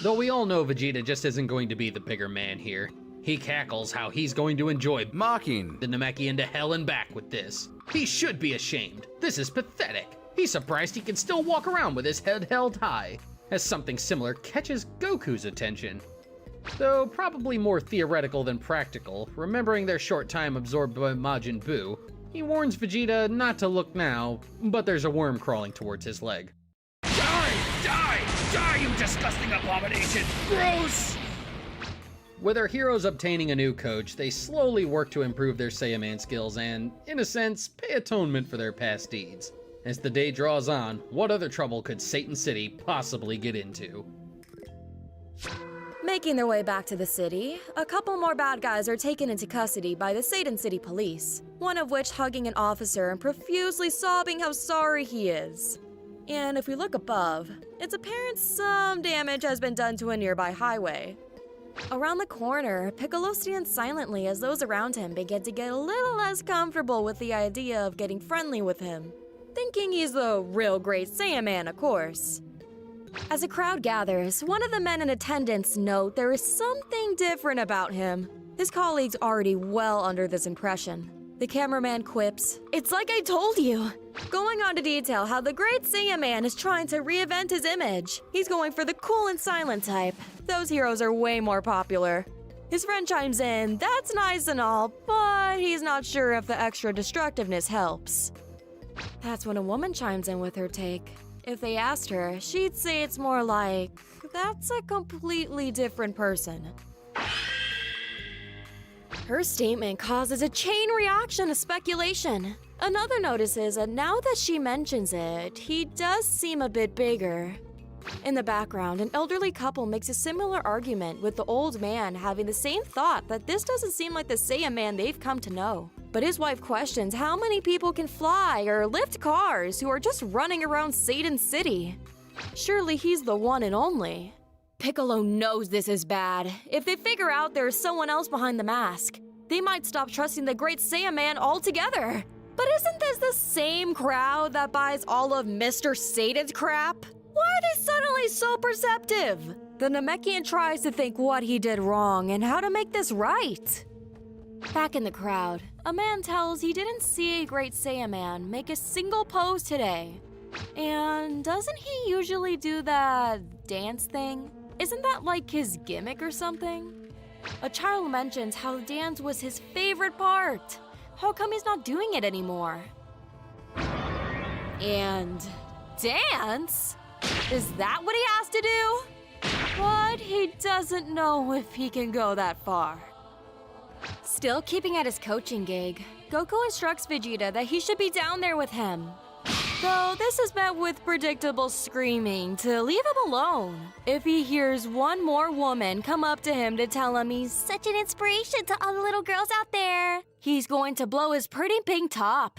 Speaker 12: Though we all know Vegeta just isn't going to be the bigger man here. He cackles how he's going to enjoy mocking the Namekian into hell and back with this. He should be ashamed. This is pathetic. He's surprised he can still walk around with his head held high, as something similar catches Goku's attention. Though probably more theoretical than practical, remembering their short time absorbed by Majin Buu, he warns Vegeta not to look now, but there's a worm crawling towards his leg.
Speaker 7: Die! Die! Die, you disgusting abomination! Gross!
Speaker 12: With our heroes obtaining a new coach, they slowly work to improve their Saiyaman skills and, in a sense, pay atonement for their past deeds. As the day draws on, what other trouble could Satan City possibly get into?
Speaker 14: Making their way back to the city, a couple more bad guys are taken into custody by the Satan City police, one of which hugging an officer and profusely sobbing how sorry he is. And if we look above, it's apparent some damage has been done to a nearby highway. Around the corner, Piccolo stands silently as those around him begin to get a little less comfortable with the idea of getting friendly with him, thinking he's the real great Saiyaman, of course. As a crowd gathers, one of the men in attendance note there is something different about him. His colleagues already well under this impression. The cameraman quips, "It's like I told you," going on to detail how the great Saiyaman is trying to reinvent his image. He's going for the cool and silent type. Those heroes are way more popular. His friend chimes in, "That's nice and all, but he's not sure if the extra destructiveness helps." That's when a woman chimes in with her take. If they asked her, she'd say it's more like, "That's a completely different person." Her statement causes a chain reaction of speculation. Another notices that now that she mentions it, he does seem a bit bigger. In the background, an elderly couple makes a similar argument, with the old man having the same thought that this doesn't seem like the Saiyaman they've come to know. But his wife questions how many people can fly or lift cars who are just running around Satan City. Surely he's the one and only. Piccolo knows this is bad. If they figure out there's someone else behind the mask, they might stop trusting the great Saiyaman altogether. But isn't this the same crowd that buys all of Mr. Satan's crap? Why are they suddenly so perceptive? The Namekian tries to think what he did wrong and how to make this right. Back in the crowd, a man tells he didn't see a great Saiyaman make a single pose today. And doesn't he usually do that dance thing? Isn't that like his gimmick or something? A child mentions how dance was his favorite part. How come he's not doing it anymore? And dance? Is that what he has to do? But he doesn't know if he can go that far. Still keeping at his coaching gig, Goku instructs Vegeta that he should be down there with him. Though this is met with predictable screaming to leave him alone if he hears one more woman come up to him to tell him he's such an inspiration to all the little girls out there. He's going to blow his pretty pink top.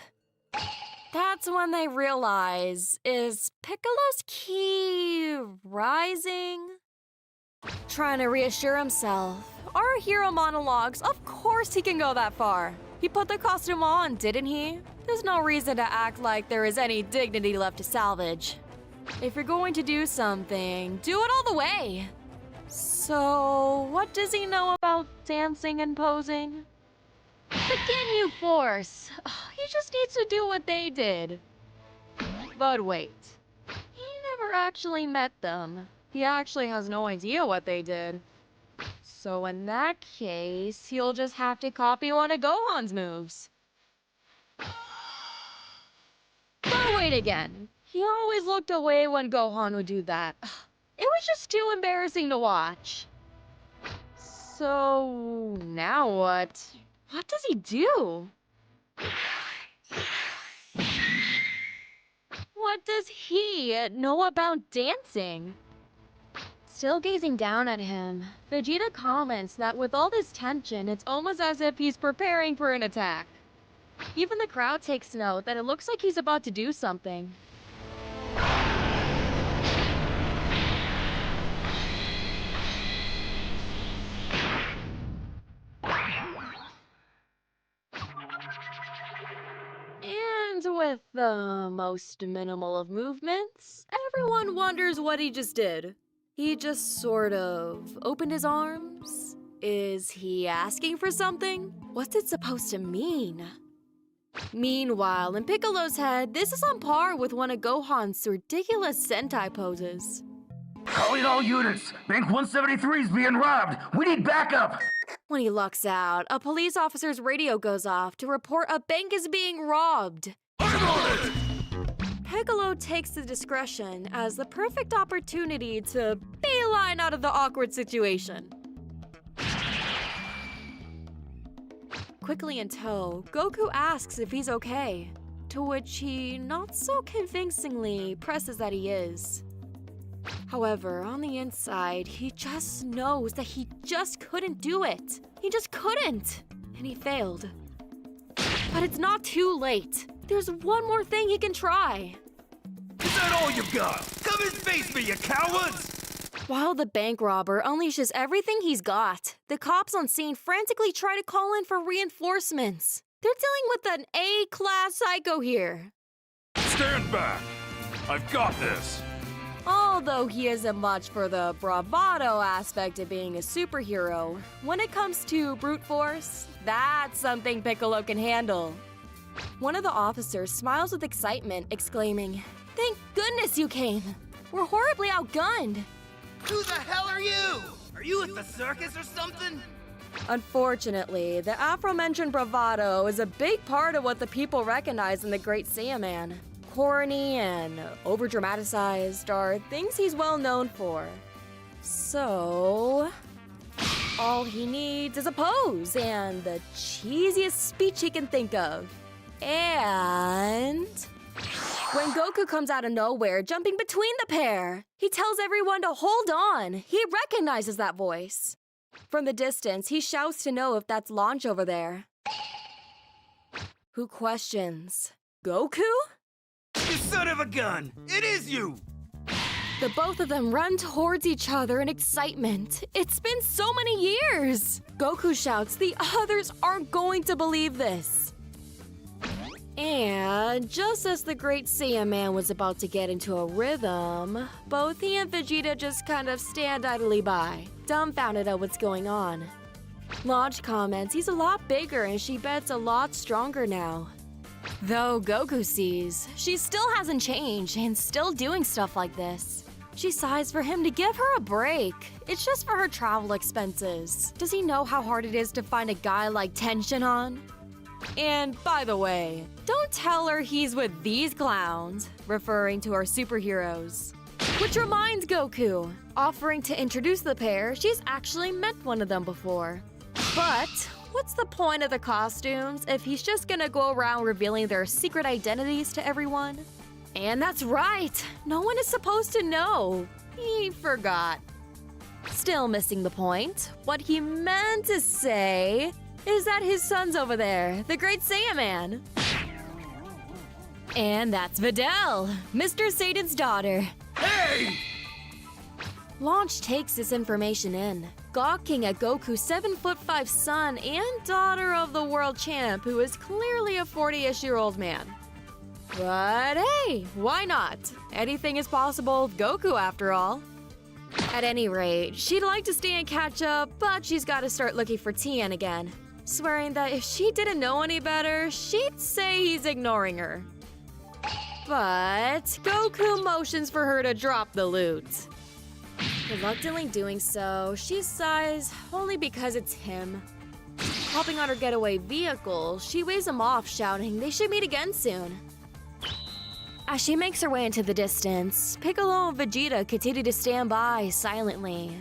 Speaker 14: That's when they realize, is Piccolo's ki rising? Trying to reassure himself, our hero monologues, of course he can go that far. He put the costume on, didn't he? There's no reason to act like there is any dignity left to salvage. If you're going to do something, do it all the way. So, what does he know about dancing and posing? The Ginyu Force. He just needs to do what they did. But wait, he never actually met them. He actually has no idea what they did. So in that case, he'll just have to copy one of Gohan's moves. But wait again. He always looked away when Gohan would do that. It was just too embarrassing to watch. So now what? What does he do? What does he know about dancing? Still gazing down at him, Vegeta comments that with all this tension, it's almost as if he's preparing for an attack. Even the crowd takes note that it looks like he's about to do something. And with the most minimal of movements, everyone wonders what he just did. He just sort of opened his arms? Is he asking for something? What's it supposed to mean? Meanwhile, in Piccolo's head, this is on par with one of Gohan's ridiculous Sentai poses.
Speaker 9: Calling all units. Bank 173 is being robbed. We need backup.
Speaker 14: When he lucks out, a police officer's radio goes off to report a bank is being robbed.
Speaker 9: I'm on it!
Speaker 14: Piccolo takes the discretion as the perfect opportunity to beeline out of the awkward situation. Quickly in tow, Goku asks if he's okay, to which he not so convincingly presses that he is. However, on the inside, he just knows that he just couldn't do it. He just couldn't, and he failed. But it's not too late. There's one more thing he can try.
Speaker 9: Is that all you've got? Come and face me, you cowards!
Speaker 14: While the bank robber unleashes everything he's got, the cops on scene frantically try to call in for reinforcements. They're dealing with an A-class psycho here.
Speaker 3: Stand back! I've got this!
Speaker 14: Although he isn't much for the bravado aspect of being a superhero, when it comes to brute force, that's something Piccolo can handle. One of the officers smiles with excitement, exclaiming, "Thank goodness you came! We're horribly outgunned!"
Speaker 9: Who the hell are you? Are you at the circus or something?
Speaker 14: Unfortunately, the aforementioned bravado is a big part of what the people recognize in the Great Saiyaman. Corny and over-dramatized are things he's well known for. So, all he needs is a pose and the cheesiest speech he can think of. And when Goku comes out of nowhere, jumping between the pair, he tells everyone to hold on. He recognizes that voice. From the distance, he shouts to know if that's Launch over there. Who questions? Goku?
Speaker 9: You son of a gun! It is you!
Speaker 14: The both of them run towards each other in excitement. It's been so many years! Goku shouts the others aren't going to believe this. And just as the Great Saiyaman was about to get into a rhythm, both he and Vegeta just kind of stand idly by, dumbfounded at what's going on. Launch comments he's a lot bigger and she bets a lot stronger now. Though Goku sees, she still hasn't changed and still doing stuff like this. She sighs for him to give her a break. It's just for her travel expenses. Does he know how hard it is to find a guy like Tenshinhan? And by the way, don't tell her he's with these clowns, referring to our superheroes. Which reminds Goku, offering to introduce the pair, she's actually met one of them before. But what's the point of the costumes if he's just gonna go around revealing their secret identities to everyone? And that's right, no one is supposed to know. He forgot. Still missing the point. What he meant to say is that his son's over there, the Great Saiyaman. And that's Videl, Mr. Satan's daughter.
Speaker 9: Hey!
Speaker 14: Launch takes this information in, gawking at Goku's 7'5" son and daughter of the world champ, who is clearly a 40-ish-year-old man. But hey, why not? Anything is possible with Goku after all. At any rate, she'd like to stay and catch up, but she's got to start looking for Tien again, swearing that if she didn't know any better, she'd say he's ignoring her. But Goku motions for her to drop the loot. Reluctantly doing so, she sighs only because it's him. Hopping on her getaway vehicle, she waves him off, shouting they should meet again soon. As she makes her way into the distance, Piccolo and Vegeta continue to stand by silently.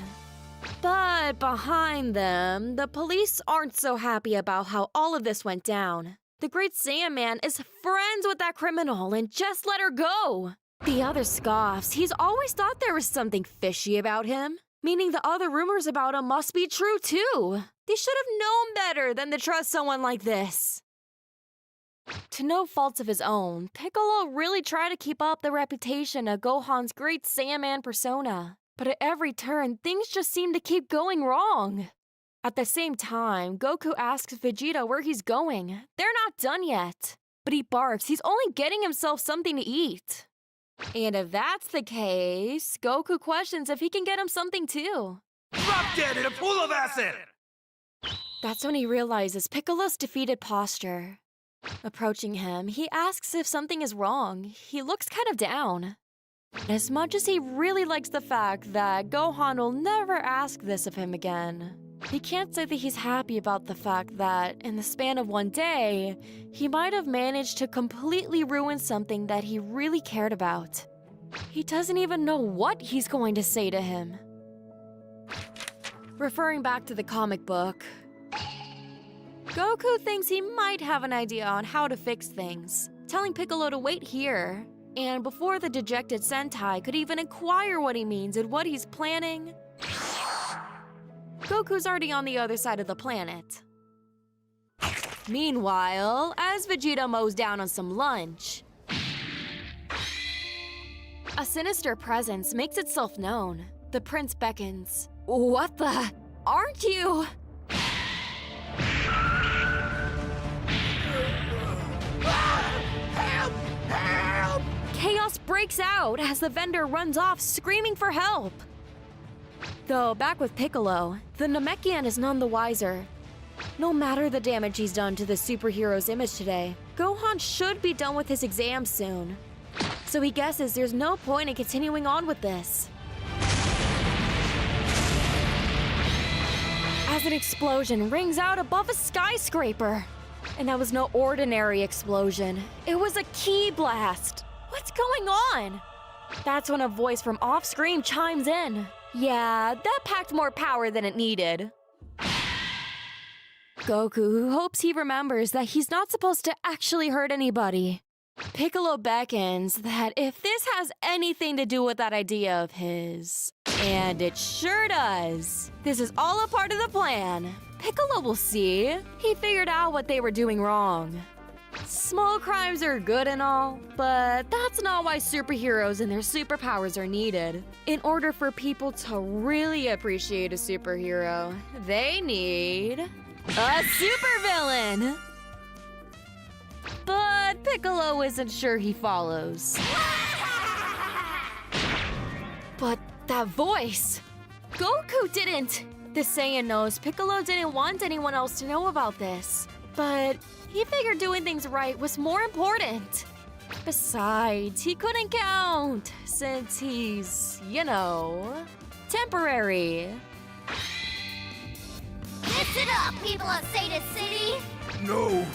Speaker 14: But behind them, the police aren't so happy about how all of this went down. The Great Saiyaman is friends with that criminal and just let her go. The other scoffs. He's always thought there was something fishy about him, meaning the other rumors about him must be true too. They should have known better than to trust someone like this. To no faults of his own, Piccolo really tried to keep up the reputation of Gohan's Great Saiyaman persona. But at every turn, things just seem to keep going wrong. At the same time, Goku asks Vegeta where he's going. They're not done yet. But he barks he's only getting himself something to eat. And if that's the case, Goku questions if he can get him something too.
Speaker 9: Drop dead in a pool of acid!
Speaker 14: That's when he realizes Piccolo's defeated posture. Approaching him, he asks if something is wrong. He looks kind of down. As much as he really likes the fact that Gohan will never ask this of him again, he can't say that he's happy about the fact that, in the span of one day, he might have managed to completely ruin something that he really cared about. He doesn't even know what he's going to say to him. Referring back to the comic book, Goku thinks he might have an idea on how to fix things, telling Piccolo to wait here. And before the dejected Sentai could even inquire what he means and what he's planning, Goku's already on the other side of the planet. Meanwhile, as Vegeta mows down on some lunch, a sinister presence makes itself known. The prince beckons. What the? Aren't you? Help! Help! Chaos breaks out as the vendor runs off screaming for help. Though, back with Piccolo, the Namekian is none the wiser. No matter the damage he's done to the superhero's image today, Gohan should be done with his exam soon. So he guesses there's no point in continuing on with this. As an explosion rings out above a skyscraper. And that was no ordinary explosion. It was a ki blast. What's going on? That's when a voice from off-screen chimes in. Yeah, that packed more power than it needed. Goku hopes he remembers that he's not supposed to actually hurt anybody. Piccolo beckons that if this has anything to do with that idea of his, and it sure does, this is all a part of the plan. Piccolo will see. He figured out what they were doing wrong. Small crimes are good and all, but that's not why superheroes and their superpowers are needed. In order for people to really appreciate a superhero, they need a supervillain. But Piccolo isn't sure he follows. But that voice! Goku didn't! The Saiyan knows Piccolo didn't want anyone else to know about this. But he figured doing things right was more important. Besides, he couldn't count, since he's, temporary.
Speaker 5: Listen up, people of Satan City!
Speaker 3: No!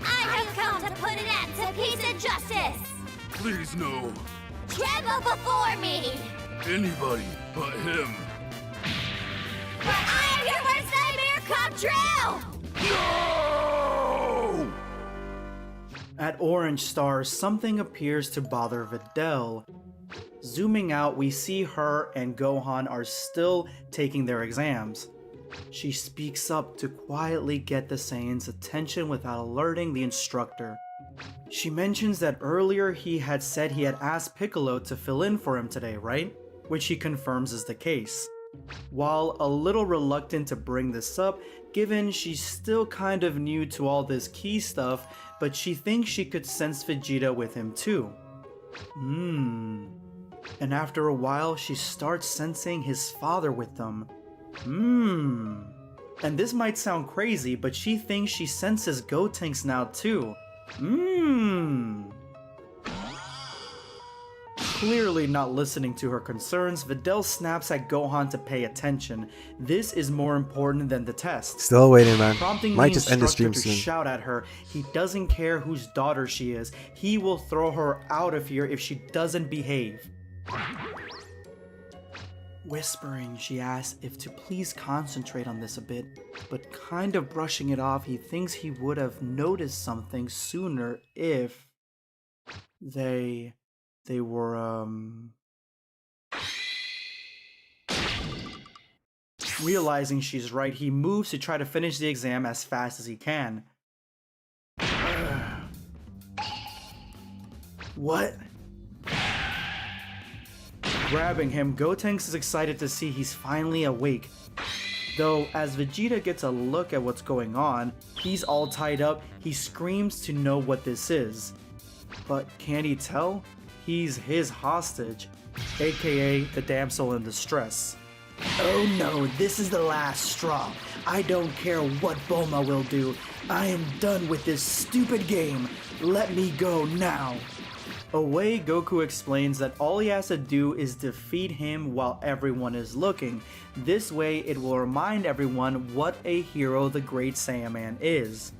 Speaker 5: I have come to put an end to peace and justice!
Speaker 3: Please, no.
Speaker 5: Tremble before me!
Speaker 3: Anybody but him.
Speaker 5: For I am your worst nightmare come true!
Speaker 3: No!
Speaker 15: At Orange Star, something appears to bother Videl. Zooming out, we see her and Gohan are still taking their exams. She speaks up to quietly get the Saiyan's attention without alerting the instructor. She mentions that earlier he had said he had asked Piccolo to fill in for him today, right? Which he confirms is the case. While a little reluctant to bring this up, given she's still kind of new to all this key stuff, but she thinks she could sense Vegeta with him too. And after a while, she starts sensing his father with them. And this might sound crazy, but she thinks she senses Gotenks now too. Clearly not listening to her concerns, Videl snaps at Gohan to pay attention. This is more important than the test.
Speaker 1: Still waiting, man.
Speaker 15: Prompting
Speaker 1: Might
Speaker 15: the
Speaker 1: just end the
Speaker 15: instructor
Speaker 1: stream
Speaker 15: to
Speaker 1: soon.
Speaker 15: shout at her. He doesn't care whose daughter she is. He will throw her out of here if she doesn't behave. Whispering, she asks if to please concentrate on this a bit, but kind of brushing it off, he thinks he would have noticed something sooner if they were, Realizing she's right, he moves to try to finish the exam as fast as he can. What? Grabbing him, Gotenks is excited to see he's finally awake. Though, as Vegeta gets a look at what's going on, he's all tied up, he screams to know what this is. But can he tell? He's his hostage, aka the damsel in distress. Oh no, this is the last straw. I don't care what Bulma will do. I am done with this stupid game. Let me go now. Away, Goku explains that all he has to do is defeat him while everyone is looking. This way, it will remind everyone what a hero the Great Saiyaman is.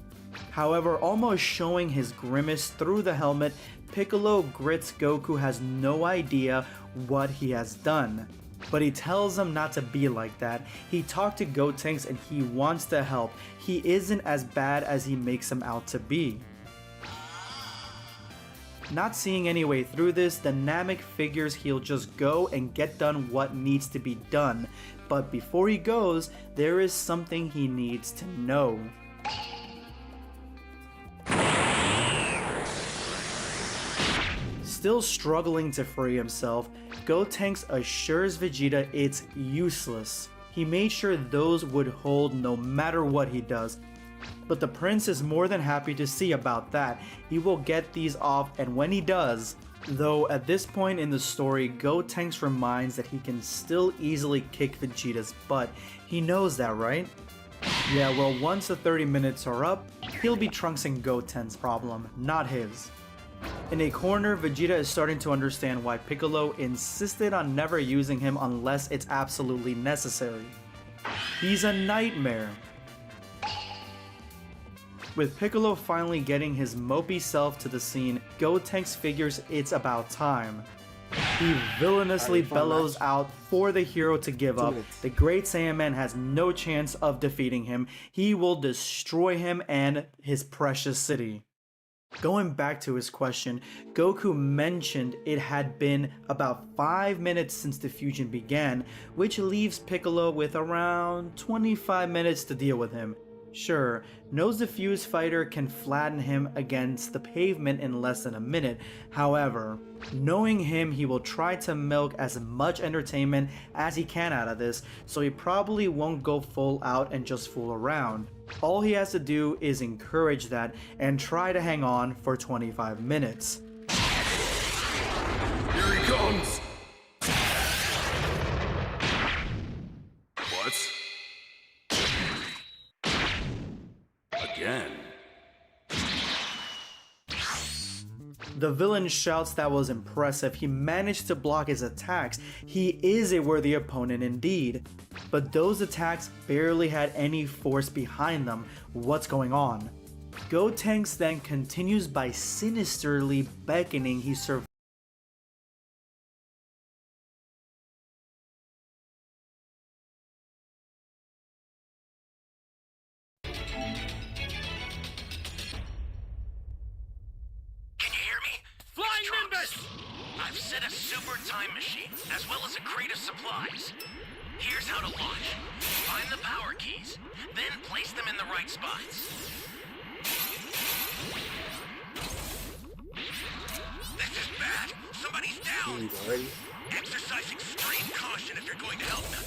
Speaker 15: However, almost showing his grimace through the helmet, Piccolo grits Goku has no idea what he has done. But he tells him not to be like that. He talked to Gotenks and he wants to help. He isn't as bad as he makes him out to be. Not seeing any way through this, the Namek figures he'll just go and get done what needs to be done. But before he goes, there is something he needs to know. Still struggling to free himself, Gotenks assures Vegeta it's useless. He made sure those would hold no matter what he does. But the prince is more than happy to see about that. He will get these off, and when he does, though at this point in the story, Gotenks reminds that he can still easily kick Vegeta's butt. He knows that, right? Yeah, well, once the 30 minutes are up, he'll be Trunks and Goten's problem, not his. In a corner, Vegeta is starting to understand why Piccolo insisted on never using him unless it's absolutely necessary. He's a nightmare. With Piccolo finally getting his mopey self to the scene, Gotenks figures it's about time. He villainously bellows out for the hero to give up. The Great Saiyaman has no chance of defeating him. He will destroy him and his precious city. Going back to his question, Goku mentioned it had been about 5 minutes since the fusion began, which leaves Piccolo with around 25 minutes to deal with him. Sure, knows the Fuse Fighter can flatten him against the pavement in less than a minute. However, knowing him, he will try to milk as much entertainment as he can out of this, so he probably won't go full out and just fool around. All he has to do is encourage that and try to hang on for 25 minutes.
Speaker 3: Here he comes! What? Again?
Speaker 15: The villain shouts that was impressive. He managed to block his attacks. He is a worthy opponent indeed. But those attacks barely had any force behind them. What's going on? Gotenks then continues by sinisterly beckoning he survived.
Speaker 2: I've set a super time machine, as well as a crate of supplies. Here's how to launch. Find the power keys, then place them in the right spots. This is bad! Somebody's down! Exercise extreme caution if you're going to help them.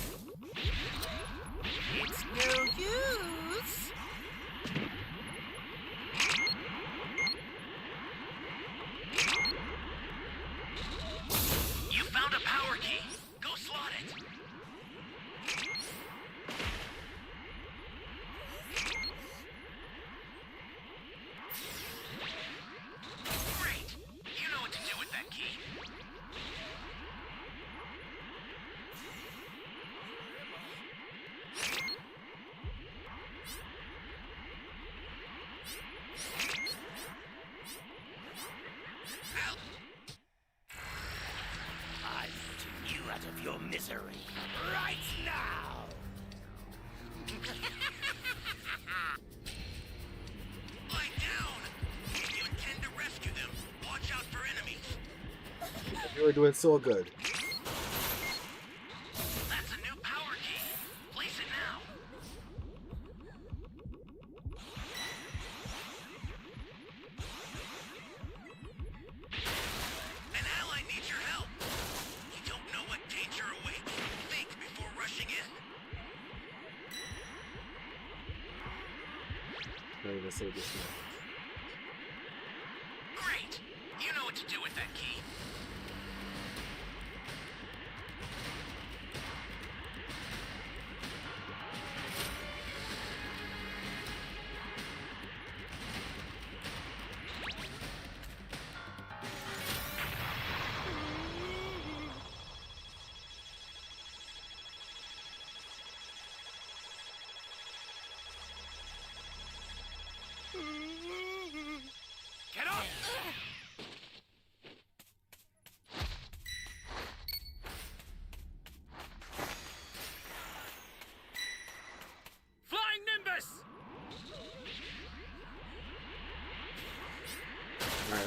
Speaker 11: It's no use.
Speaker 2: You found a power key. Go slot it. Great. You know what to do with that key.
Speaker 11: I'm putting you out of your misery right now.
Speaker 2: Lie down. If you intend to rescue them, watch out for enemies.
Speaker 1: You were doing so good.
Speaker 2: That's a new power key. Place it now. An ally needs your help. You don't know what danger awaits. Think before rushing in.
Speaker 1: Not even say this now.
Speaker 2: Great. You know what to do with that key.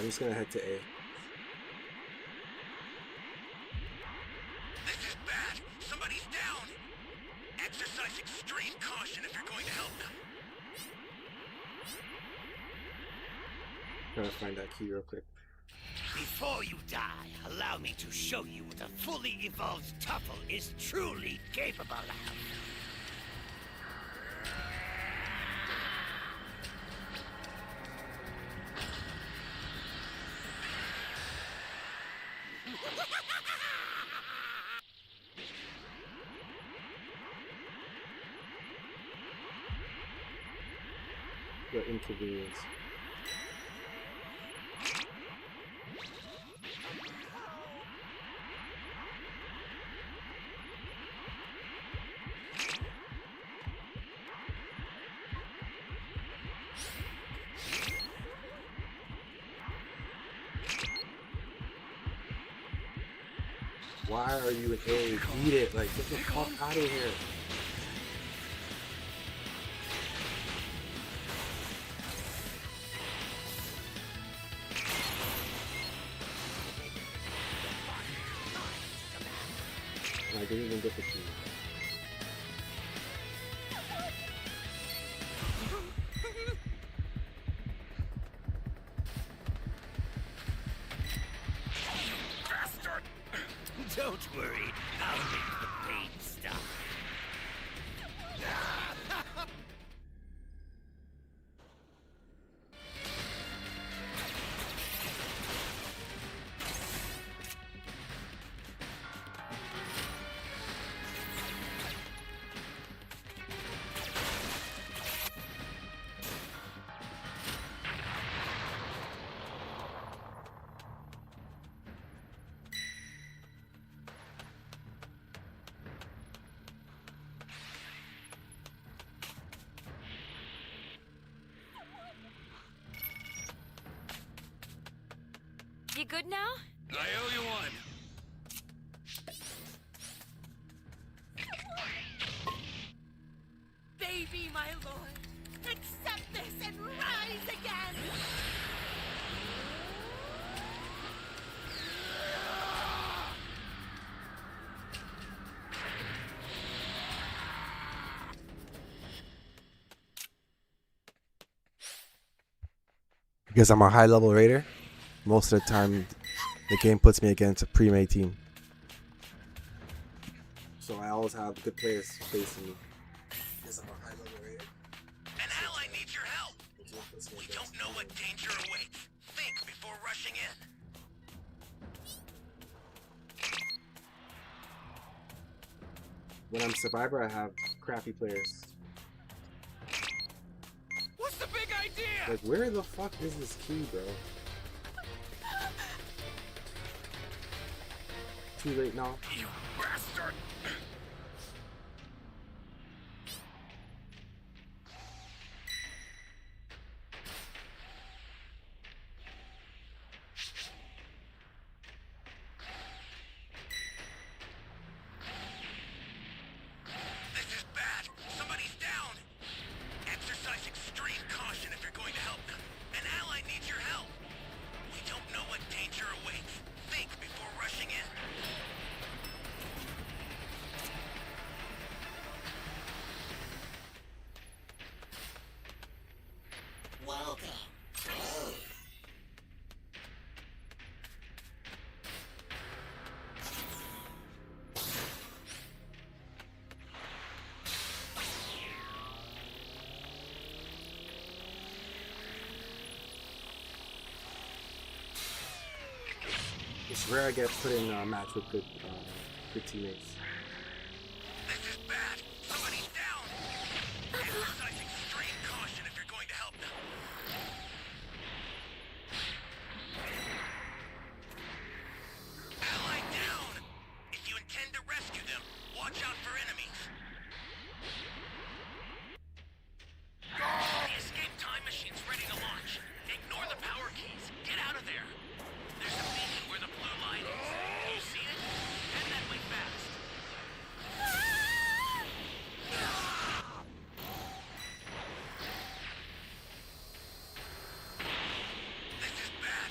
Speaker 1: I'm just gonna head to A.
Speaker 2: This is bad. Somebody's down. Exercise extreme caution if you're going to help them.
Speaker 1: Trying to find that key real quick.
Speaker 11: Before you die, allow me to show you what a fully evolved Tuffle is truly capable of.
Speaker 1: What inconvenience. Why are you in A? Beat it! Like, get the fuck out of here! I didn't even get the key.
Speaker 11: Bastard! Don't worry, I'll make the pain stop.
Speaker 14: You good now?
Speaker 2: I owe you one.
Speaker 11: Baby, my lord, accept this and rise again!
Speaker 1: Because I'm a high level raider, most of the time the game puts me against a pre-made team. So I always have good players facing me. Because I'm a high level raider.
Speaker 2: An ally needs your help. We don't know what danger awaits. Think before rushing in.
Speaker 1: When I'm survivor, I have crappy players.
Speaker 10: What's the big idea?
Speaker 1: Like, where the fuck is this key, bro? Too late now.
Speaker 2: You bastard! This is bad. Somebody's down. Exercise extreme caution if you're going to help them. An ally needs your help. We don't know what danger awaits. Think before rushing in.
Speaker 11: Welcome.
Speaker 1: It's rare I get put in a match with good teammates.
Speaker 2: This is bad. Somebody's down. Exercise extreme caution if you're going to help them. Ally down. If you intend to rescue them, watch out for enemies. The escape time machine's ready to launch. Ignore the power keys. Get out of there. There's a beacon where the blue line is. You see it? Head that way fast. This is bad.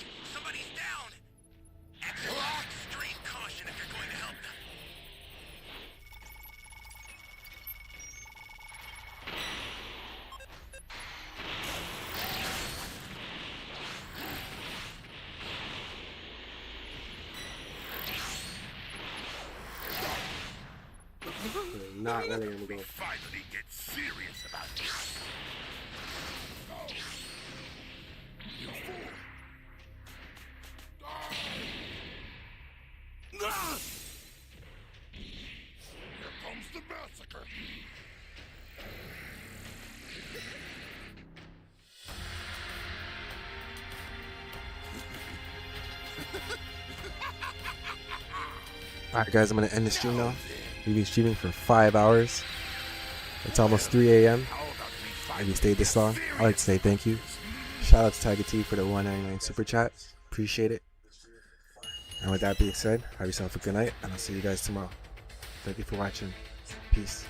Speaker 1: not letting him go.
Speaker 3: Finally get serious about this. You fool. Here comes the massacre.
Speaker 1: Alright guys, I'm going to end the stream now. We've been streaming for 5 hours. It's almost 3 a.m. and you stayed this long. I'd like to say thank you. Shout out to Tiger T for the 199 super chat. Appreciate it. And with that being said, have yourself a good night and I'll see you guys tomorrow. Thank you for watching. Peace.